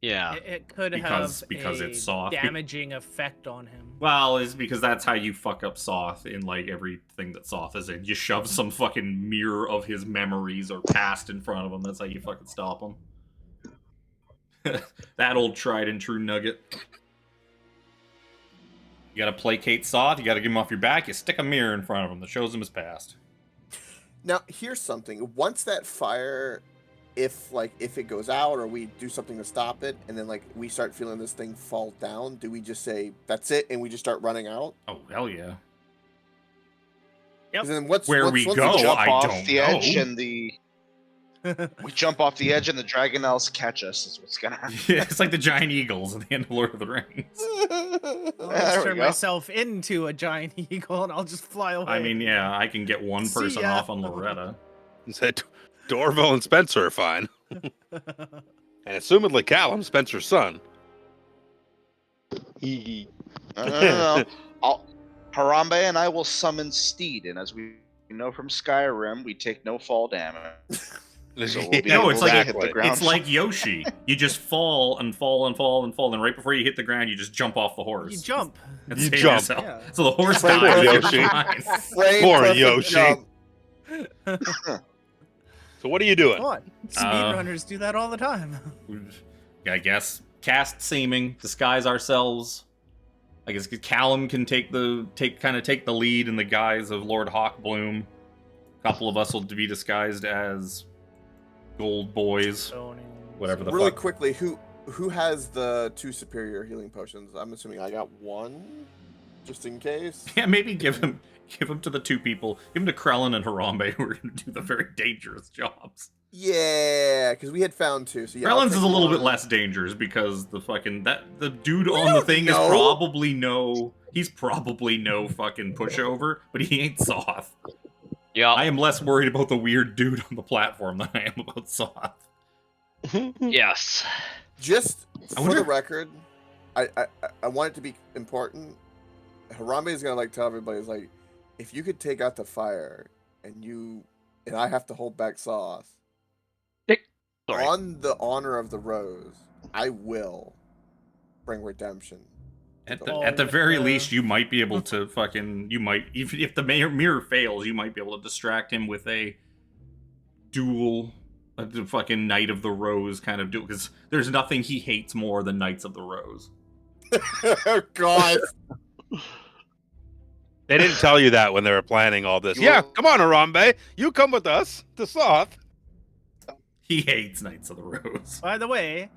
Yeah.
It could
Because
have a
it's Soth.
damaging effect on him.
Well, it's because that's how you fuck up Soth in like everything that Soth is in. You shove some fucking mirror of his memories or past in front of him. That's how you fucking stop him. That old tried and true nugget. You gotta placate Soth, you gotta get him off your back, you stick a mirror in front of him that shows him his past.
Now, here's something. Once that fire, if it goes out or we do something to stop it, and then like we start feeling this thing fall down, do we just say that's it and we just start running out?
Oh hell yeah!
Yep.
Then
once
we
go,
jump
I
off
don't
the
know.
edge and we jump off the edge and the Dragonlance catch us is what's gonna happen.
Yeah, it's like the giant eagles at the end of Lord of the Rings.
I'll
There
just
we
turn
go.
myself into a giant eagle and I'll just fly away.
I mean, yeah, I can get one
See
person
ya.
off on Loretta.
He said Dorville and Spencer are fine. And assumedly Callum, Spencer's son.
No. Harambe and I will summon Steed, and as we know from Skyrim, we take no fall damage. So we'll be
No,
able
it's
to
like
hit the ground.
it's like Yoshi. You just fall and fall and fall and fall, and right before you hit the ground, you just jump off the horse.
you jump.
And
You
save
jump.
yourself.
Yeah.
So the horse
Frame
dies.
perfect
you're
Yoshi.
fine.
Frame
Poor
perfect
Yoshi.
jump.
So what are you doing?
Come on. Speedrunners do that all the time.
I guess cast seeming, disguise ourselves. I guess Callum can take the lead in the guise of Lord Hawkbloom. A couple of us will be disguised as gold boys, whatever the
Really
fuck.
quickly, who has the 2 superior healing potions? I'm assuming I got 1, just in case.
Yeah, maybe give him to the 2 people. Give him to Krellin and Harambe, who are going to do the very dangerous jobs.
Yeah, because we had found 2. So yeah, I'll
Krellin's
take
is a little
1.
bit less dangerous because the dude on the thing is probably no fucking pushover, but he ain't Soth.
Yeah.
I am less worried about the weird dude on the platform than I am about Soth.
Yes.
Just
I
for the
wonder-
record, I want it to be important. Harambe is gonna tell everybody is like, if you could take out the fire and I have to hold back Soth
Sorry.
on the honor of the rose, I will bring redemption.
At the very least, you might be able to if the mirror fails, you might be able to distract him with a duel, the fucking Knight of the Rose kind of duel, because there's nothing he hates more than Knights of the Rose.
Oh God.
They didn't tell you that when they were planning all this. Yeah, come on, Harambe. You come with us to Soth.
He hates Knights of the Rose
By the way,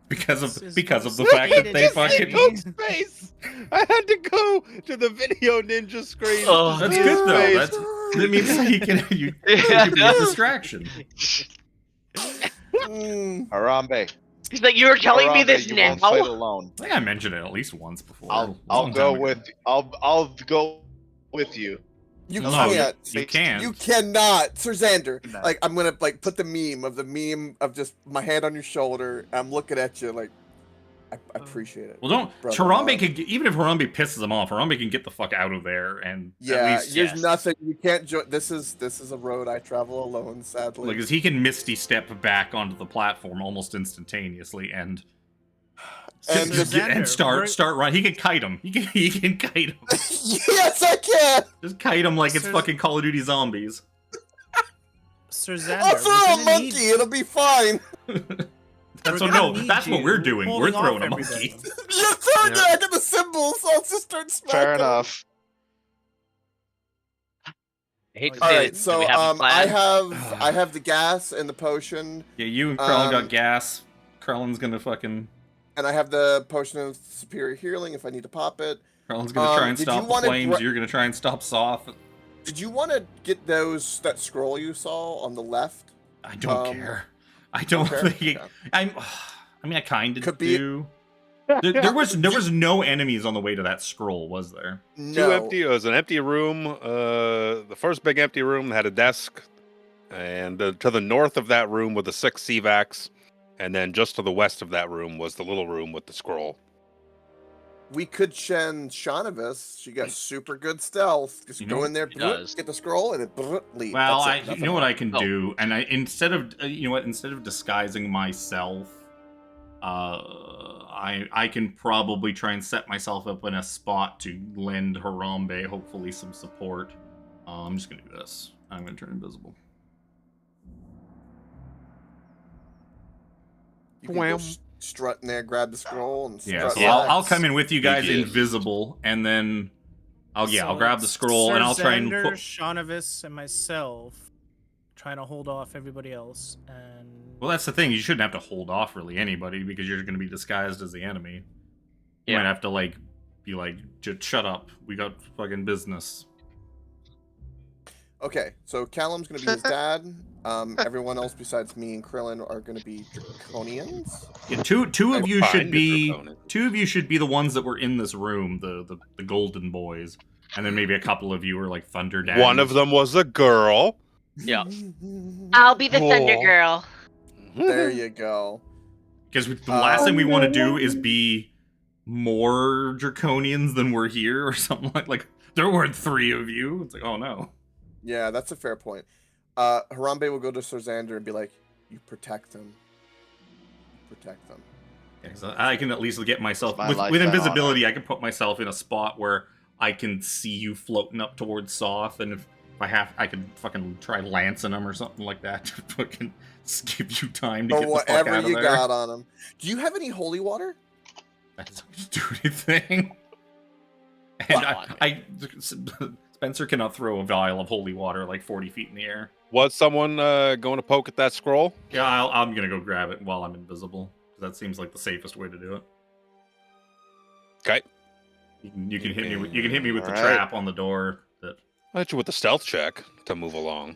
because of
This is
the fact that they
hated
fucking.
game.
Space. I had to go to the video ninja screen.
Oh,
That's
to see
good
his
though.
face.
That means he can be a distraction.
Harambe.
He's like, you're telling me
Harambe,
this
you
now?
won't fight alone.
I think I mentioned it at least once before.
I'll
Long
go
time
with
ago.
I'll go with you.
You
No,
can't.
you can't.
You cannot, Sir Xander.
No.
Like I'm gonna like put the meme of just my hand on your shoulder. I'm looking at you like I appreciate it.
Well, don't.
brother.
Harambe can even if Harambe pisses him off, Harambe can get the fuck out of there, and
Yeah,
at least
there's nothing you can't join. This is a road I travel alone. Sadly,
like, 'cause he can misty step back onto the platform almost instantaneously, and
And
start run. He can kite him. He can kite him.
yes, I can.
Just kite him like it's
Sir-
fucking Call of Duty Zombies.
Sir Xander,
I'll
we're
throw a
gonna
monkey.
need-
It'll be fine.
That's
We're
what
gonna
no.
need
That's what
you
we're doing. We're
holding off
throwing a
everybody.
monkey.
You're throwing
Yeah.
I got the symbols. So I'll just start smacking.
Fair enough.
I hate to
All
say
right,
it.
so
we have a
I
plan?
have the gas and the potion,
Yeah, you and Krellin got
Um,
gas. Krellin's gonna fucking.
and I have the potion of superior healing if I need to pop it.
Krellin's gonna try and
did you
stop the
wanna
flames.
gra-
You're gonna try and stop Soth.
Did you want to get that scroll you saw on the left?
I don't
Um,
care. I don't
okay,
think.
yeah.
I mean, I kind of
Could be-
do. There was no enemies on the way to that scroll, was there?
No.
It was an empty room. The first big empty room had a desk, and to the north of that room were the 6 CVACs, and then just to the west of that room was the little room with the scroll.
We could send Shanavis. She got super good stealth. Just
You
go
know,
in there,
she does.
get the scroll, and then leave.
Well,
That's it,
you know what I can
Oh.
do, and instead of instead of disguising myself, I can probably try and set myself up in a spot to lend Harambe hopefully some support. I'm just gonna do this. I'm gonna turn invisible.
You can go strut in there, grab the scroll, and
Yeah,
strut
so I'll
back.
come in with you guys
Yeah.
invisible, and then I'll
So
grab the
it's
scroll
Sir
and I'll try and
Xander,
put.
Shanavis, and myself trying to hold off everybody else. And
Well, that's the thing. You shouldn't have to hold off really anybody because you're going to be disguised as the enemy. You
Yeah.
might have to be like, just shut up. We got fucking business.
Okay, so Callum's gonna be his dad. Everyone else besides me and Krillin are gonna be Draconians.
Yeah, two of you
Fine,
should be
Draconian.
the ones that were in this room, the golden boys, and then maybe a couple of you are like thunder daddies.
One of them was a girl.
Yeah.
I'll be the Thunder
Cool.
Girl.
There you go.
Because the last thing we want to
Oh,
do is be more draconians than we're here or something like there weren't 3 of you. It's like, oh no.
Yeah, that's a fair point. Harambe will go to Sir Xander and be like, "You protect them. Protect them."
Yeah, so I can at least get myself
My
with
life and
invisibility. I can put myself in a spot where I can see you floating up towards Soth, and if I have, I can fucking try lancing them or something like that to fucking give you time to
Or
get the fuck
whatever
out of
you
there.
got on them. Do you have any holy water?
That doesn't do anything. And Spencer cannot throw a vial of holy water like 40 feet in the air.
Was someone going to poke at that scroll?
Yeah, I'm gonna go grab it while I'm invisible. That seems like the safest way to do it.
Okay.
You can hit me. You can hit me with the
Alright.
trap on the door. That
I'll hit you with the stealth check to move along.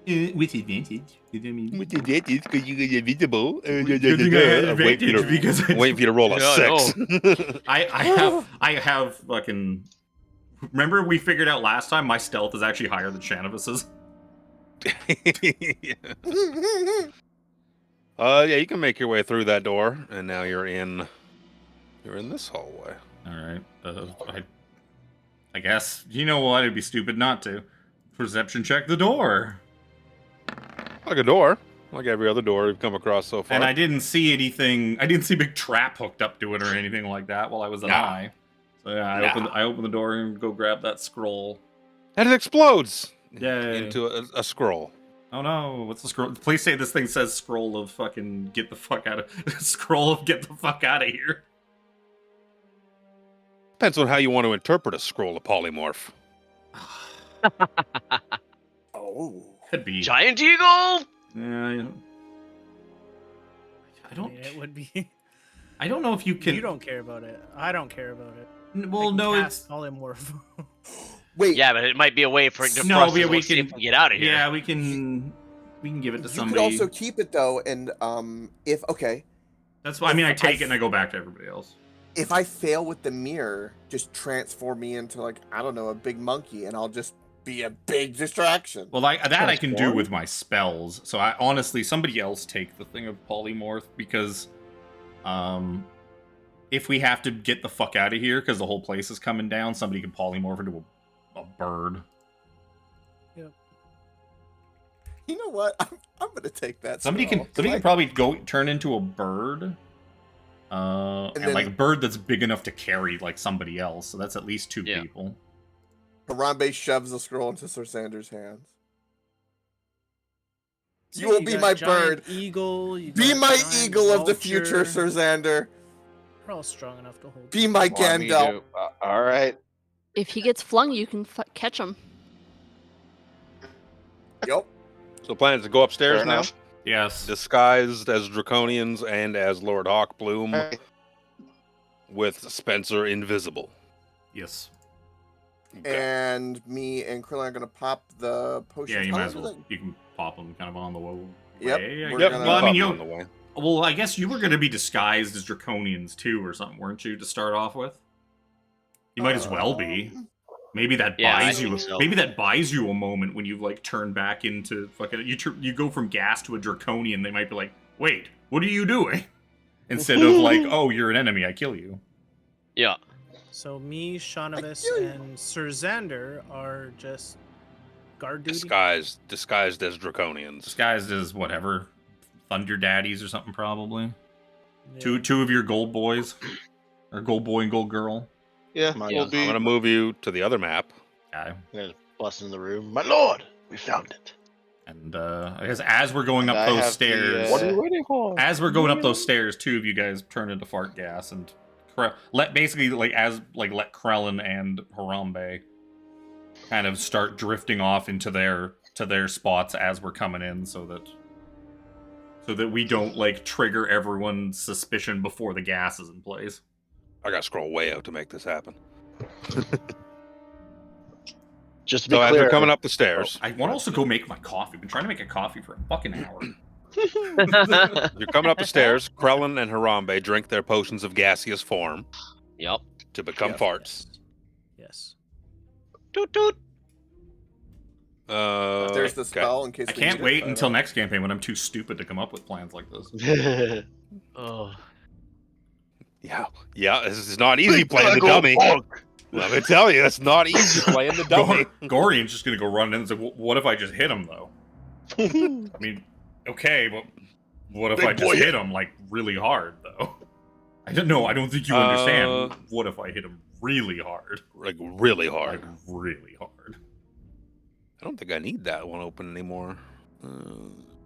with advantage.
With the advantage, because you get invisible.
Good thing I had advantage because I
Wait for you to roll a
Yeah,
6.
I have fucking. Remember we figured out last time my stealth is actually higher than Shanavis's.
Yeah, you can make your way through that door, and now you're in this hallway.
All right. I guess you know what? It'd be stupid not to. Perception check the door.
Like a door, like every other door we've come across so far.
And I didn't see anything. I didn't see a big trap hooked up to it or anything like that while I was an
Nah.
eye. So yeah, I open the door and go grab that scroll.
And it explodes
Yay.
into a scroll.
Oh no, what's the scroll? Please say this thing says scroll of fucking get the fuck out of scroll of get the fuck out of here.
Depends on how you want to interpret a scroll of polymorph.
Oh.
Could be.
Giant eagle.
Yeah, I
I
don't.
mean, it would be.
I don't know if you can.
You don't care about it. I don't care about it.
Well, no, it's.
polymorph.
Wait.
Yeah, but it might be a way for
No,
for us
yeah,
to
we
see if
can-
we get out of here.
Yeah, we can give it to
You
somebody.
could also keep it though, and if
That's why I mean I take it and I go back to everybody else.
if I fail with the mirror, just transform me into like I don't know a big monkey, and I'll just be a big distraction.
Well, I
That's
can do
boring.
with my spells. So I honestly, somebody else take the thing of polymorph because, if we have to get the fuck out of here because the whole place is coming down, somebody can polymorph into a bird.
You know what? I'm gonna take that.
Somebody
spell.
can probably go turn into a bird. And
then-
like a bird that's big enough to carry like somebody else. So that's at least 2
Yeah.
people.
Harambe shoves the scroll into Sir Sanders' hands.
See,
You will be
got
my
giant
bird.
Eagle. You
Be
got
my
giant
eagle of the future,
vulture.
Sir Xander.
We're all strong enough to hold.
Be my
Want me
Gandalf.
to- all right.
If he gets flung, you can catch him.
Yep.
So plans to go upstairs
Fair
now,
enough.
Yes.
disguised as Draconians and as Lord Hawkbloom,
Alright.
with Spencer invisible.
Yes.
Okay.
And me and Krillin are gonna pop the potion.
Yeah, you might as well. You can pop them kind of on the way.
Yep,
I
we're
guess.
gonna-
Well, I mean,
on the way.
well, I guess you were going to be disguised as Draconians too, or something, weren't you, to start off with? You might as well be. Maybe that
Yeah, I
buys you.
think so.
Maybe that buys you a moment when you like turn back into fucking. You go from gas to a Draconian. They might be like, "Wait, what are you doing?" Instead of like, "Oh, you're an enemy. I kill you."
Yeah.
So me, Shaunavis,
kill you.
and Sir Xander are just guard duty.
Disguised as Draconians.
Disguised as whatever, Thunder Daddies or something probably.
Yeah.
Two of your gold boys, or gold boy and gold girl.
Yeah,
My
we'll
God.
be.
I'm gonna move you to the other map.
Okay.
Gonna bust in the room. My lord, we found it.
And I guess as we're going up
I
those
have the,
stairs,
What are you waiting for?
as we're going up those stairs, 2 of you guys turn into fart gas and let Krellin and Harambe kind of start drifting off into their spots as we're coming in, so that we don't like trigger everyone's suspicion before the gas is in place.
I gotta scroll way out to make this happen.
Just to be
So as
clear,
we're coming up the stairs,
I want to also go make my coffee. I've been trying to make a coffee for a fucking hour.
you're coming up the stairs. Krellin and Harambe drink their potions of gaseous form
Yep.
to become
Yep.
farts.
Yes.
Toot toot.
There's the
Okay.
spell in case
I
we
can't
need
wait
it.
until next campaign when I'm too stupid to come up with plans like this.
Oh.
Yeah, this is not easy playing the dummy. Let me tell you, it's not easy playing the dummy.
Gorian's just gonna go run in and say, "What if I just hit him, though?" I mean, okay, but what if
Big
I just
boy.
hit him like really hard, though? I don't know. I don't think you understand.
Uh,
What if I hit him really hard?
Like really hard.
Like really hard.
I don't think I need that one open anymore.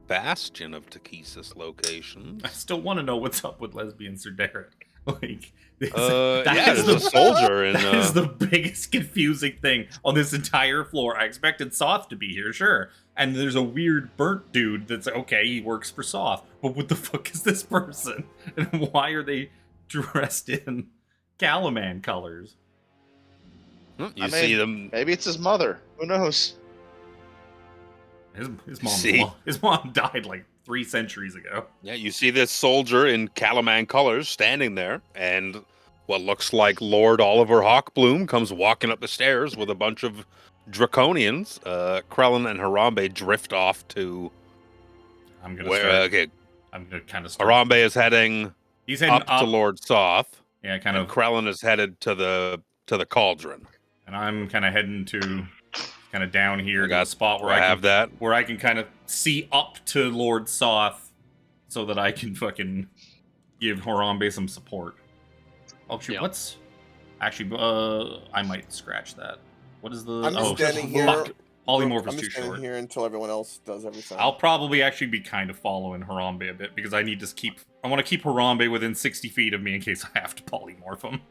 Bastion of Takesis locations.
I still want to know what's up with lesbian Sir Derek. Like,
Yeah,
is
there's a soldier in.
that is the biggest confusing thing on this entire floor. I expected Soth to be here, sure. And there's a weird burnt dude that's okay, he works for Soth. But what the fuck is this person? And why are they dressed in Calaman colors?
You see them.
Maybe it's his mother. Who knows?
His mom died like 3 centuries ago.
Yeah, you see this soldier in Calaman colors standing there, and what looks like Lord Oliver Hawkbloom comes walking up the stairs with a bunch of Draconians. Krellin and Harambe drift off to
I'm gonna
where?
start.
Okay,
I'm gonna kind of start.
Harambe is heading
He's heading
up to Lord Soth,
Yeah, kind
and
of.
Krellin is headed to the cauldron.
And I'm kind of heading to kind of down here
I
to
got-
a spot where
I
I
have
can,
that.
where I can kind of see up to Lord Soth so that I can fucking give Harambe some support. Oh shoot,
Yeah.
what's actually I might scratch that. What is the
I'm just standing here.
fuck. Polymorph
I'm
is too
just standing
short.
here until everyone else does everything.
I'll probably actually be kind of following Harambe a bit because I need to keep. I want to keep Harambe within 60 feet of me in case I have to polymorph him.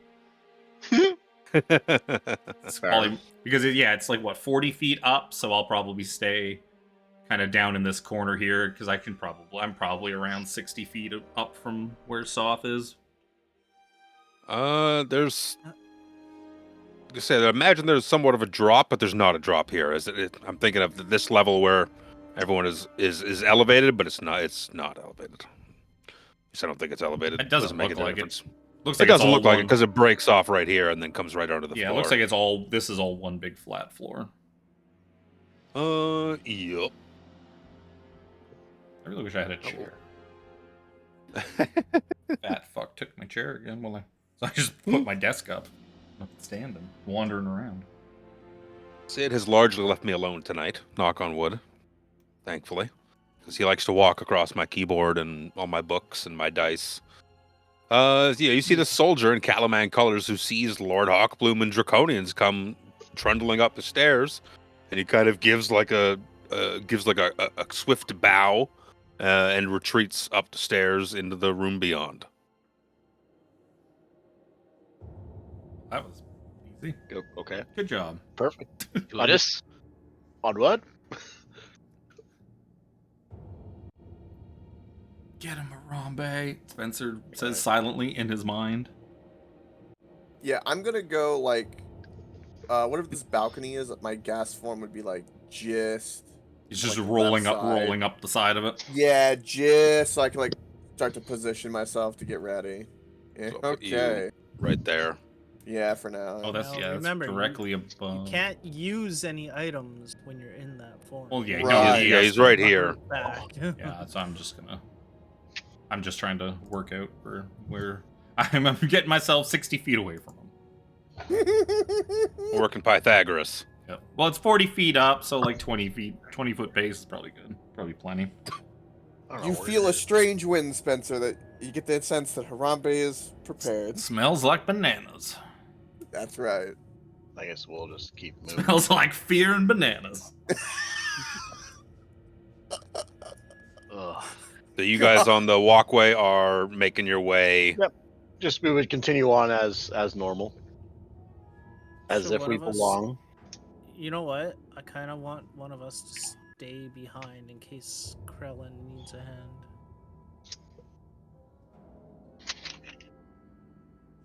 Because it's like what 40 feet up, so I'll probably stay kind of down in this corner here because I'm probably around 60 feet up from where Soth is.
There's. Like I said, I imagine there's somewhat of a drop, but there's not a drop here. I'm thinking of this level where everyone is elevated, but it's not. It's not elevated. I don't think it's elevated.
It doesn't
make
look
a
like it.
difference.
Looks
It
like it's
doesn't
all
look like it
one-
because it breaks off right here and then comes right onto the
Yeah,
floor.
it looks like it's all. This is all one big flat floor.
Yup.
I really wish I had a chair. Fat fuck took my chair again. So I just put my desk up. I'm standing, wandering around.
Sid has largely left me alone tonight, knock on wood. Thankfully. Because he likes to walk across my keyboard and all my books and my dice. Yeah, you see the soldier in Calaman colors who sees Lord Hawkbloom and Draconians come trundling up the stairs, and he kind of gives like a swift bow and retreats up the stairs into the room beyond.
That was easy.
Okay.
Good job.
Perfect.
Judas?
On what?
Get him, Harambe, Spencer says silently in his mind.
Yeah, I'm gonna go like, whatever this balcony is. My gas form would be like just.
He's just
like, the
rolling
left
up,
side.
rolling up the side of it.
Yeah, just so I can like start to position myself to get ready. Yeah,
So I'll put you
okay.
right there.
Yeah, for now.
Oh, that's
Now,
yeah,
remember,
that's directly above.
You can't use any items when you're in that form.
Well, yeah,
Right.
Yeah, he's right here.
Back.
Yeah, so I'm just trying to work out for where I'm getting myself 60 feet away from him.
Working Pythagoras.
Yeah. Well, it's 40 feet up, so like 20 foot base is probably good. Probably plenty.
I don't know
You
where
feel
it
a
is.
strange wind, Spencer, that you get that sense that Harambe is prepared.
Smells like bananas.
That's right.
I guess we'll just keep moving.
Smells like fear and bananas.
Ugh.
So you guys on the walkway are making your way.
Yep. Just we would continue on as normal, as
So
if
one
we
of us-
belong.
You know what? I kind of want one of us to stay behind in case Krellin needs a hand.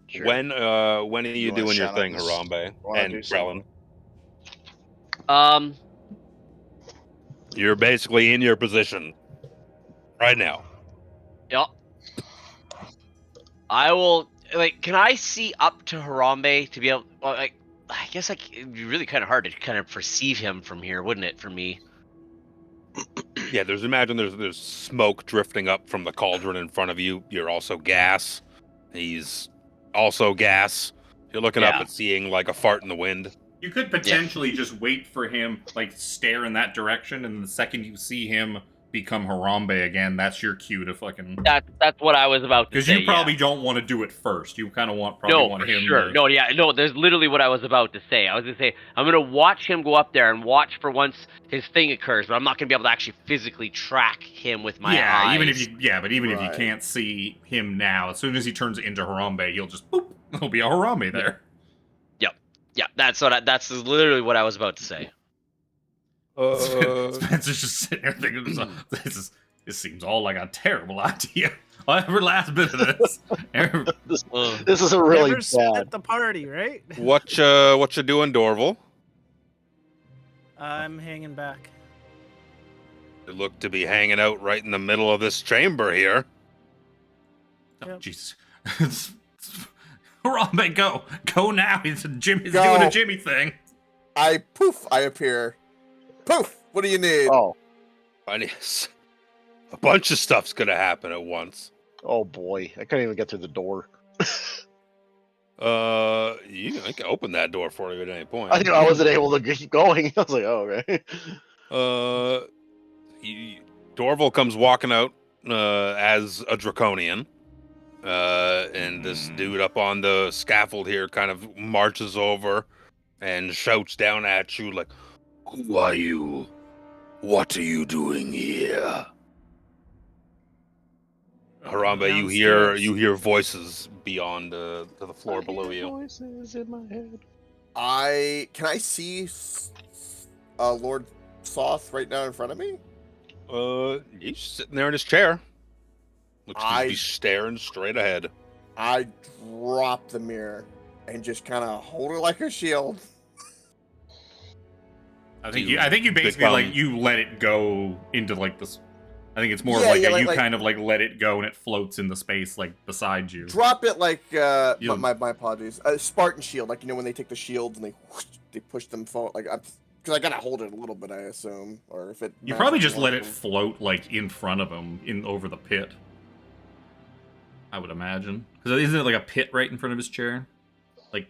Sure.
When are you
You wanna
doing your
shout out
thing,
this-
Harambe
wanna
and
do something?
Krellin? You're basically in your position right now.
Yep. I will. Like, can I see up to Harambe to be able? Well, like, I guess it'd be really kind of hard to kind of perceive him from here, wouldn't it? For me.
Yeah, there's smoke drifting up from the cauldron in front of you. You're also gas. He's also gas. You're looking up
Yeah.
and seeing like a fart in the wind.
You could potentially just wait for him, like stare in that direction, and the second you see him become Harambe again, that's your cue to fucking.
That's what I was about to
Because
say.
you probably don't want to do it first. You kind of want
No,
want
for
him.
sure.
To...
No, yeah, no. There's literally what I was about to say. I was gonna say I'm gonna watch him go up there and watch for once his thing occurs, but I'm not gonna be able to actually physically track him with my eyes.
even if you but even if you
Right.
can't see him now, as soon as he turns into Harambe, he'll just boop. There'll be a Harambe there.
Yeah, that's literally what I was about to say.
Spencer's just sitting there thinking, to himself, this seems all like a terrible idea. Every last bit of this.
This is a really
Never split
bad.
the party, right?
What you doing, Dorval?
I'm hanging back.
You look to be hanging out right in the middle of this chamber here.
Oh,
Yep.
Jesus. Harambe, go now. He's
Go.
doing a Jimmy thing.
I appear. Poof! What do you need?
Oh,
A bunch of stuff's gonna happen at once.
oh boy! I couldn't even get through the door.
I can open that door for you at any point.
I wasn't able to keep going. I was like, oh, okay.
Dorval comes walking out as a draconian, and this dude up on the scaffold here kind of marches over and shouts down at you like, "Who are you? What are you doing here?" Harambe, you hear voices beyond to the floor below you.
Voices in my head.
Can I see Lord Soth right now in front of me?
He's sitting there in his chair. Looks to
I-
be staring straight ahead.
I drop the mirror and just kind of hold it like a shield.
I think
You
you basically
become-
like you let it go into like this. I think it's more
Yeah,
like
yeah,
you
like-
kind of like let it go and it floats in the space like beside you.
Drop it like
You-
my apologies. Spartan shield, like when they take the shields and they push them forward. Like I'm Because I gotta hold it a little bit, I assume, or if it.
You probably just let it
magically
float like in front of him, over the pit. I would imagine, because isn't it like a pit right in front of his chair? Like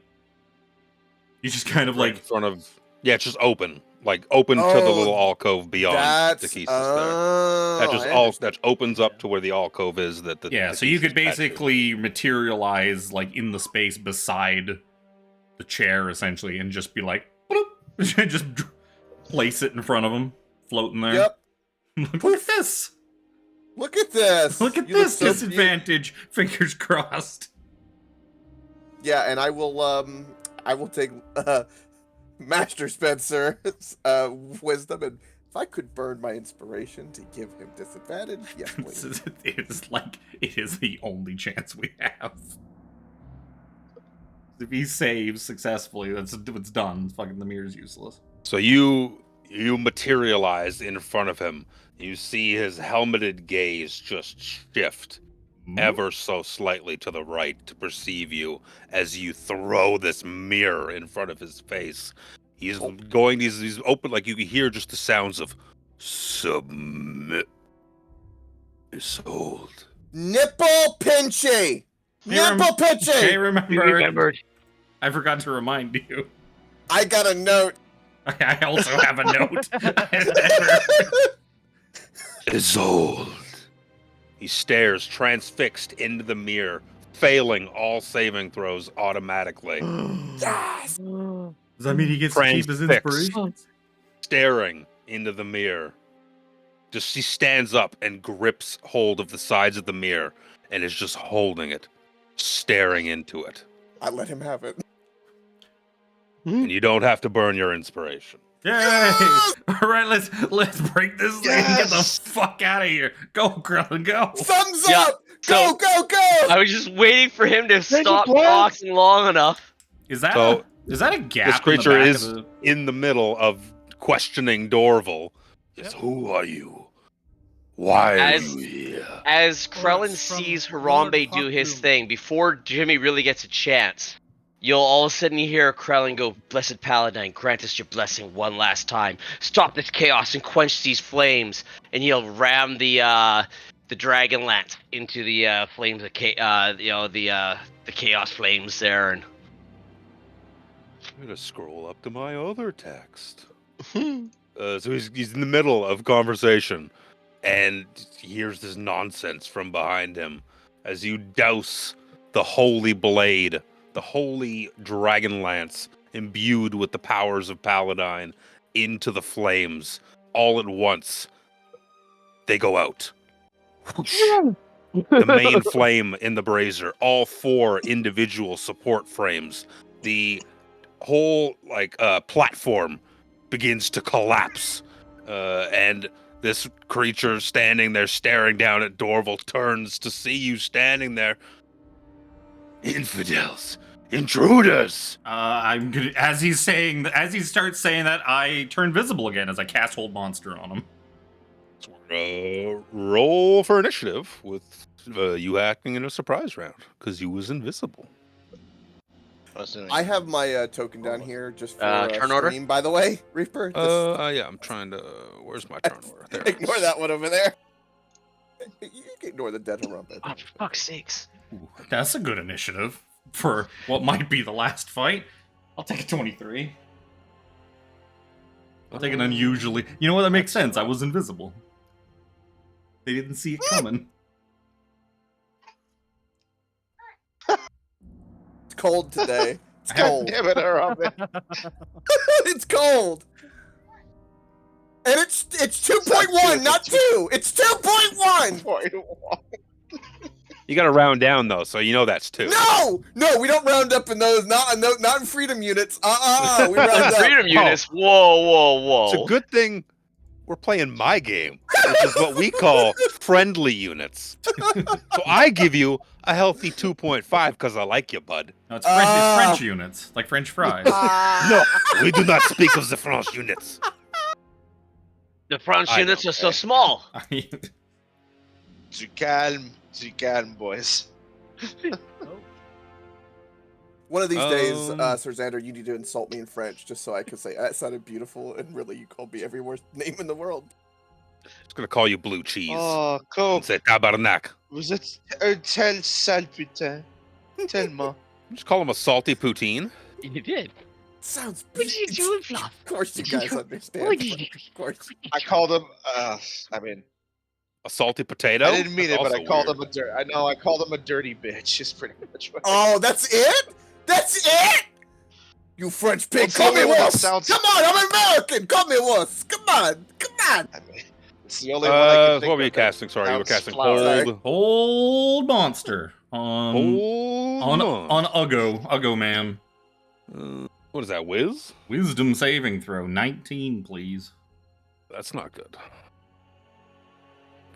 you just kind of
Right
like
in front of. Yeah, it's just open. Like open to the little alcove beyond the
That's
Kesis there. That just
I
all
understand.
that opens up to where the alcove is.
yeah.
The
So you
Kesis
could
tattoo.
basically materialize like in the space beside the chair, essentially, and just be like, bloop, just place it in front of him, floating there.
Yep.
Look at this!
Look at this.
Look at
You look
this
so
disadvantage. Fingers crossed.
Yeah, and I will take Master Spencer's wisdom, and if I could burn my inspiration to give him disadvantage, yes, please.
It is the only chance we have. If he saves successfully, it's done. Fucking the mirror's useless.
So you materialize in front of him. You see his helmeted gaze just shift ever so slightly to the right to perceive you as you throw this mirror in front of his face. He's going these open, like you can hear just the sounds of submit is old.
Nipple pinchy. Nipple pinchy.
Hey, remembered. I forgot to remind you.
I got a note.
I also have a note.
Is old. He stares transfixed into the mirror, failing all saving throws automatically.
Yes.
Does that mean he gets to keep his inspiration?
Staring into the mirror. Just he stands up and grips hold of the sides of the mirror and is just holding it, staring into it.
I let him have it.
And you don't have to burn your inspiration.
Yay!
Yes!
All right, let's break this thing and get the fuck out of here. Go, Krillin, go!
Thumbs
Yeah,
up! Go, go, go!
I was just waiting for him to
Take a
stop
breath.
talking long enough.
Is that
So,
a gap?
This creature
in the back
is
of the...
in the middle of questioning Dorval.
Yep.
Who are you? Why are
As-
you here?
As Krellin
it's from
sees
Lord
Harambe do his
Hawkdoom.
thing, before Jimmy really gets a chance, you'll all of a sudden hear Krellin go, "Blessed Paladin, grant us your blessing one last time. Stop this chaos and quench these flames." And he'll ram the Dragonlance into the flames of the chaos flames there. And
I'm gonna scroll up to my other text. So he's in the middle of conversation, and he hears this nonsense from behind him as you douse the holy blade, the holy Dragonlance, imbued with the powers of Paladine, into the flames. All at once, they go out. Whoosh. The main flame in the brazier, all 4 individual support frames, the whole platform begins to collapse, and this creature standing there staring down at Dorval turns to see you standing there. Infidels, intruders.
I'm gonna, as he starts saying that, I turn visible again as I cast Hold Monster on him.
So we're gonna roll for initiative with you acting in a surprise round because you was invisible.
I have my token down here just for
turn order?
stream, by the way, Reaper.
Yeah, I'm trying to. Where's my turn order? There it
Ignore
is.
that one over there. You can ignore the dead Harambe.
oh, for fuck's sakes!
Ooh, that's a good initiative for what might be the last fight. I'll take a 23. I'll take an unusually. You know what? That makes sense. I was invisible. They didn't see it coming.
It's cold today. It's
I have-
cold.
Damn it, Harambe.
It's cold. And it's 2.1, not 2. It's 2.1.
You got to round down though, so you know that's 2.
No, we don't round up in those. Not in freedom units. We round up.
Freedom units. Whoa!
It's a good thing we're playing my game, which is what we call friendly units. So I give you a healthy 2.5 because I like you, bud.
No, it's French units, like French fries.
No, we do not speak of the French units.
The French
I
units
know.
are so small.
Du calme, boys.
One of these days,
Um,
Sir Xander, you need to insult me in French just so I can say that sounded beautiful, and really you called me every worst name in the world.
Just gonna call you blue cheese.
Oh, go.
And say tabarnak.
Vous êtes un tel sale putain. Tellement.
Just call him a salty poutine.
You did.
Sounds
What did you do,
Of
Fluff?
course you guys understand.
What did you
Of course.
I called him. I mean,
A salty potato?
I didn't mean
That's
it, but I
also
called
weird.
him a dirt. I know. I called him a dirty bitch. Is pretty much what.
Oh, that's it? That's it? You French pig,
What's
call
the
me
only one that
wuss!
sounds-
Come on, I'm American! Call me wuss! Come on! Come on!
I mean, it's the only one I can think
What were you
of that
casting? Sorry, you were
counts
casting
flour.
cold.
Old monster.
Cold.
On Uggo man.
What is that, Wiz?
Wisdom saving throw 19, please.
That's not good.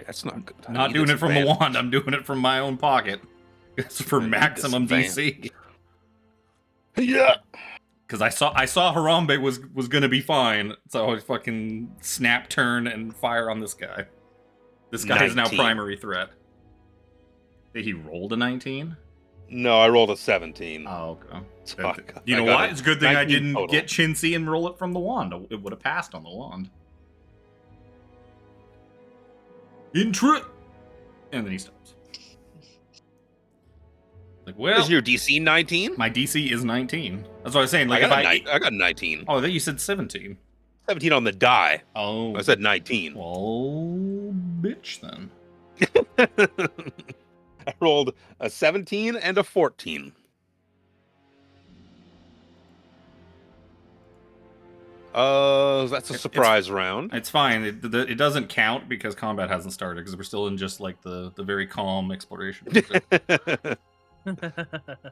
That's not good. I
Not
need
doing it from the
disadvantage.
wand. I'm doing it from my own pocket. It's for
I need
maximum DC.
Yeah.
Because I saw Harambe was gonna be fine, so I fucking snap, turn, and fire on this guy. This guy is now
19.
primary threat. He rolled a 19?
No, I rolled a 17.
Oh, okay.
So I got-
You know
I got
what?
a
It's a good thing I
19
didn't
total.
get chintzy and roll it from the wand. It would have passed on the wand. Intro! And then he stops. Like, well,
Is your DC 19?
my DC is 19. That's what I was saying. Like,
I got 19.
Oh, I thought you said 17.
17 on the die.
Oh.
I said 19.
Well, bitch, then.
I rolled a 17 and a 14. That's a surprise round.
It's fine. It doesn't count because combat hasn't started because we're still in just like the very calm exploration.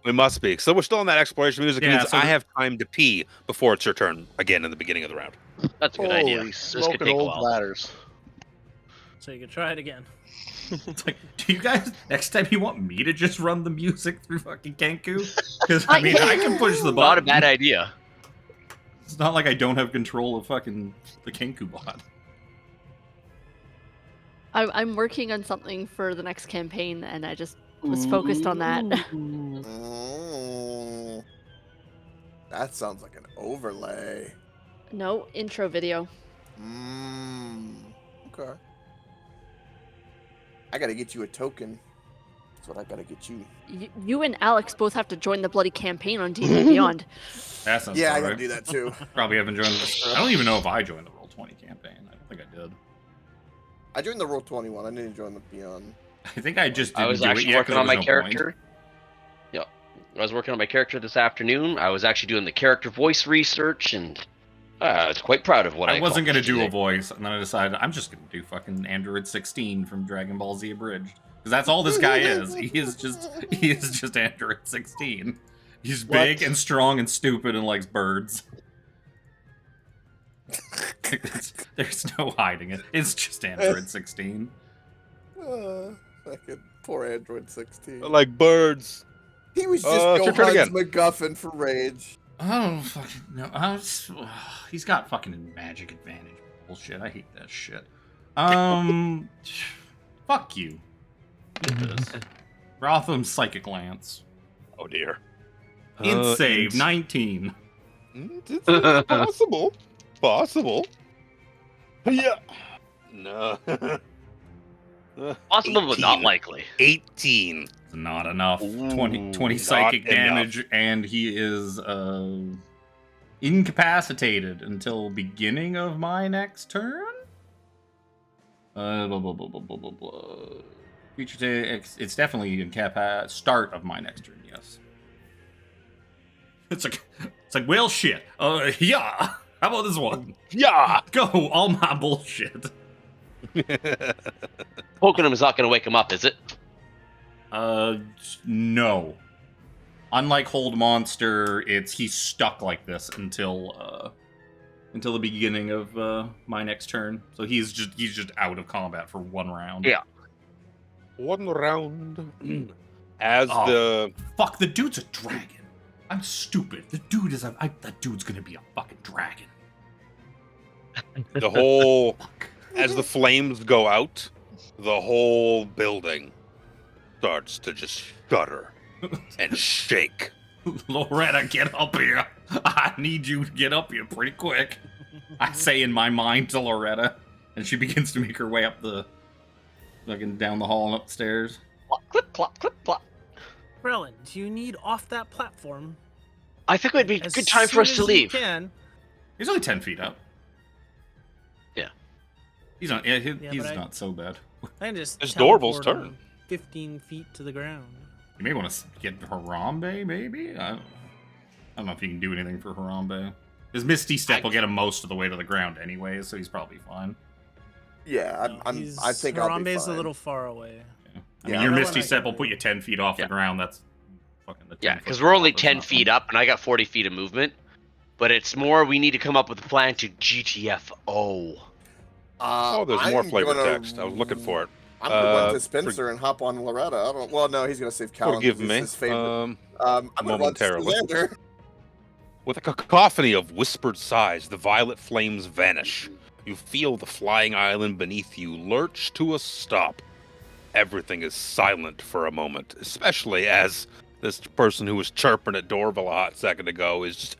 We must be. So we're still in that exploration music.
Yeah,
Means
so
I have time to pee before it's your turn again in the beginning of the round.
That's a good idea.
Holy
This could
smoking
take a
old
while.
bladders.
So you can try it again.
It's like, do you guys next time you want me to just run the music through fucking Kenku? Because I mean, I can push the
Not a
button.
bad idea.
It's not like I don't have control of fucking the Kenku bot.
I'm working on something for the next campaign, and I just was focused on that.
Mm. That sounds like an overlay.
No intro video.
Okay. I gotta get you a token. That's what I gotta get you.
You and Alex both have to join the bloody campaign on D&D Beyond.
That sounds
Yeah, I
about
gotta
right.
do that too.
Probably haven't joined this. I don't even know if I joined the Roll20 campaign. I don't think I did.
I joined the Roll21. I didn't join the Beyond.
I think I just
I
didn't
was
do it
actually
yet
working
'cause
on
there
my
was no point.
character. Yeah, I was working on my character this afternoon. I was actually doing the character voice research, and I was quite proud of what I
I wasn't gonna
accomplished
do a
today.
voice, and then I decided I'm just gonna do fucking Android 16 from Dragon Ball Z Abridged, because that's all this guy is. He is just Android 16. He's big and strong and stupid and likes birds. There's no hiding it. It's just Android 16.
Fucking poor Android 16.
Like birds.
He was just
it's your turn
Gohan's
again.
MacGuffin for rage.
I don't fucking know. He's got fucking magic advantage bullshit. I hate that shit. Fuck you. Rotham's Psychic Lance.
Oh dear.
Int save,
int.
19.
It's possible. Possible. Yeah. No.
Possible, but not
18.
likely.
18.
It's not enough.
Ooh,
20
not
psychic
enough.
damage, and he is incapacitated until beginning of my next turn? Blah, blah, blah, blah, blah, blah, blah. It's definitely start of my next turn, yes. It's like, well, shit. Yeah. How about this one?
Yeah.
Go, all my bullshit.
Poking him is not going to wake him up, is it?
No. Unlike Hold Monster, he's stuck like this until the beginning of my next turn. So he's just out of combat for one round.
Yeah.
One round. As
Fuck, the dude's a dragon. I'm stupid. The dude is that dude's gonna be a fucking dragon.
the whole as the flames go out, the whole building starts to just shudder and shake.
Loretta, get up here. I need you to get up here pretty quick. I say in my mind to Loretta, and she begins to make her way up the fucking down the hall and upstairs.
Clip, clop, clip, clop.
Krellin, do you need off that platform?
I think it would be a
As
good time for us
soon
to
as you
leave.
can.
He's only 10 feet up.
Yeah.
He's not. Yeah,
Yeah,
he's
but
not so bad.
I can just
It's Dorval's
teleport
turn.
him 15 feet to the ground.
You may want to get Harambe, maybe. I don't know if you can do anything for Harambe. His Misty Step will get him most of the way to the ground anyway, so he's probably fine.
Yeah, I think I'll be
Harambe's
fine.
a little far away.
I mean,
Yeah,
your
Krellin,
Misty
I
Step
can
will
do.
put you 10 feet off
Yeah.
the ground. That's fucking the 10
Yeah,
foot
because we're only
drop is
10
nothing.
feet up, and I got 40 feet of movement. But it's more we need to come up with a plan to GTFO.
Oh, there's more
I'm
flavor
gonna-
text. I was looking for it.
I'm gonna run to
for-
Spencer and hop on Loretta. I don't. Well, no, he's gonna save Callan.
Forgive
'cause it's
me.
His favorite. I'm gonna run to
momentarily.
Xander.
With a cacophony of whispered sighs, the violet flames vanish. You feel the flying island beneath you lurch to a stop. Everything is silent for a moment, especially as this person who was chirping at Dorval a hot second ago is just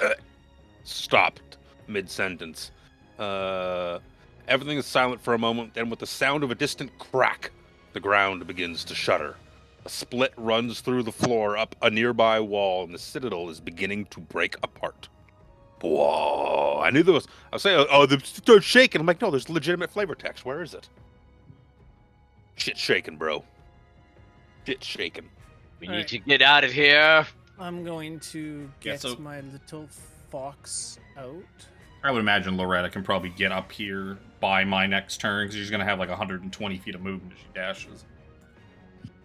stopped mid-sentence. Everything is silent for a moment, then with the sound of a distant crack, the ground begins to shudder. A split runs through the floor up a nearby wall, and the citadel is beginning to break apart. Whoa! I knew there was. I was saying, oh, they're shaking. I'm like, no, there's legitimate flavor text. Where is it? Shit shaking, bro. Shit shaking.
We
Alright.
need to get out of here.
I'm going to
Yeah,
get
so-
my little fox out.
I would imagine Loretta can probably get up here by my next turn, because she's going to have like 120 feet of movement as she dashes.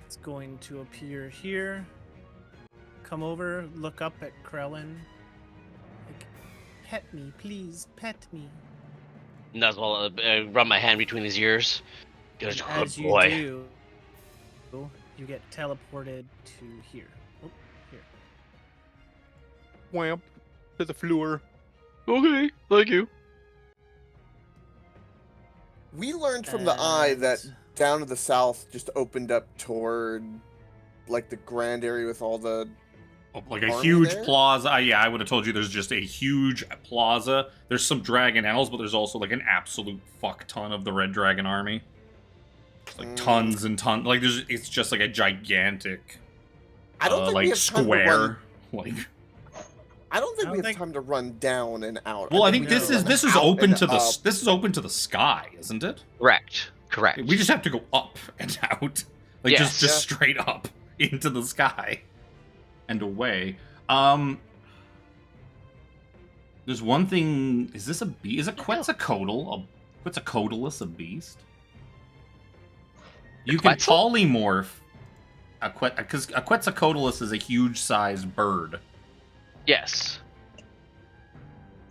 It's going to appear here. Come over, look up at Krellin. Like, pet me, please, pet me.
And as well, run my hand between his ears. Good,
And
good
as you
boy.
do, you get teleported to here. Oh, here.
Whamp to the floor.
Okay, thank you.
We learned from the eye that
And-
down to the south just opened up toward like the grand area with all the.
Like a
Army
huge
there?
plaza. Yeah, I would have told you there's just a huge plaza. There's some dragon elves, but there's also like an absolute fuck ton of the red dragon army. Like tons and tons. Like it's just like a gigantic,
I don't think we
like
have time to
square.
run.
Like,
I don't think
I
we
don't
have
think-
time to run down and out.
well, I think
we
this
need
is
to
this
run
is
out
open
and
to the
up.
this is open to the sky, isn't it?
Correct.
We just have to go up and out, like
Yes.
just straight up into the sky and away. There's one thing. Is this a beast? Is a Quetzalcoatl? Quetzalcoatlus a beast? You can
Quetzal?
polymorph because a Quetzalcoatlus is a huge-sized bird.
Yes.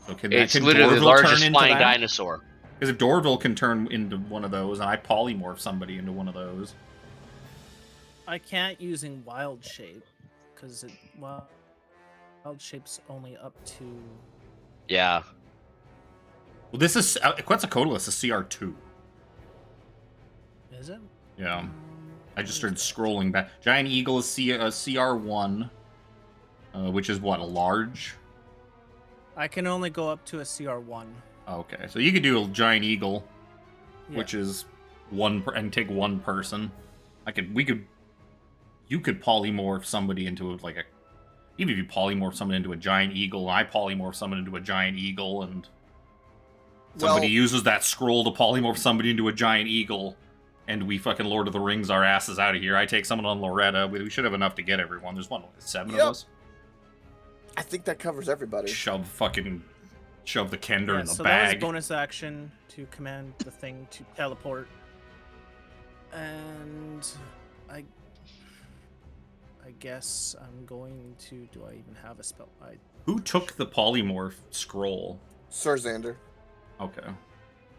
So can
It's
can
literally the
Dorville
largest
turn into
flying
that?
dinosaur.
Because if Dorville can turn into one of those, and I polymorph somebody into one of those.
I can't using wild shape because wild shape's only up to.
Yeah.
Well, this is Quetzalcoatlus is CR2.
Is it?
Yeah. I just started scrolling back. Giant Eagle is CR1, which is what, a large?
I can only go up to a CR1.
Okay, so you could do a Giant Eagle,
Yeah.
which is and take one person. You could polymorph somebody into like a. Even if you polymorph someone into a Giant Eagle, I polymorph someone into a Giant Eagle, and somebody
Well-
uses that scroll to polymorph somebody into a Giant Eagle, and we fucking Lord of the Rings our asses out of here. I take someone on Loretta. We should have enough to get everyone. There's one, 7
Yep.
of us.
I think that covers everybody.
Shove the Kender
Yeah,
in the
so that was
bag.
bonus action to command the thing to teleport. And I guess I'm going to. Do I even have a spell?
Who took the polymorph scroll?
Sir Xander.
Okay.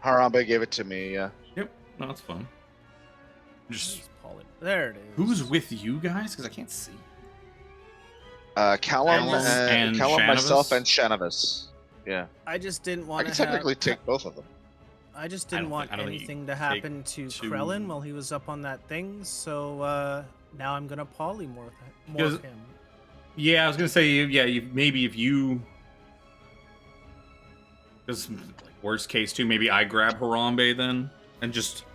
Harambe gave it to me. Yeah.
Yep. No, that's fine. Just
There it is.
who's with you guys? Because I can't see.
Callum
Alice
and
and
Callum, myself,
Shanavis?
and Shanavis. Yeah.
I just didn't
I
want
can
to
technically take both of them.
I just
I
didn't
don't
want
think- I don't think you
anything
can
to
take
happen to
two.
Krellin while he was up on that thing, so now I'm gonna polymorph
Because-
him.
Yeah, I was gonna say, yeah, maybe if you, because like, worst case too, maybe I grab Harambe then, and just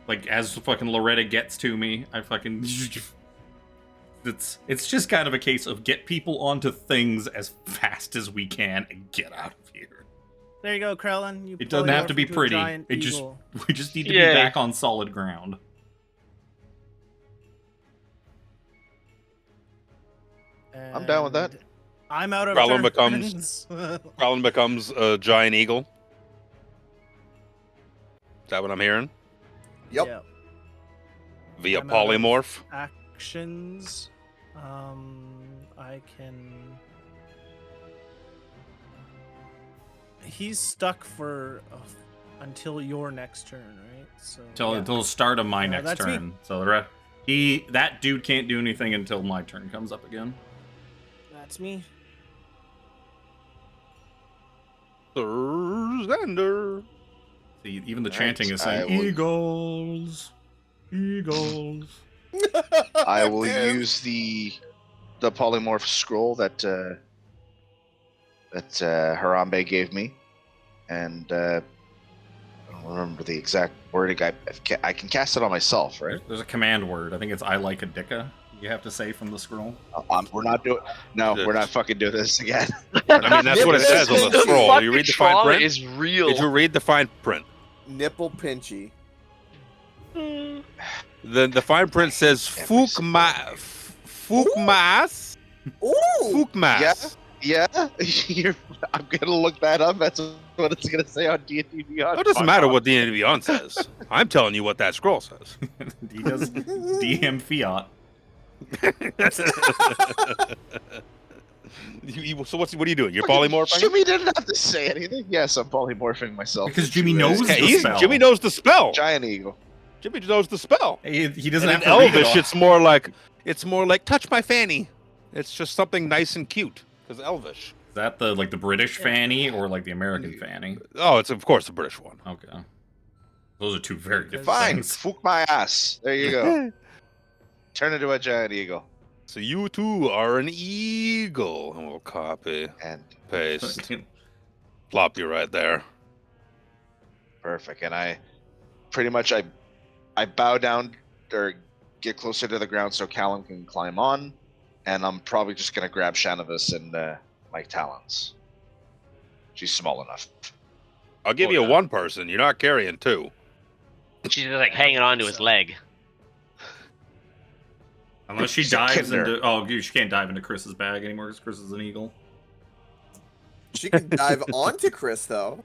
like as fucking Loretta gets to me, I fucking. It's just kind of a case of get people onto things as fast as we can and get out of here.
There you go, Krellin. You
It doesn't have to
polymorph
be
into a
pretty.
giant
We just need to be
Yay.
back on solid ground.
I'm down with that.
And I'm out of
Krellin
turns.
Krellin becomes a giant eagle. Is that what I'm hearing?
Yep.
Yeah.
Via
I'm out of
polymorph?
Actions. I can. He's stuck for until your next turn, right? So
Until
yeah.
until the start of my next
that's me.
turn. So that dude can't do anything until my turn comes up again.
That's me.
Xander.
See, even the
Right,
chanting is
I
saying
will-
eagles, eagles.
I will
Damn.
use the polymorph scroll that Harambe gave me, and I don't remember the exact wording. I can cast it on myself, right?
There's a command word. I think it's I like a dicka. You have to say from the scroll.
We're not doing. No, we're not fucking doing this again.
I mean, that's what it says on the
The
scroll.
Fucking
You read the fine
trauma
print?
is real.
Did you read the fine print?
Nipple pinchy.
The fine print says
Every single
Fukmas.
Ooh!
Fukmas.
Yeah, I'm gonna look that up. That's what it's gonna say on D&D Beyond.
It doesn't matter what D&D Beyond says. I'm telling you what that scroll says.
He does DM fiat.
So what are you doing? You're polymorphing?
Jimmy didn't have to say anything. Yes, I'm polymorphing myself.
Because Jimmy knows
Okay,
the spell.
Jimmy knows the spell.
Giant eagle.
Jimmy knows the spell.
He doesn't
And
have
in
to read it
Elvish,
all.
it's more like touch my fanny. It's just something nice and cute. Because Elvish.
Is that the British fanny or like the American fanny?
Oh, it's of course the British one.
Okay. Those are two very different
Fine,
things.
fook my ass. There you go. Turn into a giant eagle.
So you too are an eagle. And we'll copy,
And
paste, plop you right there.
perfect. And I pretty much I bow down or get closer to the ground so Callum can climb on. And I'm probably just gonna grab Shanavis and my talons. She's small enough.
I'll give
Oh,
you
yeah.
one person. You're not carrying two.
She's just like hanging on to his leg.
Unless she
She's a
dives
kinder.
into... Oh, she can't dive into Chris's bag anymore because Chris is an eagle.
She can dive onto Chris, though.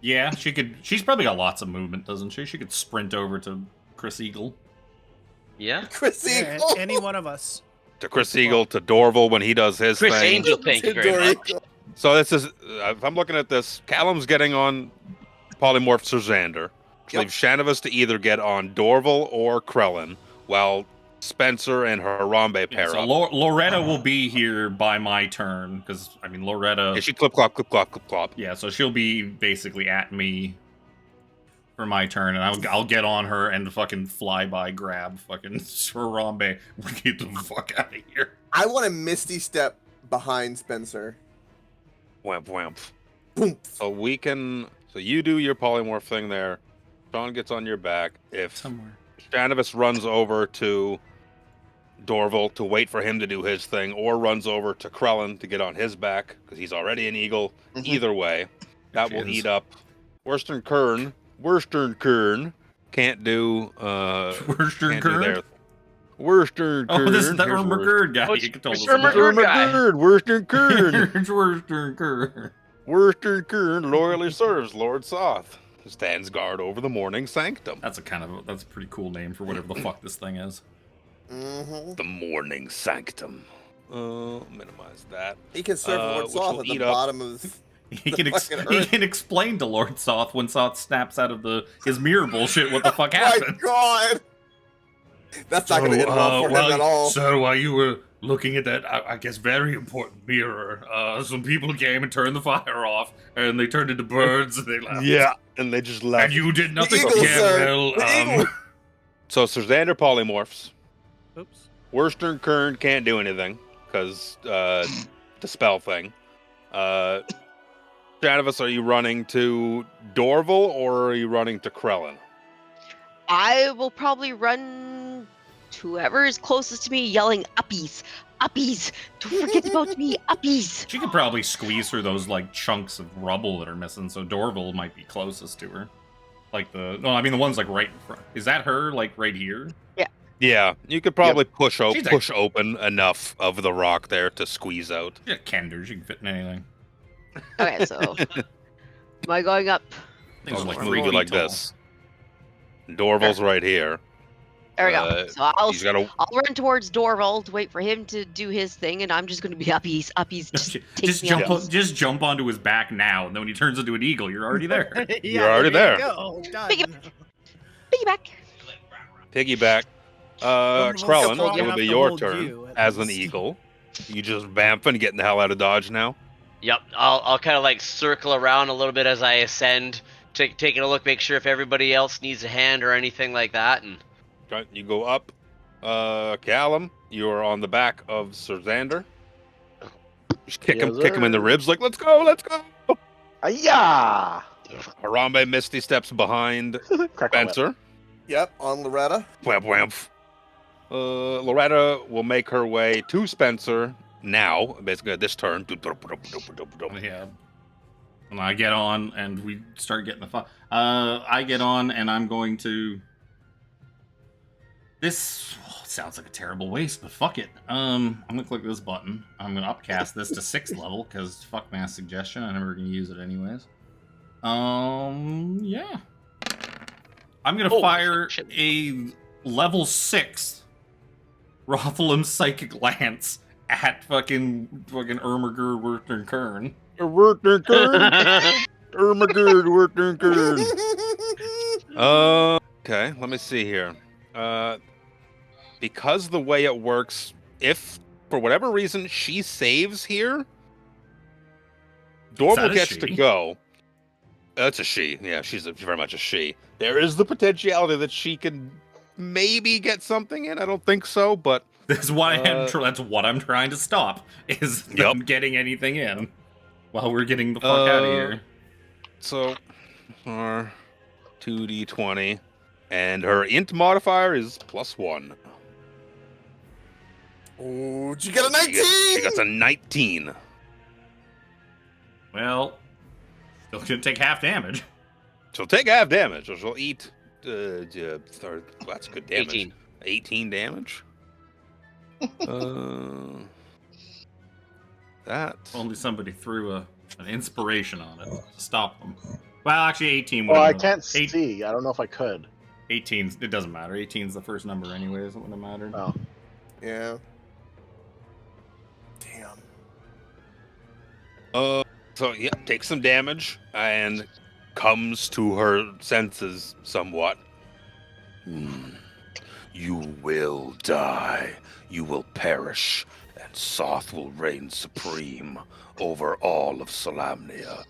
Yeah, she could... She's probably got lots of movement, doesn't she? She could sprint over to Chris Eagle.
Yeah.
Chris
Yeah,
Eagle.
any one of us.
To Chris Eagle, to Dorval when he does his
Chris
thing.
Angel, thank you very
Dory
much.
Eagle.
So this is, if I'm looking at this, Callum's getting on polymorph Sir Xander. Which
Yep.
leaves Shanavis to either get on Dorval or Krellin, while Spencer and Harambe pair
So
up.
Loretta will be here by my turn because, I mean, Loretta...
Is she clip clop, clip clop, clip clop?
Yeah, so she'll be basically at me for my turn, and I'll get on her and fucking fly by grab fucking Harambe. Get the fuck out of here.
I want a Misty Step behind Spencer.
Whamp whamp.
Boom.
So we can. So you do your polymorph thing there. Sean gets on your back. If
Somewhere.
Shanavis runs over to Dorval to wait for him to do his thing, or runs over to Krellin to get on his back because he's already an eagle.
Mhm.
Either way, that will
Cheers.
eat up. Western Kern can't do.
Western
Can't do
Kern?
their. Western Kern.
Oh, this is that
Here's
Ermagerd guy.
Oh,
You told us
Mr.
about.
Ermagerd guy.
Western Kern.
Western Kern.
Western Kern loyally serves Lord Soth, who stands guard over the morning sanctum.
That's a pretty cool name for whatever the fuck this thing is.
Mm-hmm.
The morning sanctum. Minimize that.
He can serve Lord
which
Soth
will
at the
eat up-
bottom of.
He
The
can
fucking
he
earth.
can explain to Lord Soth when Soth snaps out of his mirror bullshit what the fuck
My
happened.
God! That's not going to hit well for him at all.
So while you were looking at that, I guess very important mirror, some people came and turned the fire off, and they turned into birds, and they left.
Yeah, and they just left.
And you did nothing.
eagle,
yeah,
sir.
well,
The eagle.
So Sir Xander polymorphs.
Oops.
Western Kern can't do anything because the spell thing. Janivis, are you running to Dorval or are you running to Krellin?
I will probably run to whoever is closest to me, yelling "Uppies, uppies! Don't forget about me, uppies!"
She could probably squeeze through those like chunks of rubble that are missing, so Dorval might be closest to her. Like the the one's like right in front. Is that her like right here?
Yeah, you could probably push
She's
open enough of the rock there to squeeze out.
Yeah, Kender, she can fit in anything.
Okay, so am I going up?
Things are like
I'll
3
leave it
feet
like
tall.
this. Dorval's right here.
There we go. So I'll
He's got a
I'll run towards Dorval to wait for him to do his thing, and I'm just going to be uppies, uppies. Just, take me uppies.
Just jump onto his back now, and then when he turns into an eagle, you're already there.
You're already there.
Piggyback.
Piggyback.
Dorval's
Krellin,
strong
it'll
enough
be
to
your
hold
turn
you, at
as an
least.
eagle. You just vamping, getting the hell out of Dodge now.
Yep, I'll kind of like circle around a little bit as I ascend, taking a look, make sure if everybody else needs a hand or anything like that, and
Right, you go up. Callum, you're on the back of Sir Xander. Just kick him in the ribs, like, let's go, let's go.
Ayah!
Harambe Misty steps behind Spencer.
Yep, on Loretta.
Whamp whamp. Loretta will make her way to Spencer now, basically at this turn.
Yeah. And I get on, and we start getting the fun. I get on, and I'm going to. This sounds like a terrible waste, but fuck it. I'm gonna click this button. I'm gonna upcast this to 6th level because fuck mass suggestion. I'm never gonna use it anyways. Yeah. I'm gonna fire a level 6 Rothalum Psychic Lance at fucking Ermagerd Werther Kern.
Werther Kern. Ermagerd Werther Kern. Okay, let me see here. Because the way it works, if for whatever reason she saves here, Dorval gets to go. That's a she. Yeah, she's very much a she. There is the potentiality that she can maybe get something in. I don't think so, but
that's why that's what I'm trying to stop is them getting anything in while we're getting the fuck out of here.
So, our 2d20, and her int modifier is +1.
Oh, did you get a 19?
She gets a 19.
Well, still gonna take half damage.
She'll take half damage, or she'll eat. That's good damage. 18 damage. That.
Only somebody threw an inspiration on it to stop them. Well, actually, 18.
Well, I can't see. I don't know if I could.
18. It doesn't matter. 18's the first number, anyways. It wouldn't have mattered.
Oh.
Yeah. Damn.
So yeah, takes some damage and comes to her senses somewhat. You will die. You will perish, and Soth will reign supreme over all of Solamnia.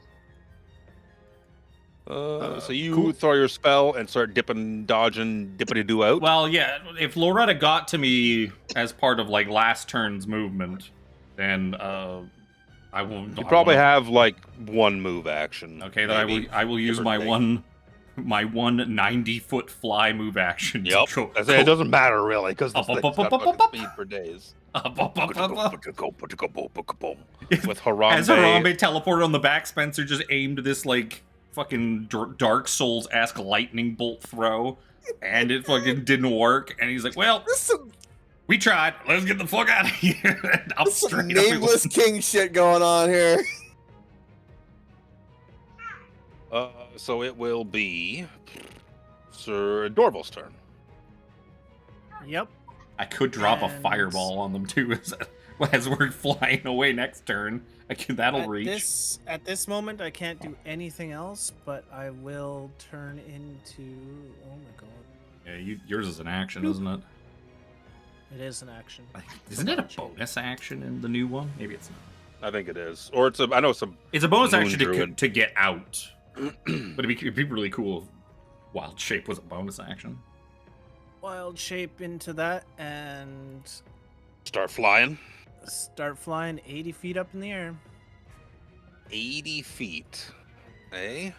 So you throw your spell and start dipping, dodging, dippity-doo out?
Well, yeah, if Loretta got to me as part of, like, last turn's movement, then, I will...
You probably have, like, one move action.
Okay, then I will use my one 90-foot fly move action.
Yep, it doesn't matter, really, because this thing's got fucking speed for days. With Harambe...
As Harambe teleported on the back, Spencer just aimed this, like... fucking Dark Souls-esque lightning bolt throw, and it fucking didn't work. And he's like, "Well, we tried. Let's get the fuck out of here." I'm
straight nameless king shit going on here.
So it will be Sir Dorval's turn.
Yep.
I could drop a fireball on them too as we're flying away next turn. That'll reach.
At this moment, I can't do anything else, but I will turn into. Oh my god.
Yeah, yours is an action, isn't it?
It is an action.
Isn't it a bonus action in the new one? Maybe it's not.
I think it is, or it's a. I know it's a.
It's a bonus action to get out, but it'd be really cool if Wild Shape was a bonus action.
Well, wild shape into that and
Start flying.
start flying 80 feet up in the air.
80 feet. Eh?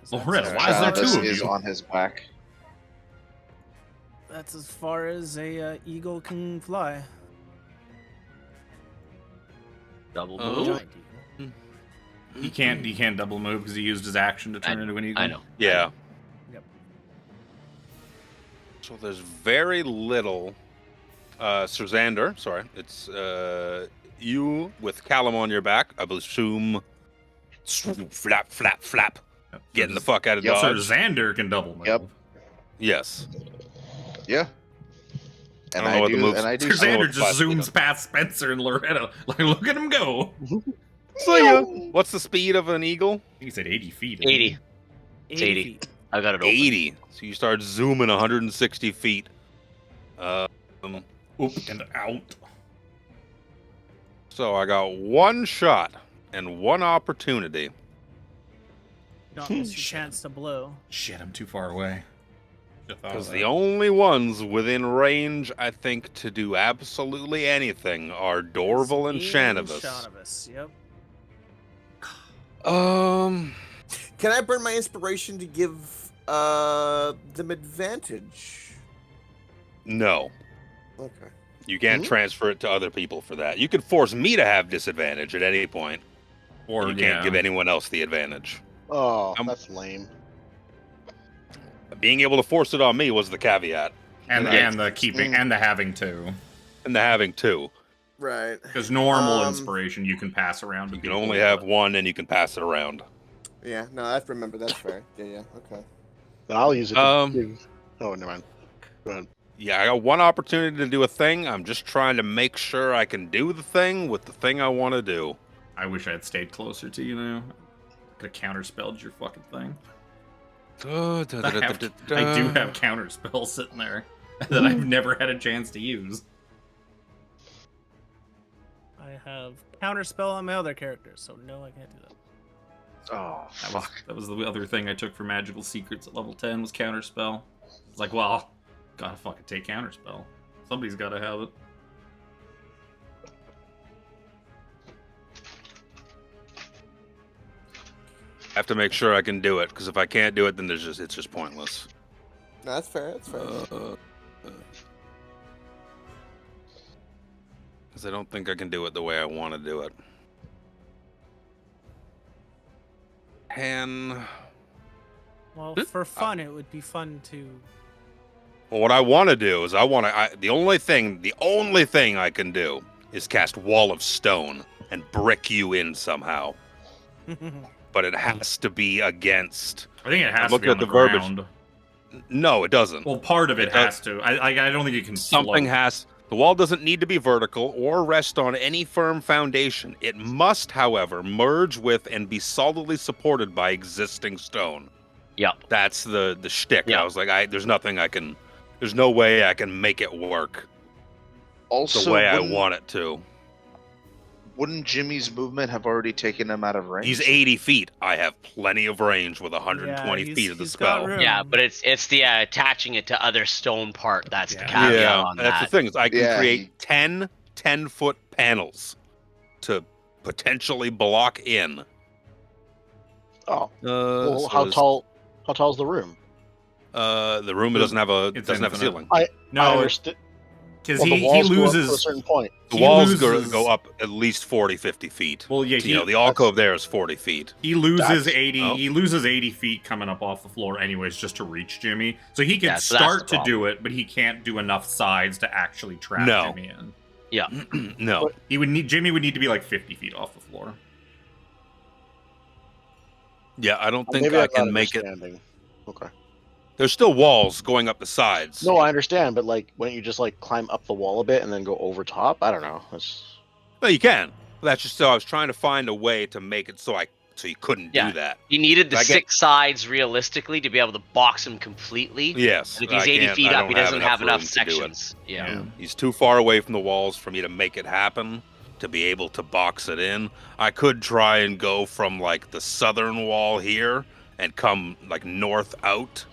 'Cause
Loretta,
that's-
why is there
Travis
two of
is
you?
on his back.
That's as far as a eagle can fly.
Double
Oh.
move.
Giant eagle.
He can't double move because he used his action to turn into an eagle.
I know.
Yeah.
Yep.
So there's very little. Sir Xander, sorry. It's you with Callum on your back. I assume. Flap, flap, flap.
Yep.
Getting the fuck out of
Yep.
Sir
Dodge.
Xander can double move.
Yep.
Yes.
Yeah.
I
And
don't know what the moves-
and I do.
Sir
I don't know
Xander
what
just
class
zooms past Spencer and Loretta. Like, look at him go.
So yeah. What's the speed of an eagle?
I think he said 80 feet. didn't he?
80. It's 80.
feet.
I got it open.
80. So you start zooming 160 feet.
Oop and out.
So I got one shot and one opportunity.
Not miss your chance to blow.
Shit, I'm too far away. Should've thought of
Because
that.
the only ones within range, I think, to do absolutely anything are Dorval and Shanavis.
Shanavis, yep.
Can I burn my inspiration to give them advantage?
No.
Okay.
You can't transfer it to other people for that. You can force me to have disadvantage at any point.
Or
You can't give anyone else the advantage.
Oh,
I'm-
that's lame.
Being able to force it on me was the caveat.
and
Right.
and the keeping and the having to.
And the having two.
Right.
Because normal
Um,
inspiration you can pass around to
You can
people,
only have
but-
one and you can pass it around.
Yeah. No, I remember. That's fair. Yeah. Okay.
Then I'll use it to
Um,
give... Oh, never mind. Go ahead.
Yeah, I got one opportunity to do a thing. I'm just trying to make sure I can do the thing with the thing I want to do.
I wish I had stayed closer to you now. Could have counterspelled your fucking thing. I do have counterspells sitting there that I've never had a chance to use.
I have counterspell on my other characters, so no, I can't do that.
Oh,
That was the other thing I took for Magical Secrets at level 10 was counterspell. It's like, well, gotta fucking take counterspell. Somebody's gotta have it.
I have to make sure I can do it, because if I can't do it, then it's just pointless.
No, that's fair. That's fair.
Because I don't think I can do it the way I want to do it.
Well, for fun, it would be fun to.
Well, what I want to do is the only thing I can do is cast Wall of Stone and brick you in somehow. But it has to be against.
I think it has to
Looking
be on
at
the
the verbiage.
ground.
No, it doesn't.
Well, part of it
It
has to. I don't think it can
Something
float.
has. The wall doesn't need to be vertical or rest on any firm foundation. It must, however, merge with and be solidly supported by existing stone.
Yep.
That's the shtick.
Yeah.
I was like, there's nothing I can. There's no way I can make it work
also,
the way I want it to.
Wouldn't Jimmy's movement have already taken him out of range?
He's 80 feet. I have plenty of range with 120
Yeah,
feet of the
he's got
spell.
room.
Yeah, but it's the attaching it to other stone part that's the
Yeah.
caveat
Yeah,
on
that's
that.
the thing. Is I can
Yeah,
create 10-foot panels to potentially block in.
Oh,
So
well, how tall? How tall is the room?
The room doesn't have a
It's
doesn't have a
infinite.
ceiling.
I
No,
understand.
because
Well, the
he
walls go up
loses.
to a certain point.
The
he
walls
loses-
go up at least 40-50 feet.
Well, yeah,
You know, the alcove there is 40 feet.
He loses
That's-
80.
oh.
He loses 80 feet coming up off the floor, anyways, just to reach Jimmy. So he can
Yeah, so that's
start
the
to do it, but he can't do enough sides to actually trap
No.
Jimmy in.
Yeah.
No.
Jimmy would need to be like 50 feet off the floor.
Yeah, I don't think
Maybe
I
I'm not
can make it.
understanding. Okay.
There's still walls going up the sides.
No, I understand, but like, why don't you just like climb up the wall a bit and then go over top? I don't know. It's...
No, you can. That's just so I was trying to find a way to make it so you couldn't
Yeah.
do that.
He needed the
I get-
6 sides realistically to be able to box him completely.
Yes.
And if he's
I
80
can't-
feet
I
up,
don't
he doesn't have
room
enough
to do it.
sections. Yeah.
He's too far away from the walls for me to make it happen, to be able to box it in. I could try and go from like the southern wall here and come like north out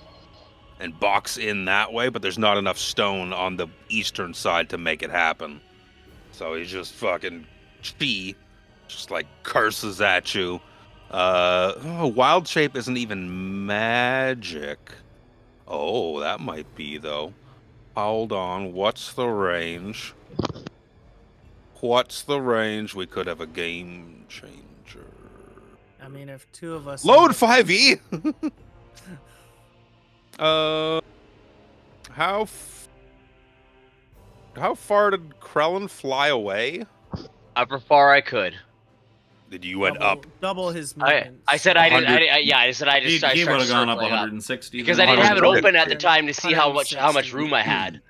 and box in that way, but there's not enough stone on the eastern side to make it happen. So he's just fucking just like curses at you. Wild shape isn't even magic. Oh, that might be though. Hold on, what's the range? What's the range? We could have a game changer.
I mean, if two of us
Load
end up-
5e. How far did Krellin fly away?
Up as far I could.
Did you went up?
double his
I
movement.
said I did.
100.
I said I just. I
He would
started
have gone up
circling
160.
because
then.
I didn't have it
100.
open at the time to see how much
160.
room I had.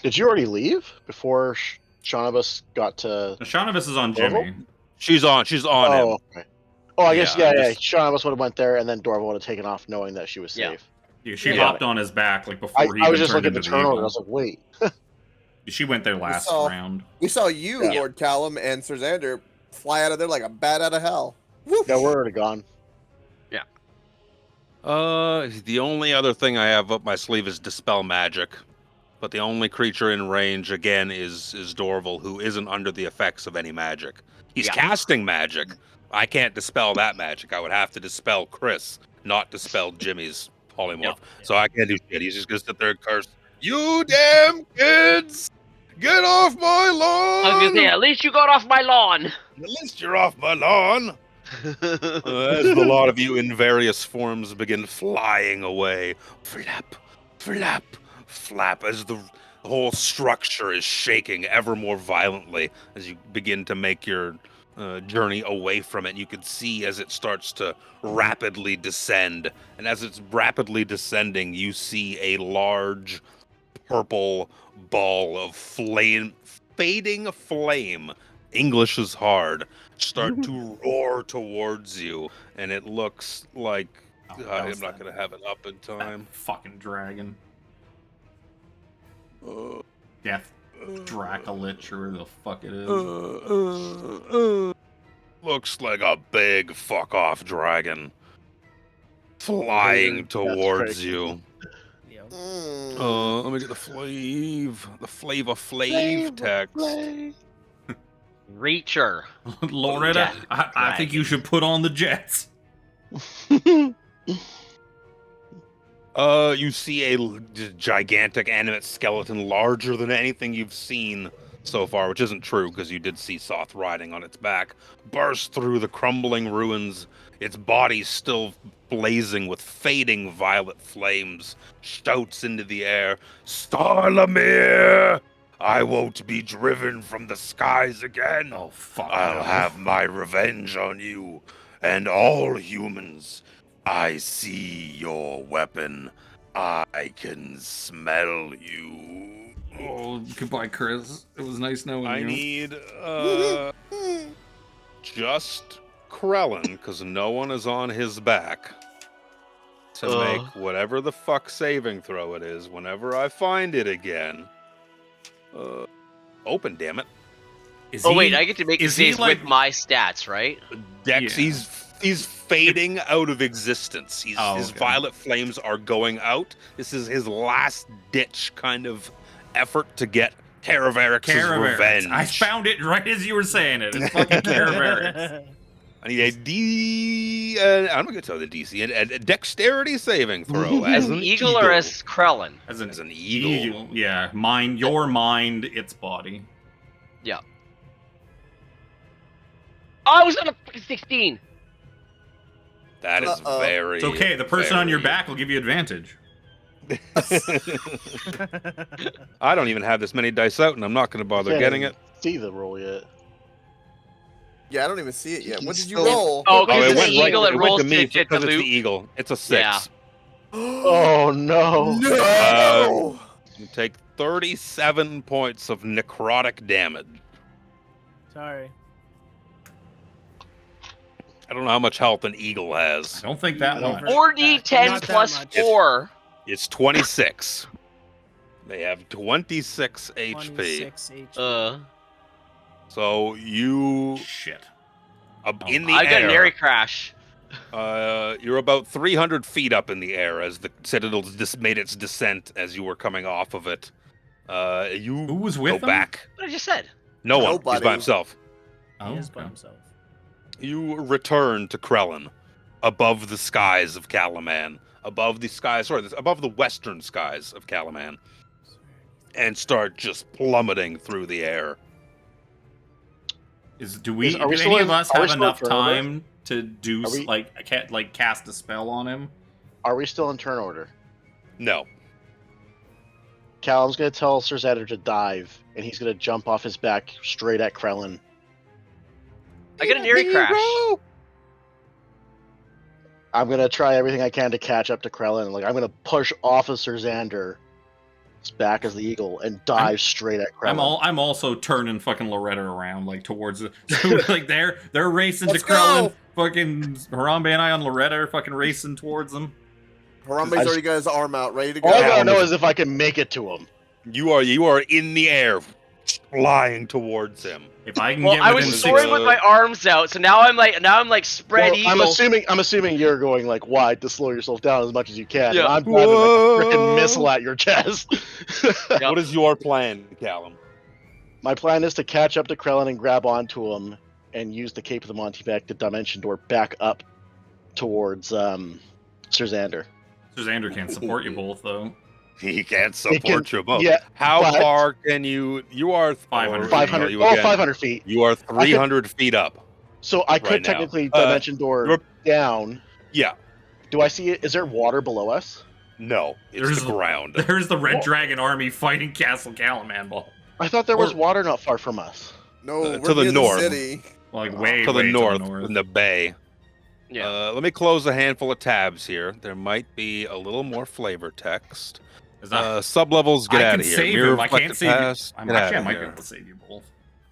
Did you already leave before Shaunabus got to?
Shaunabus is on
Dorval?
Jimmy.
She's on him.
Oh, okay. Oh, I guess
Yeah,
yeah.
just-
Shaunabus would have went there, and then Dorval would have taken off, knowing that she was
Yeah.
safe.
Yeah, she
Yeah.
hopped on his back like before he
I
even
was just
turned
looking at
into
the
the
turtle,
eagle.
and I was like, wait.
She went there last
saw-
round.
We saw you,
Yeah.
Lord Callum, and Sir Xander fly out of there like a bat out of hell. Woof.
Yeah, we're already gone.
The only other thing I have up my sleeve is Dispel Magic. But the only creature in range, again, is Dorval, who isn't under the effects of any magic. He's
Yeah.
casting magic. I can't dispel that magic. I would have to dispel Chris, not dispel Jimmy's polymorph.
Yeah.
So I can't do shit. He's just going to sit there and curse, "You damn kids! Get off my lawn!
I was gonna say, at least you got off my lawn.
At least you're off my lawn!" As the lot of you in various forms begin flying away. Flap, flap, flap, as the whole structure is shaking ever more violently as you begin to make your journey away from it. You can see as it starts to rapidly descend. And as it's rapidly descending, you see a large purple ball of fading flame. English is hard. Start to roar towards you, and it looks like I'm not going to have it up in
That
time.
fucking dragon.
Uh,
Death Dracolich or whatever the fuck it is.
Looks like a big fuck off dragon flying
That's
towards
crazy.
you.
Yeah.
Let me get the Flavor Flav text.
Reacher.
Loretta, I think you should put on the jets.
You see a gigantic animate skeleton larger than anything you've seen so far, which isn't true because you did see Soth riding on its back, burst through the crumbling ruins, its body still blazing with fading violet flames, shouts into the air, "Starlamir! I won't be driven from the skies again.
Oh, fuck.
I'll
no.
have my revenge on you and all humans. I see your weapon. I can smell you."
Oh, goodbye, Chris. It was nice knowing
I
you.
need just Krellin, because no one is on his back, to make whatever the fuck saving throw it is whenever I find it again. Open, damn it.
Is
Oh
he-
wait, I get to make
is
these
he like
with my stats, right?
Dex,
Yeah.
he's fading out of existence. His
okay.
violet flames are going out. This is his last ditch kind of effort to get Caravarix's revenge.
I found it right as you were saying it. It's fucking Caravarix.
I need a D. I'm gonna tell the DC a dexterity saving throw
As
as
an
an
eagle or as Krellin?
As
As an eagle.
Yeah, mind, your mind, its body.
Oh, I was on a fucking 16.
That is
Uh-oh.
very.
It's okay. The person on your
very-
back will give you advantage.
I don't even have this many dice out, and I'm not going to bother
Can't
getting
even
it.
See the roll yet?
Yeah, I don't even see it yet. What did you
Still-
roll?
Oh,
Oh,
because
it
it's
went
the eagle,
right.
it
It went
rolls
to me
to
because it's the
loot.
eagle. It's a 6.
Yeah.
Oh no!
No!
You take 37 points of necrotic damage.
Sorry.
I don't know how much health an eagle
I
has.
don't think that
No.
much.
4d10
Not that
plus
much.
4.
It's 26. They have 26 HP.
26 HP.
So you
Shit.
in the
I got
air.
an airy crash.
You're about 300 feet up in the air as the citadel just made its descent as you were coming off of it. You
Who was
go
with him?
back.
What I just said.
No one. He's
Nobody.
by himself.
He is by
okay.
himself.
You return to Krellin, above the skies of Calaman, above the western skies of Calaman, and start just plummeting through the air.
Do
Are we
any
still
of
in-
us
are we
have
still
enough
in turn order?
time to do
Are we-
like cast a spell on him?
Are we still in turn order?
No.
Callum's gonna tell Sir Xander to dive, and he's gonna jump off his back straight at Krellin.
I get an eerie crash.
I'm gonna try everything I can to catch up to Krellin. Like I'm gonna push off of Sir Xander's back as the eagle and dive straight at Krellin.
I'm also turning fucking Loretta around like towards the so, like they're racing
Let's
to Krellin.
go!
Fucking Harambe and I on Loretta are fucking racing towards them.
Harambe's already got his arm out, ready to go.
All I gotta
Callum
know
is-
is if I can make it to him.
You are in the air, flying towards him.
If I can
Well,
get
I
within
was
six,
soaring with my arms out, so now I'm like spread
Well,
eagle.
I'm assuming you're going like wide to slow yourself down as much as you can.
Yeah.
And I'm driving like a freaking
Whoa.
missile at your chest.
Yep.
What is your plan, Callum?
My plan is to catch up to Krellin and grab onto him and use the Cape of the Monty back to Dimension Door back up towards Sir Xander.
Sir Xander can't support you both though.
He can't support
can-
you both.
yeah,
How
but-
far can you? You are
500.
500,
You again.
500 feet.
You are 300 feet up.
So I could
Right now.
technically Dimension Door
you're-
down.
Yeah.
Do I see it? Is there water below us?
No, it's
There's-
the ground.
There's the Red
Whoa.
Dragon army fighting Castle Calaman ball.
I thought there was
Or-
water not far from us.
No,
To
we're
the
near
north.
city.
Like way
to the
way
north,
to the north.
in the bay.
Yeah.
Let me close a handful of tabs here. There might be a little more flavor text.
Is that-
Sublevels, get
I
out
can
of here.
save
Mirror
him. I can't
reflected
save you.
pass,
I'm
get
actually I
outta
might be
here.
able to save you both.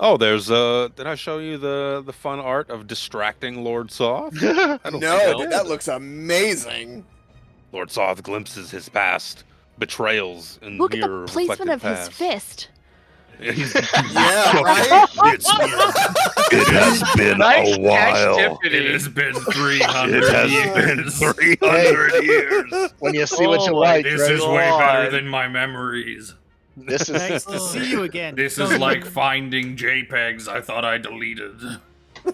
Oh, there's did I show you the fun art of distracting Lord Soth? I don't think I
No,
did.
that looks amazing.
Lord Soth glimpses his past betrayals in
Look at
mirror
the placement
reflected
of his
past.
fist.
Yeah, right?
It has been
Nice
a while.
catch, Tiffany.
It has been 300
It has
years.
been 300 years.
When you see what you
Oh,
like,
This
right?
is way better
God.
than my memories.
This is
Nice to see you again.
This is like finding JPEGs I thought I deleted.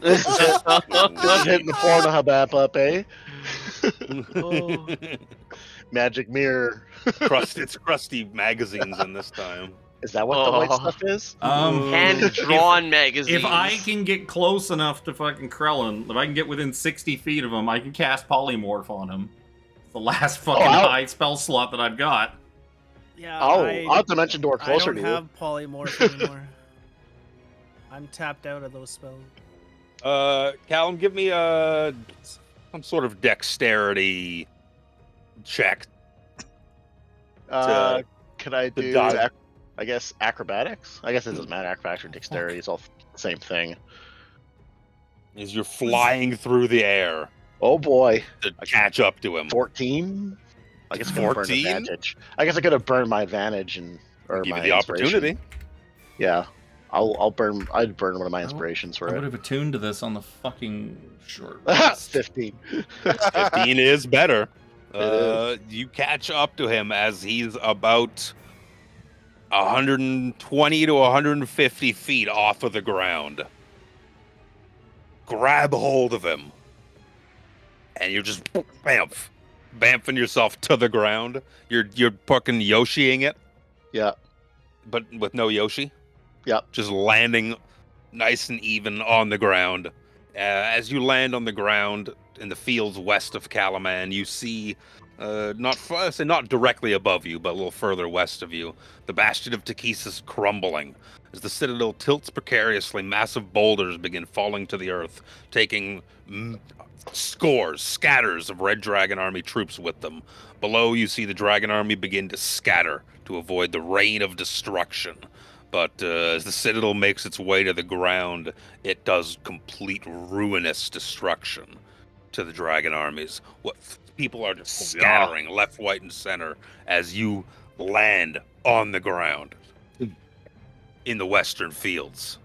this is hitting the Pornhub app up, eh?
Oh.
Magic mirror.
It's crusty magazines in this time.
Is that what the white
Oh.
stuff is?
Hand-drawn magazines.
If I can get close enough to fucking Krellin, if I can get within 60 feet of him, I can cast Polymorph on him. It's the last fucking
I'll-
high spell slot that I've got.
Yeah,
I'll
I
have Dimension Door
I
closer
don't
to you.
have polymorph anymore. I'm tapped out of those spells.
Callum, give me some sort of dexterity check.
Could I do,
dive.
I guess, acrobatics? I guess it doesn't matter. Acrobatics or dexterity. It's all the same thing.
As you're flying through the air
Oh boy.
to catch up to him.
14? I guess I could have burned
14?
advantage. I guess I could have burned my advantage and or
Give
my
you the
inspiration.
opportunity.
Yeah. I'd burn one of my inspirations
I
for
would
it.
have attuned to this on the fucking short rest.
15.
15 is better.
It
You catch up to him as he's about 120 to 150 feet off of the ground. Grab hold of him. And you're just bamfing yourself to the ground. You're fucking Yoshiing it,
Yeah.
but with no Yoshi.
Yep.
Just landing nice and even on the ground. As you land on the ground in the fields west of Calaman, you see, not directly above you, but a little further west of you, the bastion of Takesis crumbling. As the citadel tilts precariously, massive boulders begin falling to the earth, taking scatters of Red Dragon Army troops with them. Below, you see the Dragon Army begin to scatter to avoid the rain of destruction. But as the citadel makes its way to the ground, it does complete ruinous destruction to the dragon armies. What people are just scattering left, right, and center as you land on the ground in the western fields.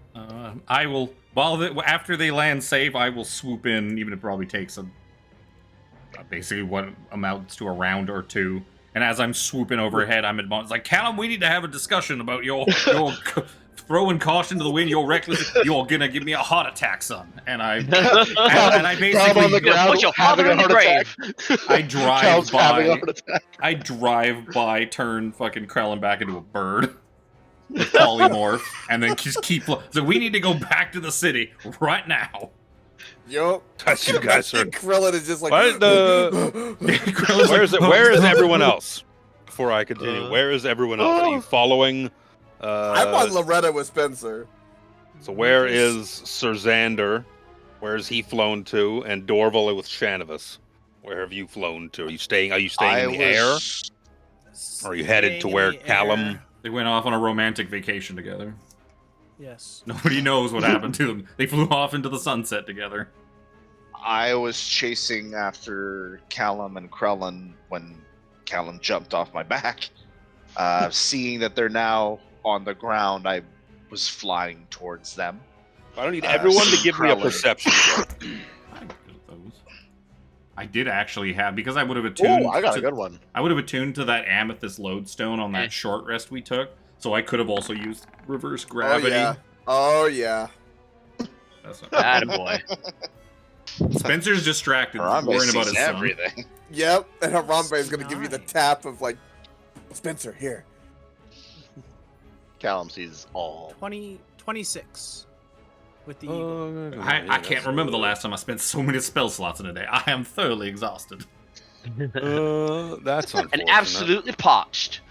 I will, after they land safe, I will swoop in, even if it probably takes a basically what amounts to a round or two. And as I'm swooping overhead, I'm it's like, Callum, we need to have a discussion about your throwing caution to the wind. You're reckless. You're gonna give me a heart attack, son. And I basically
on the ground,
put your
having
father
a
in the
heart
grave.
attack.
I drive
Cal's having a
by.
heart attack.
I drive by, turn fucking Krellin back into a bird with polymorph, and then just keep. So we need to go back to the city right now.
Yup.
You guys are.
Krillin is just like.
What where is everyone else? Before I continue, where is everyone else? Are you following?
I'm on Loretta with Spencer.
So where is Sir Xander? Where is he flown to? And Dorval with Shanavis. Where have you flown to? Are you staying in the air? Or are you headed to where Callum?
They went off on a romantic vacation together.
Yes.
Nobody knows what happened to them. They flew off into the sunset together.
I was chasing after Callum and Krellin when Callum jumped off my back. Seeing that they're now on the ground, I was flying towards them.
I don't need everyone to give me a perception check.
I'm good at those. I did actually have, because I would have attuned.
Oh, I got a good one.
I would have attuned to that amethyst lodestone on that short rest we took, so I could have also used reverse gravity.
Oh yeah.
That's not
Attaboy.
Spencer's distracted,
Harambe
worrying about
sees
his son.
everything.
Yep. And Harambe is gonna give you the tap of like, Spencer here.
Callum sees all.
26 with the eagle.
I can't remember the last time I spent so many spell slots in a day. I am thoroughly exhausted.
That's unfortunate.
And absolutely parched.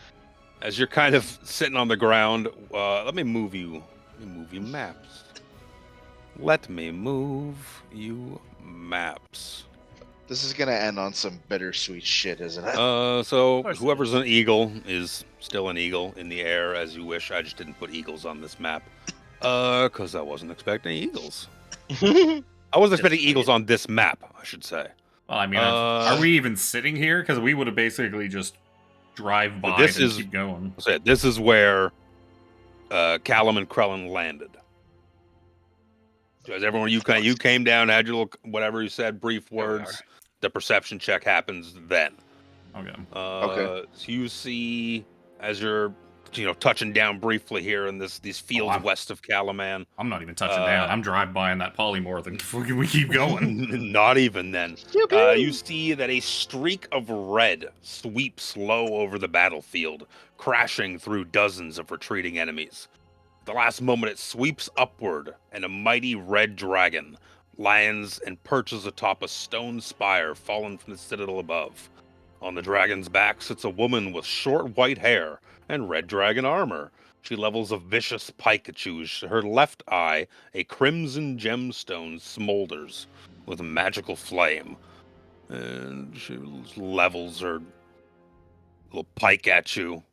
As you're kind of sitting on the ground, let me move you. Maps. Let me move you maps.
This is gonna end on some bittersweet shit, isn't it?
So whoever's an eagle is still an eagle in the air as you wish. I just didn't put eagles on this map. Because I wasn't expecting eagles. I wasn't expecting eagles on this map, I should say.
Well, I mean, are we even sitting here? Because we would have basically just drive by and keep going.
This is where Callum and Krellin landed. As everyone, you came down, had your little whatever you said, brief words. The perception check happens then.
Okay.
So you see as you're touching down briefly here in these fields west of Calaman.
I'm not even touching down. I'm drive by in that polymorph and we keep going.
Not even then. You see that a streak of red sweeps low over the battlefield, crashing through dozens of retreating enemies. At the last moment, it sweeps upward, and a mighty red dragon lands and perches atop a stone spire fallen from the citadel above. On the dragon's back sits a woman with short white hair and red dragon armor. She levels a vicious pike at you. Her left eye, a crimson gemstone, smolders with a magical flame. And she levels her little pike at you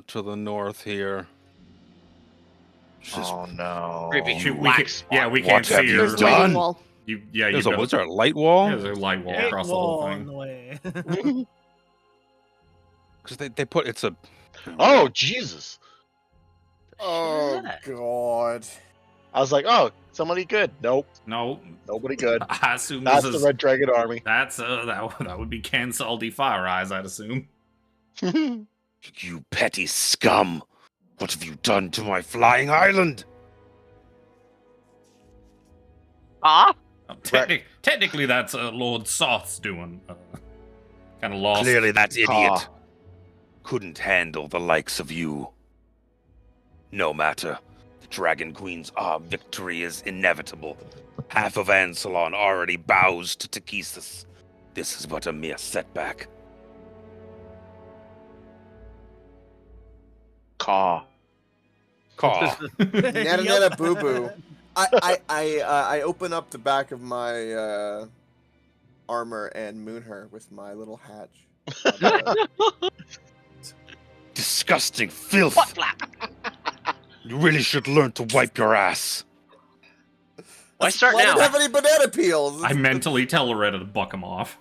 to the north here.
Oh no!
We can't see
have
her.
you done?
Wall.
Was there a light wall?
There's a light wall across the whole
on
thing.
the way.
Because they put it's a.
Oh Jesus!
Oh God!
I was like, oh, somebody good. Nope,
No,
nobody good.
I assume
That's
this
the
is
Red Dragon Army.
that would be Ken Salty Fire Eyes, I'd assume.
You petty scum! What have you done to my flying island?
Technically, that's Lord Soth's doing. Kind of lost.
Clearly, that idiot couldn't handle the likes of you. No matter. The Dragon Queen's victory is inevitable. Half of Ansalon already bows to Takesis. This is but a mere setback.
Caw.
Nana nana boo boo. I open up the back of my armor and moon her with my little hatch.
Disgusting filth! You really should learn to wipe your ass.
Why start
Why
now?
don't have any banana peels?
I mentally tell Loretta to buck him off.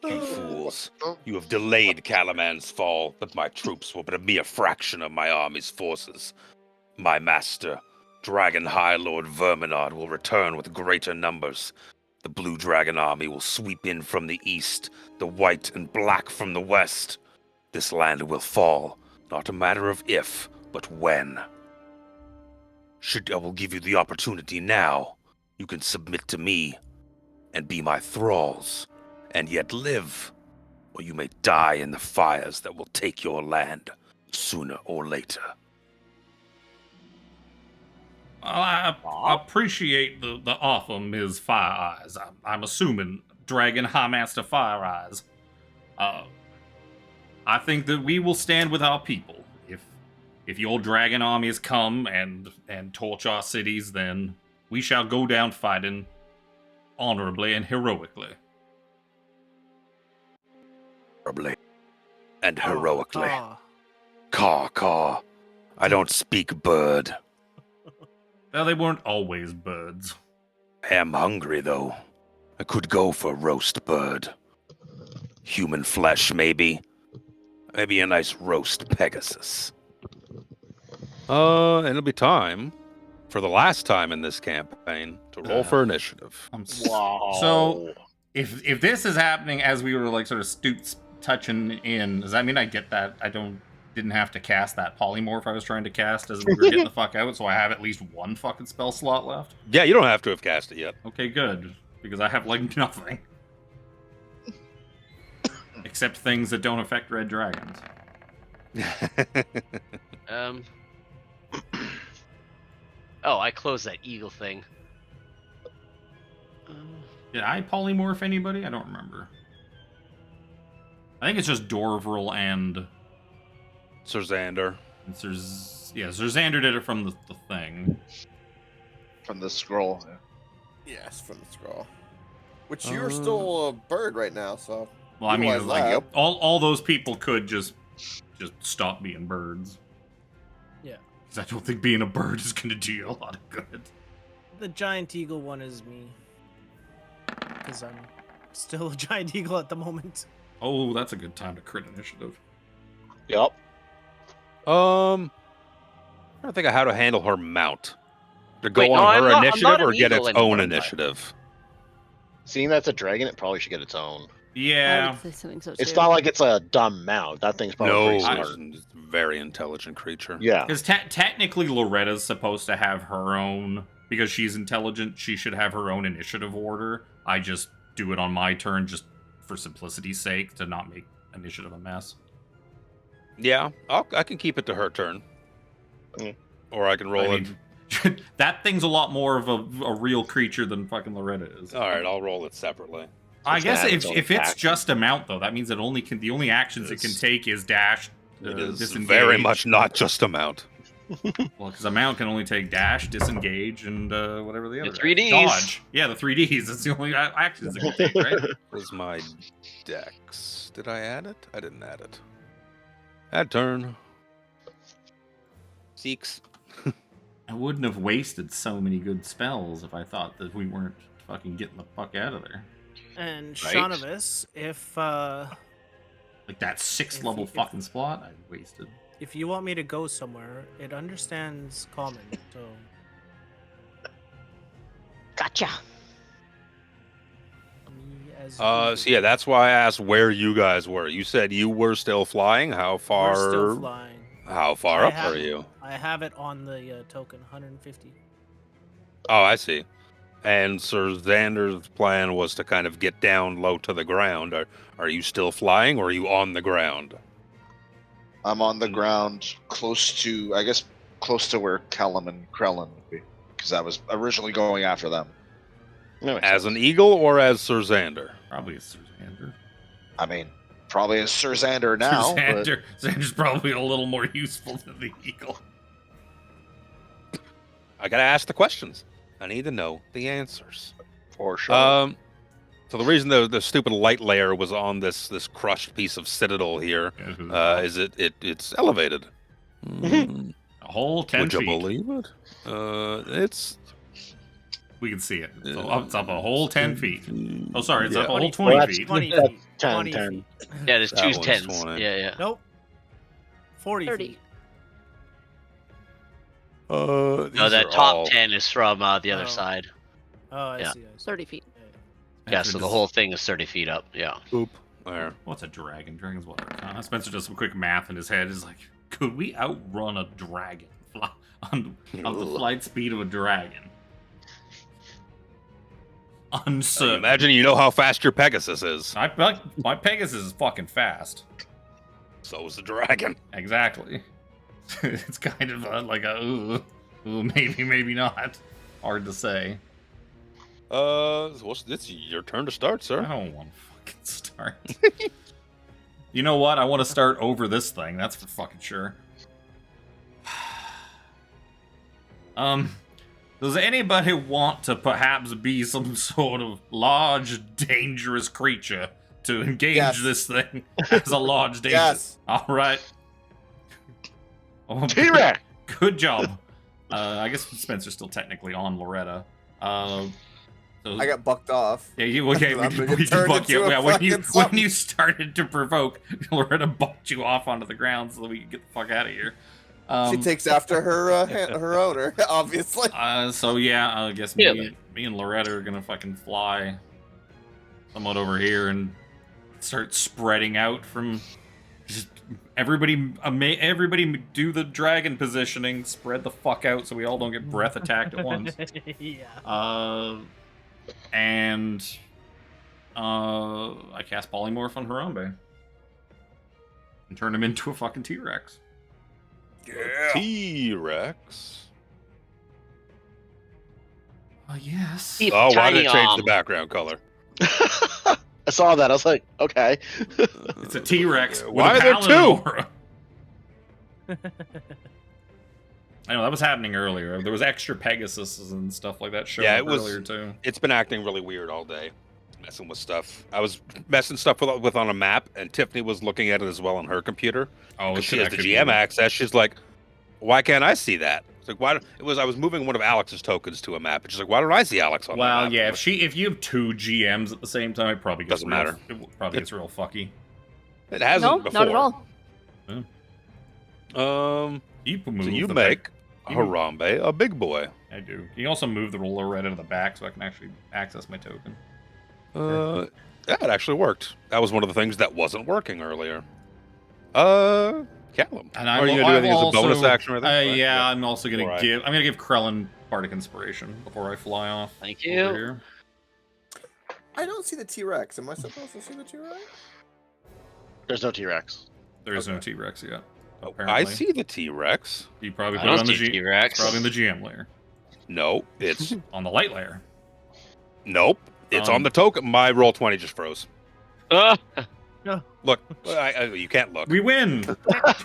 You fools. You have delayed Calaman's fall, but my troops were but a mere fraction of my army's forces. My master, Dragon High Lord Verminard will return with greater numbers. The Blue Dragon army will sweep in from the east, the white and black from the west. This land will fall, not a matter of if, but when. I will give you the opportunity now. You can submit to me and be my thralls, and yet live, or you may die in the fires that will take your land sooner or later.
I appreciate the offer, Ms. Fire Eyes. I'm assuming Dragon High Master Fire Eyes. I think that we will stand with our people. If your dragon armies come and torch our cities, then we shall go down fighting honorably and heroically.
Honorably and heroically.
Ah.
Caw, caw. I don't speak bird.
Well, they weren't always birds.
I am hungry, though. I could go for roast bird. Human flesh, maybe. Maybe a nice roast Pegasus. It'll be time, for the last time in this campaign, to roll for initiative.
Wow.
So, if this is happening as we were like sort of touching in, does that mean I get that? Didn't have to cast that polymorph I was trying to cast as we were getting the fuck out, so I have at least one fucking spell slot left?
Yeah, you don't have to have cast it yet.
Okay, good. Because I have, like, nothing. Except things that don't affect red dragons.
Oh, I closed that eagle thing.
Did I polymorph anybody? I don't remember. I think it's just Dorvril and...
Sir Xander.
Sir Xander did it from the thing.
From the scroll.
Yes, from the scroll. Which you're still a bird right now, so.
Well, I mean,
utilize
like,
that.
all those people could just stop being birds.
Yeah.
Because I don't think being a bird is going to do you a lot of good.
The giant eagle one is me. Because I'm still a giant eagle at the moment.
Oh, that's a good time to crit initiative.
Yep.
I don't think of how to handle her mount. To go
Wait, no,
on
I'm
her
not
initiative
an
or get
eagle
its own
anymore, am I?
initiative.
Seeing that's a dragon, it probably should get its own.
I
Yeah.
would say something so
It's
too.
not like it's a dumb mount. That thing's probably
No,
pretty
it's
smart.
a very intelligent creature.
Yeah.
Because technically Loretta's supposed to have her own, because she's intelligent, she should have her own initiative order. I just do it on my turn just for simplicity's sake to not make initiative a mess.
Yeah, I can keep it to her turn.
Mm.
Or I can roll
I
it.
mean, that thing's a lot more of a real creature than fucking Loretta is.
Alright, I'll roll it separately.
I
It's gonna
guess
have its own
if it's
action.
just a mount though, that means it the only actions it can
Yes.
take is dash,
It is
disengage.
very much not just a mount.
Well, because a mount can only take dash, disengage, and whatever the other.
3Ds.
Dodge. Yeah, the 3Ds. That's the only actions it can take, right?
Where's my dex? Did I add it? I didn't add it. Add turn. Seeks.
I wouldn't have wasted so many good spells if I thought that we weren't fucking getting the fuck out of there.
And
Right.
Shaunavis, if
Like that 6th
If
level
you- if-
fucking slot I wasted.
if you want me to go somewhere, it understands common, so
Gotcha.
me as
So yeah, that's why I asked where you guys were. You said you were still flying. How far?
we're still flying.
How far
I
up
have-
are you?
I have it on the token, 150.
Oh, I see. And Sir Xander's plan was to kind of get down low to the ground. Are you still flying, or are you on the ground?
I'm on the ground close to where Callum and Krellin would be. Because I was originally going after them.
That makes
As
sense.
an eagle or as Sir Xander?
Probably a Sir Xander.
I mean, probably as Sir Xander now. but
Xander's probably a little more useful than the eagle.
I gotta ask the questions. I need to know the answers.
For sure.
So the reason the stupid light layer was on this crushed piece of citadel here is it's elevated. Mm,
a whole 10
would you
feet.
believe it? It's
We can see it. It's up a whole 10 feet. Oh, sorry, it's
Yeah.
up a whole
20
20
Well,
feet.
20
That's
feet.
10,
20
10.
feet.
Yeah, there's
That
two
one's
tens.
20.
Yeah, yeah.
Nope. 40
30.
feet.
No,
these
that
are
top
all-
10 is from the other
Oh.
side.
Oh, I
Yeah.
see. I see.
30 feet.
Yeah, so the whole thing is 30 feet up. Yeah.
Oop. There.
What's a dragon? Dragon's what? Spencer does some quick math in his head. He's like, could we outrun a dragon on the
Ugh.
flight speed of a dragon?
So
Uncertain.
imagine you know how fast your Pegasus is.
My Pegasus is fucking fast.
So is the dragon.
Exactly. It's kind of like a maybe not. Hard to say.
It's your turn to start,
I
sir.
don't want to fucking start. You know what? I want to start over this thing. That's for fucking sure. Does anybody want to perhaps be some sort of large, dangerous creature to engage
Yes.
this thing as a large, dangerous?
Yes.
All right. Oh,
T-Rex!
Good job. I guess Spencer's still technically on Loretta. So,
I got bucked off.
yeah, you okay?
I'm
We
gonna
did
get turned
buck you.
into a
Yeah, when
fucking
you
something.
started to provoke, Loretta bucked you off onto the ground so that we could get the fuck out of here.
She takes after her her owner, obviously.
So yeah, I guess me and Loretta are gonna fucking fly somewhat over here and start spreading out from just everybody do the dragon positioning, spread the fuck out so we all don't get breath attacked at once.
Yeah.
And I cast Polymorph on Harambe and turn him into a fucking T-Rex.
Yeah.
T-Rex.
Yes.
Keep
Oh, why did
tiny
it change the
arm.
background color?
I saw that. I was like, okay.
It's a T-Rex with
Why
a
are there
paladin
two?
aura. I know that was happening earlier. There was extra Pegasuses and stuff like that showing
Yeah,
up
it was-
earlier too.
It's been acting really weird all day, messing with stuff. I was messing stuff with on a map, and Tiffany was looking at it as well on her computer.
Oh,
Because
it
she
could
has the
actually
GM
be-
access. She's like, "Why can't I see that?" It's like, "Why?" It was I was moving one of Alex's tokens to a map, and she's like, "Why don't I see Alex on
Well,
that map?"
yeah.
I'm
If you have two GMs at the same time, it probably gets
Doesn't
real,
matter.
It probably gets real fucky.
like, it hasn't
No,
before.
not at all.
You can
So
move
you
the
make
you-
Harambe a big boy.
I do. You can also move the Loretta to the back so I can actually access my token.
Yeah, it actually worked. That was one of the things that wasn't working earlier. Callum.
And
Are you gonna do anything as a bonus action or anything? Right,
yeah, I'm also gonna
Alright.
give. I'm gonna give Krellin Bardic Inspiration before I fly off.
Thank
over
you.
here.
I don't see the T-Rex. Am I supposed to see the T-Rex?
There's no T-Rex.
There is no T-Rex yet.
I
Apparently.
see the T-Rex.
You probably
I
put it
don't
on the
see
G.
T-Rex.
Probably in the GM layer.
No, it's
On the light layer.
nope. It's
Um,
on the token. My roll 20 just froze.
Ah,
Look, you can't look.
We win,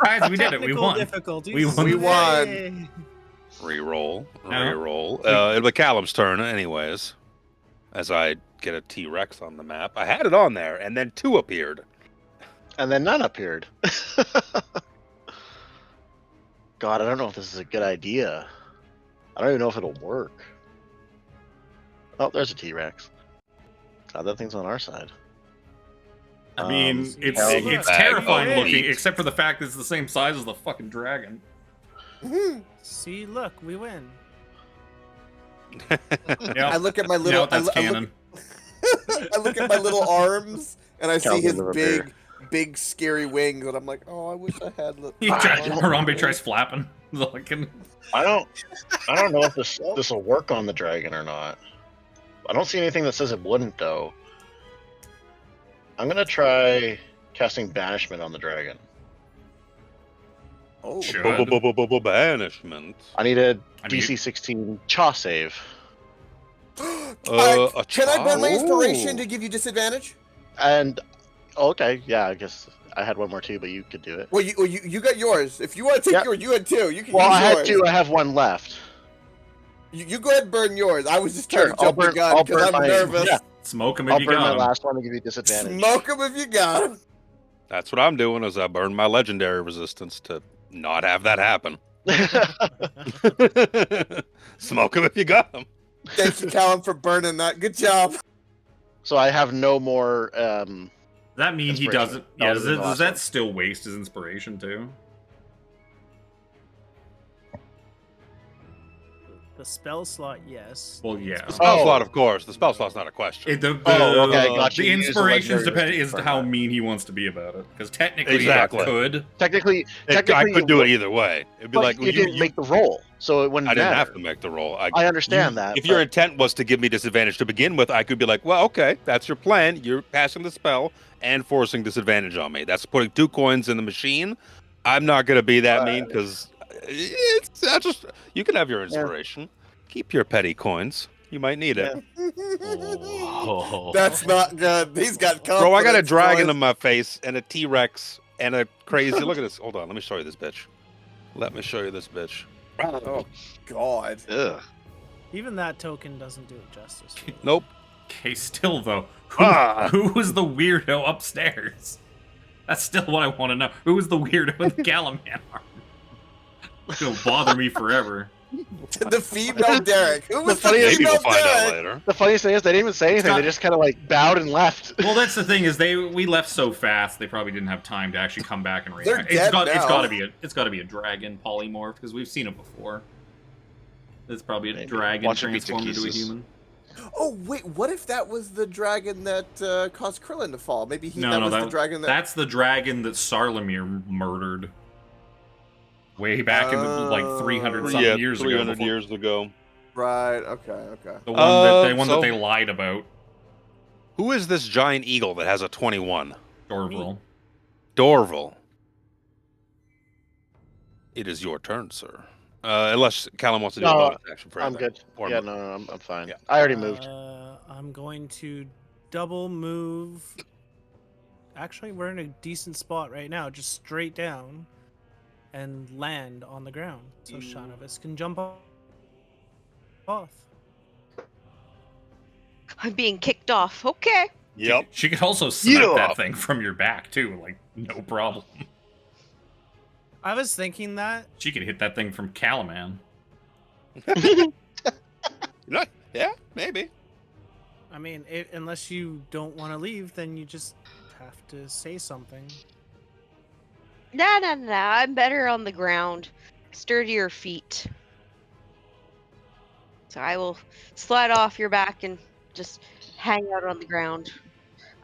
guys! We did it. We
Technical
won.
difficulties.
We won.
We won.
Yay.
Reroll.
No.
Reroll. It'll be Callum's turn, anyways. As I get a T-Rex on the map. I had it on there, and then two appeared.
And then none appeared. God, I don't know if this is a good idea. I don't even know if it'll work. Oh, there's a T-Rex. God, that thing's on our side.
I mean, it's
hell,
it's
bag
terrifying
of
looking,
meat.
except for the fact that it's the same size as the fucking dragon.
See, look, we win.
Yeah.
I look at my
Now
little.
that's
I look,
canon.
I look at my little arms, and I see
Calvin
his
the
big,
Bear.
big, scary wings, and I'm like, oh, I wish I had.
Harambe tries flapping. Looking.
I don't know if this will work on the dragon or not. I don't see anything that says it wouldn't though. I'm gonna try casting banishment on the dragon.
Oh,
Should.
Banishment.
I need a
I mean,
DC 16 Chaw save.
A
can I burn my
child?
inspiration to give you disadvantage?
And okay, yeah, I guess I had one more too, but you could do it.
Well, you got yours. If you want to take
Yeah.
yours, you had two. You can
Well,
use
I had
yours.
two. I have one left.
You go ahead and burn yours. I was just trying
Sure,
to jump the gun because I'm nervous.
Yeah,
Smoke him if
I'll
you
burn my
got him.
last one to give you disadvantage.
Smoke them if you got them.
That's what I'm doing. Is I burn my legendary resistance to not have that happen. Smoke them if you got them.
Thank you, Callum, for burning that. Good job.
So I have no more.
Does that mean he
Inspiration.
doesn't?
That
Yeah.
was
Does
the last
that
one.
still waste his inspiration too?
The spell slot, yes.
Well, yeah.
The spell
Oh.
slot, of course. The spell slot's not a question.
Oh, okay, gotcha.
The
You use the
inspirations
legendaries
depend
to
is
confirm
how
that.
mean he wants to be about it. Because technically,
Exactly.
I could.
Technically,
I could do it either way. It'd be
But
like
you didn't make the roll, so it wouldn't
I didn't
matter.
have to make the roll.
I understand that.
If your
but-
intent was to give me disadvantage to begin with, I could be like, well, okay, that's your plan. You're passing the spell and forcing disadvantage on me. That's putting 2 coins in the machine. I'm not going to be that mean because you can have your inspiration. Keep your petty coins. You might need it.
Oh.
That's not good. He's got confidence.
Bro, I got a dragon
boys.
in my face and a T-Rex and a crazy... Look at this. Hold on. Let me show you this bitch. Let me show you this bitch.
Oh God.
Ugh.
Even that token doesn't do it justice.
Nope.
Okay, still though, who was the weirdo upstairs? That's still what I want to know. Who was the weirdo in the Galaman armor? It'll bother me forever.
The female Derek. Who was the
funniest-
Maybe we'll
female
find out
Derek?
later.
The funniest thing is they didn't even say anything.
not-
They just kind of like bowed and left.
Well, that's the thing is we left so fast they probably didn't have time to actually come back and
They're
react.
dead
It's
now.
got to be a dragon polymorph because we've seen it before. It's probably a
Maybe.
dragon
Watch it be
transformed into a
Takesis.
human.
Oh wait, what if that was the dragon that caused Krillin to fall? Maybe that was the dragon that.
That's the dragon that Sarlamir murdered. Way back in the, like 300 something
Yeah,
years ago.
300
before-
years ago.
Right. Okay.
The one that
So-
they lied about.
Who is this giant eagle that has a 21?
Dorville.
Dorville. It is your turn, sir. Unless Callum wants to do a
No,
bonus action for
I'm
anything.
good.
Or
Yeah,
move.
no, I'm fine.
Yeah.
I already moved.
I'm going to double move. Actually, we're in a decent spot right now. Just straight down and land on the ground. So Shanavis can jump off.
I'm being kicked off. Okay.
Yep.
She could also snipe
Yeah.
that thing from your back too, like no problem.
I was thinking that.
She could hit that thing from Calaman.
Yeah, maybe.
I mean, unless you don't want to leave, then you just have to say something.
No. I'm better on the ground. Sturdier feet. So I will slide off your back and just hang out on the ground.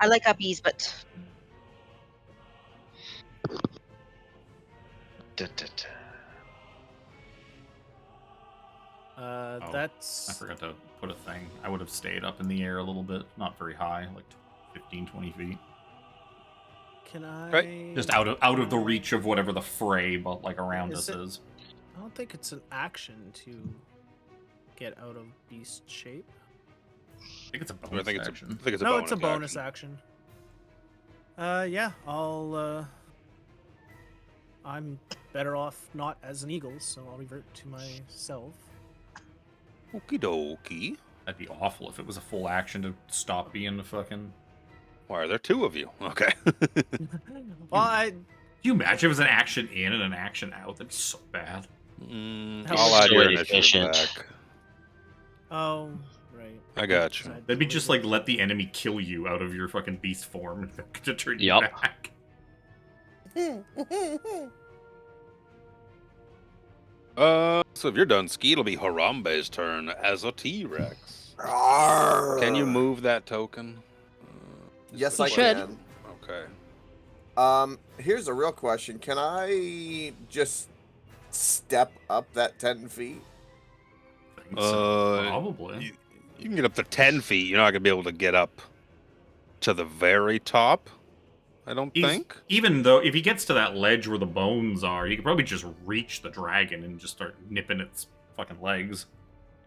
I like uppies, but
Da, da, da.
Oh, I
That's
forgot to put a thing. I would have stayed up in the air a little bit, not very high, like 15, 20 feet.
Can I?
Right.
Just out of the reach of whatever the fray, but like around
Is
us
it-
is.
I don't think it's an action to get out of beast shape.
I think it's a
I
bonus
think it's
action.
I think it's a
No,
bonus
it's a bonus action. Yeah, I'm better off not as an eagle, so I'll revert to myself.
Okie dokie.
That'd be awful if it was a full action to stop being a fucking.
Why are there 2 of you? Okay.
Well,
Can you imagine if it was an action in and an action out? That'd be so bad.
That
I'll
was
add your
so
initiative
efficient.
back.
Oh, right.
I got you.
That'd be just like let the enemy kill you out of your fucking beast form to turn you
Yup.
back.
So if you're done, Ski, it'll be Harambe's turn as a T-Rex. Can you move that token?
Yes,
You
I
should.
can.
Okay.
Here's a real question. Can I just step up that 10 feet?
Think so.
Uh,
Probably.
You can get up to 10 feet. You're not gonna be able to get up to the very top. I don't think.
Even though if he gets to that ledge where the bones are, he could probably just reach the dragon and just start nipping its fucking legs.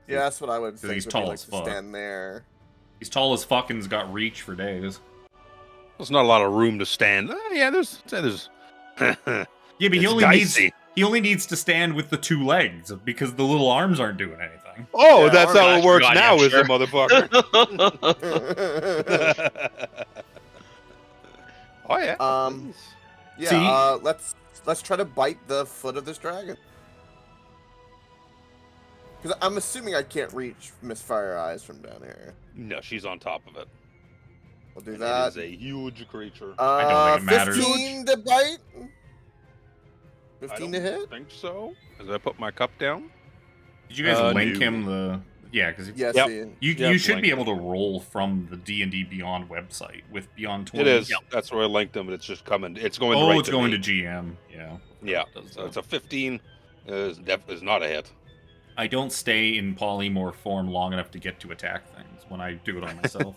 Yeah, that's what I would think.
he's
would
tall
be like
as
to
fuck.
stand there.
He's tall as fuck and's got reach for days.
There's not a lot of room to stand. Yeah, there's.
Yeah, but
It's dicey.
he only needs to stand with the 2 legs because the little arms aren't doing anything.
Oh,
Yeah,
that's
or
how
not.
it works
God,
now,
yeah,
is
sure.
it, motherfucker? Oh yeah.
Yeah,
See?
let's try to bite the foot of this dragon. Because I'm assuming I can't reach Miss Fire Eyes from down here.
No, she's on top of it.
We'll do
And
that.
It is a huge creature.
I don't think it matters.
15 to bite.
I
15
don't
to hit.
think so. As I put my cup down.
Did you guys link
No.
him the? Yeah, because
Yes,
Yep.
Ian.
you
Yep,
should be
linked
able to roll from the D&D Beyond website with Beyond 20.
It is. That's where I linked them, but it's just coming. It's going
Oh,
right
it's
to
going
me.
to GM. Yeah.
Yeah.
It does
So
that.
it's a 15. Is not a hit.
I don't stay in polymorph form long enough to get to attack things when I do it on myself.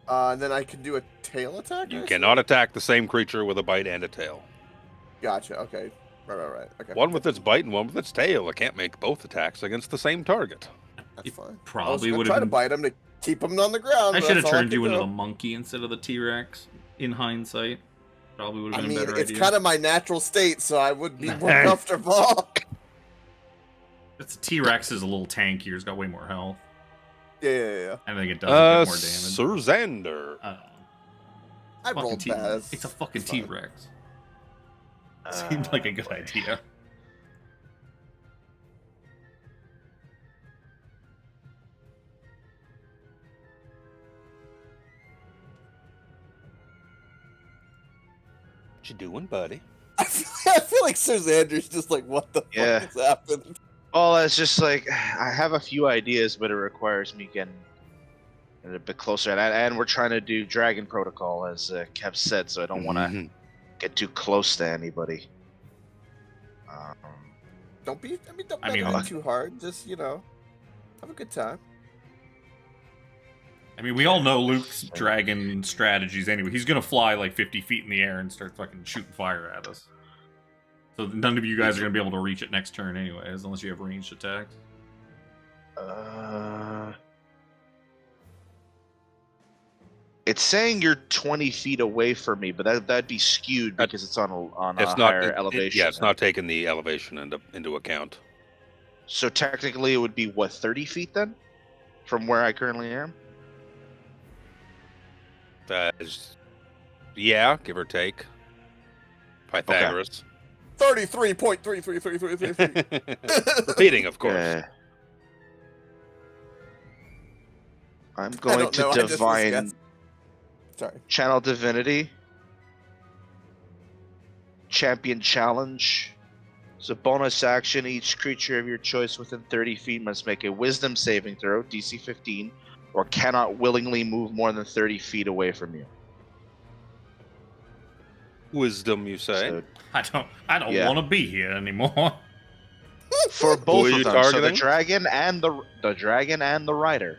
And then I can do a tail attack.
You
I
cannot
assume?
attack the same creature with a bite and a tail.
Gotcha. Okay. Right. Okay.
One with its bite and one with its tail. I can't make both attacks against the same target.
That's
It
fine. I was
probably
gonna
would
try
have
to
been.
bite him to keep him on the ground.
I
but
should have
that's all
turned you
could
into
do.
the monkey instead of the T-Rex. In hindsight, probably would have
I
been a
mean,
better
it's
idea.
kind of my natural state, so I would be more comfortable.
It's T-Rex is a little tankier. It's got way more health.
Yeah.
I think it does a bit more damage.
Sir Xander.
I
Fucking
rolled bad.
It's a fucking
It's fine.
T-Rex. Seemed like a good idea.
What you doing, buddy?
I feel like Sir Xander's just like, what the
Yeah.
fuck has happened?
Well, it's just like I have a few ideas, but it requires me getting a bit closer. And we're trying to do Dragon Protocol, as Kev said, so I don't want to
Mhm.
get too close to anybody.
Don't be. Don't
I
make
mean,
it too hard. Just have a good time.
I mean, we all know Luke's dragon strategies anyway. He's gonna fly like 50 feet in the air and start fucking shooting fire at us. So none of you guys are gonna be able to reach it next turn anyways, unless you have ranged attacks.
It's saying you're 20 feet away from me, but that'd be skewed because it's on a
It's not
higher elevation.
Yeah, it's not taking the elevation into account.
So technically, it would be what, 30 feet then, from where I currently am.
That is, yeah, give or take. Pythagoras.
33.333333.
Repeating, of course.
I'm going to divine
Sorry.
channel divinity. Champion challenge. It's a bonus action. Each creature of your choice within 30 feet must make a wisdom saving throw, DC 15, or cannot willingly move more than 30 feet away from you.
Wisdom, you say?
So,
I don't
Yeah.
want to be here anymore.
for both
are
of
you
them, so the
targeting?
dragon and the rider,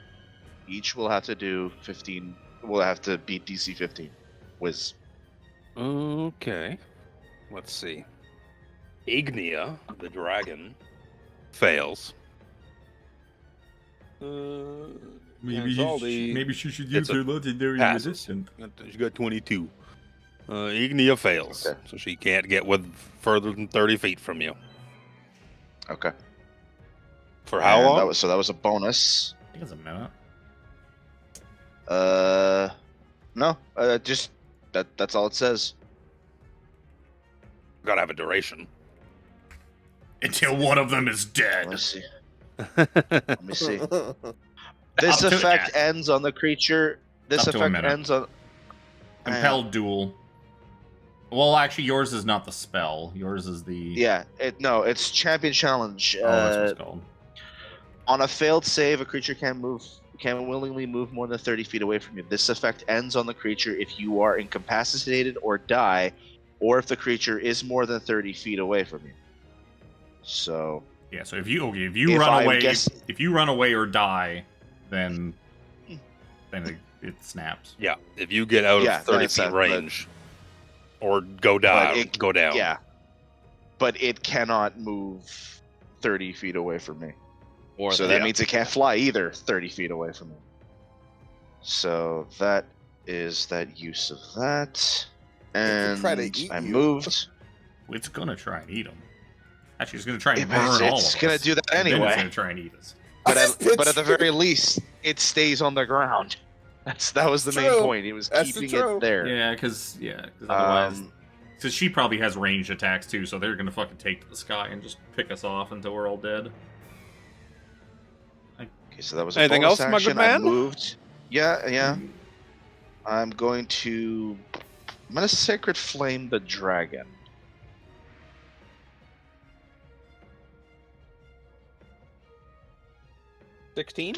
each will have to do 15. Will have to beat DC 15. Wiz.
Okay. Let's see. Ignia, the dragon, fails.
Maybe she should
use her
legendary
passes.
resistance.
She got 22. Ignia fails,
Okay.
so she can't get further than 30 feet from you.
Okay.
For how
And
long?
that was a bonus.
I think it's a minute.
No. Just that's all it says.
Gotta have a duration.
Until one of them is dead.
Let's see. Let me see. This
Up to-
effect ends on the creature. This
Up to a
effect
minute.
ends on.
Compelled duel. Well, actually, yours is not the spell. Yours is the.
Yeah. It's champion challenge.
Oh, that's what it's called.
On a failed save, a creature can willingly move more than 30 feet away from you. This effect ends on the creature if you are incapacitated or die, or if the creature is more than 30 feet away from you. So.
Yeah. So if you
If
run
I
away,
guess-
if you run away or die, then it snaps.
Yeah, if you get out
Yeah,
of 30
that's
feet
that, but-
range, or go down, go down.
Yeah. But it cannot move 30 feet away from me.
Or
So that means it can't fly either 30 feet away from me. So that is that use of that. And
try to eat
I
you.
moved.
It's gonna try and eat them. Actually, it's gonna try and
Yeah,
burn
but
all of
it's
us.
gonna do that
and then
anyway.
It's gonna try and eat us.
But at the very least, it stays on the ground. That was the main
True.
point. It was
That's
keeping
true.
it there.
Yeah, because otherwise,
Um,
because she probably has ranged attacks too, so they're gonna fucking take to the sky and just pick us off until we're all dead.
okay, so that was a
Anything
bonus
else, my good
action. I
man?
moved. Yeah. I'm going to Sacred Flame the dragon.
16.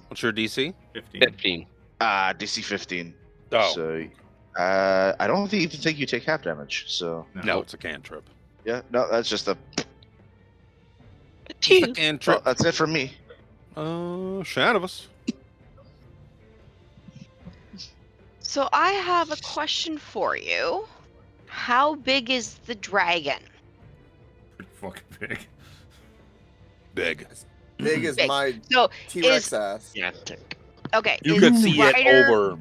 What's your DC?
15.
15.
DC 15.
Oh,
So, I don't even think you take half damage. So,
no, it's a cantrip.
yeah, no, that's just a.
It's a
Well,
cantrip.
that's it for me.
Shanavus.
So I have a question for you. How big is the dragon?
Pretty fucking big.
Big.
Big as
Big.
my
So
T-Rex
is
ass.
Yeah.
okay.
You
is
could see it
Ryder-
over.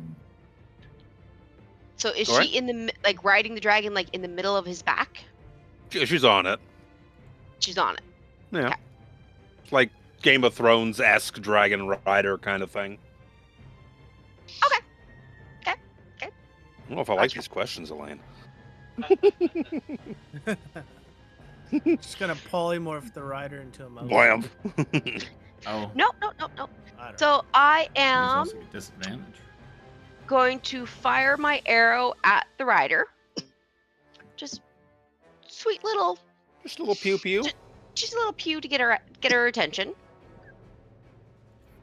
So is
Go
she in the like riding the dragon like in the middle of his back?
She's on it.
She's on it.
Yeah.
Okay.
It's like Game of Thrones-esque dragon rider kind of thing.
Okay.
I don't know if I like
Gotcha.
these questions, Elaine.
Just gonna polymorph the rider into a mouse.
Blam.
Oh.
No.
I don't
So I
There's
am
also a disadvantage.
going to fire my arrow at the rider. Just sweet little,
Just a little pew pew.
just a little pew to get her attention.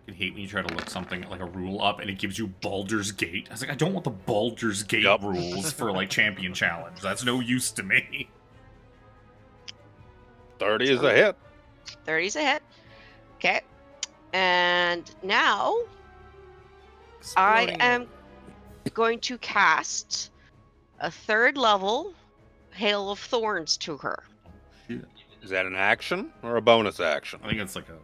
I hate when you try to look something like a rule up and it gives you Baldur's Gate. I was like, I don't want the Baldur's Gate
Yup.
rules for like Champion Challenge. That's no use to me.
30 is a hit.
30's a hit. Okay. And now I
Exploding
am going to cast a 3rd level Hail of Thorns to her.
Shit.
Is that an action or a bonus action?
I think it's like a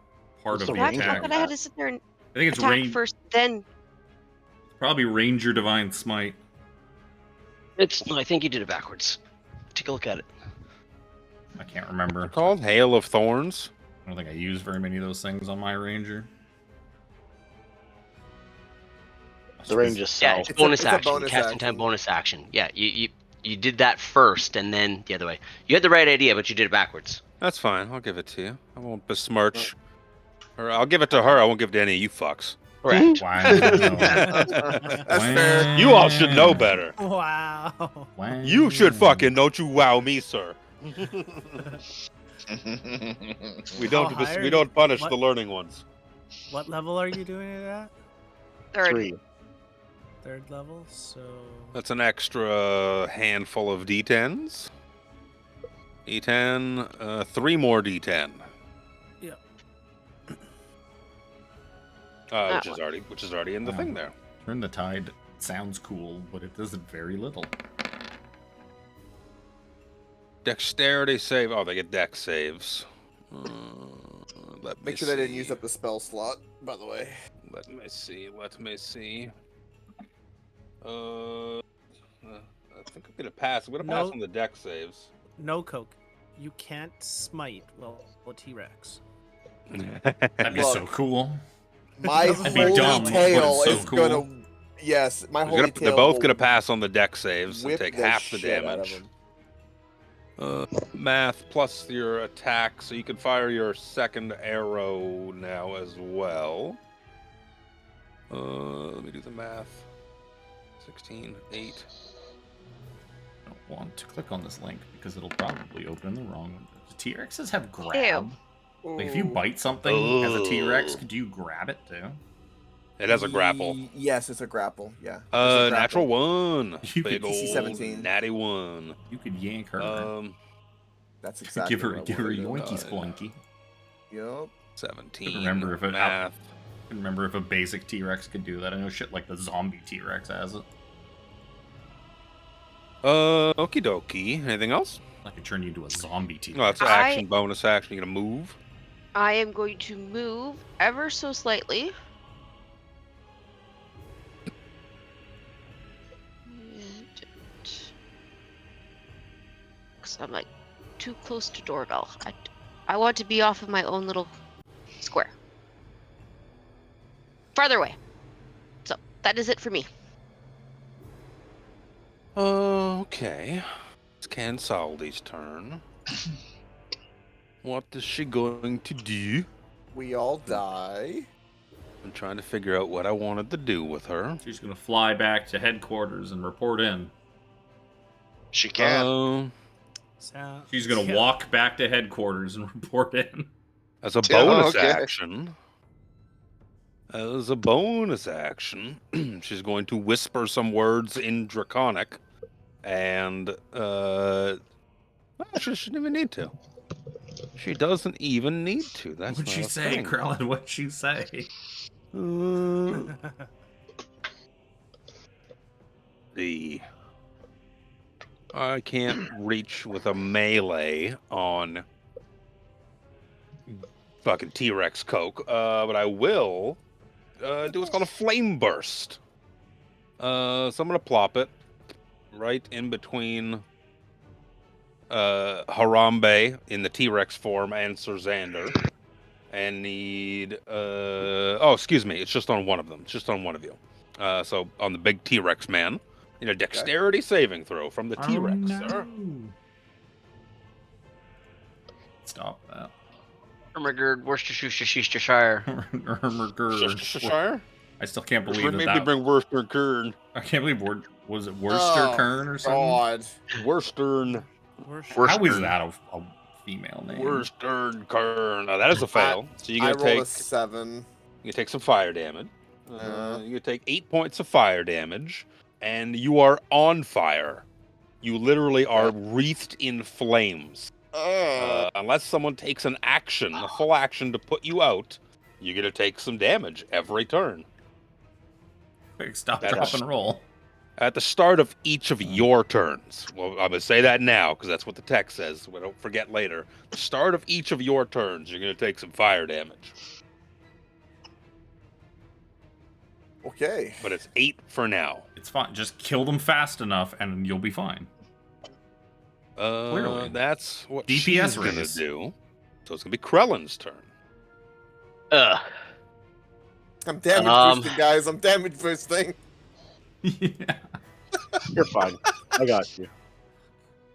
part
What's
of
the
the
I
range
attack.
thought I had to sit there and
I think it's
attack
range.
first, then
Probably Ranger Divine Smite.
No, I think you did it backwards. Take a look at it.
I can't remember.
Called Hail of Thorns.
I don't think I use very many of those things on my Ranger.
The range
Yeah,
itself.
it's
It's
bonus
a
action.
bonus
Cast
action.
intent bonus action. Yeah, you did that first and then the other way. You had the right idea, but you did it backwards.
That's fine. I'll give it to you. I won't besmirch. Or I'll give it to her. I won't give it to any of you fucks.
Correct.
Wow.
That's fair.
You all should know better.
Wow.
Wow.
You should fucking don't you wow me, sir. We don't
How high are
we
you?
don't punish
What?
the learning ones.
What level are you doing it at?
3rd.
3.
3rd level. So
That's an extra handful of D10s. D10, 3 more D10.
Yeah.
Which is already in the thing there.
Turn the Tide sounds cool, but it does it very little.
Dexterity save. Oh, they get dex saves. Let me
Make sure they didn't
see.
use up the spell slot, by the way.
Let me see. I think I'm gonna pass. I'm gonna pass
No.
on the dex saves.
no coke. You can't smite a T-Rex.
That'd be so
Look.
cool.
My
That'd be
holy
dumb, but
tail
it's so
is
cool.
gonna. Yes, my
They're,
holy tail.
they're both
will
gonna pass on the dex saves and
whip
take
the
half the
shit out of
damage.
him.
Math plus your attack, so you can fire your second arrow now as well. Let me do the math. 16, 8.
I don't want to click on this link because it'll probably open the wrong one. Do T-Rexes have grab? Like if you
Ooh.
bite something as a T-Rex,
Ugh.
could you grab it too?
It has a grapple.
Yes, it's a grapple. Yeah. It's a
Natural
grapple.
1.
You
Big
could
old
DC 17.
natty 1.
You could yank her.
That's exactly.
give her
what I
give her a
wanted to
yoinky
do.
splunky.
Yup.
17.
Remember if it-
math.
I remember if a basic T-Rex could do that. I know shit like the zombie T-Rex has it.
Okie dokie. Anything else?
I could turn you into a zombie T-Rex.
No, that's action, bonus action. You gonna move?
I am going to move ever so slightly. Because I'm like too close to doorbell. I want to be off of my own little square. Farther away. So that is it for me.
Okay. It's Cansaldi's turn. What is she going to do?
We all die.
I'm trying to figure out what I wanted to do with her.
She's gonna fly back to headquarters and report in.
She can.
Um,
So
She's gonna
yeah.
walk back to headquarters and report in.
As a
Yeah,
bonus
okay.
action, she's going to whisper some words in Draconic, and well, she shouldn't even need to. She doesn't even need to. That's
What'd
not
she
a
say,
thing.
Krellin? What'd she say?
I can't reach with a melee on fucking T-Rex Coke, but I will do what's called a flame burst. So I'm gonna plop it right in between Harambe in the T-Rex form and Serzander, and need excuse me, it's just on one of them. It's just on one of you. So on the big T-Rex man. Dexterity saving throw from the T-Rex, sir.
Stop that.
Ermagerd, Worcestershire.
Worcestershire?
I still can't believe
Maybe
that.
bring Worcestershire.
I can't believe was it Worcester Kern or something?
God.
Worcester.
How is that a female name?
Worcester Kern. Now that is a fail. So you're
I
gonna
rolled
take
a 7.
you take some fire damage. You're gonna take 8 points of fire damage, and you are on fire. You literally are wreathed in flames. Unless someone takes an action, a full action to put you out, you're gonna take some damage every turn.
Quick, stop, drop, and roll.
At the start of each of your turns. Well, I'm gonna say that now because that's what the text says. So don't forget later. The start of each of your turns, you're gonna take some fire damage.
Okay.
But it's 8 for now.
It's fine. Just kill them fast enough, and you'll be fine. Clearly.
That's what
DPS
she's gonna
raise.
do. So it's gonna be Krellin's turn.
I'm damage boosting, guys. I'm damage boosting.
Yeah.
You're fine. I got you.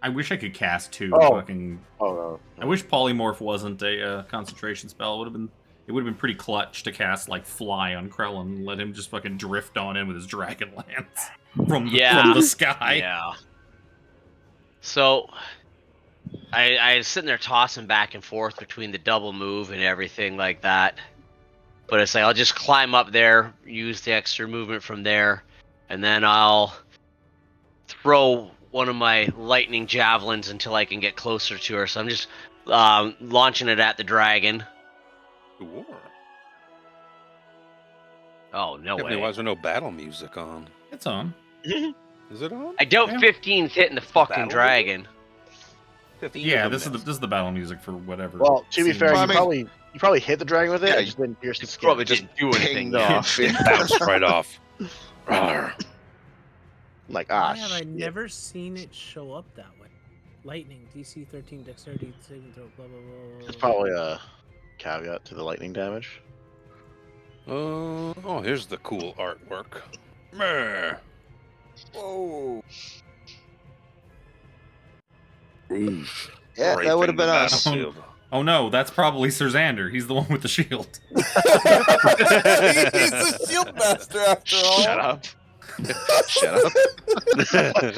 I wish I could cast 2
Oh.
fucking.
Oh no.
I wish polymorph wasn't a concentration spell. It would have been pretty clutch to cast like fly on Krellin and let him just fucking drift on in with his Dragonlance from the sky.
Yeah. So, I was sitting there tossing back and forth between the double move and everything like that. But it's like, I'll just climb up there, use the extra movement from there, and then I'll throw one of my lightning javelins until I can get closer to her. So I'm just launching it at the dragon.
Sure.
Oh, no way.
Why is there no battle music on?
It's on.
Is it on?
I doubt
Yeah.
15's hitting the fucking
battle
dragon.
Yeah, this is the battle music for whatever.
Well, to be
scene.
fair,
Well, I
you
mean-
probably hit the dragon with it.
Yeah,
and just didn't pierce the skin.
Probably didn't do anything.
Pinged off.
It bounced right off. Rawr.
Like
Why have I
shit.
never seen it show up that way? Lightning, DC 13, Dexterity, saving throw, blah blah blah.
It's probably a caveat to the lightning damage.
Oh, here's the cool artwork. Meh.
Whoa.
Yeah, that would have been us.
Shield.
Oh no, that's probably Serzander. He's the one with the shield.
He's the shield master after all.
Shut up. Shut up.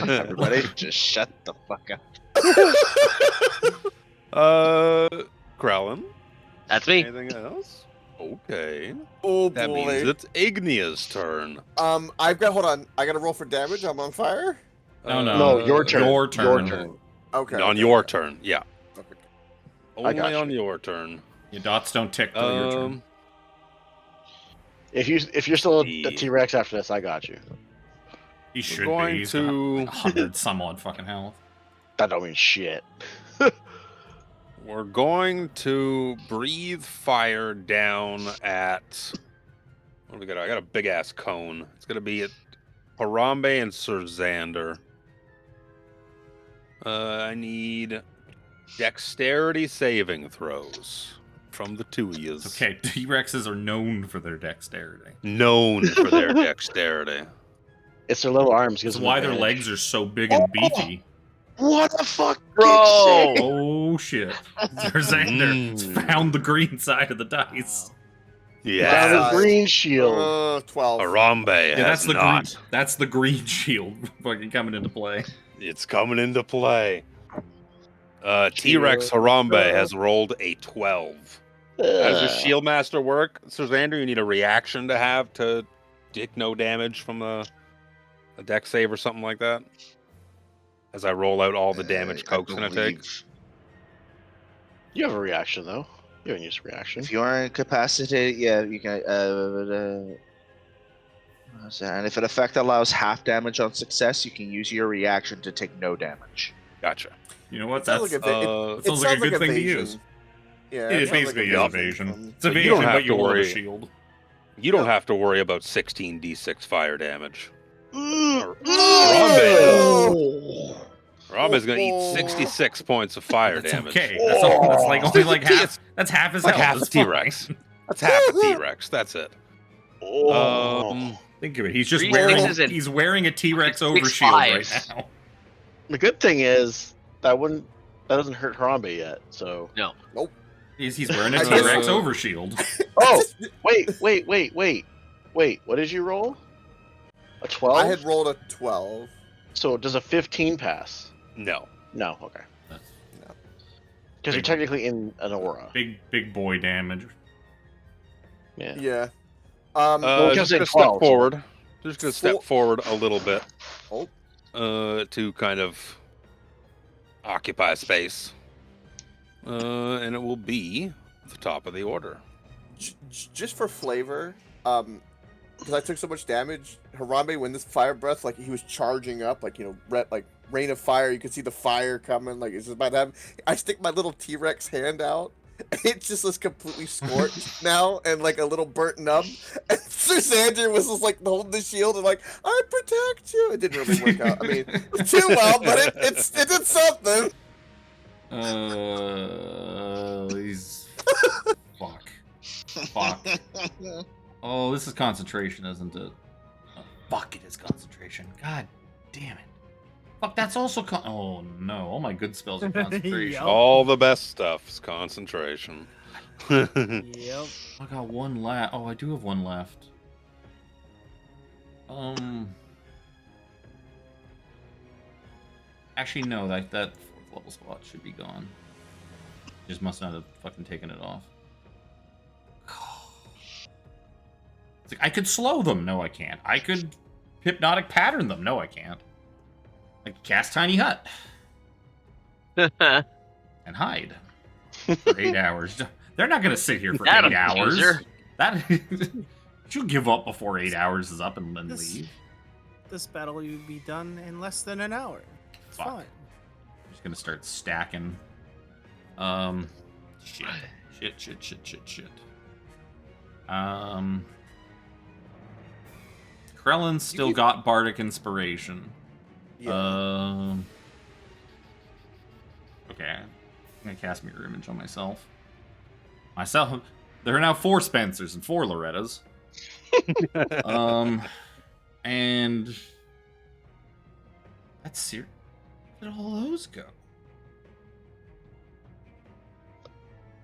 Everybody, just shut the fuck up.
Krellin?
That's me.
Anything else? Okay.
Oh
That means
boy.
it's Ignia's turn.
Hold on. I gotta roll for damage. I'm on fire.
No, no.
No, your turn.
Your turn.
Your turn.
Okay.
On
okay,
your
okay.
turn, yeah.
Okay.
Only
got you.
on your turn.
Your dots don't tick till your turn.
If you're still a
The-
T-Rex after this, I got you.
He should
going
be. He's
to-
got 100 some odd fucking health.
That don't mean shit.
We're going to breathe fire down at. What do we got? I got a big ass cone. It's gonna be at Harambe and Serzander. I need dexterity saving throws from the two of yous.
Okay, T-Rexes are known for their dexterity.
Known for their dexterity.
It's their little arms.
That's
gives them
why their
advantage.
legs are so big and beefy.
What the fuck,
Bro!
Oh shit. Serzander found the green side of the dice.
Found
Yeah.
his green shield.
12.
Harambe
Yeah,
has
that's the
not.
green. That's the green shield fucking coming into play.
It's coming into play. T-Rex Harambe has rolled a 12. How does the Shield Master work? So, Xander, you need a reaction to have to take no damage from a deck save or something like that? As I roll out all the damage Coke's going to take?
You have a reaction, though. You haven't used a reaction.
If you are incapacitated, yeah, you can. And if an effect allows half damage on success, you can use your reaction to take no damage.
Gotcha.
You know what?
It sounds
That's
like
that sounds like a good thing to use.
Yeah,
It is
sounds
basically
like
evasion. It's
But you
evasion,
don't have
but
to
you hold a
worry.
shield.
You don't have to worry about 16d6 fire damage. Harambe's going to eat 66 points of fire
That's
damage.
okay. That's like only like half. That's half his
Like
health.
half a
It's fine.
T-Rex. That's half a T-Rex. That's it.
Think of it. He's just
Three
wearing.
sixes
He's wearing a T-Rex
6
over shield right
fives.
now.
The good thing is that doesn't hurt Harambe yet. So.
He's wearing a
I
T-Rex
just-
over shield.
Oh, wait. What did you roll? A 12?
I had rolled a 12.
So does a 15 pass?
No.
No. Okay.
That's
Because you're technically in an aura.
big boy damage.
Yeah.
Yeah.
Well,
Just
say
going to
12,
step
so-
forward. Just going to step
Four-
forward a little bit.
Oh.
To kind of occupy space. And it will be at the top of the order.
Just for flavor, because I took so much damage, Harambe, when this fire breath, like he was charging up, like like rain of fire, you could see the fire coming, like it's just about to happen. I stick my little T-Rex hand out, and it just was completely scorched now, and like a little burnt nub. And Sir Xander was just like holding the shield and like, I protect you. It didn't really work out. I mean, too well, but it did something.
He's fuck. Oh, this is concentration, isn't it? Oh, fuck, it is concentration. God damn it. Fuck, that's also oh no, all my good spells are concentration.
Yep.
All the best stuff is concentration.
Yep.
I got one left. Oh, I do have one left. Actually, no, that 4th level spot should be gone. Just must not have fucking taken it off. It's like, I could slow them. No, I can't. I could hypnotic pattern them. No, I can't. I could cast Tiny Hut and hide for 8 hours. They're not gonna sit here for
That'll
8 hours.
confuse her.
That she'll give up before 8 hours is up and then leave.
This battle will be done in less than an hour. It's
Fuck.
fine.
I'm just gonna start stacking. Shit. Krellin's still got Bardic Inspiration.
Yeah.
Okay. I'm gonna cast Mirror Image on myself. There are now 4 Spencers and 4 Lorettas. And that's serious. Where did all those go?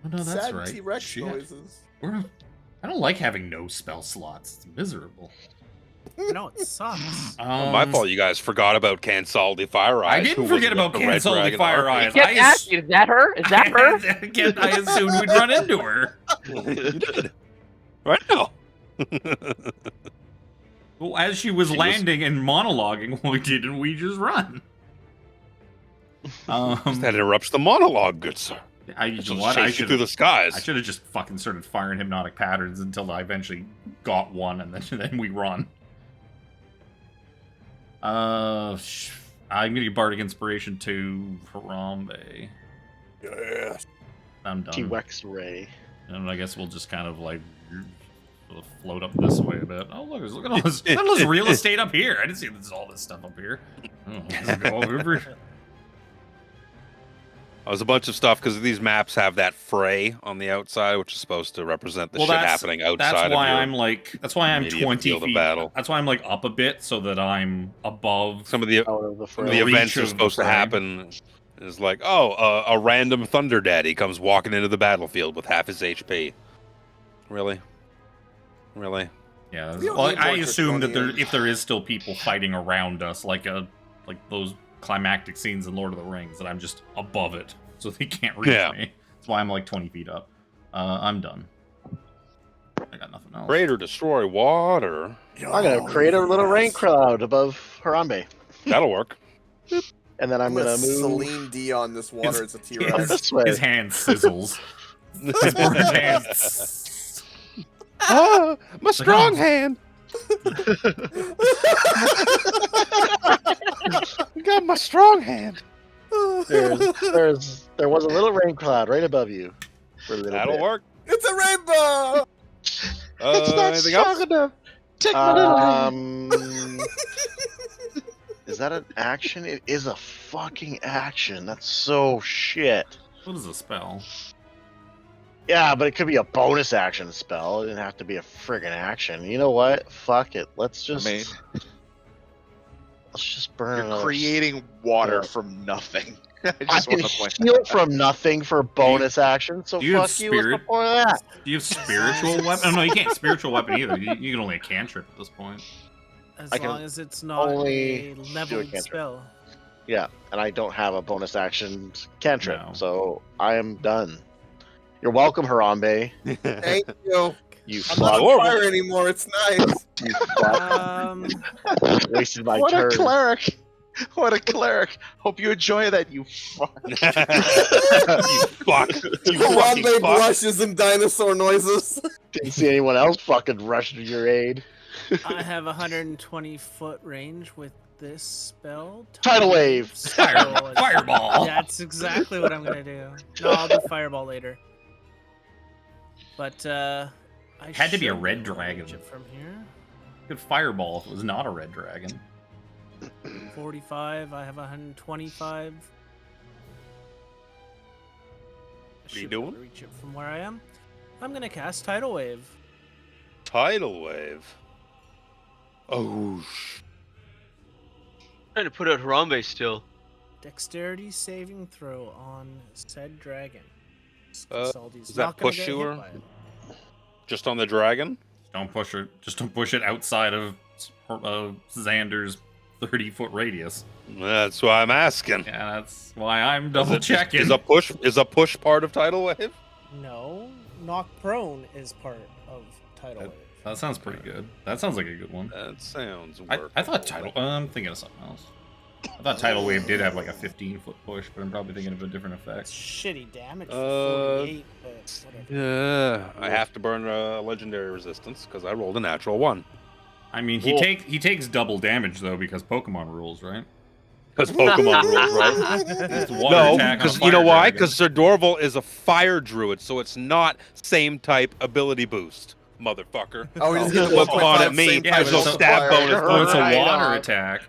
Oh no, that's
Sad
right.
T-Rex
Shit.
noises.
I don't like having no spell slots. It's miserable.
I know it sucks.
My fault, you guys forgot about Cansal the Fire Eyes.
I didn't forget about Cancel the Fire Eyes.
Kept asking, is that her? Is that her?
I assumed we'd run into her.
You did. Right now.
Well, as she was landing and monologuing, why didn't we just run?
That interrupts the monologue, good sir.
I
Just
what?
chase you through the skies.
I should have just fucking started firing hypnotic patterns until I eventually got one, and then we run. I'm gonna give Bardic Inspiration to Harambe.
Yeah.
I'm done.
T-Rex Ray.
And I guess we'll just kind of like sort of float up this way a bit. Oh look at all this! Look at all this real estate up here. I didn't see all this stuff up here. Oh, let's go over.
There's a bunch of stuff because these maps have that fray on the outside, which is supposed to represent the shit happening outside.
That's why
of your
I'm like. That's why I'm
immediate
20
field of
feet.
battle.
That's why I'm like up a bit so that I'm above.
Some of the
Out of the fray.
the
reach
events that are
of
supposed
the
to
fray.
happen is like, a random Thunder Daddy comes walking into the battlefield with half his HP. Really?
Yeah.
We don't
Well,
need
I
more
assume that
draconian.
if there is still people fighting around us, like those climactic scenes in Lord of the Rings, that I'm just above it, so they can't reach
Yeah.
me. That's why I'm like 20 feet up. I'm done. I got nothing else.
Create or destroy water.
I'm gonna create a little rain cloud above Harambe,
That'll work.
and then I'm gonna move
Celine Dion this water as a T-Rex.
this way.
His hand sizzles. His orange hand.
Ah, my strong hand. You got my strong hand.
There was a little rain cloud right above you. For a little
That'll
bit.
work.
It's a rainbow.
It's not
Anything else?
strong enough. Take my little hand.
Is that an action? It is a fucking action. That's so shit.
What is a spell?
Yeah, but it could be a bonus action spell. It didn't have to be a friggin' action. You know what? Fuck it. Let's just burn
You're
another.
creating water
Yeah.
from nothing. I
I
just
can
want to point
heal
that out.
from nothing for bonus action. So
do you have
fuck you. What's
spirit?
the point of that?
Do you have spiritual weapon? Oh, no, you can't spiritual weapon either. You can only a cantrip at this point.
As
I can
long as it's not
only
a
do a
leveled
cantrip.
spell.
Yeah, and I don't have a bonus action cantrip,
No.
so I am done. You're welcome, Harambe.
Thank you.
You
I'm not
fuck.
on fire anymore. It's nice.
You fuck. Wasted my
What
turn.
a cleric! What a cleric! Hope you enjoy that, you fuck.
You fuck. You fucking
Harambe
fuck.
blushes and dinosaur noises.
Didn't see anyone else fucking rush to your aid.
I have 120-foot range with this spell.
Tidal wave.
Fireball.
That's exactly what I'm gonna do. No, I'll do fireball later. But I
Had to be a
should
red
be able to
dragon.
reach it from here.
Good fireball if it was not a red dragon.
45. I have 125.
What are you
Should be able
doing?
to reach it from where I am. I'm gonna cast tidal wave.
Tidal wave. Oh,
Trying to put out Harambe still.
Dexterity saving throw on said dragon.
does that push you or- just on the dragon?
Don't push it. Just don't push it outside of Xander's 30-foot radius.
That's why I'm asking.
Yeah, that's why I'm double checking.
Is a push part of tidal wave?
No, knock prone is part of tidal wave.
That sounds pretty good. That sounds like a good one.
That sounds.
I thought tidal. I'm thinking of something else. I thought tidal wave did have like a 15-foot push, but I'm probably thinking of a different
It's
effect.
shitty damage for 48, but whatever.
Yeah, I have to burn a legendary resistance because I rolled a natural 1.
I mean, he takes double damage though because Pokemon rules, right?
Because Pokemon rules, right?
It's water
No,
attack on a
because you
fire
know why?
dragon.
Because Sir Dorval is a fire druid, so it's not same type ability boost, motherfucker.
Oh, he's gonna
Flip
flip
on
on
at me.
Yeah,
There's no
but
stab bonus.
Oh, it's a
Right
water
on.
attack.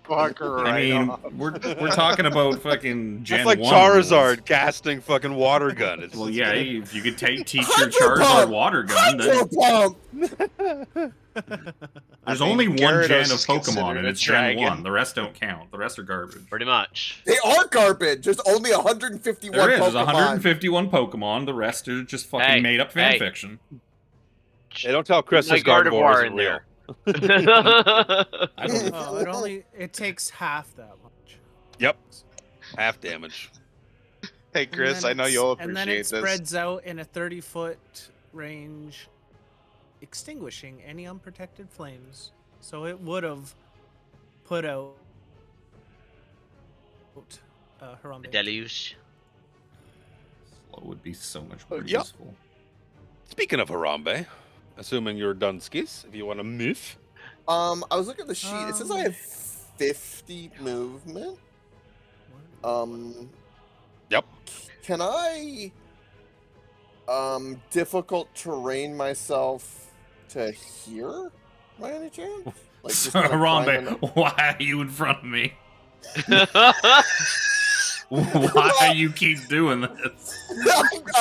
Fucker,
I mean, we're talking about fucking Gen
That's like
1
Charizard
rules.
casting fucking water gun. It's
Well,
just
yeah,
gonna-
if you could teach your
Hydro
Charizard
pump!
water gun, then
Hydro pump.
there's
I mean,
only one
Gyarados
gen
is
of Pokemon,
considered
and
a
it's Gen
dragon.
1. The rest don't count. The rest are garbage.
Pretty much.
They are garbage. There's only 151
There is.
Pokemon.
There's 151 Pokemon. The rest are just fucking
Hey,
made up
hey.
fanfiction.
Hey, don't tell Chris
My
his Gardevoir
Gardevoir
isn't
in
real.
there.
I don't
Oh, it takes half that much.
Yep, half damage.
Hey,
And
Chris,
then
I know
it's-
you'll
And then it
appreciate this.
spreads out in a 30-foot range, extinguishing any unprotected flames. So it would have put out Harambe.
Deluge.
Slow would be so much more
Yep.
useful.
Speaking of Harambe, assuming you're Dunskis, if you want to move.
I was looking at the sheet. It says I have 50 movement.
Yep.
Can I difficult terrain myself to here by any chance? Like, just
So,
kinda climb in
Harambe, why are you in front of me? Why you keep doing this?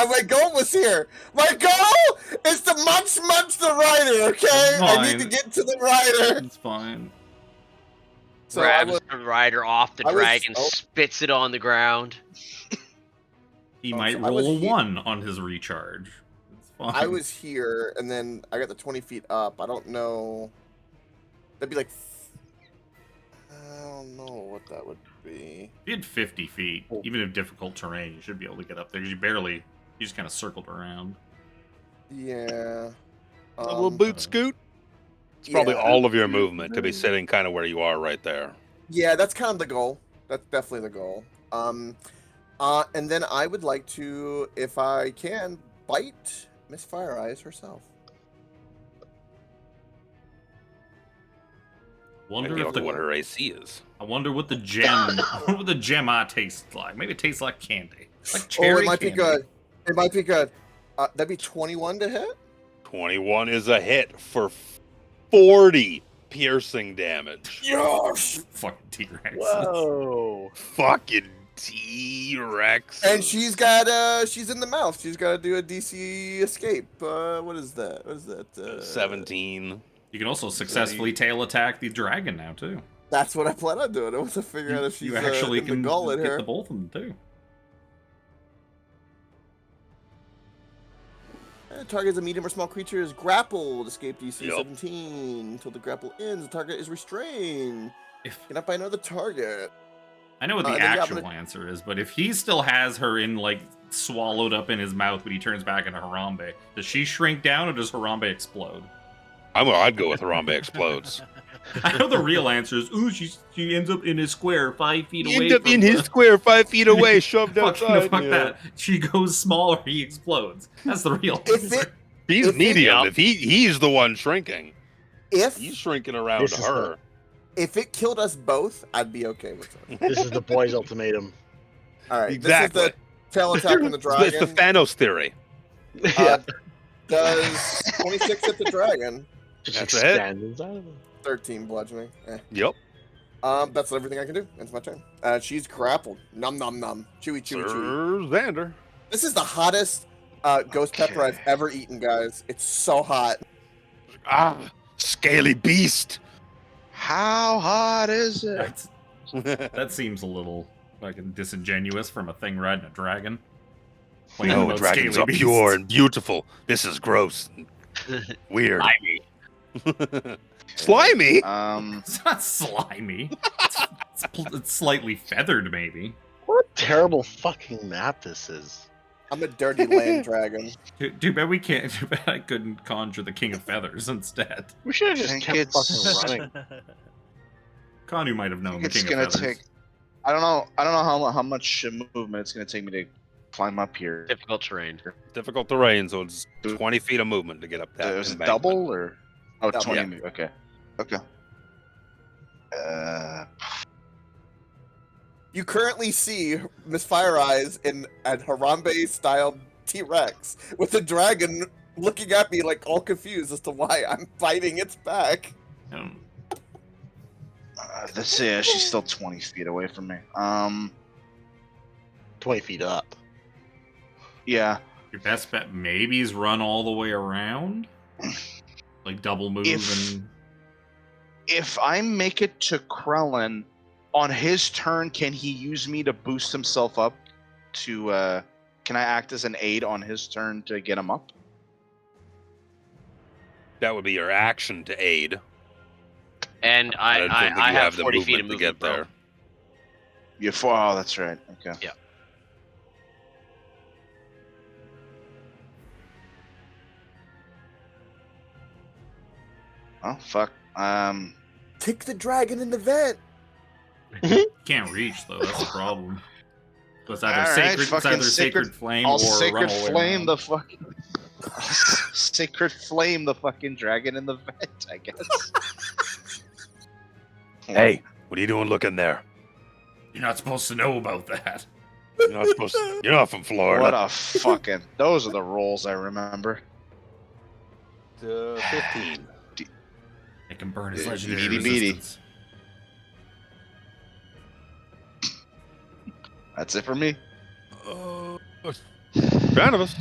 My goal was here. My goal is to munch the rider, okay? I need to
Fine.
get to the rider.
It's fine.
So I
Grabs
was,
the rider off the
I was-
dragon,
oh.
spits it on the ground.
He
Oh,
might
so I was
roll a
he-
1 on his recharge. It's fine.
I was here, and then I got the 20 feet up. I don't know. That'd be like. I don't know what that would be.
If you had 50 feet, even if difficult terrain, you should be able to get up there because you barely He just kind of circled around.
Yeah.
A little boot scoot. It's probably
yeah.
all of your movement to be sitting kind of where you are right there.
Yeah, that's kind of the goal. That's definitely the goal. And then I would like to, if I can, bite Miss Fire Eyes herself.
Wonder
Maybe
if
look
the
at what her AC is.
I wonder what the gem what the gemma tastes like. Maybe it tastes like candy, like
Oh,
cherry
it might
candy.
be good. It might be good. That'd be 21 to hit.
21 is a hit for 40 piercing damage.
Yes.
Fucking T-Rex.
Whoa.
Fucking T-Rex.
And she's in the mouth. She's got to do a DC escape. What is that?
17.
You can also successfully tail attack the dragon now too.
That's what I plan on doing. I want to figure out if she's
You actually
in the
can
gall in
get
her.
the both of them too.
Target is a medium or small creature is grappled. Escape DC
Yep.
17. Until the grapple ends, the target is restrained.
If
Cannot by another target.
I know what the
then, yeah, I'm
actual
gonna-
answer is, but if he still has her in like swallowed up in his mouth when he turns back into Harambe, does she shrink down or does Harambe explode?
I'd go with Harambe explodes.
I know the real answer is, ooh, she ends up in a square 5 feet away.
End up
from
in
the-
his square 5 feet away, shoved
Fuck,
outside.
fuck
Yeah.
that. She goes smaller, he explodes. That's the real answer.
He's
If it-
medium.
Yep.
If he's the one shrinking,
If
he's shrinking around
This is
her.
if it killed us both, I'd be okay with it.
This is the boys' ultimatum.
All right.
Exactly.
This is the tail attack on the
It's
dragon.
the Thanos theory.
Uh, does 26 hit the dragon?
Just
That's it.
expand inside of them.
13 bludgeoning.
Yep.
That's everything I can do. It's my turn. She's grappled. Nom nom nom. Chewy chewy chewy.
Sir Xander.
This is the hottest ghost pepper I've ever eaten, guys. It's so hot.
Ah, scaly beast.
How hot is it?
That's, that seems a little fucking disingenuous from a thing riding a dragon. Playing
No,
about
dragons
scaly
are
beasts.
pure and beautiful. This is gross. and Weird. Slimy.
It's not slimy. It's slightly feathered, maybe.
What a terrible fucking map this is.
I'm a dirty land dragon.
Too bad we can't. Too bad I couldn't conjure the King of Feathers instead.
We should have just
think
kept
it's-
fucking running.
Kanu might have known the
It's
King
gonna
of Feathers.
take. I don't know how much movement it's gonna take me to climb up here.
Difficult terrain.
Difficult terrain, so it's 20 feet of movement to get up that.
Was it
embankment.
double or? Oh,
Double.
20.
Yeah.
Okay. Okay.
You currently see Miss Fire Eyes in a Harambe style T-Rex with the dragon looking at me like all confused as to why I'm fighting its back.
Let's see. She's still 20 feet away from me.
20 feet up.
Yeah.
Your best bet maybe is run all the way around, like double move and.
If I make it to Krellin, on his turn, can he use me to boost himself up? To can I act as an aid on his turn to get him up?
That would be your action to aid.
And
don't
I
think you
have
the
40 feet of
movement
movement,
to get
bro.
there.
You oh, that's right. Okay.
Yeah.
Oh fuck.
Kick the dragon in the vent.
Can't reach though. That's the problem. So it's either
All right,
sacred, it's
fucking
either sacred flame
I'll
or
sacred
run all the way
flame
around.
the fucking. Sacred flame the fucking dragon in the vent, I guess.
Hey, what are you doing looking there?
You're not supposed to know about that.
You're not supposed to, you're not from Florida.
What a fucking. Those are the rolls I remember.
15.
It can burn his
Yeah,
legendary
itty bitty.
resistance.
That's it for me.
Barnabas.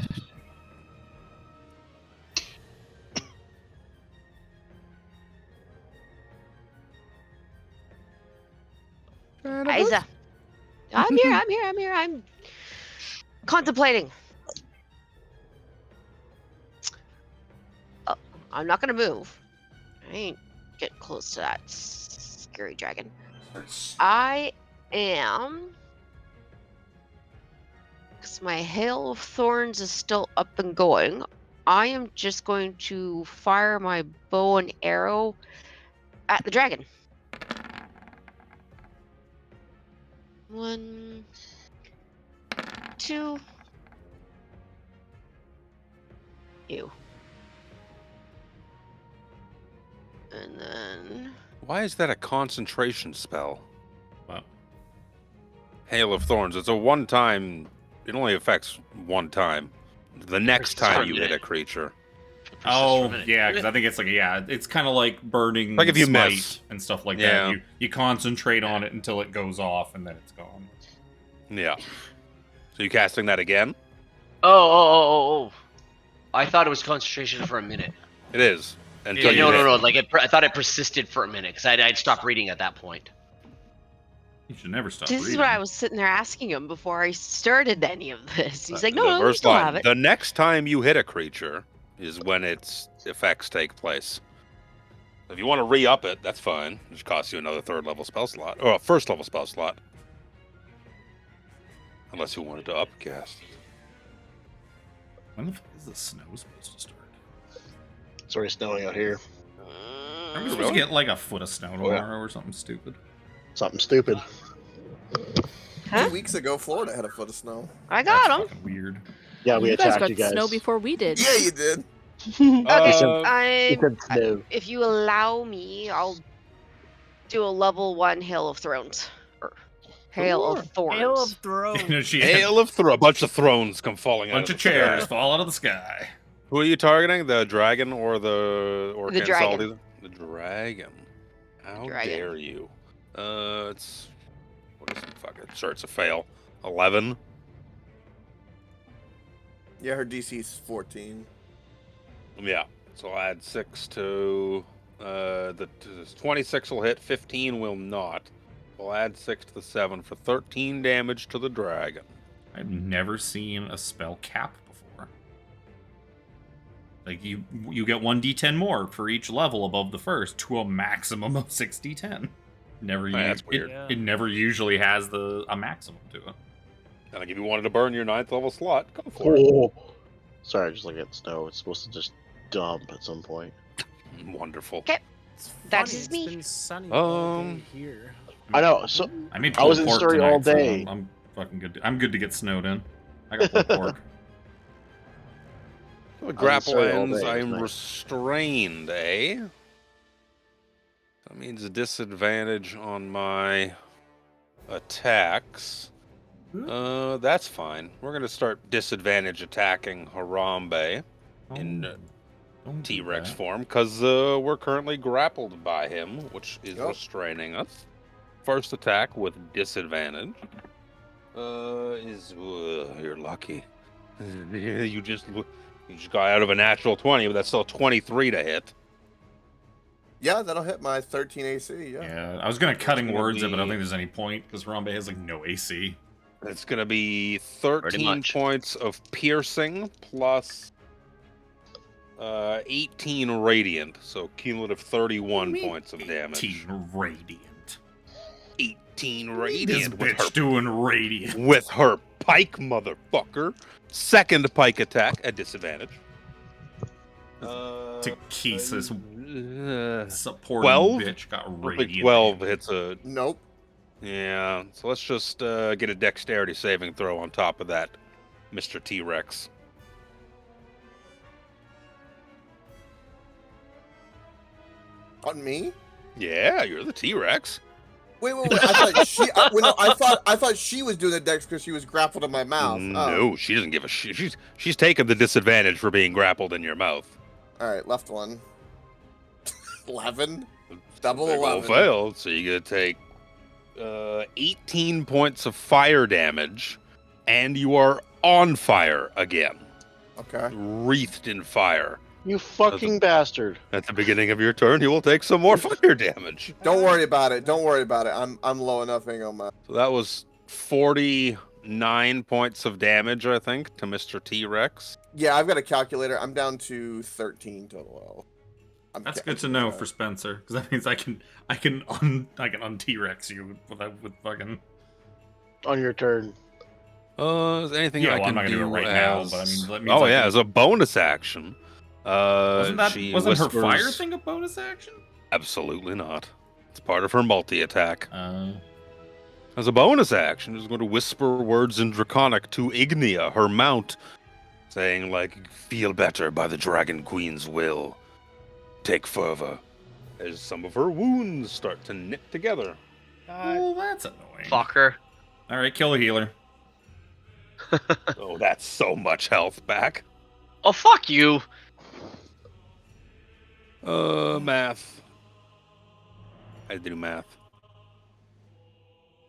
Isa. I'm here. I'm contemplating. Oh, I'm not gonna move. I ain't getting close to that scary dragon. I am because my Hail of Thorns is still up and going, I am just going to fire my bow and arrow at the dragon. 1, 2. Ew. And then
Why is that a concentration spell?
Wow.
Hail of Thorns. It's a one-time. It only affects one time. The next time you hit a creature.
Oh, yeah, because I think it's like, it's kind of like burning
Like if you
smite
miss.
and stuff like
Yeah.
that. You concentrate on it until it goes off, and then it's gone.
Yeah. So you casting that again?
Oh. I thought it was concentration for a minute.
It is. Until
Yeah,
you hit.
no. Like I thought it persisted for a minute because I'd stopped reading at that point.
You should never stop
this
reading.
is what I was sitting there asking him before I started any of this. He's like,
The
no, we
first
still
line,
have it.
the next time you hit a creature is when its effects take place. If you want to re-up it, that's fine. It just costs you another 3rd level spell slot. Or a 1st level spell slot. Unless you wanted to upcast.
When the fuck is the snow supposed to start?
It's already snowing out here.
Are we supposed to get like a foot of snow
Oh, yeah.
tomorrow or something stupid?
Something stupid.
Huh?
2 weeks ago, Florida had a foot of snow.
I got
That's
him.
fucking weird.
Yeah, we
You guys
attacked
got
you guys.
snow before we did.
Yeah, you did.
Okay,
It said snow.
if you allow me, I'll do a level 1 Hail of Thrones. Or Hail of Thorns.
Hail of Thrones.
You know, she had
Hail of a bunch of thrones come falling
a
out.
bunch of
the sky.
chairs fall out of the sky.
Who are you targeting? The dragon or the
The dragon.
The dragon. How
dragon.
dare you? It's what is it? Fuck it. Sure, it's a fail. 11.
Yeah, her DC's 14.
Yeah. So I'll add 6 to the 26 will hit. 15 will not. We'll add 6 to the 7 for 13 damage to the dragon.
I've never seen a spell cap before. Like you get 1d10 more for each level above the first to a maximum of 6d10. Never.
That's weird.
Yeah.
It never usually has a maximum to it.
And like if you wanted to burn your 9th level slot, go for it.
Oh. Sorry, just looking at snow. It's supposed to just dump at some point.
Wonderful.
Okay.
It's
That
funny,
is me.
It's been sunny all day
Um,
here.
I know. So
I made
I was
pulled
in
pork
Surrey
tonight,
all
so
day.
I'm fucking good. I'm good to get snowed in. I got pulled pork.
The grapple
sorry, all
ends.
day,
I'm
nice.
restrained, eh? That means a disadvantage on my attacks. That's fine. We're gonna start disadvantage attacking Harambe in
Don't do
T-Rex
that.
form because we're currently grappled by him, which is
Yep.
restraining us. First attack with disadvantage is you're lucky. You just got out of a natural 20, but that's still 23 to hit.
Yeah, that'll hit my 13 AC. Yeah.
Yeah, I was gonna cutting
gonna
words it, but I don't
be-
think there's any point because Harambe has like no AC.
It's gonna be 13
much.
points of piercing plus 18 radiant, so cumulative 31 points of damage.
18 radiant.
18
This
radiant with
bitch doing radiant.
her pike, motherfucker. Second pike attack at disadvantage.
To Keith, this supporting
12?
bitch got
I think
radiant.
12 hits a.
Nope.
Yeah, so let's just get a dexterity saving throw on top of that, Mr. T-Rex.
On me?
Yeah, you're the T-Rex.
Wait. I thought she. I thought she was doing the dex because she was grappled in my mouth.
No, she doesn't give a shit. She's taken the disadvantage for being grappled in your mouth.
All right, left one. 11. Double
Big ol'
11.
failed, so you're gonna take 18 points of fire damage, and you are on fire again,
Okay.
wreathed in fire.
You fucking bastard.
At the beginning of your turn, you will take some more fire damage.
Don't worry about it. Don't worry about it. I'm low enough. Ain't gonna matter.
So that was 49 points of damage, I think, to Mr. T-Rex.
Yeah, I've got a calculator. I'm down to 13 total.
That's good to know for Spencer, because that means I can un T-Rex you with fucking.
On your turn.
Is there anything
Yeah,
I
well, I'm
can
not gonna
do
do it right now, but I mean, that means
oh
I
yeah,
can-
as a bonus action.
wasn't her fire
whispers-
thing a bonus action?
Absolutely not. It's part of her multi-attack. As a bonus action, she's going to whisper words in Draconic to Ignia, her mount, saying like, "Feel better by the Dragon Queen's will. Take fervor." As some of her wounds start to knit together.
Oh, that's annoying.
Fucker.
All right, kill the healer.
Oh, that's so much health back.
Oh, fuck you.
Math. I had to do math.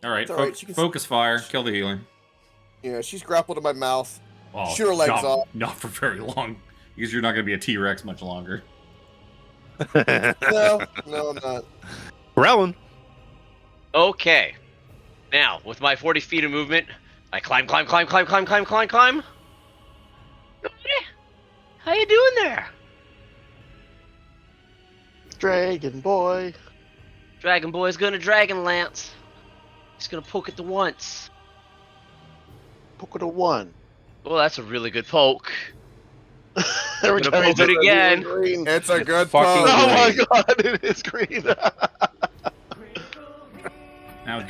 All right,
It's all right, she can-
focus fire, kill the healer.
Yeah, she's grappled to my mouth.
Well,
Shoot her legs off.
Not for very long, because you're not going to be a T-Rex much longer.
No, I'm not.
Krellin.
Okay. Now, with my 40 feet of movement, I climb. How you doing there?
Dragon boy.
Dragon Boy's gonna Dragonlance. He's gonna poke it the once.
Poke it a 1.
Oh, that's a really good poke.
Every
gonna
time he
poke
does
it again.
green.
It's a good
fucking
poke.
Oh my god, it is green.
Now,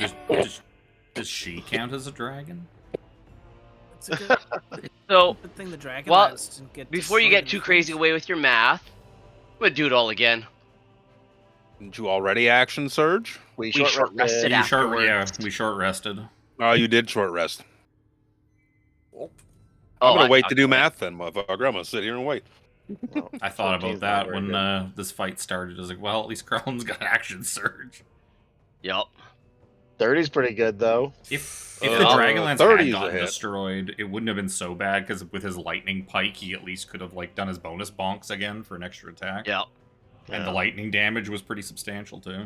does she count as a dragon?
It's a good,
So,
good thing the dragon
well,
didn't get
before you
destroyed
get
in
too
the
crazy
first-
away with your math, I'm gonna do it all again.
Didn't you already action surge?
We short rested afterwards.
We short rested.
Oh, you did short rest.
Oh,
I'm gonna
I
wait
thought
to do
you
math then, motherfucker. I'm gonna sit here and wait.
I thought
14's
about that
not
when
very
this fight started. I was like, well, at least Krellin's got action surge.
Yep.
30's pretty good though.
If
Uh,
the Dragonlance
30
had
is a
gotten
hit.
destroyed, it wouldn't have been so bad because with his lightning pike, he at least could have like done his bonus bonks again for an extra attack.
Yep.
And the lightning damage was pretty substantial too.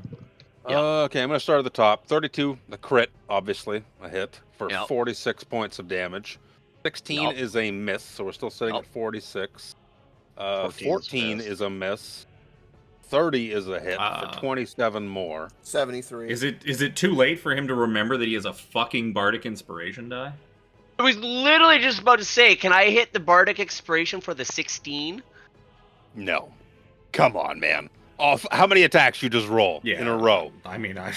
Yep.
Okay, I'm gonna start at the top. 32, the crit, obviously a hit for
Yep.
46 points of damage. 16
Yep.
is a miss, so we're still sitting
Yep.
at 46.
14 is
14
miss.
is a miss. 30 is a hit
Ah.
for 27 more.
73.
Is it too late for him to remember that he has a fucking bardic inspiration die?
I was literally just about to say, can I hit the Bardic Inspiration for the 16?
No, come on, man. How many attacks you just roll in a row?
I mean, I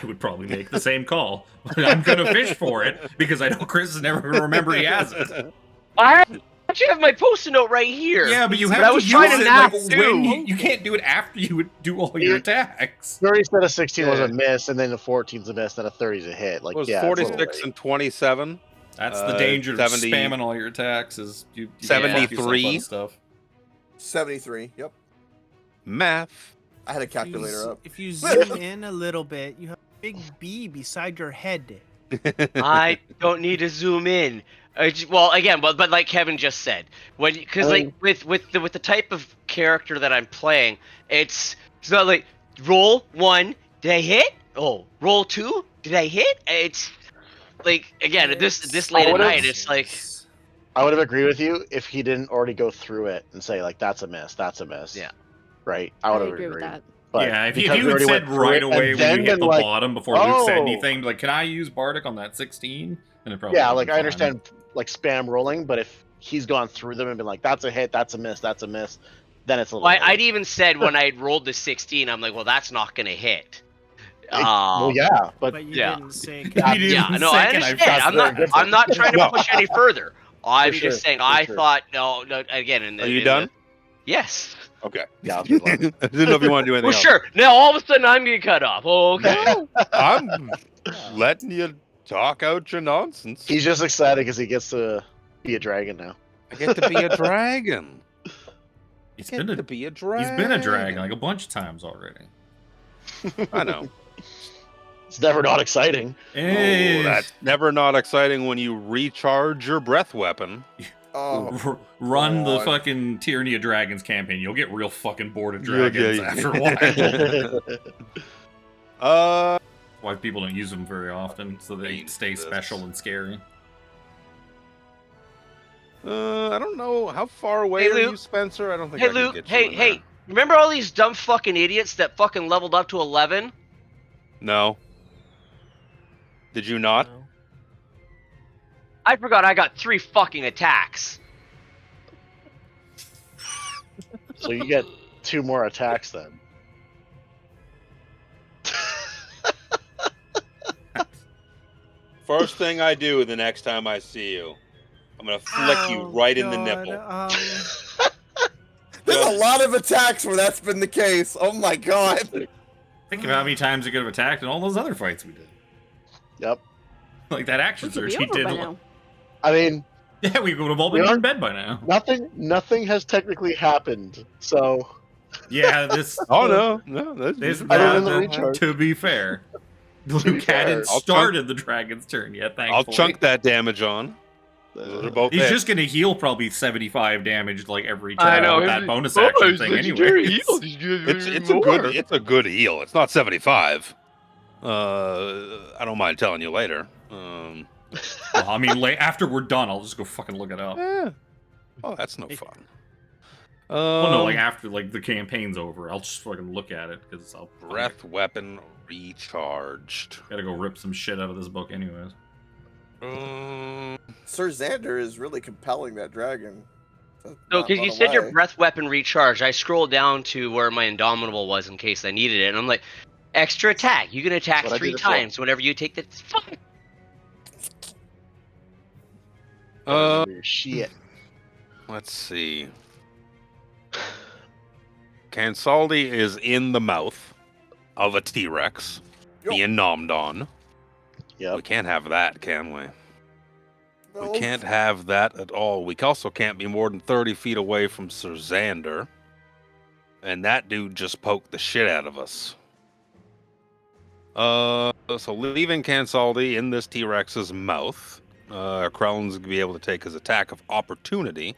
would probably make the same call, but I'm gonna fish for it because I know Chris is never gonna remember he has it.
I actually have my post-it note right here.
Yeah, but you
But
have
I
to
was
use
trying to
it
nap
like
too.
when you can't do it after you would do all your attacks.
30 said a 16 was a miss, and then the 14's a miss, then a 30's a hit. Like,
It was
yeah, it's a little
46
late.
and 27.
That's the danger of
70
spamming all your attacks is you
73.
fuck yourself out of stuff.
73. Yep.
Math.
I had a
If you
calculator
z-
up.
If you zoom in a little bit, you have a big B beside your head.
I don't need to zoom in. Well, again, but like Kevin just said, because like with the type of character that I'm playing, it's not like roll 1, did I hit? Oh, roll 2, did I hit? It's like again this late at night, it's like
I would have agreed with you if he didn't already go through it and say like that's a miss, that's a miss.
Yeah.
Right. I would have
agree with
agreed.
that.
But
yeah, if you
because we
had
already
said
went through
right
it,
away
and
when
then
you hit
been
the
like,
bottom before Luke said
"Oh."
anything, like, can I use Bardic on that 16? And it probably
Yeah,
would've
like
been
I
fine.
understand like spam rolling, but if he's gone through them and been like that's a hit, that's a miss, then it's a little.
well,
late.
I'd even said when I rolled the 16, I'm like, well, that's not gonna hit.
Well, yeah, but
But you
yeah.
didn't say.
You didn't
Yeah, no, I
say, "Can
understand. I'm
very
not.
good
I'm not trying to
Well-
push any further. I'm
For
just
sure,
saying.
for
I
sure.
thought no. Again, in the,
Are you
in
done?
the- yes.
Okay.
Yeah, I was good luck.
I didn't know if you want to do anything
Well,
else.
sure. Now all of a sudden I'm getting cut off. Oh, okay.
I'm letting you talk out your nonsense.
he's just excited because he gets to be a dragon now.
I get to be a dragon.
He's
Get
been
to
a
be a dragon.
He's been a dragon like a bunch of times already.
I know.
It's never not exciting.
Eh,
Oh, that's never not exciting when you recharge your breath weapon.
Oh,
run the
God.
fucking Tyranny of Dragons campaign. You'll get real fucking bored of
Yeah,
dragons
yeah,
after a while.
Uh,
Why people don't use them very often, so they
Hate
stay
this.
special and scary.
I don't know how far away
Hey,
are
Luke.
you, Spencer. I don't think.
Hey,
I can
Luke.
get you
Hey,
in
hey.
there.
Remember all these dumb fucking idiots that fucking leveled up to 11?
No. Did you not?
No.
I forgot I got 3 fucking attacks.
So you get 2 more attacks then.
First thing I do the next time I see you, I'm gonna flick you right in the nipple.
There's a lot of attacks where that's been the case. Oh my god.
Think of how many times he could have attacked in all those other fights we did.
Yep.
Like that action
We could
surge
be
he
over
did.
by now.
I mean,
Yeah, we would have all
We
been
are-
in bed by now.
nothing has technically happened. So
Yeah, this.
Oh no, that's
This
Other than the
that-
recharge.
to be fair,
be
Luke
fair,
hadn't
I'll
started the dragon's turn yet. Thankfully,
I'll chunk that damage on. Those are both
He's
hits.
just gonna heal probably 75 damage like every
I
turn
know,
with that
his-
bonus
oh,
action
his
thing.
legendary
Anyway,
heal, he's gonna do
It's
more.
a good heal. It's not 75. I don't mind telling you later.
well, I mean, after we're done, I'll just go fucking look it up.
Yeah. Oh, that's no fun.
Well, no, like after like the campaign's over, I'll just fucking look at it because I'll
breath weapon recharged.
gotta go rip some shit out of this book, anyways.
Sir Xander is really compelling that dragon. to
So,
not
because you
run
said your
away.
breath weapon recharged, I scrolled down to where my Indomitable was in case I needed it, and I'm like, extra attack. You can attack
That's what I
3
did it for.
times whenever you take the. Fuck.
Shit.
Let's see. Kansaldi is in the mouth of a T-Rex,
Yo.
being nommed on. We
Yep.
can't have that, can we?
No.
We can't have that at all. We also can't be more than 30 feet away from Sir Xander. And that dude just poked the shit out of us. So leaving Kansaldi in this T-Rex's mouth, Krellin's gonna be able to take his attack of opportunity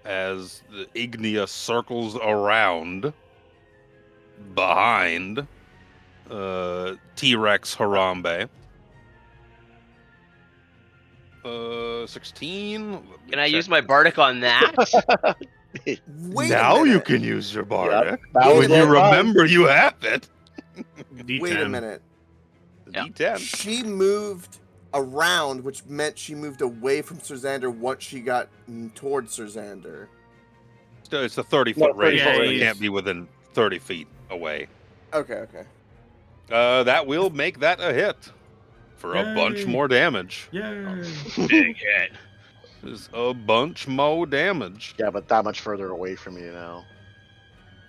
as the Ignia circles around behind T-Rex Harambe. 16.
Can I use my Bardic on that?
Wait
Now
a
you
minute.
can use your Bardic.
That was
When you
what mine-
remember you have it.
D10.
Wait a minute.
The
Yeah.
D10.
She moved around, which meant she moved away from Sir Xander once she got towards Sir Xander.
It's a 30-foot
No,
range.
30-foot
so it
range.
can't be within 30 feet away.
Okay.
That will make that a hit for a bunch
Yay.
more damage.
Yay!
Big hit.
Is a bunch more damage.
Yeah, but that much further away from you now.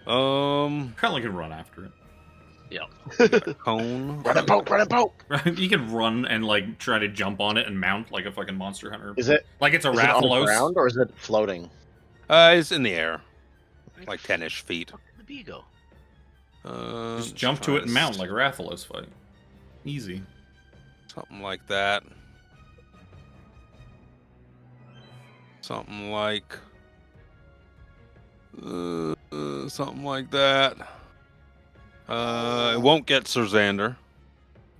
Krellin can run after it.
Cone.
Run and poke, run and poke.
Right? You can run and like try to jump on it and mount like a fucking monster hunter.
Is it,
Like it's a
is it on the
Rathalos.
ground or is it floating?
It's in the air, like 10-ish feet.
Where the bee go?
Just jump to it and mount like a Rathalos fight. Easy.
Something like that. Something like that. It won't get Sir Xander,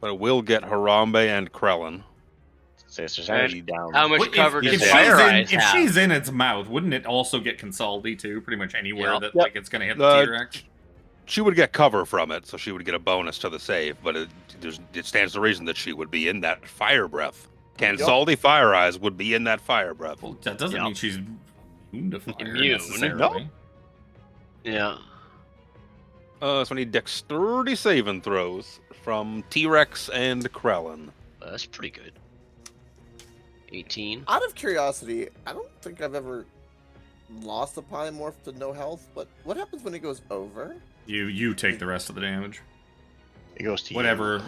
but it will get Harambe and Krellin.
Say Sir Xander's down.
How much
Well,
cover
if,
does
if,
Fire
she's in,
Eyes
if
have?
she's in its mouth, wouldn't it also get Consaldi too? Pretty much anywhere
Yep.
that
Yep.
like it's gonna hit the
Uh,
T-Rex.
She would get cover from it, so she would get a bonus to the save, but it stands to reason that she would be in that fire breath. Kansaldi Fire Eyes would be in that fire breath.
Well, that doesn't
Yep.
mean she's immune to fire
Immune.
necessarily.
Yeah.
So I need dexterity saving throws from T-Rex and Krellin.
That's pretty good. 18.
Out of curiosity, I don't think I've ever lost a polymorph to no health, but what happens when it goes over?
You take the rest of the damage.
It goes to
Whatever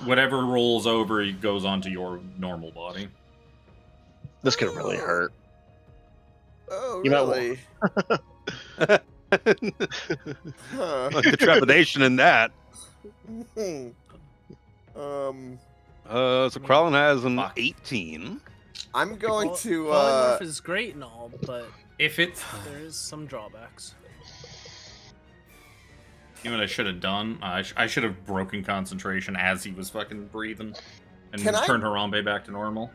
rolls over, it goes onto your normal body.
This could really hurt.
Oh,
You might
really? Huh.
Like the trepidation in that. So Krellin has an
Fuck.
18.
I'm going to.
Polymorph is great and all, but
If it's
there is some drawbacks.
you know what I should have done, I should have broken concentration as he was fucking breathing, and
Can I-
turned Harambe back to normal.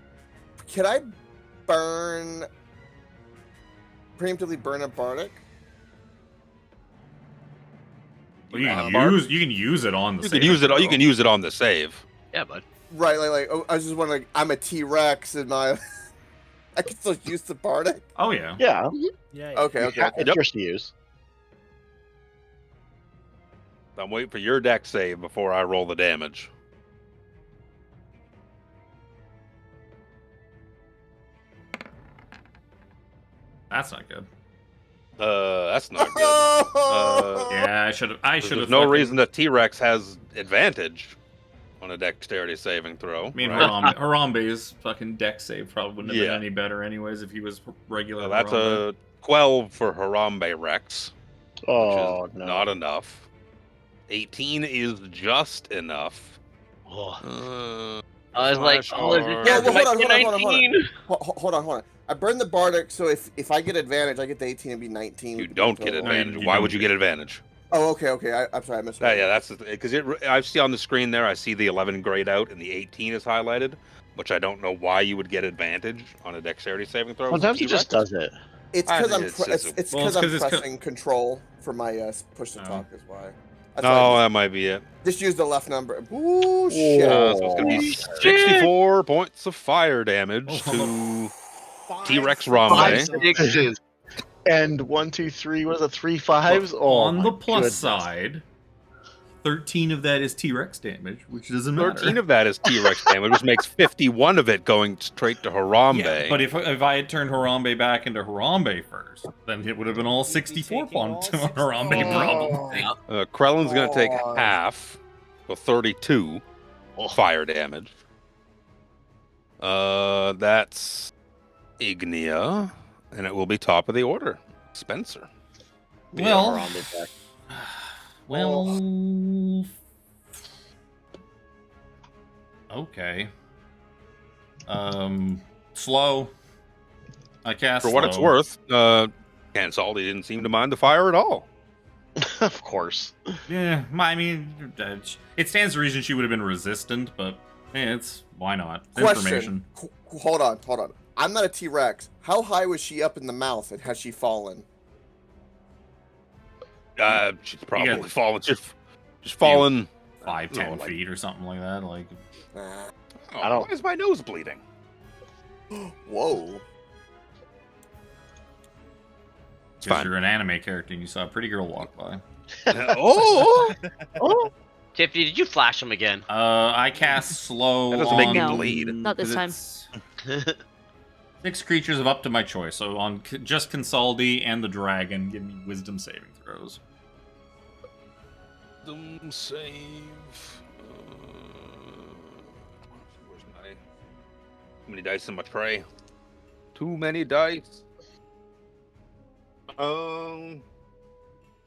Can I preemptively burn a Bardic?
Well, you can
Bard?
use it on the.
You can use it. You can use it on the save.
Yeah, bud.
Right, like oh, I was just wondering. I'm a T-Rex, and my I can still use the bardic.
Oh yeah.
Yeah.
Yeah.
Okay.
It's yours to use.
I'm waiting for your deck save before I roll the damage.
That's not good.
That's not good.
Yeah, I should have.
There's no reason that T-Rex has advantage on a dexterity saving throw.
I mean,
right?
Harambe's fucking deck save probably wouldn't have
Yeah.
been any better anyways if he was regular.
So that's
Harambe.
a 12 for Harambe Rex,
Oh
which is
no.
not enough. 18 is just enough.
Oh. I was like,
slash
oh, is
R.
it
Yeah, well,
might
hold
be
on, hold on, hold on.
19?
Hold on. I burned the bardic, so if I get advantage, I get the 18 and be 19.
You
with the
don't
total.
get advantage.
you
Why
don't
would you
get
get advantage?
Oh, okay. I'm sorry, I missed.
Yeah, that's because I see on the screen there. I see the 11 grayed out and the 18 is highlighted, which I don't know why you would get advantage on a dexterity saving throw.
Sometimes it just does it.
It's
I
because
think
I'm
it's just
it's
Well,
because
it's
I'm
'cause it's
pressing control for my push to
Oh.
talk is why. That's
No,
why I
that might be it.
just use the left number. Ooh, shit.
So it's gonna be 64 points of fire damage to T-Rex
Five
Rambe.
sixes. And 1, 2, 3. What is it? 3 5s? Oh,
on the
my
plus
goodness.
side, 13 of that is T-Rex damage, which doesn't matter.
13 of that is T-Rex damage, which makes 51 of it going straight to Harambe.
Yeah, but if I had turned Harambe back into Harambe first, then it would have been all 64 on Harambe, probably.
Krellin's going to take
God.
half, so 32 fire damage. That's Ignia, and it will be top of the order. Spencer.
Well,
Harambe back.
well, okay. Slow. I cast
For what it's
slow.
worth, Cansaldi didn't seem to mind the fire at all.
Of course.
Yeah, I mean, it stands to reason she would have been resistant, but it's why not? It's information.
Question. Hold on. I'm not a T-Rex. How high was she up in the mouth, and has she fallen?
She's probably
got-
fallen. Just fallen.
5-10
like-
feet or something like that. Like,
Nah.
I don't-
Why is my nose bleeding?
Whoa.
It's
because
fine.
you're an anime character and you saw a pretty girl walk by.
Oh!
Tiffany, did you flash him again?
I cast slow.
That doesn't make me
on-
bleed.
Not this time.
it's 6 creatures of up to my choice. So on just Consaldi and the dragon, give me wisdom saving throws.
Wisdom save. Where's my? Too many dice in my tray. Too many dice.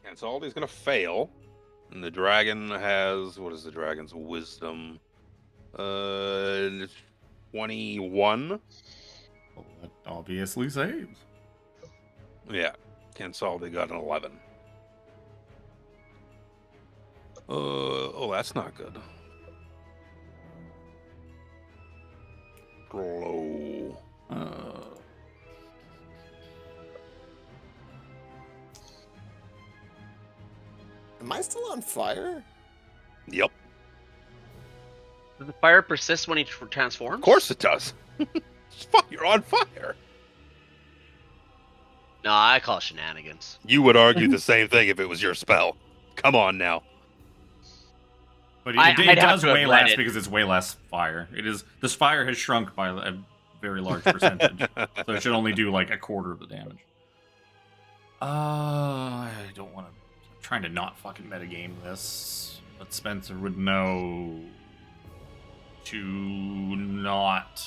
Cansaldi's gonna fail, and the dragon has what is the dragon's wisdom? 21.
Well, that obviously saves.
Yeah, Cansaldi got an 11. Oh, that's not good. Glow.
Am I still on fire?
Yep,
Does the fire persist when he transforms?
of course it does. Fuck, you're on fire.
No, I call it shenanigans.
You would argue the same thing if it was your spell. Come on now.
But it,
I'd
it
have
does
to have
way
read
less
it.
because it's way less fire. This fire has shrunk by a very large percentage, so it should only do like a quarter of the damage. I don't want to. I'm trying to not fucking metagame this, but Spencer would know to not.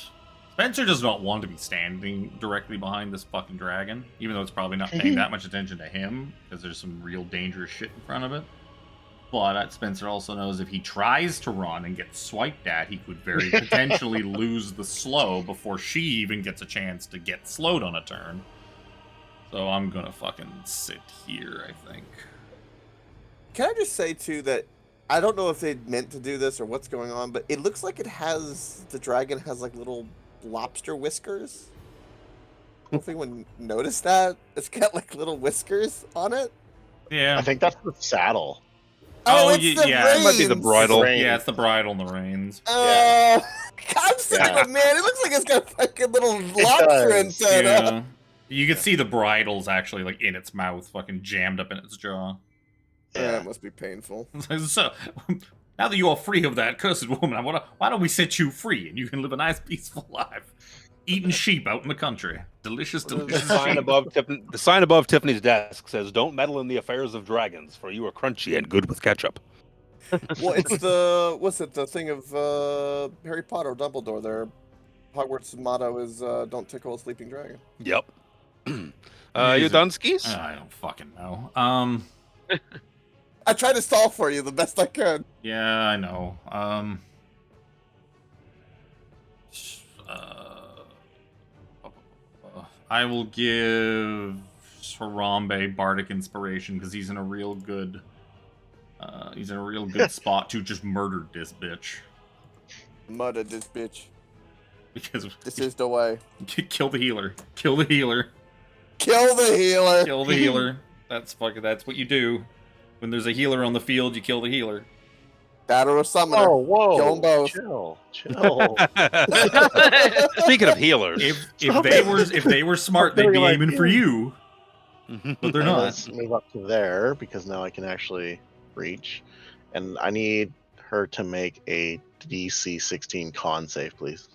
Spencer does not want to be standing directly behind this fucking dragon, even though it's probably not paying that much attention to him because there's some real dangerous shit in front of it. But Spencer also knows if he tries to run and gets swiped at, he could very potentially lose the slow before she even gets a chance to get slowed on a turn. So I'm gonna fucking sit here, I think.
Can I just say too that I don't know if they meant to do this or what's going on, but it looks like the dragon has like little lobster whiskers. I don't know if anyone noticed that. It's got like little whiskers on it.
Yeah.
I think that's the saddle.
Oh,
Oh,
it's the
yeah, it
might be the
reins!
bridle.
Reins.
Yeah, it's the bridle and the reins.
Oh, I'm so tentacle, man. It looks like it's got a fucking little lobster
does.
antenna.
Yeah. You can see the bridle's actually like in its mouth, fucking jammed up in its jaw.
Yeah, it must be painful.
So, now that you are free of that cursed woman, why don't we set you free and you can live a nice, peaceful life? Eating sheep out in the country. Delicious,
The
delicious
sign
sheep.
the sign above Tiffany's desk says, "Don't meddle in the affairs of dragons, for you are crunchy and good with ketchup."
Well, it's the thing of Harry Potter or Dumbledore. Their Hogwarts motto is "Don't tickle a sleeping dragon."
Yep. You
Music.
done, Skis?
I don't fucking know.
I tried to stall for you the best I could.
Yeah, I know. I will give Harambe bardic inspiration because he's in a real good spot to just murder this bitch.
Murder this bitch.
Because
This is the way.
kill the healer. Kill the healer.
Kill the healer.
Kill the healer. That's what you do. When there's a healer on the field, you kill the healer.
That or a summoner.
Oh, whoa!
Kill 'em both.
Chill.
Speaking of healers,
If they were smart, they'd be
Like,
aiming for you. But they're not.
Let's move up to there because now I can actually reach, and I need her to make a DC 16 con save, please.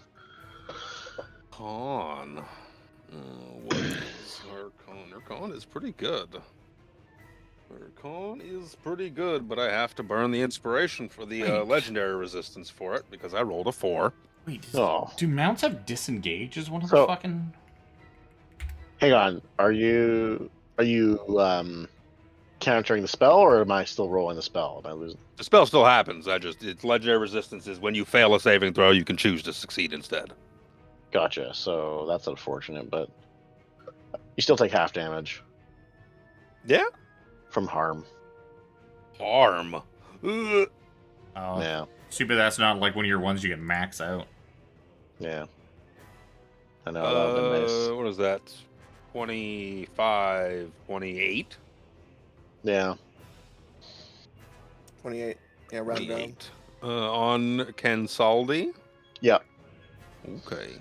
Con. What is her con? Her con is pretty good. Her con is pretty good, but I have to burn the inspiration for the legendary resistance for it because I rolled a 4.
Wait,
Oh.
do mounts have disengage as one of
So-
the fucking...
Hang on, are you countering the spell, or am I still rolling the spell? Am I losing?
The spell still happens. It's legendary resistance is when you fail a saving throw, you can choose to succeed instead.
Gotcha. So that's unfortunate, but you still take half damage
Yeah.
from harm.
Harm. Ugh.
Oh,
Yeah,
stupid, that's not like one of your ones you get max out.
yeah. I know that would have been nice.
What is that? 25, 28?
Yeah.
28. Yeah, round down.
28. On Kensaldi?
Yeah.
Okay.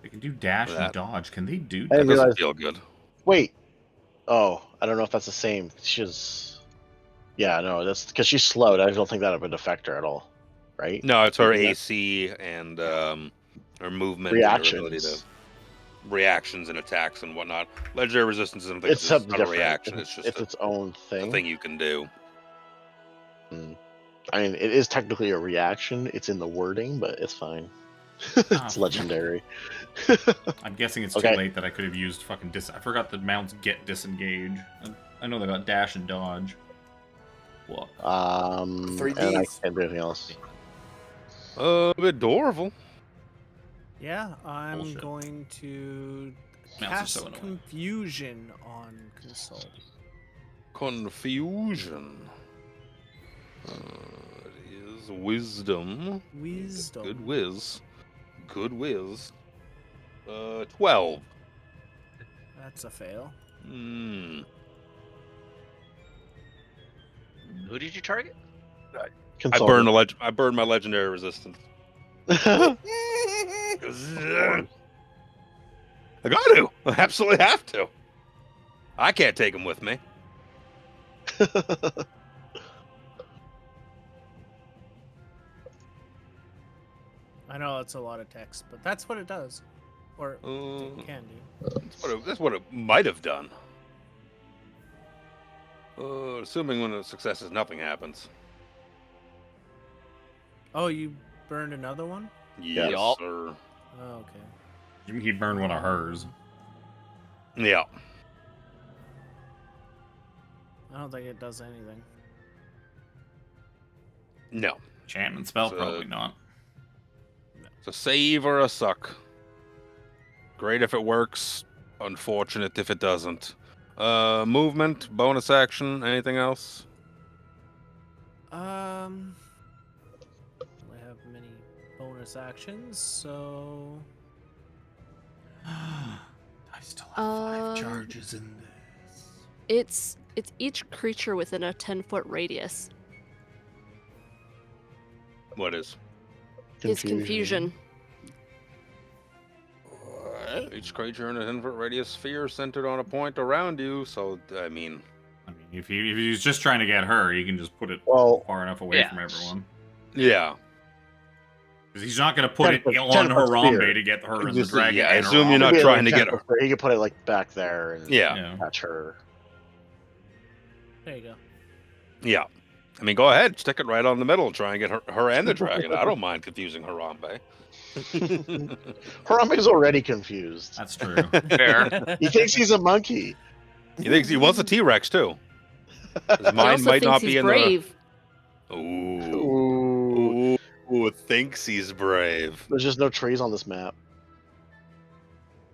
They can do dash and
That-
dodge. Can they do
I
That
didn't
doesn't
realize.
feel good.
Wait. Oh, I don't know if that's the same. She's. Yeah, no, that's because she's slowed. I don't think that would affect her at all, right?
No, it's her
Yeah.
AC and her movement and her ability
Reactions.
to reactions and attacks and whatnot. Legendary resistance isn't
It's
it's
something
not a
different.
reaction. It's just
its own
a
thing.
thing you can do.
I mean, it is technically a reaction. It's in the wording, but it's fine. It's
Ah.
legendary.
I'm guessing it's
Okay.
too late that I could have used fucking I forgot that mounts get disengage. I know they got dash and dodge. What?
Three
And I
Ds.
can't do anything else.
Adorable.
Yeah, I'm
Bullshit.
going to
Mounts are
cast
so annoying.
confusion on Consult.
Confusion. It is wisdom.
Wisdom.
Good whiz. Good whiz. 12.
That's a fail.
Hmm.
Who did you target?
I burned my legendary resistance. I got to. I absolutely have to. I can't take him with me.
I know it's a lot of text, but that's what it does. Or it can do.
That's what it might have done. Assuming when a success is nothing happens.
Oh, you burned another one?
Yes,
Yup.
sir.
Oh, okay.
He burned one of hers.
Yeah.
I don't think it does anything.
No.
Enchantment spell?
So-
Probably not.
It's a save or a suck. Great if it works. Unfortunate if it doesn't. Movement, bonus action, anything else?
I have many bonus actions, so
I still have 5 charges in this.
It's each creature within a 10-foot radius.
What is?
It's confusion.
Each creature in a 10-foot radius sphere centered on a point around you. So, I mean,
if he's just trying to get her, he can just put it
Well,
far enough away
Yeah.
from everyone.
yeah.
Because he's not going to put it
10
on
10-foot
Harambe
sphere.
to get her and the
Just,
dragon.
yeah, I
and
assume you're
Harambe.
not
Maybe
trying to
like
get her.
10 foot, He could put it like back there and
Yeah.
catch her.
There you go.
Yeah. I mean, go ahead. Stick it right on the middle. Try and get her and the dragon. I don't mind confusing Harambe.
Harambe's already confused.
That's true.
Fair.
He thinks he's a monkey.
He thinks he wants a T-Rex, too. His
He
mind
also
might
thinks
not
he's
be in
brave.
the... Ooh. Ooh, thinks he's brave.
There's just no trees on this map.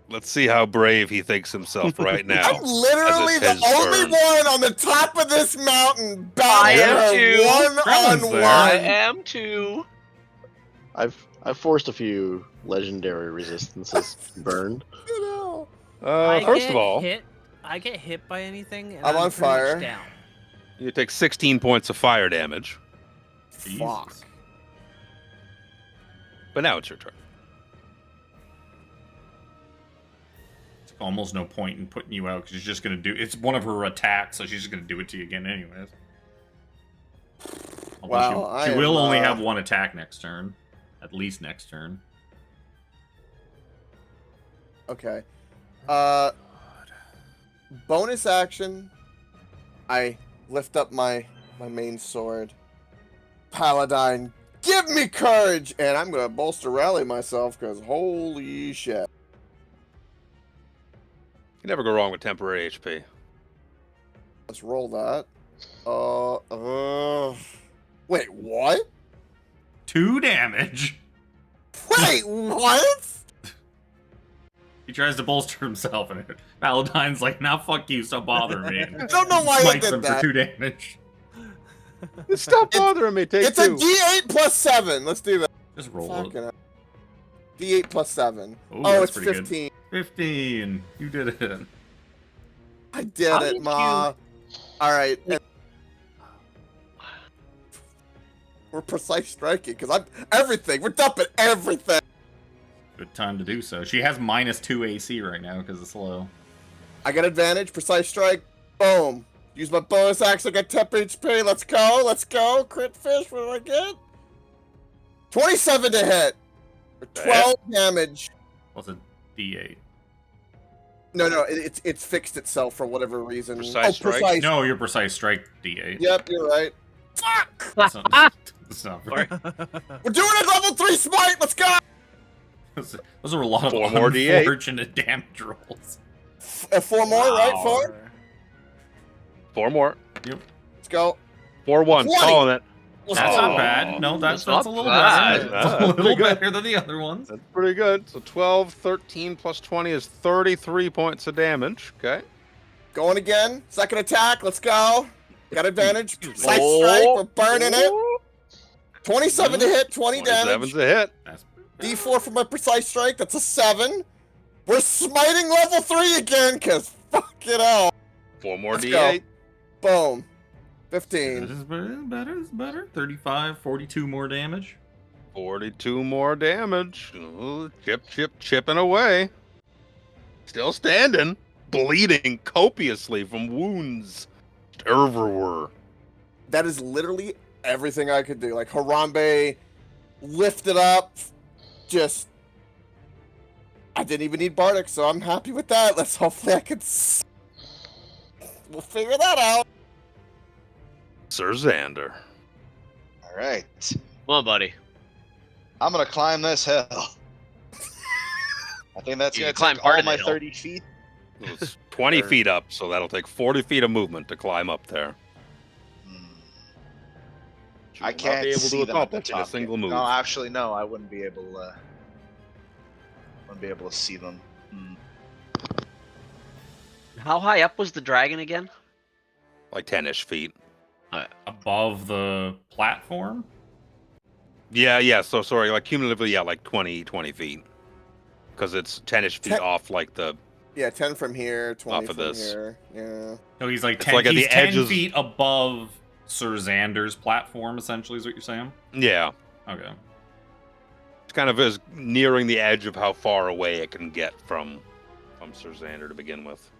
Let's see how brave he thinks himself right now.
I'm literally
as it's
the
his
only
turn.
one on the top of this mountain
I
battling
am
her
too.
Drelling's there.
I
one-on-one.
am too.
I've forced a few legendary resistances burned.
You know.
First of all,
I get hit by anything, and
I'm on
pretty much
fire.
Down.
you take 16 points of fire damage.
Fuck.
Jesus.
But now it's your turn.
It's almost no point in putting you out because she's just going to do... It's one of her attacks, so she's just going to do it to you again anyways. Although
Wow,
she
I
will
am,
only have one attack next turn. At least next turn.
Okay. Bonus action. I lift up my main sword. Paladin, give me courage, and I'm gonna bolster rally myself because holy shit.
You never go wrong with temporary HP.
Let's roll that. Wait, what?
2 damage.
Wait, what?
He tries to bolster himself, and Paladine's like, "Now fuck you, stop bothering me."
I don't know why I
Smites
did
him
that.
for 2 damage.
Stop bothering me. Take
It's
two.
a D8 plus 7. Let's do that.
Just roll
Fucking
it.
hell. D8 plus 7.
Ooh,
Oh,
that's
it's
pretty good.
15.
15. You did it.
I did
How
it,
did
Ma. Alright. We're precise striking, because I'm everything. We're dumping everything.
Good time to do so. She has -2 AC right now because it's low.
I got advantage, precise strike, boom. Use my bonus action, I got 10 HP. Let's go, let's go. Crit fish, what do I get? 27 to hit. For 12 damage.
What's a D8?
No, it's fixed itself for whatever reason.
Precise strike?
precise.
No, your precise strike D8.
Yep, you're right. Fuck!
That's not very...
We're doing a level 3 smite, let's go!
Those are a lot of
4 more D8.
unfortunate damage rolls.
4 more, right?
Wow.
4?
4 more.
Let's go.
4-1.
20.
Calling it.
Let's
That's
go.
not bad. No, that's
That's
a
not
little
bad.
better.
That's
That's a little
pretty good.
better than the other ones.
That's pretty good. So 12, 13 plus 20 is 33 points of damage. Okay.
Going again. Second attack, let's go. Got advantage. Precise
Oh.
strike, we're burning it. 27 to hit, 20 damage.
27's a hit.
That's
D4 for my precise strike, that's a 7. We're smiting level 3 again, because fuck it all.
4 more
Let's
D8.
Boom.
This
15.
is better. It's better. 35, 42 more damage.
42 more damage. Ooh, chipping away. Still standing. Bleeding copiously from wounds everywhere.
That is literally everything I could do. Like, Harambe lifted up. Just... I didn't even need Bardic, so I'm happy with that. Let's hopefully I can... We'll figure that out.
Sir Xander.
All right.
Come on, buddy.
I'm gonna climb this hill. I think that's
You
gonna
can climb
take
part
all
of the
my
hill.
30 feet.
It's 20 feet up, so that'll take 40 feet of movement to climb up there.
Hmm.
You
I
will not
can't
be able
see
to
them at the
accomplish in a
top
single
yet.
move.
No, actually, no. I wouldn't be able. Wouldn't be able to see them. Hmm.
How high up was the dragon again?
Like 10-ish feet.
Above the platform?
Yeah, so sorry, like cumulatively, yeah, like 20 feet. Because it's 10-ish feet off, like the...
Yeah, 10 from here, 20
Off of
from
this.
here. Yeah.
No, he's like
It's
10,
like at
he's
the
10
edges-
feet above Sir Xander's platform, essentially, is what you're saying?
Yeah.
Okay.
It's kind of is nearing the edge of how far away it can get from Sir Xander to begin with.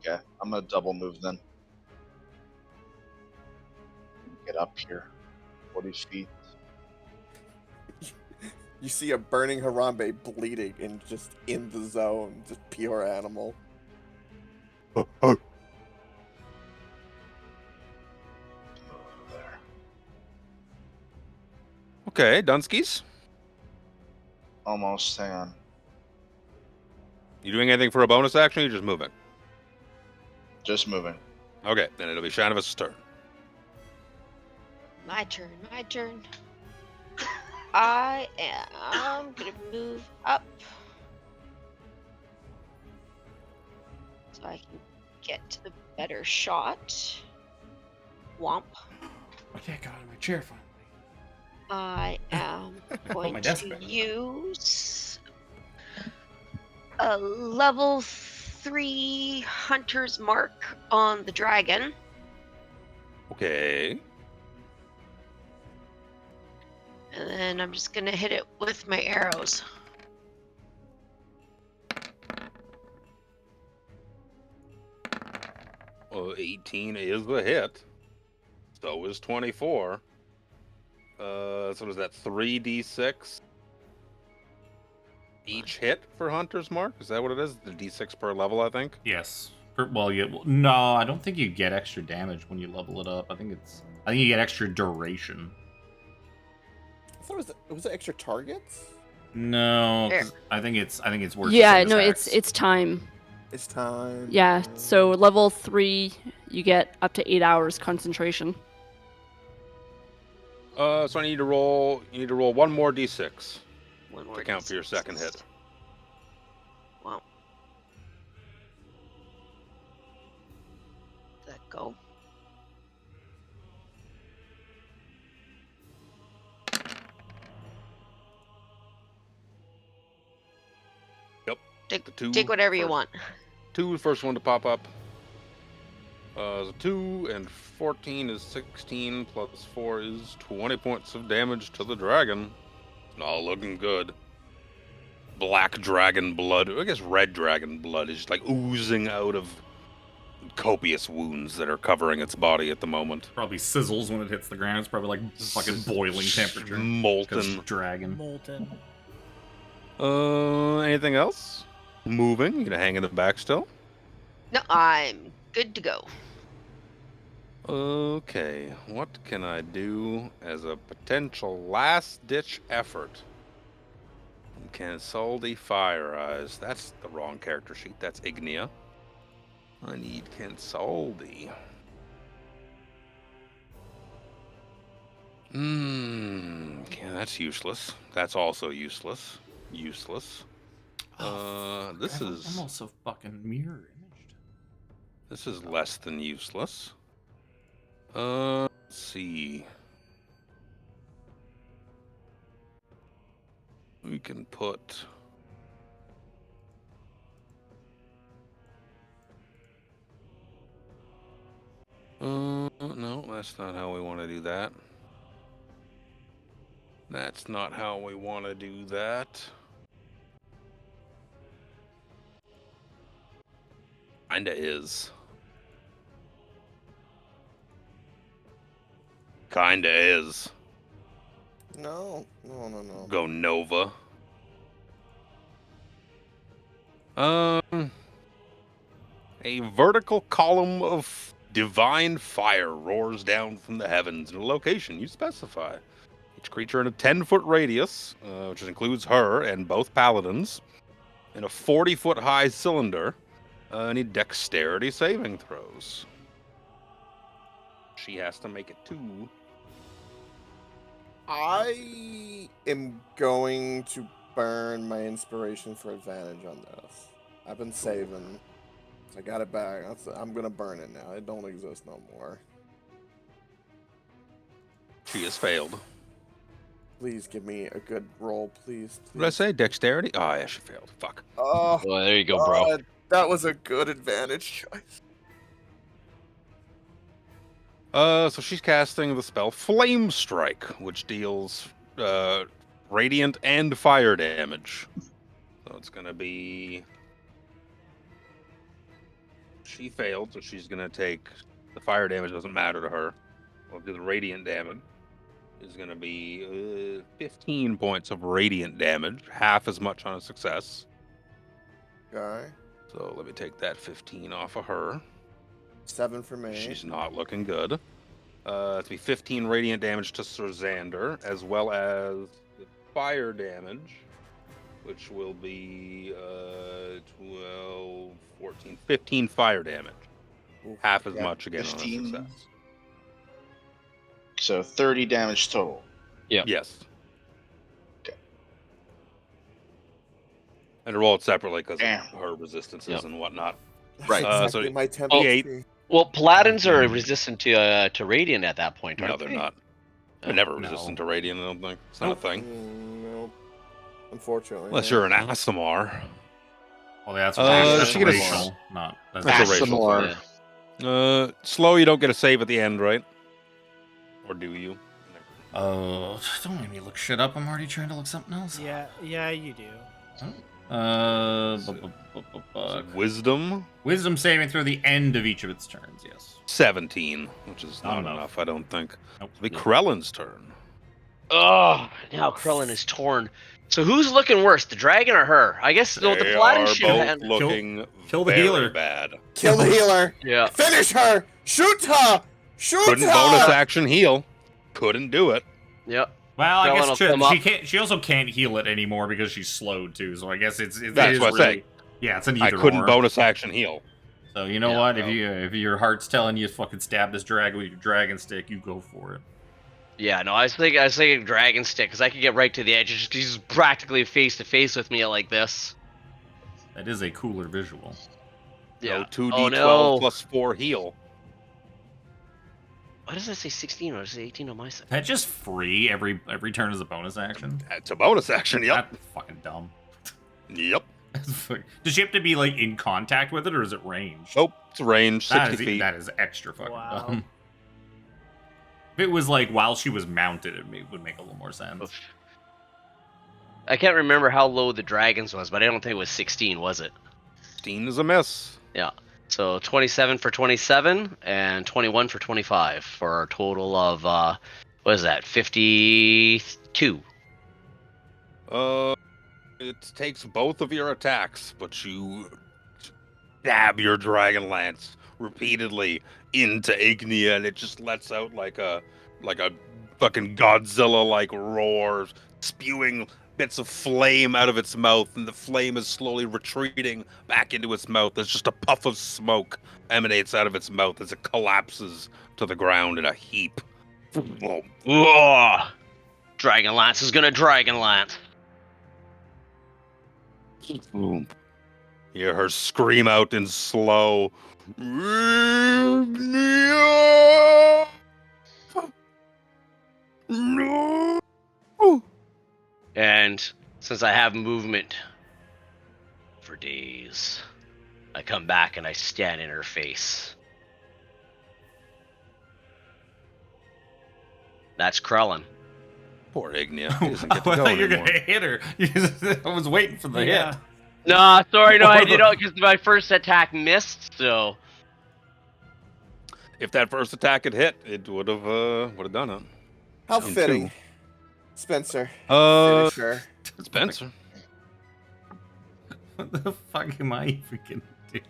Okay, I'm gonna double move then. Get up here. 40 feet.
You see a burning Harambe bleeding and just in the zone, just pure animal.
There.
Okay, Dunskies.
Almost, hang on.
You doing anything for a bonus action, or you just moving?
Just moving.
Okay, then it'll be Shanavas' turn.
My turn. I am gonna move up so I can get to the better shot. Womp.
Okay, I got out of my chair finally.
I am
my
going
desk
to
back.
use a level 3 hunter's mark on the dragon.
Okay.
And then I'm just gonna hit it with my arrows.
Well, 18 is the hit. So is 24. So is that 3d6 each hit for Hunter's Mark? Is that what it is? The d6 per level, I think?
Yes. No, I don't think you get extra damage when you level it up. I think you get extra duration.
I thought was it extra targets?
No,
There.
'cause I think it's worth.
Yeah, no, it's time.
It's time.
Yeah, so level 3, you get up to 8 hours concentration.
So I need to roll. You need to roll one more d6
One more
to count for your
D6.
second hit.
Wow. Let go.
Yep.
Take,
The two
take whatever you
first.
want.
2 is the first one to pop up. So 2 and 14 is 16, plus 4 is 20 points of damage to the dragon. Not looking good. Black dragon blood, I guess red dragon blood, is just like oozing out of copious wounds that are covering its body at the moment.
Probably sizzles when it hits the ground. It's probably like fucking boiling temperature. 'Cause
Molten.
dragon.
Molten.
Anything else? Moving? You gonna hang in the back still?
No, I'm good to go.
Okay, what can I do as a potential last-ditch effort? Kensaldi Fire Eyes. That's the wrong character sheet. That's Ignia. I need Kensaldi. Okay, that's useless. That's also useless. Useless. This is...
I'm also fucking mirror imaged.
This is less than useless. Let's see. We can put... no, that's not how we want to do that. That's not how we want to do that. Kinda is. Kinda is.
No.
Go Nova. A vertical column of divine fire roars down from the heavens in a location you specify. Each creature in a 10-foot radius, which includes her and both paladins, in a 40-foot high cylinder, need dexterity saving throws. She has to make it too.
I am going to burn my inspiration for advantage on this. I've been saving. I got it back. I'm gonna burn it now. It don't exist no more.
She has failed.
Please give me a good roll, please.
What did I say? Dexterity? Oh, yeah, she failed. Fuck.
Oh,
Well, there you go, bro.
That was a good advantage choice.
So she's casting the spell Flame Strike, which deals radiant and fire damage. So it's gonna be. She failed, so she's gonna take the fire damage. Doesn't matter to her. We'll do the radiant damage. Is gonna be 15 points of radiant damage, half as much on a success.
Okay.
So let me take that 15 off of her.
7 for me.
She's not looking good. It's be 15 radiant damage to Sir Xander, as well as the fire damage, which will be 12, 14, 15 fire damage.
Ooh,
Half as
yeah,
much again
15.
on a success.
So 30 damage total.
Yes.
Okay.
And roll it separately because
Damn.
of her resistances
Yep.
and whatnot.
Right.
Exactly
So
my temp
D8.
HP.
Well, paladins are resistant to radiant at that point,
No,
aren't
they're
they?
not. They're never
No.
resistant to radiant, I don't think. It's not a thing.
Nope. Unfortunately.
Unless
no.
you're an Asimar.
Well, that's,
She
that's
gets-
racial, not
That's a racial
Asimar.
Yeah.
Slow, you don't get a save at the end, right? Or do you?
Don't make me look shit up. I'm already trying to look something else.
Yeah, you do.
Wisdom?
Wisdom saving through the end of each of its turns. Yes.
17, which is not
enough.
enough, I don't think.
Nope.
It'll be Krellin's turn.
Oh, now Krillin is torn. So who's looking worse, the dragon or her? I guess the
They
paladin
are
should
both
have.
looking
kill the
very
healer.
bad.
Kill the healer.
Yeah.
Finish her. Shoot her. Shoot
Couldn't
her.
bonus action heal. Couldn't do it.
Yep.
Well, I
Krillin
guess
will
she
come up.
can't. She also can't heal it anymore because she's slowed too. So I guess it's
That's what I say.
Yeah, it's an
I
either
couldn't
or.
bonus action heal.
So you know
Yeah,
what?
no.
If your heart's telling you to fucking stab this dragon with your dragon stick, you go for it.
Yeah, no, I was thinking dragon stick because I could get right to the edge. It's just he's practically face to face with me like this.
That is a cooler visual.
Yeah.
No, 2d12
Oh, no.
plus 4 heal.
Why does that say 16 or does it say 18 on my side?
That just free every turn as a bonus action.
It's a bonus action, yep.
That's fucking dumb.
Yep.
Does she have to be like in contact with it, or is it ranged?
Nope, it's range, 60
That is,
feet.
that is extra fucking
Wow.
dumb. If it was like while she was mounted, it would make a little more sense.
I can't remember how low the dragons was, but I don't think it was 16, was it?
16 is a miss.
Yeah. So 27 for 27 and 21 for 25 for a total of what is that? 52.
It takes both of your attacks, but you stab your Dragonlance repeatedly into Ignia, and it just lets out like a fucking Godzilla-like roar, spewing bits of flame out of its mouth, and the flame is slowly retreating back into its mouth. There's just a puff of smoke emanates out of its mouth as it collapses to the ground in a heap. Whoa.
Ugh. Dragonlance is gonna Dragonlance.
Boom. Hear her scream out in slow. No! No!
And since I have movement for days, I come back and I stand in her face. That's Krellin.
Poor Ignia. He doesn't
I
get to go
thought you were
anymore.
gonna hit her. I was waiting for the
Yeah.
hit.
Nah, sorry, no, I
Or
did
the-
not because my first attack missed. So
If that first attack had hit, it would have done it.
How
Round
fitting.
two.
Spencer.
Uh,
Finish her.
Spencer.
What the fuck am I even gonna do?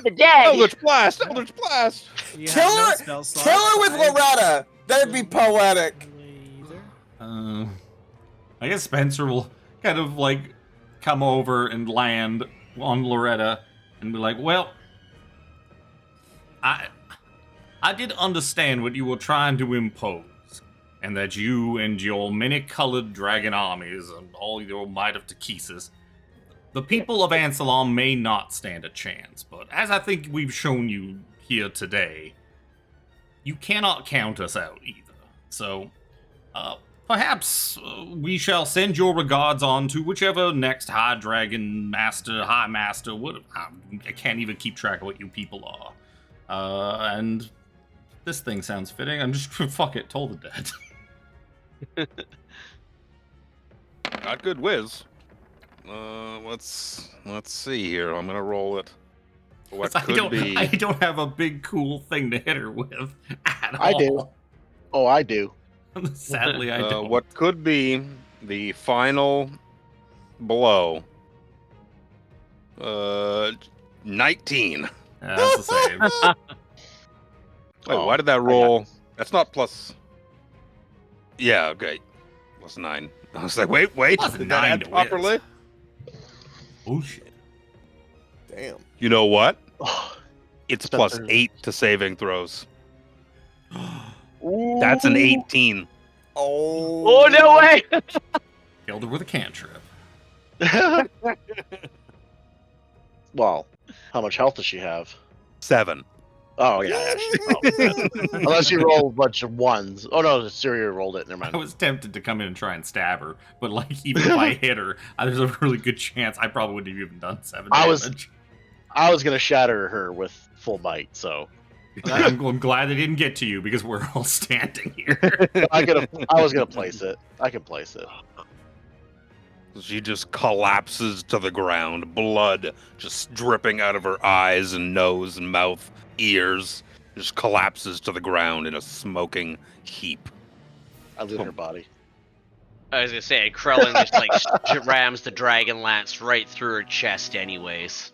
The dead.
Eldritch Blast! Eldritch Blast!
You
Kill
have no
her-
spell slots.
Kill her with
I
Loretta. That'd be poetic.
either.
I guess Spencer will kind of like come over and land on Loretta and be like, "Well, I did understand what you were trying to impose, and that you and your many-colored dragon armies and all your might of Takesis, the people of Ansalon may not stand a chance, but as I think we've shown you here today, you cannot count us out either. So, Perhaps we shall send your regards on to whichever next High Dragon Master, High Master, what, I can't even keep track of what you people are. And this thing sounds fitting. I'm just, fuck it, Toll the Dead.
Not good whiz. Let's see here. I'm gonna roll it. What could be?
I don't have a big cool thing to hit her with at
I
all.
do. Oh, I do.
Sadly, I don't.
What could be the final blow? 19.
That's the save.
Wait,
Oh,
why did that roll? That's not plus. Yeah, okay. Plus 9. I was like, wait,
Plus
did
9
that add
to whiz.
properly?
Bullshit.
Damn.
You know what?
Oh,
It's
Spencer.
plus 8 to saving throws. That's an 18.
Oh.
Oh no way!
Killed her with a cantrip.
well, how much health does she have?
7.
Oh yeah. Unless you roll a bunch of ones. Oh no, Syria rolled it. Never mind.
I was tempted to come in and try and stab her, but like even if I hit her, there's a really good chance I probably wouldn't have even done 7 damage.
I was gonna shatter her with full might, so
I'm glad they didn't get to you because we're all standing here.
I was gonna place it. I can place it.
She just collapses to the ground, blood just dripping out of her eyes and nose and mouth, ears. Just collapses to the ground in a smoking heap.
I loot her body.
I was gonna say, Krellin just like rams the Dragonlance right through her chest, anyways.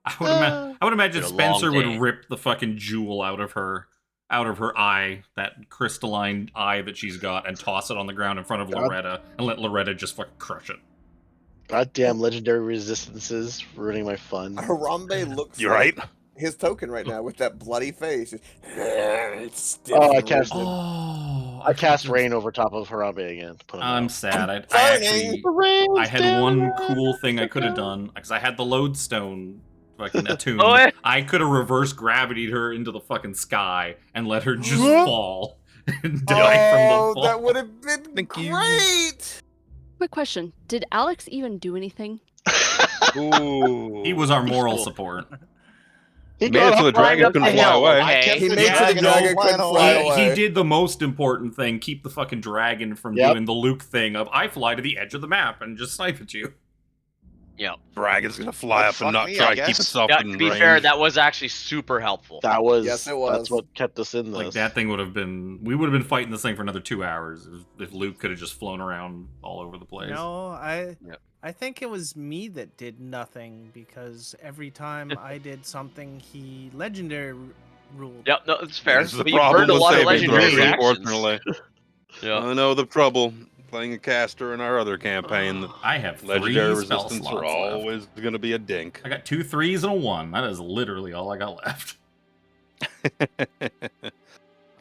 I would imagine
Been a long
Spencer
day.
would rip the fucking jewel out of her eye, that crystalline eye that she's got, and toss it on the ground in front of
God.
Loretta, and let Loretta just fucking crush it.
Goddamn legendary resistances ruining my fun.
Harambe looks
You
like
right?
his token right now with that bloody face. It's stiff
Oh, I
and
cast-
rigid.
Oh,
I cast rain over top of Harambe again. to Put him
I'm
out.
sad. I
Burning.
actually I had one cool thing I could have done because I had the lodestone fucking attuned.
Oh, yeah.
I could have reverse gravitied her into the fucking sky and let her just fall and die from the
Oh,
fall.
that would have been
Thank you.
great.
Quick question: did Alex even do anything?
Ooh.
He was our moral
Cool.
support.
He
Made it
got
so the
up
dragon
up the
couldn't fly
hill,
away.
okay.
He
the
made sure the
dragon
dragon
flying
couldn't fly
away.
away.
He did the most important thing: keep the fucking dragon from
Yep.
doing the Luke thing of I fly to the edge of the map and just snipe at you.
Yeah.
Dragon's gonna fly
Well,
up
fuck
and not
me,
try
I
to keep
guess.
itself
Yeah,
in
to be
range.
fair, that was actually super helpful.
That was.
Yes, it was.
That's what kept us in this.
Like that thing would have been. We would have been fighting this thing for another 2 hours if Luke could have just flown around all over the place.
No,
Yep.
I think it was me that did nothing because every time I did something, he legendary ruled.
Yep, no, it's fair.
This is the
But you've
problem
burned a
with
lot of
saving
legendary
throws,
actions.
unfortunately.
Yeah.
I know the trouble playing a caster in our other campaign.
I have 3
Legendary
spell
resistance
slots
are
left.
always going to be a dink.
I got 2 3s and a 1. That is literally all I got left.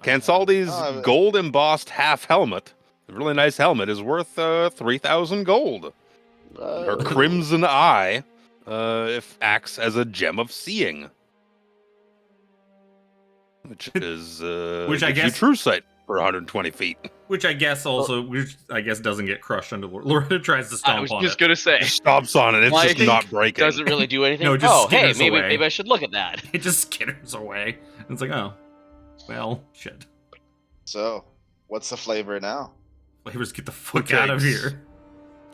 Cansaldi's
Oh,
gold embossed half helmet, a really nice helmet, is worth 3,000 gold. Her crimson eye if acts as a gem of seeing, which is
Which I
gives you
guess-
true sight for 120 feet.
Which I guess also, which I guess doesn't get crushed under Loretta tries to
I
stomp
was
on
just
it.
gonna say,
Just stomps on it. It's
Well, I
just
think
not breaking.
doesn't really do anything.
No, it just
oh, hey,
skitters
maybe
away.
maybe I should look at that.
It just skitters away. It's like, oh, well, shit.
So, what's the flavor now?
Flavors, get the fuck out of
takes-
here.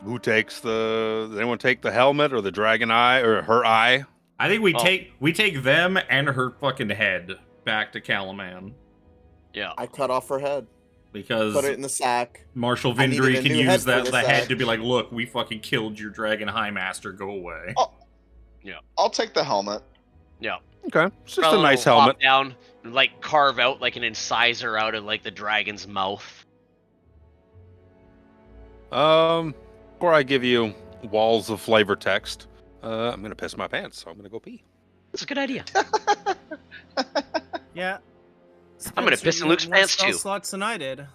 Who takes the? Does anyone take the helmet or the dragon eye or her eye?
I think we
Oh.
take them and her fucking head back to Calaman
Yeah.
I cut off her head,
because
put it in the sack.
Marshal
I needed
Vindry
a
can
new head
use
for
that
this
the head
act.
to be like, look, we fucking killed your dragon high master. Go away.
Oh, I'll take the helmet.
Okay, it's just
Krellin
a nice
will hop
helmet.
down and like carve out like an incisor out of like the dragon's mouth.
Before I give you walls of flavor text, I'm gonna piss my pants, so I'm gonna go pee.
It's a good idea.
Yeah.
I'm gonna
Spencer,
piss in
you
Luke's
had more
pants,
spell
too.
slots than I did.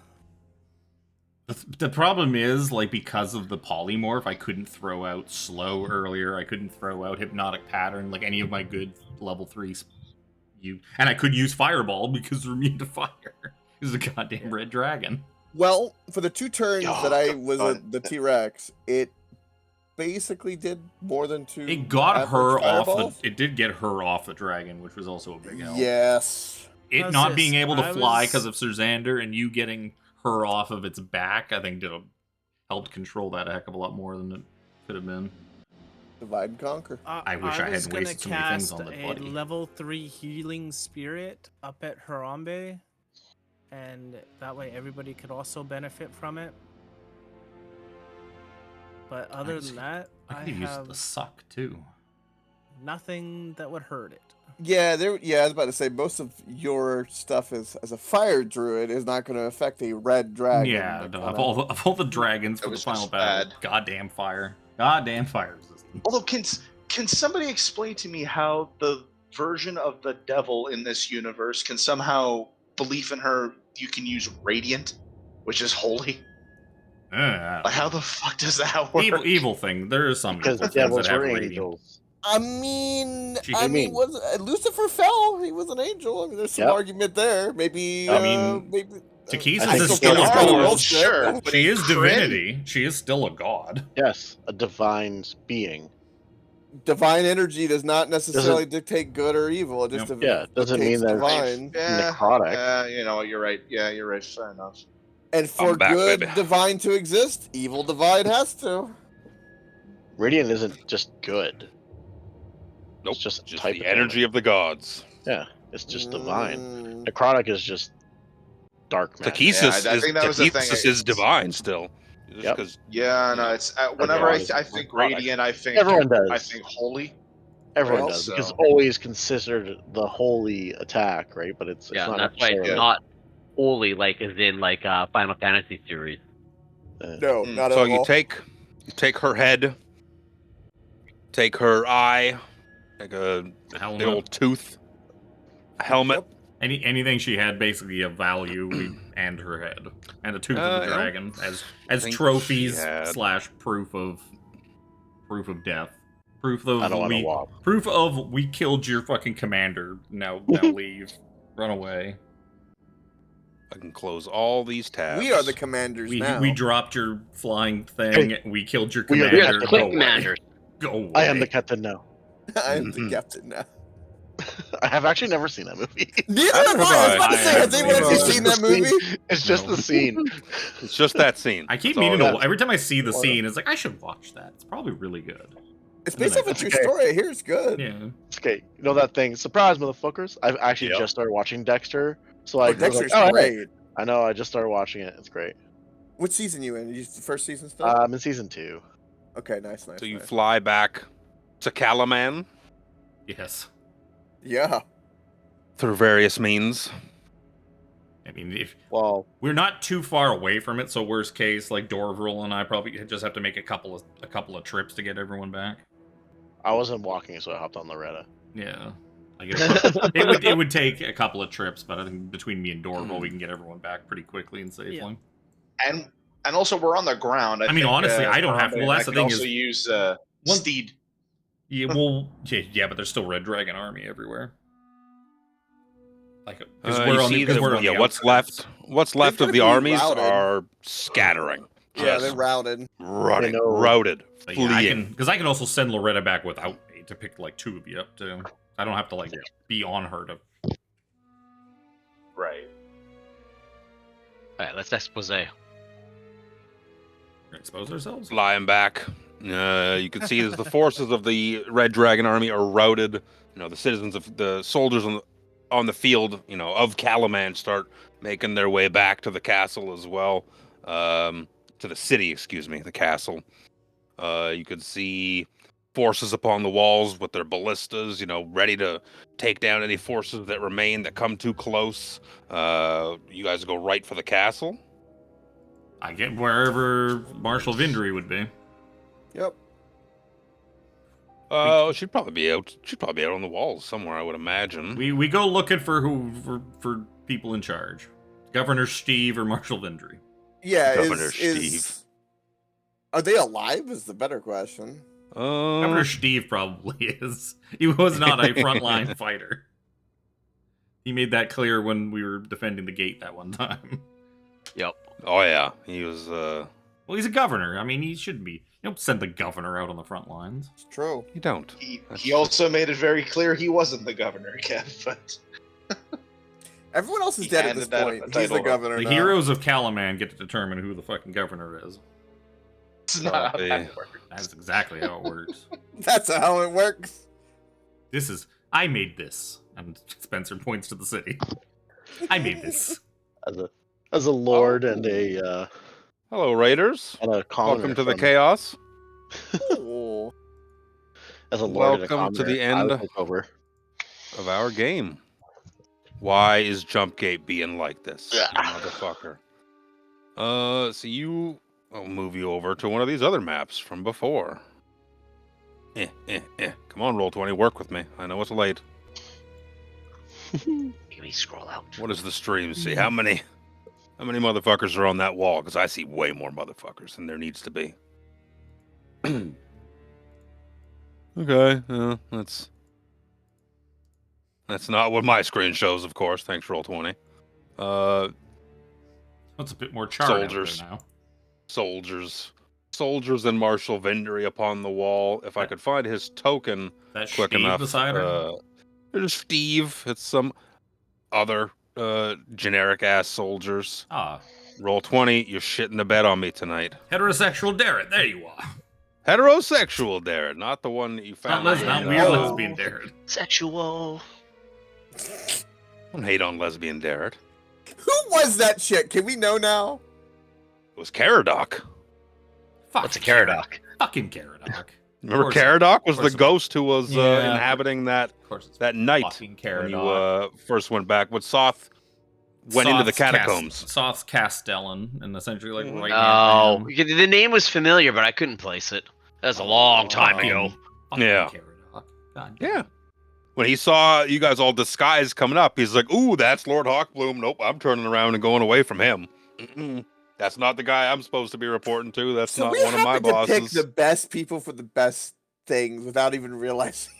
The problem is, like, because of the polymorph, I couldn't throw out slow earlier. I couldn't throw out hypnotic pattern, like any of my good level 3s. And I could use fireball because we're immune to fire. He's a goddamn red dragon.
Well, for the 2 turns
Oh,
that I
the
was
fun.
at the T-Rex, it basically did more than 2
It got
average
her off the.
fireballs.
It did get her off the dragon, which was also a big help.
Yes.
It
How's
not
this?
being able to
I
fly
was-
because of Sir Xander and you getting her off of its back, I think helped control that a heck of a lot more than it could have been.
Divide and conquer.
I wish I
was
hadn't
gonna
wasted so many things
cast
on the
a
buddy.
level 3 healing spirit up at Harambe, and that way everybody could also benefit from it. But other than that,
I
I
could have used
have
the suck too.
nothing that would hurt it.
Yeah, I was about to say most of your stuff as a fire druid is not going to affect a red dragon.
Yeah,
that
no,
kinda-
of all the dragons
That
for the
was
final
just
battle,
bad.
goddamn fire resistance.
Although, can somebody explain to me how the version of the devil in this universe can somehow believe in her? You can use radiant, which is holy. Like, how the fuck does that work?
Evil thing. There are some
Because
evil things
devils
that have
were
radiant.
angels.
I mean,
What do you
mean?
Lucifer fell. He was an angel. I mean, there's some
Yep.
argument there. Maybe.
I mean,
maybe.
Takis
I think
is
the
still a
devil-
kind of
Oh, well,
bullshit.
sure. But
She
he
is
crit.
divinity. She is still a god.
Yes, a divine being.
Divine energy does not necessarily dictate good or evil. It just
Yeah, it doesn't mean
dictates
that-
divine.
Necrotic.
You know what? You're right. Yeah, you're right. Fair enough.
And for
I'm back,
good
baby.
divine to exist, evil divine has to.
Radiant isn't just good.
Nope.
It's just
Just
type
the
of
energy of the gods.
Yeah, it's just divine.
Mm,
Necrotic is just dark magic.
Takesis
I think that was the thing.
is divine still. Just
Yep.
'cause-
Yeah, no.
Yeah.
It's whenever I
Everyone-
think
necrotic.
radiant, I think
Everyone does.
I think holy.
Everyone
Well,
does because
so-
always considered the holy attack, right? But it's
Yeah,
not
and that's why it's
necessarily-
not holy like as in like Final Fantasy series.
no,
Mm.
not
So
at
you
all.
take her head, take her eye, take a
Helmet.
big old tooth, a helmet.
Yep.
Anything she had basically of value, and her head, and a tooth of the
Yeah.
dragon as
think
trophies
she had-
/ proof of death, proof of
I don't want to walk.
proof of we killed your fucking commander. Now leave, run away.
I can close all these tabs.
We are the commanders now.
We dropped your flying thing. We killed your
We are the
commander.
captain.
Go
Quick
away.
commanders.
Go away.
I am the captain now.
I am the
Mhm.
captain now.
I have actually never seen that movie.
Neither have I. I was about to say, has anyone
It's
actually
just
seen that movie?
It's just the scene.
It's just that scene.
I keep
That's all
meaning
it
to.
is.
Every time I see the
Well,
scene, it's like I should watch that. It's probably really good.
It's based off a
That's
true
okay.
story. I hear it's good.
Yeah.
It's okay. You know that thing? Surprise, motherfuckers! I've actually
Yeah.
just started watching Dexter. So I
Oh,
was
Dexter's
like, oh, hey.
great.
I know. I just started watching it. It's great.
What season you in? You the first season still?
I'm in season 2.
Okay, nice.
So you
nice.
fly back to Calaman
Yes.
Yeah.
through various means.
I mean, if
Well,
we're not too far away from it, so worst case, like Dorvril and I probably just have to make a couple of trips to get everyone back.
I wasn't walking, so I hopped on Loretta.
Yeah. I guess it would take a couple of trips, but I think between me and Dorvril, we can get everyone back pretty quickly and safely.
Yeah.
And also we're on the ground.
I mean,
think,
honestly, I don't have to. Well,
I
that's the
can
thing
also
is-
use
One-
steed.
Yeah, well, yeah, but there's still Red Dragon army everywhere. Like, because
You
we're on
see
the, 'cause
that-
we're on
yeah,
the
what's
outskirts.
left
They're
of the
gonna be
armies
routed.
are scattering.
Yeah,
Just
they're routed.
running,
They know-
routed,
But yeah,
fleeing.
because I can also send Loretta back without me to pick like 2 of you up too. I don't have to like be on her to.
Right.
All right, let's expose.
Expose ourselves.
Flying back. You can see as the forces of the Red Dragon army are routed. You know, the citizens of the soldiers on the field, you know, of Calaman start making their way back to the castle as well. To the city, excuse me, the castle. You could see forces upon the walls with their ballistas, you know, ready to take down any forces that remain that come too close. You guys go right for the castle.
I get wherever Marshal Vindry would be.
Yep.
She'd probably be out. She'd probably be out on the walls somewhere, I would imagine.
We go looking for people in charge. Governor Steve or Marshal Vindry.
Yeah.
Governor
Steve. Are they alive? Is the better question.
Governor Steve probably is. He was not a frontline fighter. He made that clear when we were defending the gate that one time.
Yep.
Oh yeah, he was.
Well, he's a governor. I mean, he shouldn't be. You don't send the governor out on the front lines.
It's true.
You don't.
He also made it very clear he wasn't the governor, Kev. But
Everyone else is
He
dead at this
handed that
point.
a
He's
title
the
of-
governor
The
now.
heroes of Calaman get to determine who the fucking governor is.
it's not how
Probably.
that works.
That's exactly how it works.
That's how it works.
I made this. And Spencer points to the city. I made this.
As a lord and a
Hello, Raiders.
commoner.
Welcome to the
from-
chaos.
Oh.
As a lord and a
Welcome to
commoner,
the
I
end
would take over.
of our game. Why is Jumpgate being like this, you motherfucker? I'll move you over to one of these other maps from before. Come on, Roll20, work with me. I know it's late.
Let me scroll out.
What does the stream see? How many motherfuckers are on that wall? Because I see way more motherfuckers than there needs to be. Okay, that's not what my screen shows, of course. Thanks, Roll20.
That's a bit more charred
Soldiers.
out there now.
Soldiers and Marshal Vendery upon the wall. If I could find his token
That
quick
Steve
enough.
beside her?
There's Steve. It's some other generic ass soldiers. Roll20, you're shitting the bed on me tonight.
Heterosexual Darren, there you are.
Heterosexual Darren, not the one that you found.
Not weird lesbian Darren.
Sexual.
Don't hate on lesbian Darren.
Who was that chick? Can we know now?
It was Caradoc.
What's a Caradoc?
Fucking Caradoc.
Remember
course-
Caradoc was
of course
the
it-
ghost who was
Yeah,
inhabiting that
Of course, it's
that night
fucking
when you
Caradoc.
first went back. When Soth went into the
Soth's
catacombs.
Soth's Castellan, and essentially like right.
Oh, the name was familiar, but I couldn't place it. That was a long time ago.
Yeah.
Caradoc. God damn.
Yeah. When he saw you guys all disguised coming up, he's like, "Ooh, that's Lord Hawkbloom. Nope, I'm turning around and going away from him. Mm-mm. That's not the guy I'm supposed to be reporting to. That's
So
not
we
one of my
happen to pick
bosses."
the best people for the best things without even realizing.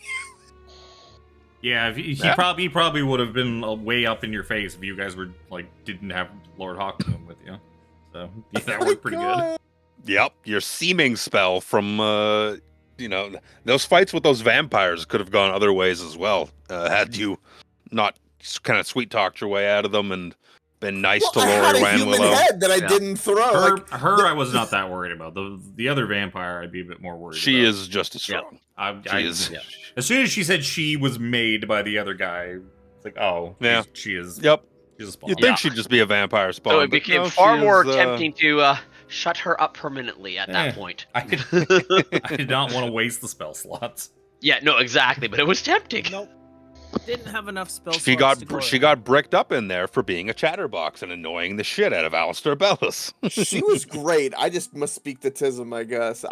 Yeah, he probably would have been way up in your face if you guys were like didn't have Lord Hawkbloom with you. So yeah, that worked pretty good.
Yep, your seeming spell from those fights with those vampires could have gone other ways as well. Had you not kind of sweet talked your way out of them and been nice to
I had
Lori
a human
Wanwillow.
head that I didn't throw.
Her, I was not that worried about. The other vampire, I'd be a bit more worried.
She
about.
is just as strong.
She is. Yeah. As soon as she said she was made by the other guy, it's like, oh,
Yeah.
she is.
Yep.
She's a spawn.
You'd think she'd just be a vampire spawn.
So it
but
became
no,
far
she
more
is,
tempting to shut her up permanently at that point.
I did not want to waste the spell slots.
Yeah, no, exactly, but it was tempting.
Nope. Didn't have enough spell
She
slots
got
to go
she
in.
got bricked up in there for being a chatterbox and annoying the shit out of Alistair Bellis.
She was great. I just must speak to Tism, I guess.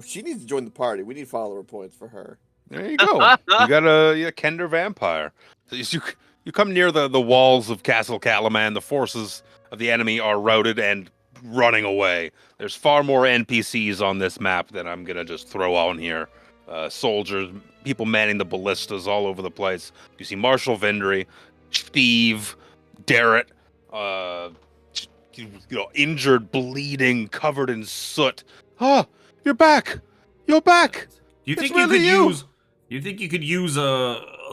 She needs to join the party. We need follower points for her.
There you go. You got a Kender vampire. You come near the walls of Castle Calaman, the forces of the enemy are routed and running away. There's far more NPCs on this map than I'm gonna just throw on here. Soldiers, people manning the ballistas all over the place. You see Marshal Vendery, Steve, Darrett, injured, bleeding, covered in soot. Ah, you're back. You're back.
Do you
It's
think
really
you could
you.
use? Do you think you could use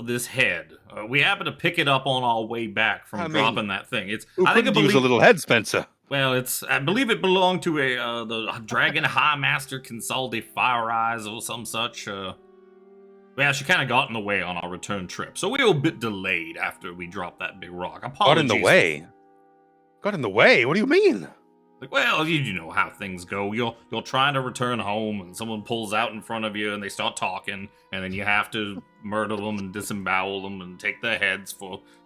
this head? We happen to pick it up on our way back from dropping that thing. It's
Who couldn't use a little head, Spencer?
Well, I believe it belonged to the Dragon High Master Consaldi Fire Eyes or some such. Well, she kind of got in the way on our return trip, so we were a bit delayed after we dropped that big rock.
Got
Apologies.
in the way. Got in the way. What do you mean?
Like, well, you know how things go. You're trying to return home, and someone pulls out in front of you, and they start talking, and then you have to murder them and disembowel them and take their heads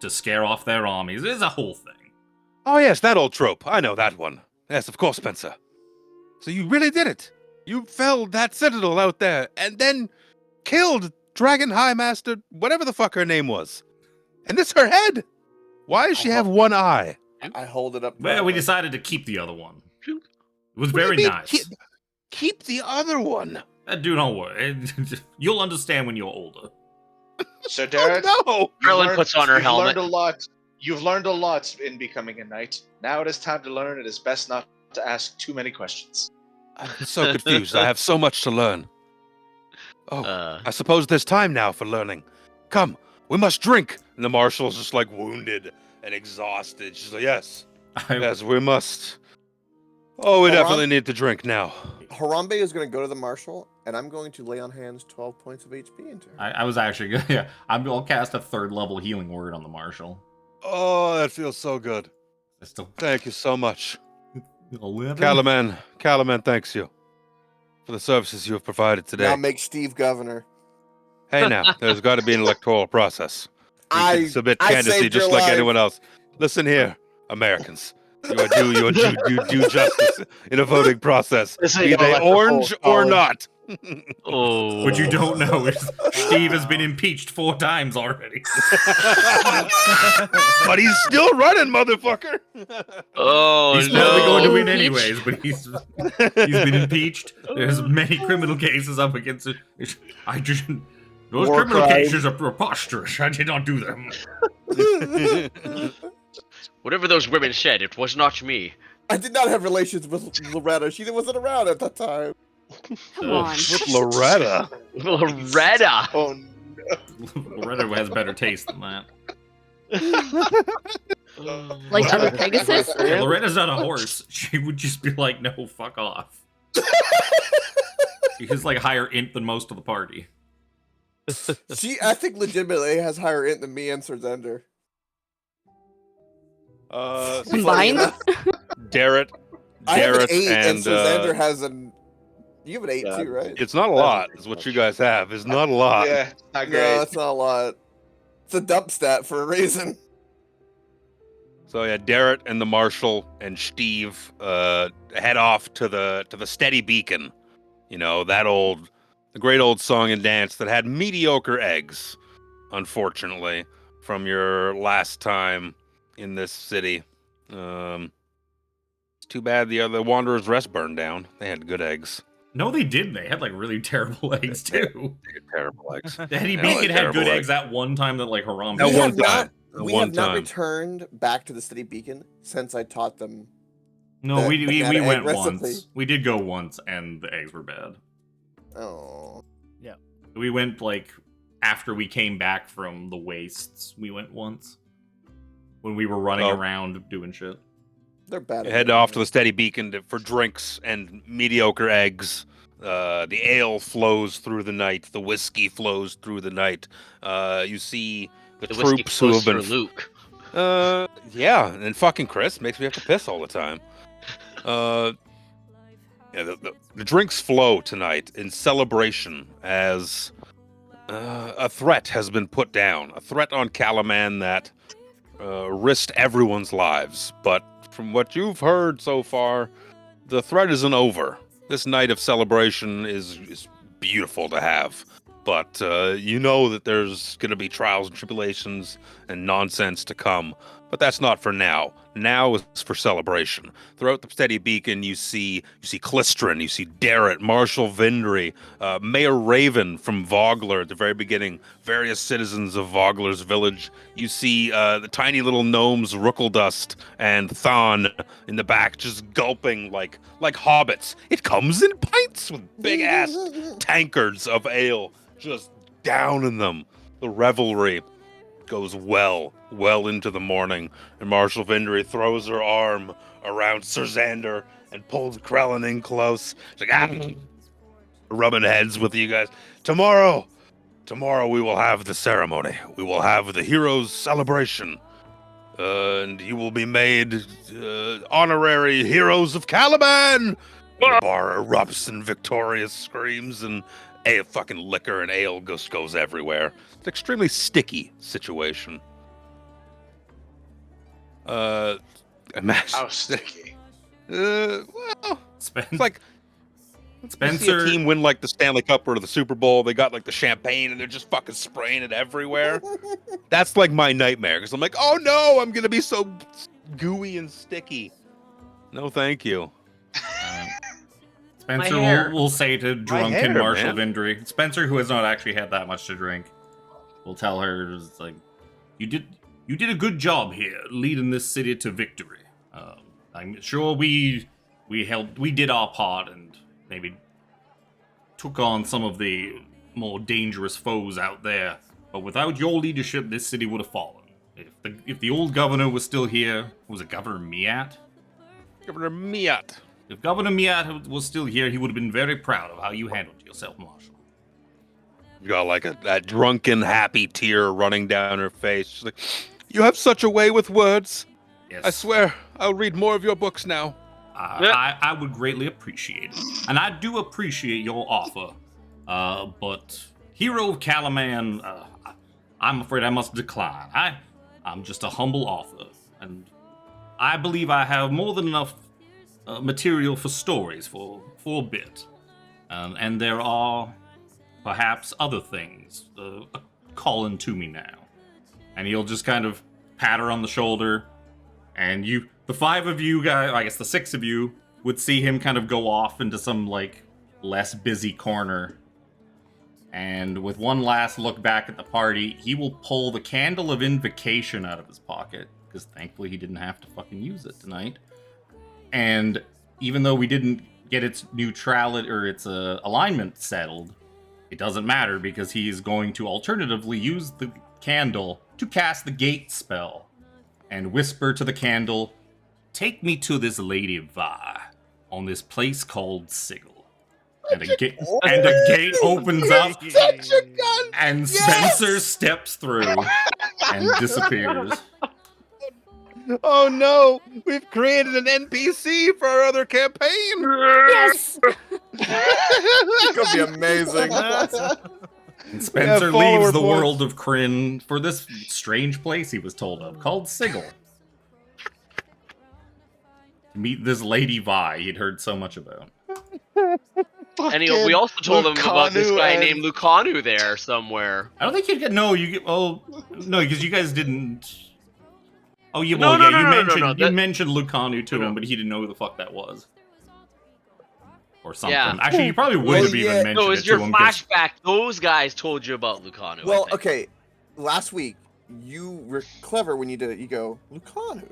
to scare off their armies. It's a whole thing.
Oh, yes, that old trope. I know that one. Yes, of course, Spencer. So you really did it. You felled that citadel out there and then killed Dragon High Master, whatever the fuck her name was. And this her head? Why does she have one eye?
I hold it up.
Well, we decided to keep the other one. It was
What do you
very
mean,
nice.
Keep the other one.
Dude, don't worry. You'll understand when you're older.
So, Derek,
Oh, no.
Krillin puts on her helmet.
Learned a lot. You've learned a lot in becoming a knight. Now it is time to learn. It is best not to ask too many questions.
I'm so confused. I have so much to learn. Oh,
Uh,
I suppose there's time now for learning. Come, we must drink. And the marshal's just like wounded and exhausted. She's like, yes, yes, we must. Oh, we definitely need to drink now.
Harambe is going to go to the marshal, and I'm going to lay on hands 12 points of HP into her.
I was actually good. Yeah, I'll cast a 3rd level healing word on the marshal.
Oh, that feels so good. Thank you so much.
11.
Calaman thanks you for the services you have provided today.
Now make Steve governor.
Hey now, there's got to be an electoral process. You
I
can submit
I
candidacy
saved your
just like
life.
anyone else. Listen here, Americans. You are due justice in a voting process,
This ain't
be
no
they
electoral
orange or
college.
not.
oh.
What you don't know is Steve has been impeached 4 times already.
But he's still running, motherfucker.
Oh,
He's
no.
probably going to win
Impeach.
anyways, but he's been impeached. There's many criminal cases up against it. Those
War
criminal
crimes.
cases are preposterous. I did not do them.
Whatever those women said, it was not me.
I did not have relations with Loretta. She wasn't around at that time.
Come on.
With Loretta.
Loretta.
Oh
Loretta has better taste than that.
Like on the Pegasus?
Yeah, Loretta's not a horse. She would just be like, no, fuck off. She's like higher int than most of the party.
I think legitimately has higher int than me and Sir Zender.
Combined?
Darrett,
I have an 8 and
and
Sir Zender has an. You have an 8 too, right?
it's not a lot. Is what you guys have. It's not a lot.
yeah, not
No,
great.
that's not a lot. It's a dump stat for a reason.
So yeah, Darrett and the marshal and Steve head off to the Steady Beacon. You know, the great old song and dance that had mediocre eggs, unfortunately, from your last time in this city. It's too bad the Wanderer's Rest burned down. They had good eggs.
No, they didn't. They had like really terrible eggs too.
They had terrible eggs.
Daddy
Yeah,
Beacon
like
had
terrible
good
eggs.
eggs that one time that like Haram.
That
We
one
have not-
time. That
We
one
have not
time.
returned back to the Steady Beacon since I taught them.
No, we
banana egg
went
recipe.
once. We did go once, and the eggs were bad.
Oh.
We went like after we came back from the wastes. We went once when we were running
Oh.
around doing shit.
They're bad. at
Head
it.
off to the Steady Beacon for drinks and mediocre eggs. The ale flows through the night. The whiskey flows through the night. You see the
whiskey
troops who have
flows
been.
for Luke.
Yeah, and fucking Chris makes me have to piss all the time. Yeah, the drinks flow tonight in celebration as a threat has been put down. A threat on Calaman that risked everyone's lives. But from what you've heard so far, the threat isn't over. This night of celebration is beautiful to have. But you know that there's going to be trials and tribulations and nonsense to come. But that's not for now. Now is for celebration. Throughout the Steady Beacon, you see Clistrin, you see Darrett, Marshal Vindry, Mayor Raven from Vogler at the very beginning, various citizens of Vogler's village. You see the tiny little gnomes Rookeldust and Thon in the back, just gulping like hobbits. It comes in pints with big ass tankards of ale, just down in them. The revelry goes well into the morning, and Marshal Vindry throws her arm around Sir Xander and pulls Krellin in close. She's like, rubbing heads with you guys. Tomorrow we will have the ceremony. We will have the heroes' celebration. And you will be made honorary heroes of Calaban! The bar erupts in victorious screams, and fucking liquor and ale goes everywhere. It's an extremely sticky situation. Imagine.
How sticky.
Well, it's like you see
Spencer.
a team win like the Stanley Cup or the Super Bowl. They got like the champagne and they're just fucking spraying it everywhere. That's like my nightmare because I'm like, oh no, I'm gonna be so gooey and sticky. No, thank you.
Spencer
My hair.
will say to drunken
hair,
Marshal
man.
Vindry. Spencer, who has not actually had that much to drink, will tell her, it's like, you you did a good job here, leading this city to victory. I'm sure we did our part and maybe took on some of the more dangerous foes out there. But without your leadership, this city would have fallen. If the old governor was still here, was it Governor Miat?
Governor Miat.
If Governor Miat was still here, he would have been very proud of how you handled yourself, Marshal.
You got like that drunken, happy tear running down her face. She's like, "You have such a way with words.
Yes.
I swear, I'll read more of your books now."
I would greatly appreciate it. And I do appreciate your offer. But Hero of Calaman, I'm afraid I must decline. I'm just a humble author. And I believe I have more than enough material for stories for a bit. And there are perhaps other things calling to me now. And he'll just kind of pat her on the shoulder. And the 5 of you guys, I guess the 6 of you, would see him kind of go off into some, like, less busy corner. And with one last look back at the party, he will pull the Candle of Invocation out of his pocket. Because thankfully he didn't have to fucking use it tonight. And even though we didn't get its neutrality or its alignment settled, it doesn't matter because he is going to alternatively use the candle to cast the gate spell. And whisper to the candle, "Take me to this Lady Vi on this place called Sigil." And a gate opens up, and Spencer steps through and disappears.
Oh no! We've created an NPC for our other campaign!
Yes!
It's gonna be amazing.
And Spencer
Yeah, follower
leaves the
points.
world of Kryn for this strange place he was told of, called Sigil. To meet this Lady Vi he'd heard so much about.
And we also told him about this
Lucanu
guy
and-
named Lucanu there somewhere.
I don't think you'd get no, because you guys didn't. Oh, you
No,
well,
no,
yeah,
no,
you
no, no,
mentioned
no,
you
that-
mentioned Lucanu to
No.
him, but he didn't know who the fuck that was. Or something.
Yeah.
Actually, you probably wouldn't
Well,
have
yeah.
even mentioned
No, it
it
was
to
your
him. 'Cause
flashback. Those guys told you about Lucanu. I
Well,
think.
okay. Last week, you were clever when you did it. You go, Lucanu.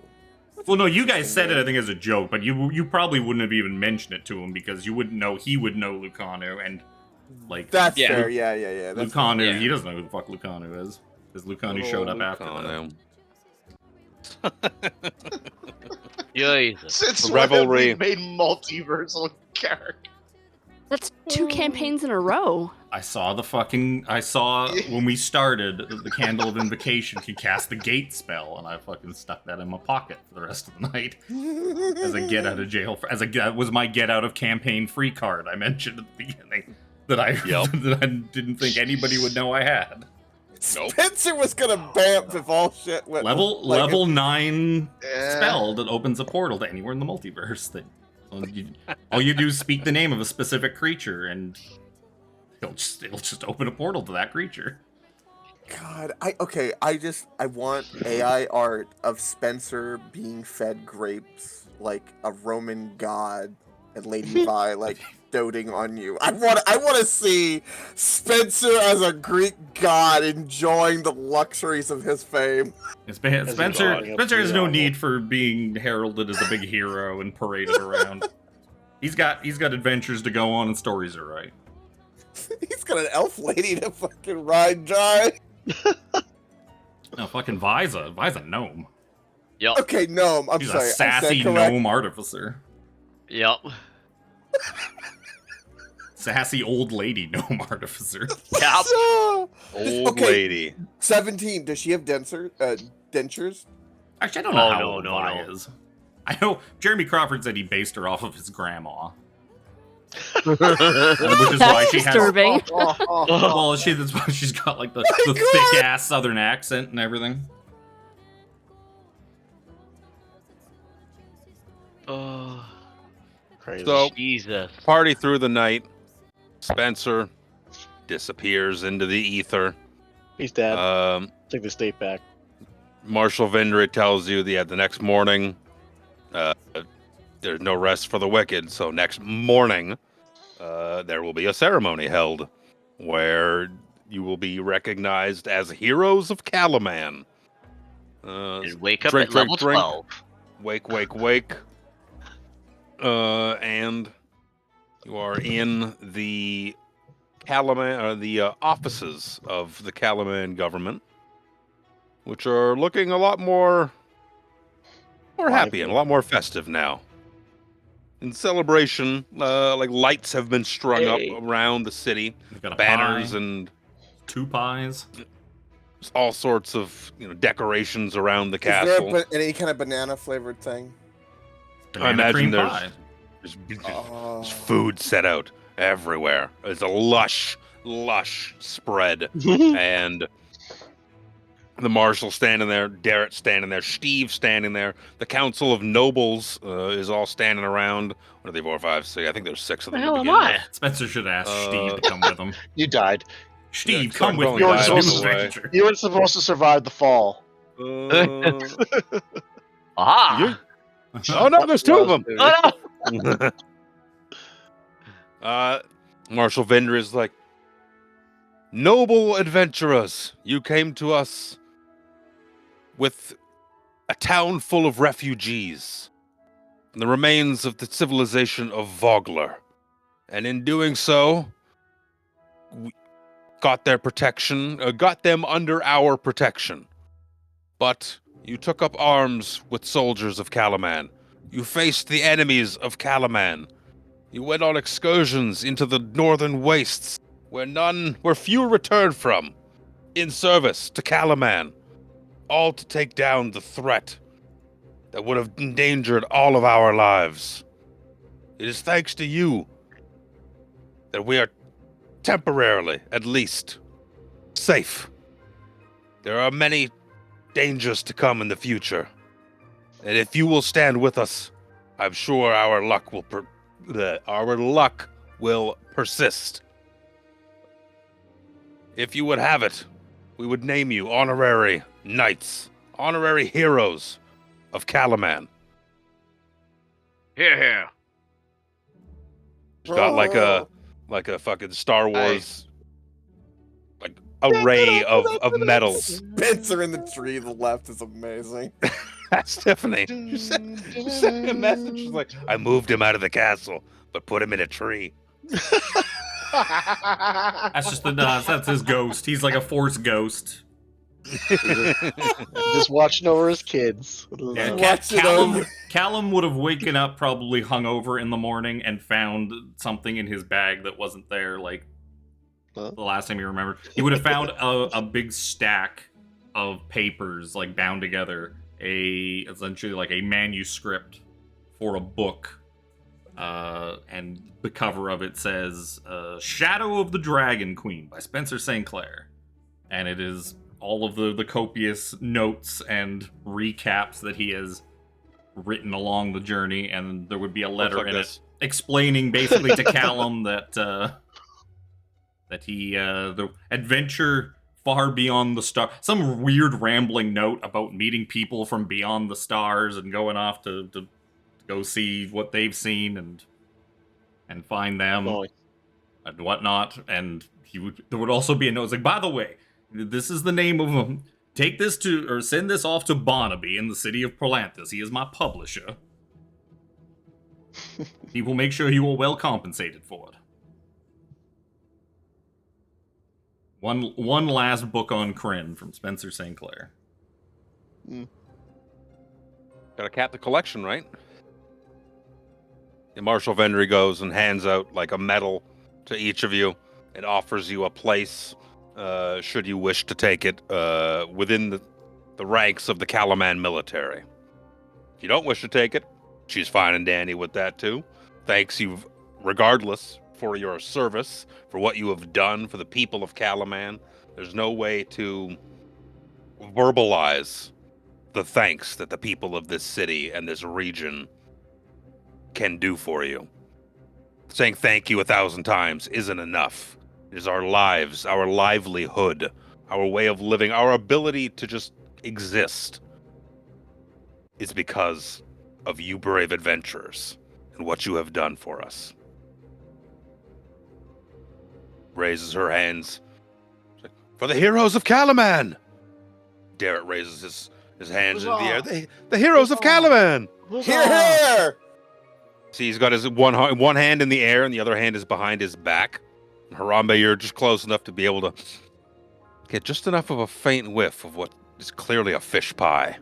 Well, no, you guys said it, I think, as a joke, but you probably wouldn't have even mentioned it to him because you wouldn't know he would know Lucanu, and like
That's
Yeah.
fair. Yeah. That's
Lucanu,
Yeah.
he doesn't know who the fuck Lucanu is because Lucanu showed up after that.
Jesus.
Since
Revelry.
when have we made multiversal characters?
That's 2 campaigns in a row.
I saw when we started the Candle of Invocation could cast the gate spell, and I fucking stuck that in my pocket for the rest of the night as a get out of jail. That was my get out of campaign free card I mentioned at the beginning that I that I didn't think anybody would know I had.
Nope.
Spencer was gonna bamf if all shit went
Level 9
Yeah.
spell that opens a portal to anywhere in the multiverse. That all you do is speak the name of a specific creature, and it'll just open a portal to that creature.
God, I want AI art of Spencer being fed grapes like a Roman god and Lady Vi like doting on you. I want to see Spencer as a Greek god enjoying the luxuries of his fame.
Spencer
dog.
has no need for being heralded as a big hero and paraded around. He's got adventures to go on and stories to write.
He's got an elf lady to fucking ride dry.
No, fucking Vi's a gnome.
Yep.
Okay, gnome. I'm
She's
sorry.
a
I said
sassy
correct.
gnome artificer.
Yep.
Sassy old lady gnome artificer.
Yep.
So-
Old
Okay.
lady.
17. Does she have dentures?
Actually, I don't know
Oh,
how
no,
old
no,
Vi
no.
is. I know Jeremy Crawford said he based her off of his grandma. Which is why
That's
she has.
disturbing.
Well, that's why she's got like the thick ass southern accent and everything.
Oh,
Crazy.
So,
Jesus.
party through the night. Spencer disappears into the ether.
He's dead. Take the state back.
Marshal Vindry tells you that the next morning, there's no rest for the wicked. So next morning, there will be a ceremony held where you will be recognized as heroes of Calaman.
And wake up
drink,
at level
drink,
12.
Wake, wake, wake. And you are in the offices of the Calaman government, which are looking a lot more happy and a lot more festive now. In celebration, like lights have been strung up around the city,
We've got a
banners
pie,
and
2 pies.
all sorts of decorations around the
Is there
castle.
any kind of banana flavored thing?
I
Banana
imagine
cream
there's,
pie.
there's food set out everywhere. It's a lush spread, and the marshal standing there, Darrett standing there, Steve standing there. The council of nobles is all standing around. What are they? 4, 5, 6. I think there's 6 of them.
The hell
to
am
begin
I?
with.
Spencer should ask Steve to come with him.
You died.
Steve,
Yeah,
come with
only
me.
died
on
on
this
the way.
adventure.
You were supposed to survive the fall.
Aha!
Oh no, there's 2 of them.
Oh, no!
Marshal Vendor is like, noble adventurers, you came to us with a town full of refugees, and the remains of the civilization of Vogler. And in doing so, we got their protection, got them under our protection. But you took up arms with soldiers of Calaman. You faced the enemies of Calaman. You went on excursions into the northern wastes, where few returned from, in service to Calaman, all to take down the threat that would have endangered all of our lives. It is thanks to you that we are temporarily, at least, safe. There are many dangers to come in the future, and if you will stand with us, I'm sure our luck will persist. If you would have it, we would name you honorary knights, honorary heroes of Calaman.
Here.
Got like a fucking Star Wars like array of medals.
Spencer in the tree to the left is amazing.
Stephanie, she sent me a message. She's like, I moved him out of the castle, but put him in a tree.
That's just that's his ghost. He's like a force ghost.
Just watching over his kids.
Yeah, Callum would have waken up probably hungover in the morning and found something in his bag that wasn't there like the last time he remembered. He would have found a big stack of papers like bound together, essentially like a manuscript for a book. And the cover of it says Shadow of the Dragon Queen by Spencer St. Clair. And it is all of the copious notes and recaps that he has written along the journey, and there would be a letter in it explaining basically to Callum that the adventure far beyond the star, some weird rambling note about meeting people from beyond the stars and going off to go see what they've seen and find them and whatnot. And there would also be a note. It's like, by the way, this is the name of him. Take this send this off to Barnaby in the city of Prolanthus. He is my publisher. He will make sure you are well compensated for it. One last book on Kryn from Spencer St. Clair.
Gotta cap the collection, right? And Marshal Vendry goes and hands out like a medal to each of you. It offers you a place, should you wish to take it, within the ranks of the Calaman military. If you don't wish to take it, she's fine and dandy with that too. Thanks you regardless for your service, for what you have done for the people of Calaman. There's no way to verbalize the thanks that the people of this city and this region can do for you. Saying thank you 1,000 times isn't enough. It is our lives, our livelihood, our way of living, our ability to just exist is because of you brave adventurers and what you have done for us. Raises her hands. For the heroes of Calaman! Darrett raises His hands in the air.
Huzzah!
The heroes of
Huzzah!
Calaman!
Here!
See, he's got his one hand in the air and the other hand is behind his back. Harambe, you're just close enough to be able to get just enough of a faint whiff of what is clearly a fish pie.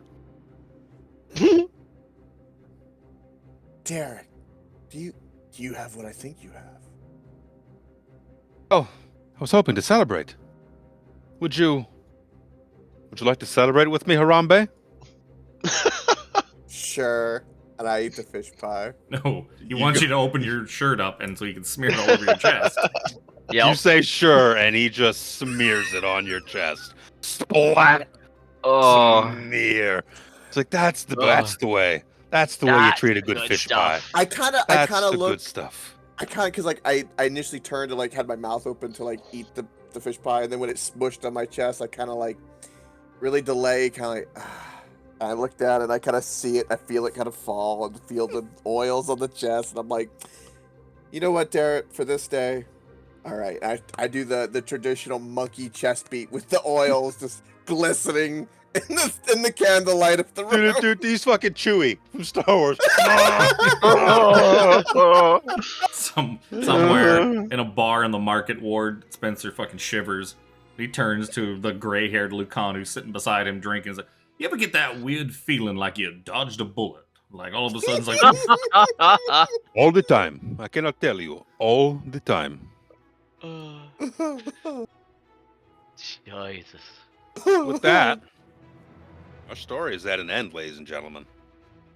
Derek, do you have what I think you have?
Oh, I was hoping to celebrate. Would you like to celebrate with me, Harambe?
Sure. And I eat the fish pie.
No, he wants you to open your shirt up and so you can smear it all over your chest.
You say sure, and he just smears it on your chest. Splat!
Oh,
Smear. It's like, that's the way. That's the way you
That's
treat a
the
good
good
fish
stuff.
pie.
I kind of
That's the
looked.
good stuff.
I kind of, because like I initially turned and like had my mouth open to like eat the fish pie, and then when it smushed on my chest, I kind of like really delay, kind of like. I look down and I kind of see it. I feel it kind of fall and feel the oils on the chest, and I'm like, you know what, Derek? For this day, all right. I do the traditional monkey chest beat with the oils just glistening in the candlelight of the room.
Dude, he's fucking Chewy from Star Wars.
Somewhere in a bar in the market ward, Spencer fucking shivers. He turns to the gray-haired Lucan who's sitting beside him drinking. He's like, you ever get that weird feeling like you dodged a bullet? Like all of a sudden, it's like,
All the time. I cannot tell you. All the time.
Jesus.
With that, our story is at an end, ladies and gentlemen.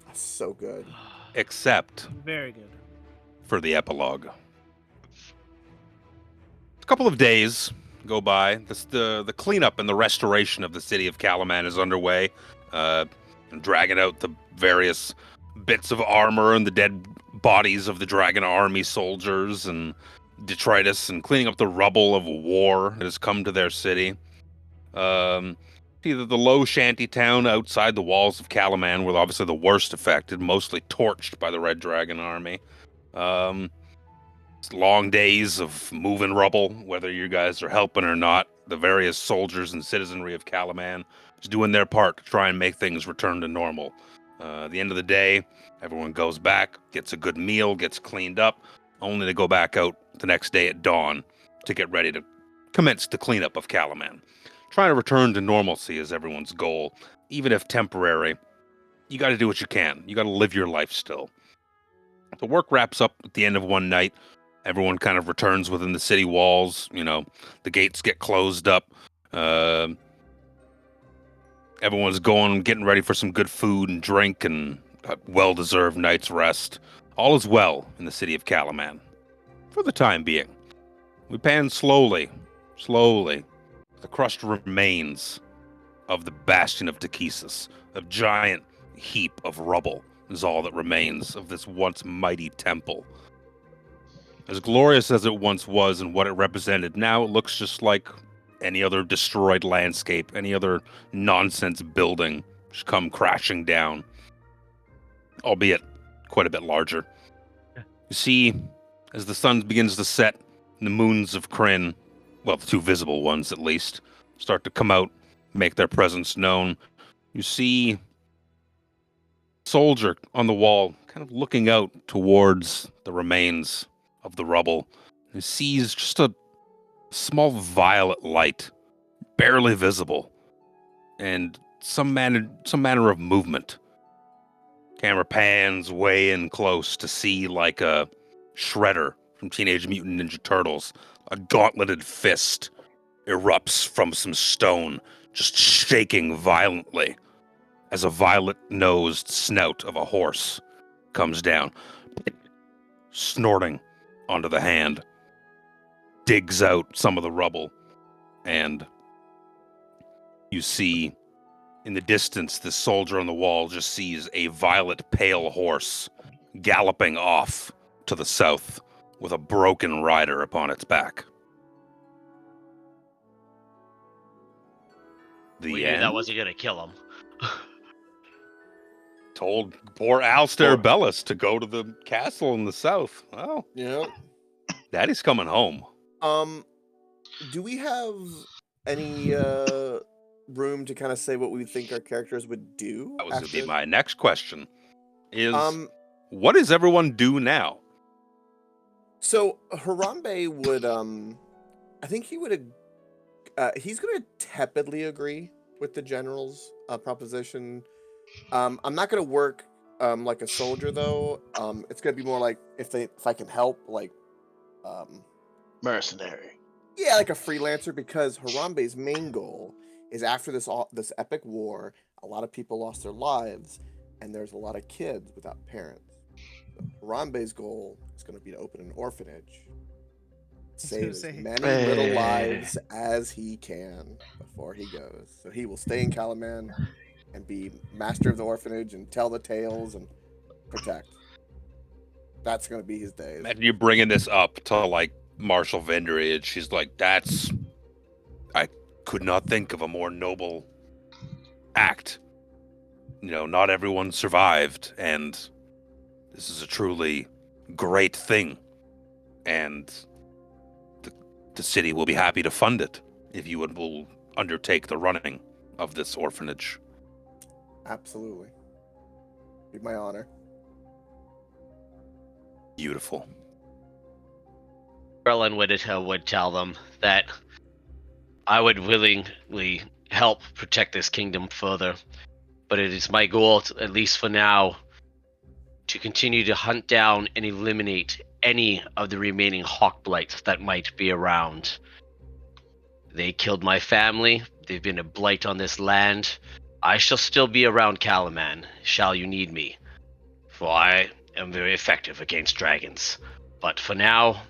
That's so good.
Except
Very good.
for the epilogue. A couple of days go by. The cleanup and the restoration of the city of Calaman is underway. Dragging out the various bits of armor and the dead bodies of the Dragon Army soldiers and detritus, and cleaning up the rubble of war that has come to their city. Either the low shanty town outside the walls of Calaman were obviously the worst affected, mostly torched by the Red Dragon Army. It's long days of moving rubble, whether you guys are helping or not. The various soldiers and citizenry of Calaman is doing their part to try and make things return to normal. At the end of the day, everyone goes back, gets a good meal, gets cleaned up, only to go back out the next day at dawn to get ready to commence the cleanup of Calaman. Trying to return to normalcy is everyone's goal, even if temporary. You got to do what you can. You got to live your life still. The work wraps up at the end of one night. Everyone kind of returns within the city walls. You know, the gates get closed up. Everyone's getting ready for some good food and drink and a well-deserved night's rest. All is well in the city of Calaman. For the time being. We pan slowly, the crushed remains of the bastion of Takesis. A giant heap of rubble is all that remains of this once mighty temple. As glorious as it once was and what it represented, now it looks just like any other destroyed landscape, any other nonsense building just come crashing down. Albeit quite a bit larger. You see, as the sun begins to set, the moons of Kryn, well, the two visible ones at least, start to come out, make their presence known. You see soldier on the wall, kind of looking out towards the remains of the rubble. He sees just a small violet light, barely visible, and some manner of movement. Camera pans way in close to see like a Shredder from Teenage Mutant Ninja Turtles. A gauntleted fist erupts from some stone, just shaking violently as a violet-nosed snout of a horse comes down, snorting onto the hand, digs out some of the rubble, and you see in the distance the soldier on the wall just sees a violet pale horse galloping off to the south with a broken rider upon its back. The
We knew
end?
that wasn't gonna kill him.
Told poor Alistair Bellis to go to the castle in the south. Well,
Yeah.
Daddy's coming home.
Do we have any room to kind of say what we think our characters would do?
That was going to be
after-
my next question. Is
Um,
what does everyone do now?
So Harambe would, I think he would, he's going to tepidly agree with the general's proposition. I'm not going to work like a soldier though. It's going to be more like if I can help, like,
Mercenary.
yeah, like a freelancer, because Harambe's main goal is after this epic war, a lot of people lost their lives, and there's a lot of kids without parents. So Harambe's goal is going to be to open an orphanage, save as many little lives as he can before he goes. So he will stay in Calaman and be master of the orphanage and tell the tales and protect. That's going to be his days.
Imagine you bringing this up to like Marshall Vendry, and she's like, I could not think of a more noble act. You know, not everyone survived, and this is a truly great thing. And the city will be happy to fund it if you will undertake the running of this orphanage.
Absolutely. Be my honor.
Beautiful.
Krellin would tell them that I would willingly help protect this kingdom further, but it is my goal, at least for now, to continue to hunt down and eliminate any of the remaining Hawkblights that might be around. They killed my family. They've been a blight on this land. I shall still be around Calaman, shall you need me, for I am very effective against dragons. But for now,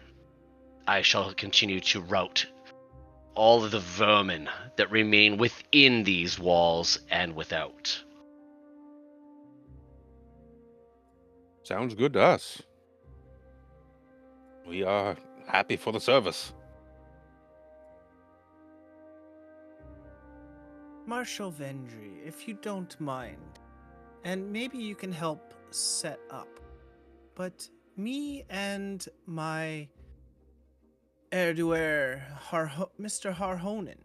I shall continue to rout all of the vermin that remain within these walls and without.
Sounds good to us. We are happy for the service.
Marshal Vendry, if you don't mind, and maybe you can help set up, but me and my heir-to-heir, Mr. Harhonen.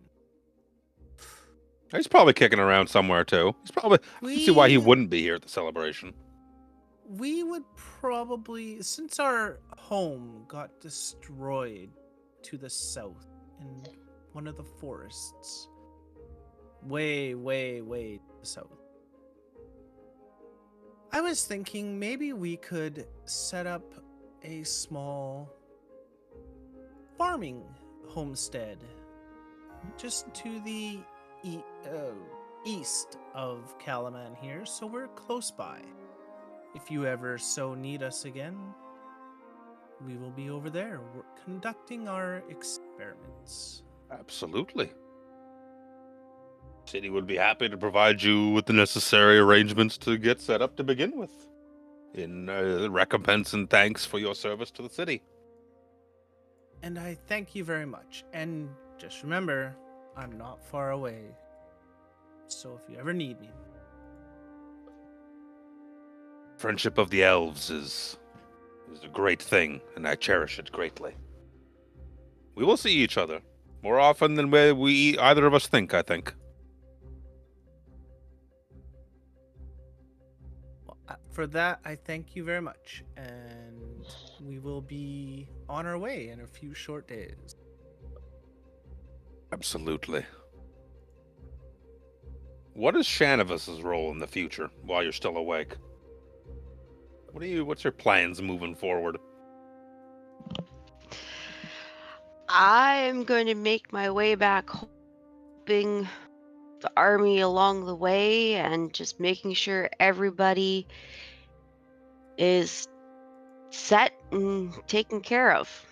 He's probably kicking around somewhere too. I can see why he wouldn't be here at the celebration.
We would probably, since our home got destroyed to the south in one of the forests, way to the south, I was thinking maybe we could set up a small farming homestead just to the east of Calaman here, so we're close by. If you ever so need us again, we will be over there. We're conducting our experiments.
Absolutely. City would be happy to provide you with the necessary arrangements to get set up to begin with, in recompense and thanks for your service to the city.
And I thank you very much. And just remember, I'm not far away. So if you ever need me.
Friendship of the elves is a great thing, and I cherish it greatly. We will see each other more often than we either of us think, I think.
Well, for that, I thank you very much. And we will be on our way in a few short days.
Absolutely. What is Shanavus's role in the future while you're still awake? What's your plans moving forward?
I'm going to make my way back, helping the army along the way and just making sure everybody is set and taken care of.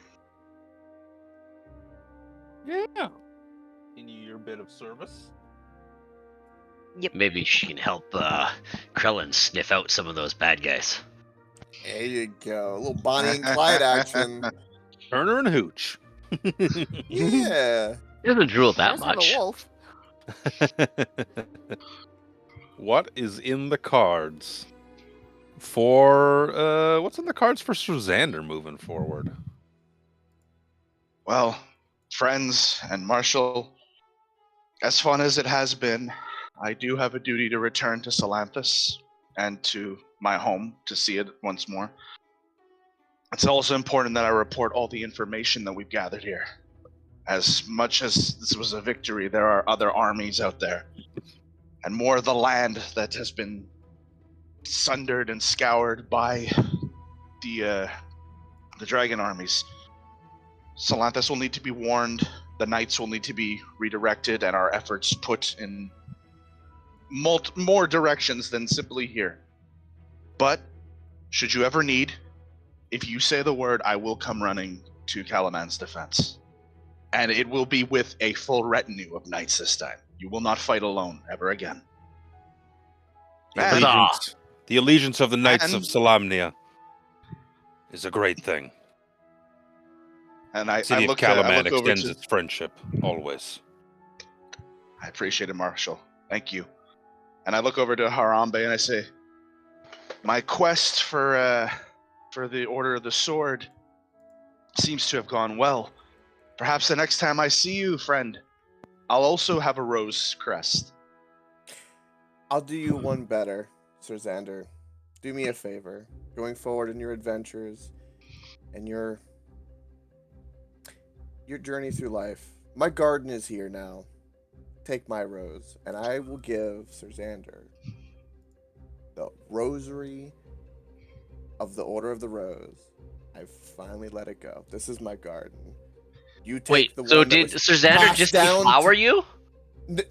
Yeah. Continue your bit of service.
Maybe she can help Krellin sniff out some of those bad guys.
There you go. A little Bonnie and Clyde action.
Turner and Hooch.
Yeah.
He doesn't drool that
Does have
much.
a wolf.
What is in the cards for what's in the cards for Suzander moving forward?
Well, friends and Marshall, As fun as it has been, I do have a duty to return to Salanthus and to my home to see it once more. It's also important that I report all the information that we've gathered here. As much as this was a victory, there are other armies out there, and more of the land that has been sundered and scoured by the dragon armies. Salanthus will need to be warned, the knights will need to be redirected, and our efforts put in more directions than simply here. But, should you ever need, if you say the word, I will come running to Calaman's defense. And it will be with a full retinue of knights this time. You will not fight alone ever again.
The allegiance of the Knights of
And-
Salamnia is a great thing.
And I
City of
look
Calaman
over
extends
to...
its friendship, always.
I appreciate it, Marshal. Thank you. And I look over to Harambe and I say, my quest for the Order of the Sword seems to have gone well. Perhaps the next time I see you, friend, I'll also have a rose crest.
I'll do you one better, Sir Xander. Do me a favor. Going forward in your adventures and your journey through life, my garden is here now. Take my rose, and I will give Sir Xander the rosary of the Order of the Rose. I've finally let it go. This is my garden. You take
Wait,
the
so
one that
did
was
Sir Xander
passed
just
down
deflower
to-
you?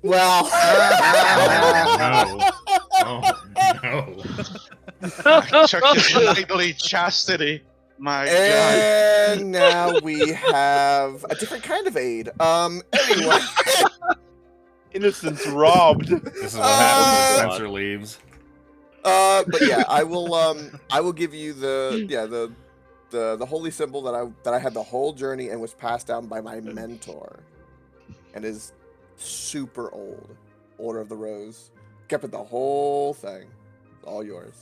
Well,
No.
I took his knightly chastity. My God.
and now we have a different kind of aid. Anyway.
Innocence robbed.
This is what happens when
Uh,
Spencer leaves.
But yeah, I will give you the holy symbol that I had the whole journey and was passed down by my mentor, and is super old. Order of the Rose. Kept it the whole thing. It's all yours.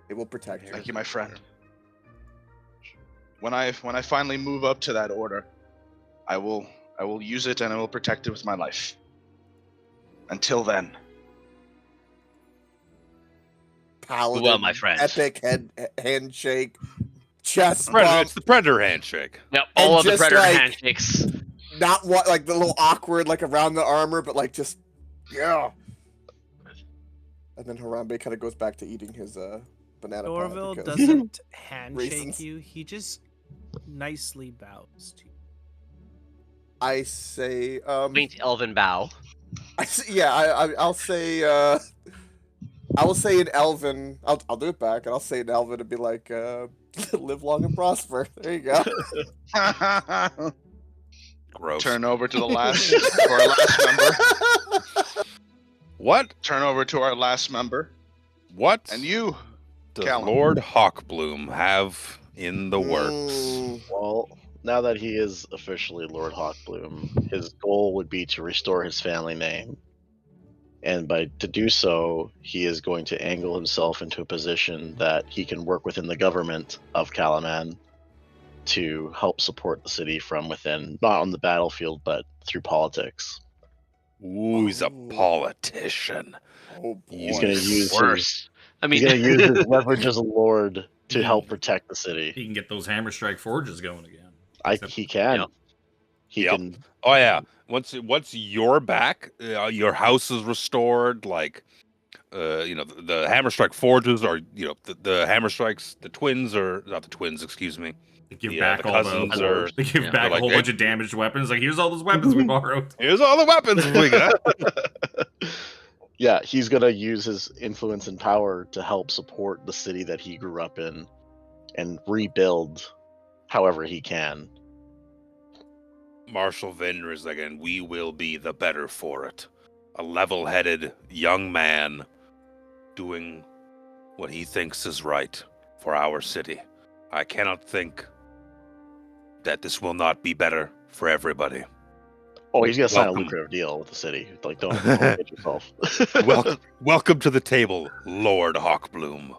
It will protect you.
Thank you, my friend. When I finally move up to that order, I will use it and I will protect it with my life. Until then,
Paladin,
Well, my friend.
epic handshake, chest
Predator,
bump,
it's the Predator handshake.
Yep, all of the
just
Predator
like-
handshakes.
not what like the little awkward like around the armor, but like just yeah. And then Harambe kind of goes back to eating his banana pie
Dorville
because-
doesn't handshake
Reasons.
you. He just nicely bows to you.
I say
Quaint elven bow.
I'll say I will say in Elven. I'll do it back, and I'll say in Elven and be like, "Live long and prosper." There you go.
Gross.
turn over to the last to our last member.
What?
Turn over to our last member.
What
And you,
does
Callum.
Lord Hawkbloom have in the works?
Mm,
Well, now that he is officially Lord Hawkbloom, his goal would be to restore his family name. And to do so, he is going to angle himself into a position that he can work within the government of Calaman to help support the city from within, not on the battlefield, but through politics.
Ooh, he's a
Ooh.
politician.
oh boy.
He's going to use his,
Worse. I
he's
mean,
going to use his leverage as a lord to
Yeah.
help protect the city.
He can get those hammer strike forges going again.
He can.
Yep.
He
Yep.
can.
Oh yeah. Once you're back, your house is restored. Like, the hammer strike forges are, the hammer strikes. The twins are not the twins. Excuse me.
They give
The
back all
cousins
the.
are.
They give
Yeah,
back
they're
a whole
like,
bunch of damaged weapons. Like, here's all those weapons we borrowed.
Here's all the weapons we got.
Yeah, he's going to use his influence and power to help support the city that he grew up in and rebuild however he can.
Marshal Vendor is again. We will be the better for it. A level-headed young man doing what he thinks is right for our city. I cannot think that this will not be better for everybody.
Oh, he's going to sign a
Welcome.
lucrative deal with the city. Like, don't get yourself.
Welcome to the table, Lord Hawkbloom.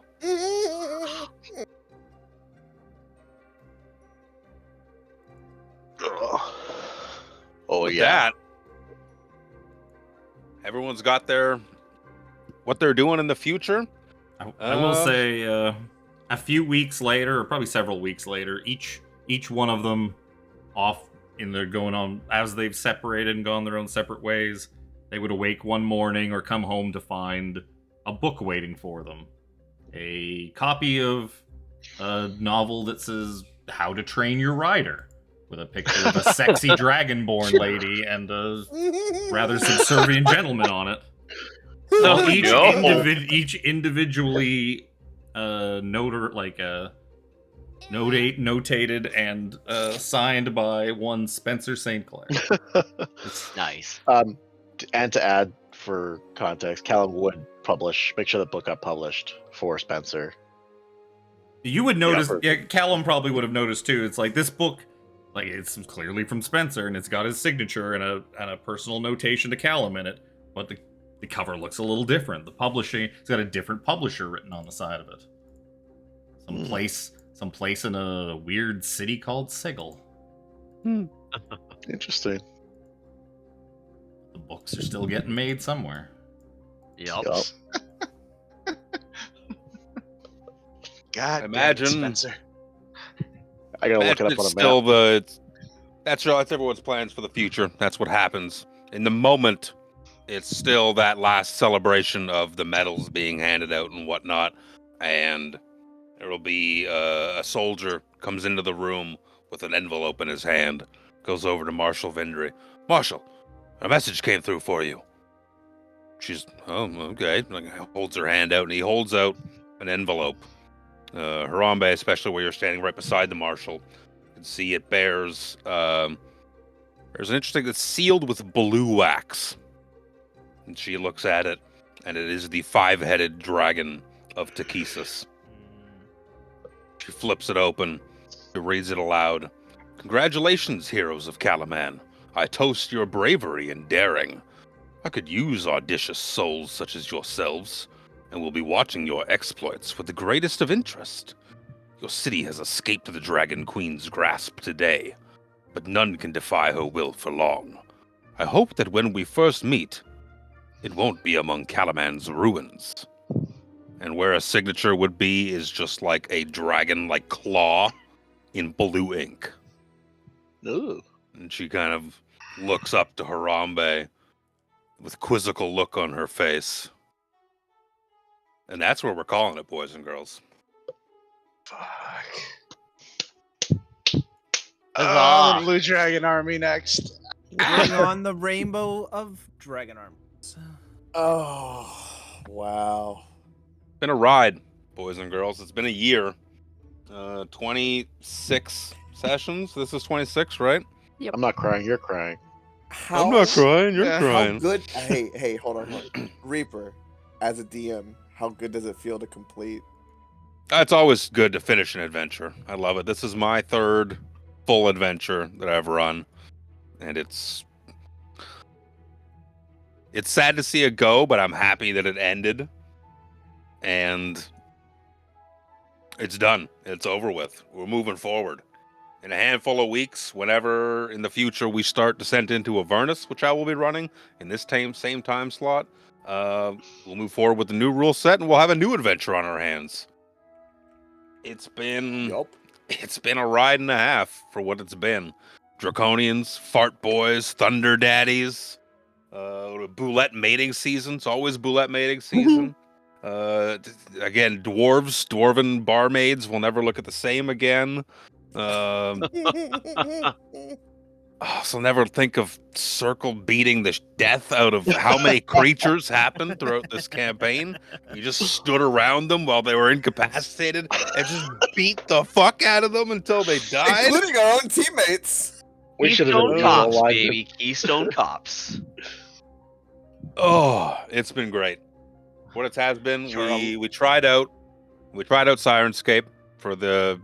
Oh,
With
yeah.
that, everyone's got what they're doing in the future.
I will say, a few weeks later, or probably several weeks later, each one of them off in their going on as they've separated and gone their own separate ways. They would awake one morning or come home to find a book waiting for them, a copy of a novel that says "How to Train Your Rider," with a picture of a sexy dragonborn lady and a rather subservient gentleman on it. So each individually notated and signed by one Spencer St. Clair.
Nice.
And to add for context, Callum would make sure the book got published for Spencer.
You would notice, Callum probably would have noticed too. It's like this book, like it's clearly from Spencer, and it's got his signature and a personal notation to Callum in it. But the cover looks a little different. The publishing, it's got a different publisher written on the side of it. Some place in a weird city called Sigil.
Interesting.
The books are still getting made somewhere.
Yup.
God,
Imagine-
damn it, Spencer.
I gotta look it up
It's
on a
still
map.
that's everyone's plans for the future. That's what happens in the moment. It's still that last celebration of the medals being handed out and whatnot, and there will be a soldier comes into the room with an envelope in his hand, goes over to Marshal Vindry. Marshal, a message came through for you. She's, oh, okay. Like, holds her hand out, and he holds out an envelope. Harambe, especially where you're standing right beside the marshal, you can see it bears an interesting. It's sealed with blue wax, and she looks at it, and it is the 5-headed dragon of Takesis. She flips it open. She reads it aloud. Congratulations, heroes of Kalaman. I toast your bravery and daring. I could use audacious souls such as yourselves, and will be watching your exploits with the greatest of interest. Your city has escaped the Dragon Queen's grasp today, but none can defy her will for long. I hope that when we first meet, it won't be among Kalaman's ruins. And where a signature would be is just like a dragon-like claw in blue ink.
Ooh.
And she kind of looks up to Harambe with a quizzical look on her face. And that's where we're calling it, boys and girls.
Fuck.
Huzzah.
The Blue Dragon Army next.
Bring on the rainbow of dragon arms.
Oh, wow.
Been a ride, boys and girls. It's been a year. 26 sessions. This is 26, right?
I'm not crying. You're crying.
How,
I'm not crying. You're
Yeah,
How
crying.
good? Hey, hold on. Reaper, as a DM, how good does it feel to complete?
It's always good to finish an adventure. I love it. This is my third full adventure that I've run, and it's sad to see it go, but I'm happy that it ended, and it's done. It's over with. We're moving forward. In a handful of weeks, whenever in the future we start Descent into Avernus, which I will be running in this same time slot, we'll move forward with the new rule set, and we'll have a new adventure on our hands. It's been a ride and a half for what it's been. Draconians, Fart Boys, Thunder Daddies, Boulette mating season. It's always Boulette mating season. Again, dwarven barmaids will never look at the same again. So never think of Circle beating the death out of how many creatures happened throughout this campaign. We just stood around them while they were incapacitated and just beat the fuck out of them until they died.
Including our own teammates.
We should have
Keystone
been
Cops,
alive.
baby. Keystone Cops.
Oh, it's been great. What it has been,
Sure.
we tried out Sirenscape for the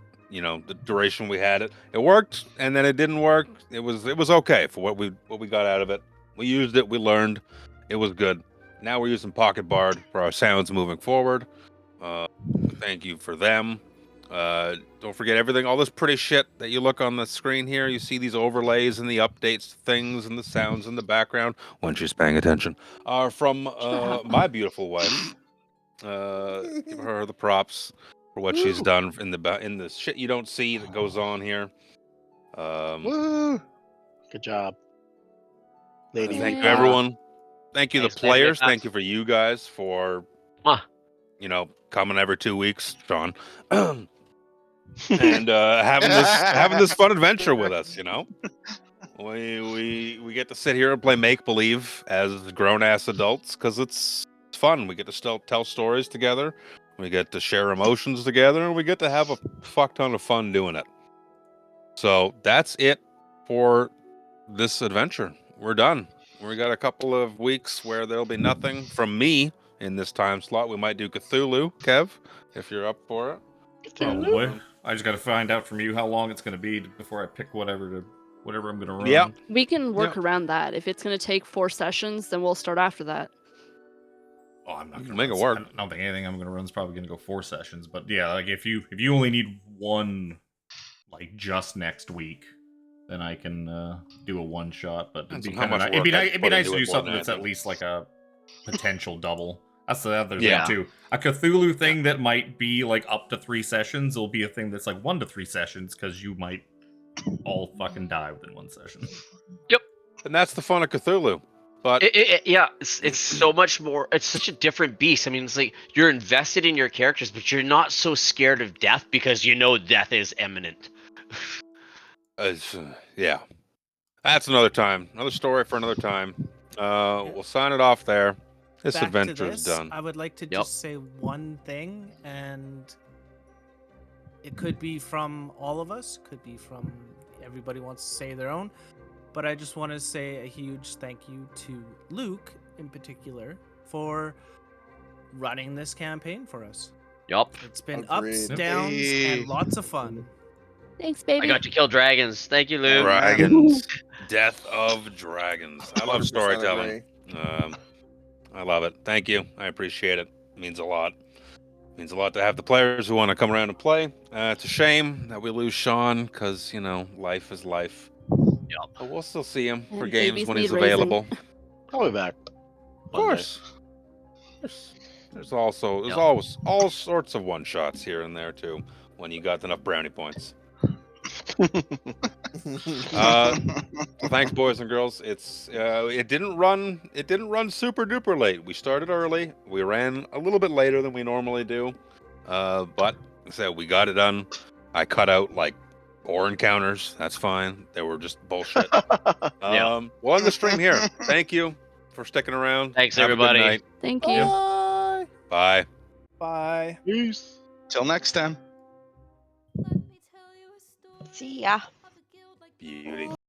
duration we had it. It worked, and then it didn't work. It was okay for what we got out of it. We used it, we learned, it was good. Now we're using Pocket Bard for our sounds moving forward. Thank you for them. Don't forget everything, all this pretty shit that you look on the screen here. You see these overlays and the updates, things, and the sounds in the background when she's paying attention are from my beautiful wife. Give her the props for what she's done in the shit you don't see that goes on here.
Woo!
Good job, lady.
Thank you,
Yeah.
everyone. Thank you,
Thanks,
the
man. Way
players.
fast.
Thank you for you guys for,
Mwah.
coming every 2 weeks, Sean, and having this fun adventure with us. We get to sit here and play make believe as grown ass adults because it's fun. We get to still tell stories together. We get to share emotions together, and we get to have a fuck ton of fun doing it. So that's it for this adventure. We're done. We got a couple of weeks where there'll be nothing from me in this time slot. We might do Cthulhu, Kev, if you're up for it.
Oh boy, I just got to find out from you how long it's going to be before I pick whatever I'm going to run.
Yep.
We can work
Yep.
around that. If it's going to take 4 sessions, then we'll start after that.
Oh, I'm not
You
going
can
to
make it work.
I don't think anything I'm going to run is probably going to go 4 sessions. But yeah, like if you only need one, like just next week, then I can do a one shot. But it'd be
Depends on how
kind of
much
it'd be
work I
nice. It'd be
put
nice
into
to
it
do
more
something
than
that's at
anything.
least like a potential double. That's the other
Yeah.
thing too. A Cthulhu thing that might be like up to 3 sessions will be a thing that's like 1 to 3 sessions because you might all fucking die within 1 session.
And that's the fun of Cthulhu. But
It's so much more. It's such a different beast. I mean, it's like you're invested in your characters, but you're not so scared of death because you know death is imminent.
yeah, that's another time. Another story for another time. We'll sign it off there. This
Back to
adventure's
this,
done.
I would like to
Yep.
just say one thing, and it could be from all of us, could be from everybody wants to say their own, but I just want to say a huge thank you to Luke in particular for running this campaign for us.
Yup.
It's been
Agreed.
ups, downs,
Hey.
and lots of fun.
Thanks,
I
baby.
got to kill dragons. Thank you, Luke.
Dragons, death of dragons. I love
100%
storytelling.
agree.
I love it. Thank you. I appreciate it. It means a lot. It means a lot to have the players who want to come around and play. It's a shame that we lose Sean because life is life.
Yup.
But we'll still see him for
And
games
babies
when he's
need raising.
available.
I'll be back.
Of course. There's always
Yep.
all sorts of one shots here and there too when you got enough brownie points. Well, thanks, boys and girls. It didn't run super duper late. We started early. We ran a little bit later than we normally do. But like I said, we got it done. I cut out like 4 encounters. That's fine. They were just bullshit.
Yeah.
We'll end the stream here. Thank you for sticking around.
Thanks,
Have
everybody.
A good night.
Thank you.
Bye.
Bye.
Bye.
Peace.
Till next time.
See ya.
Beauty.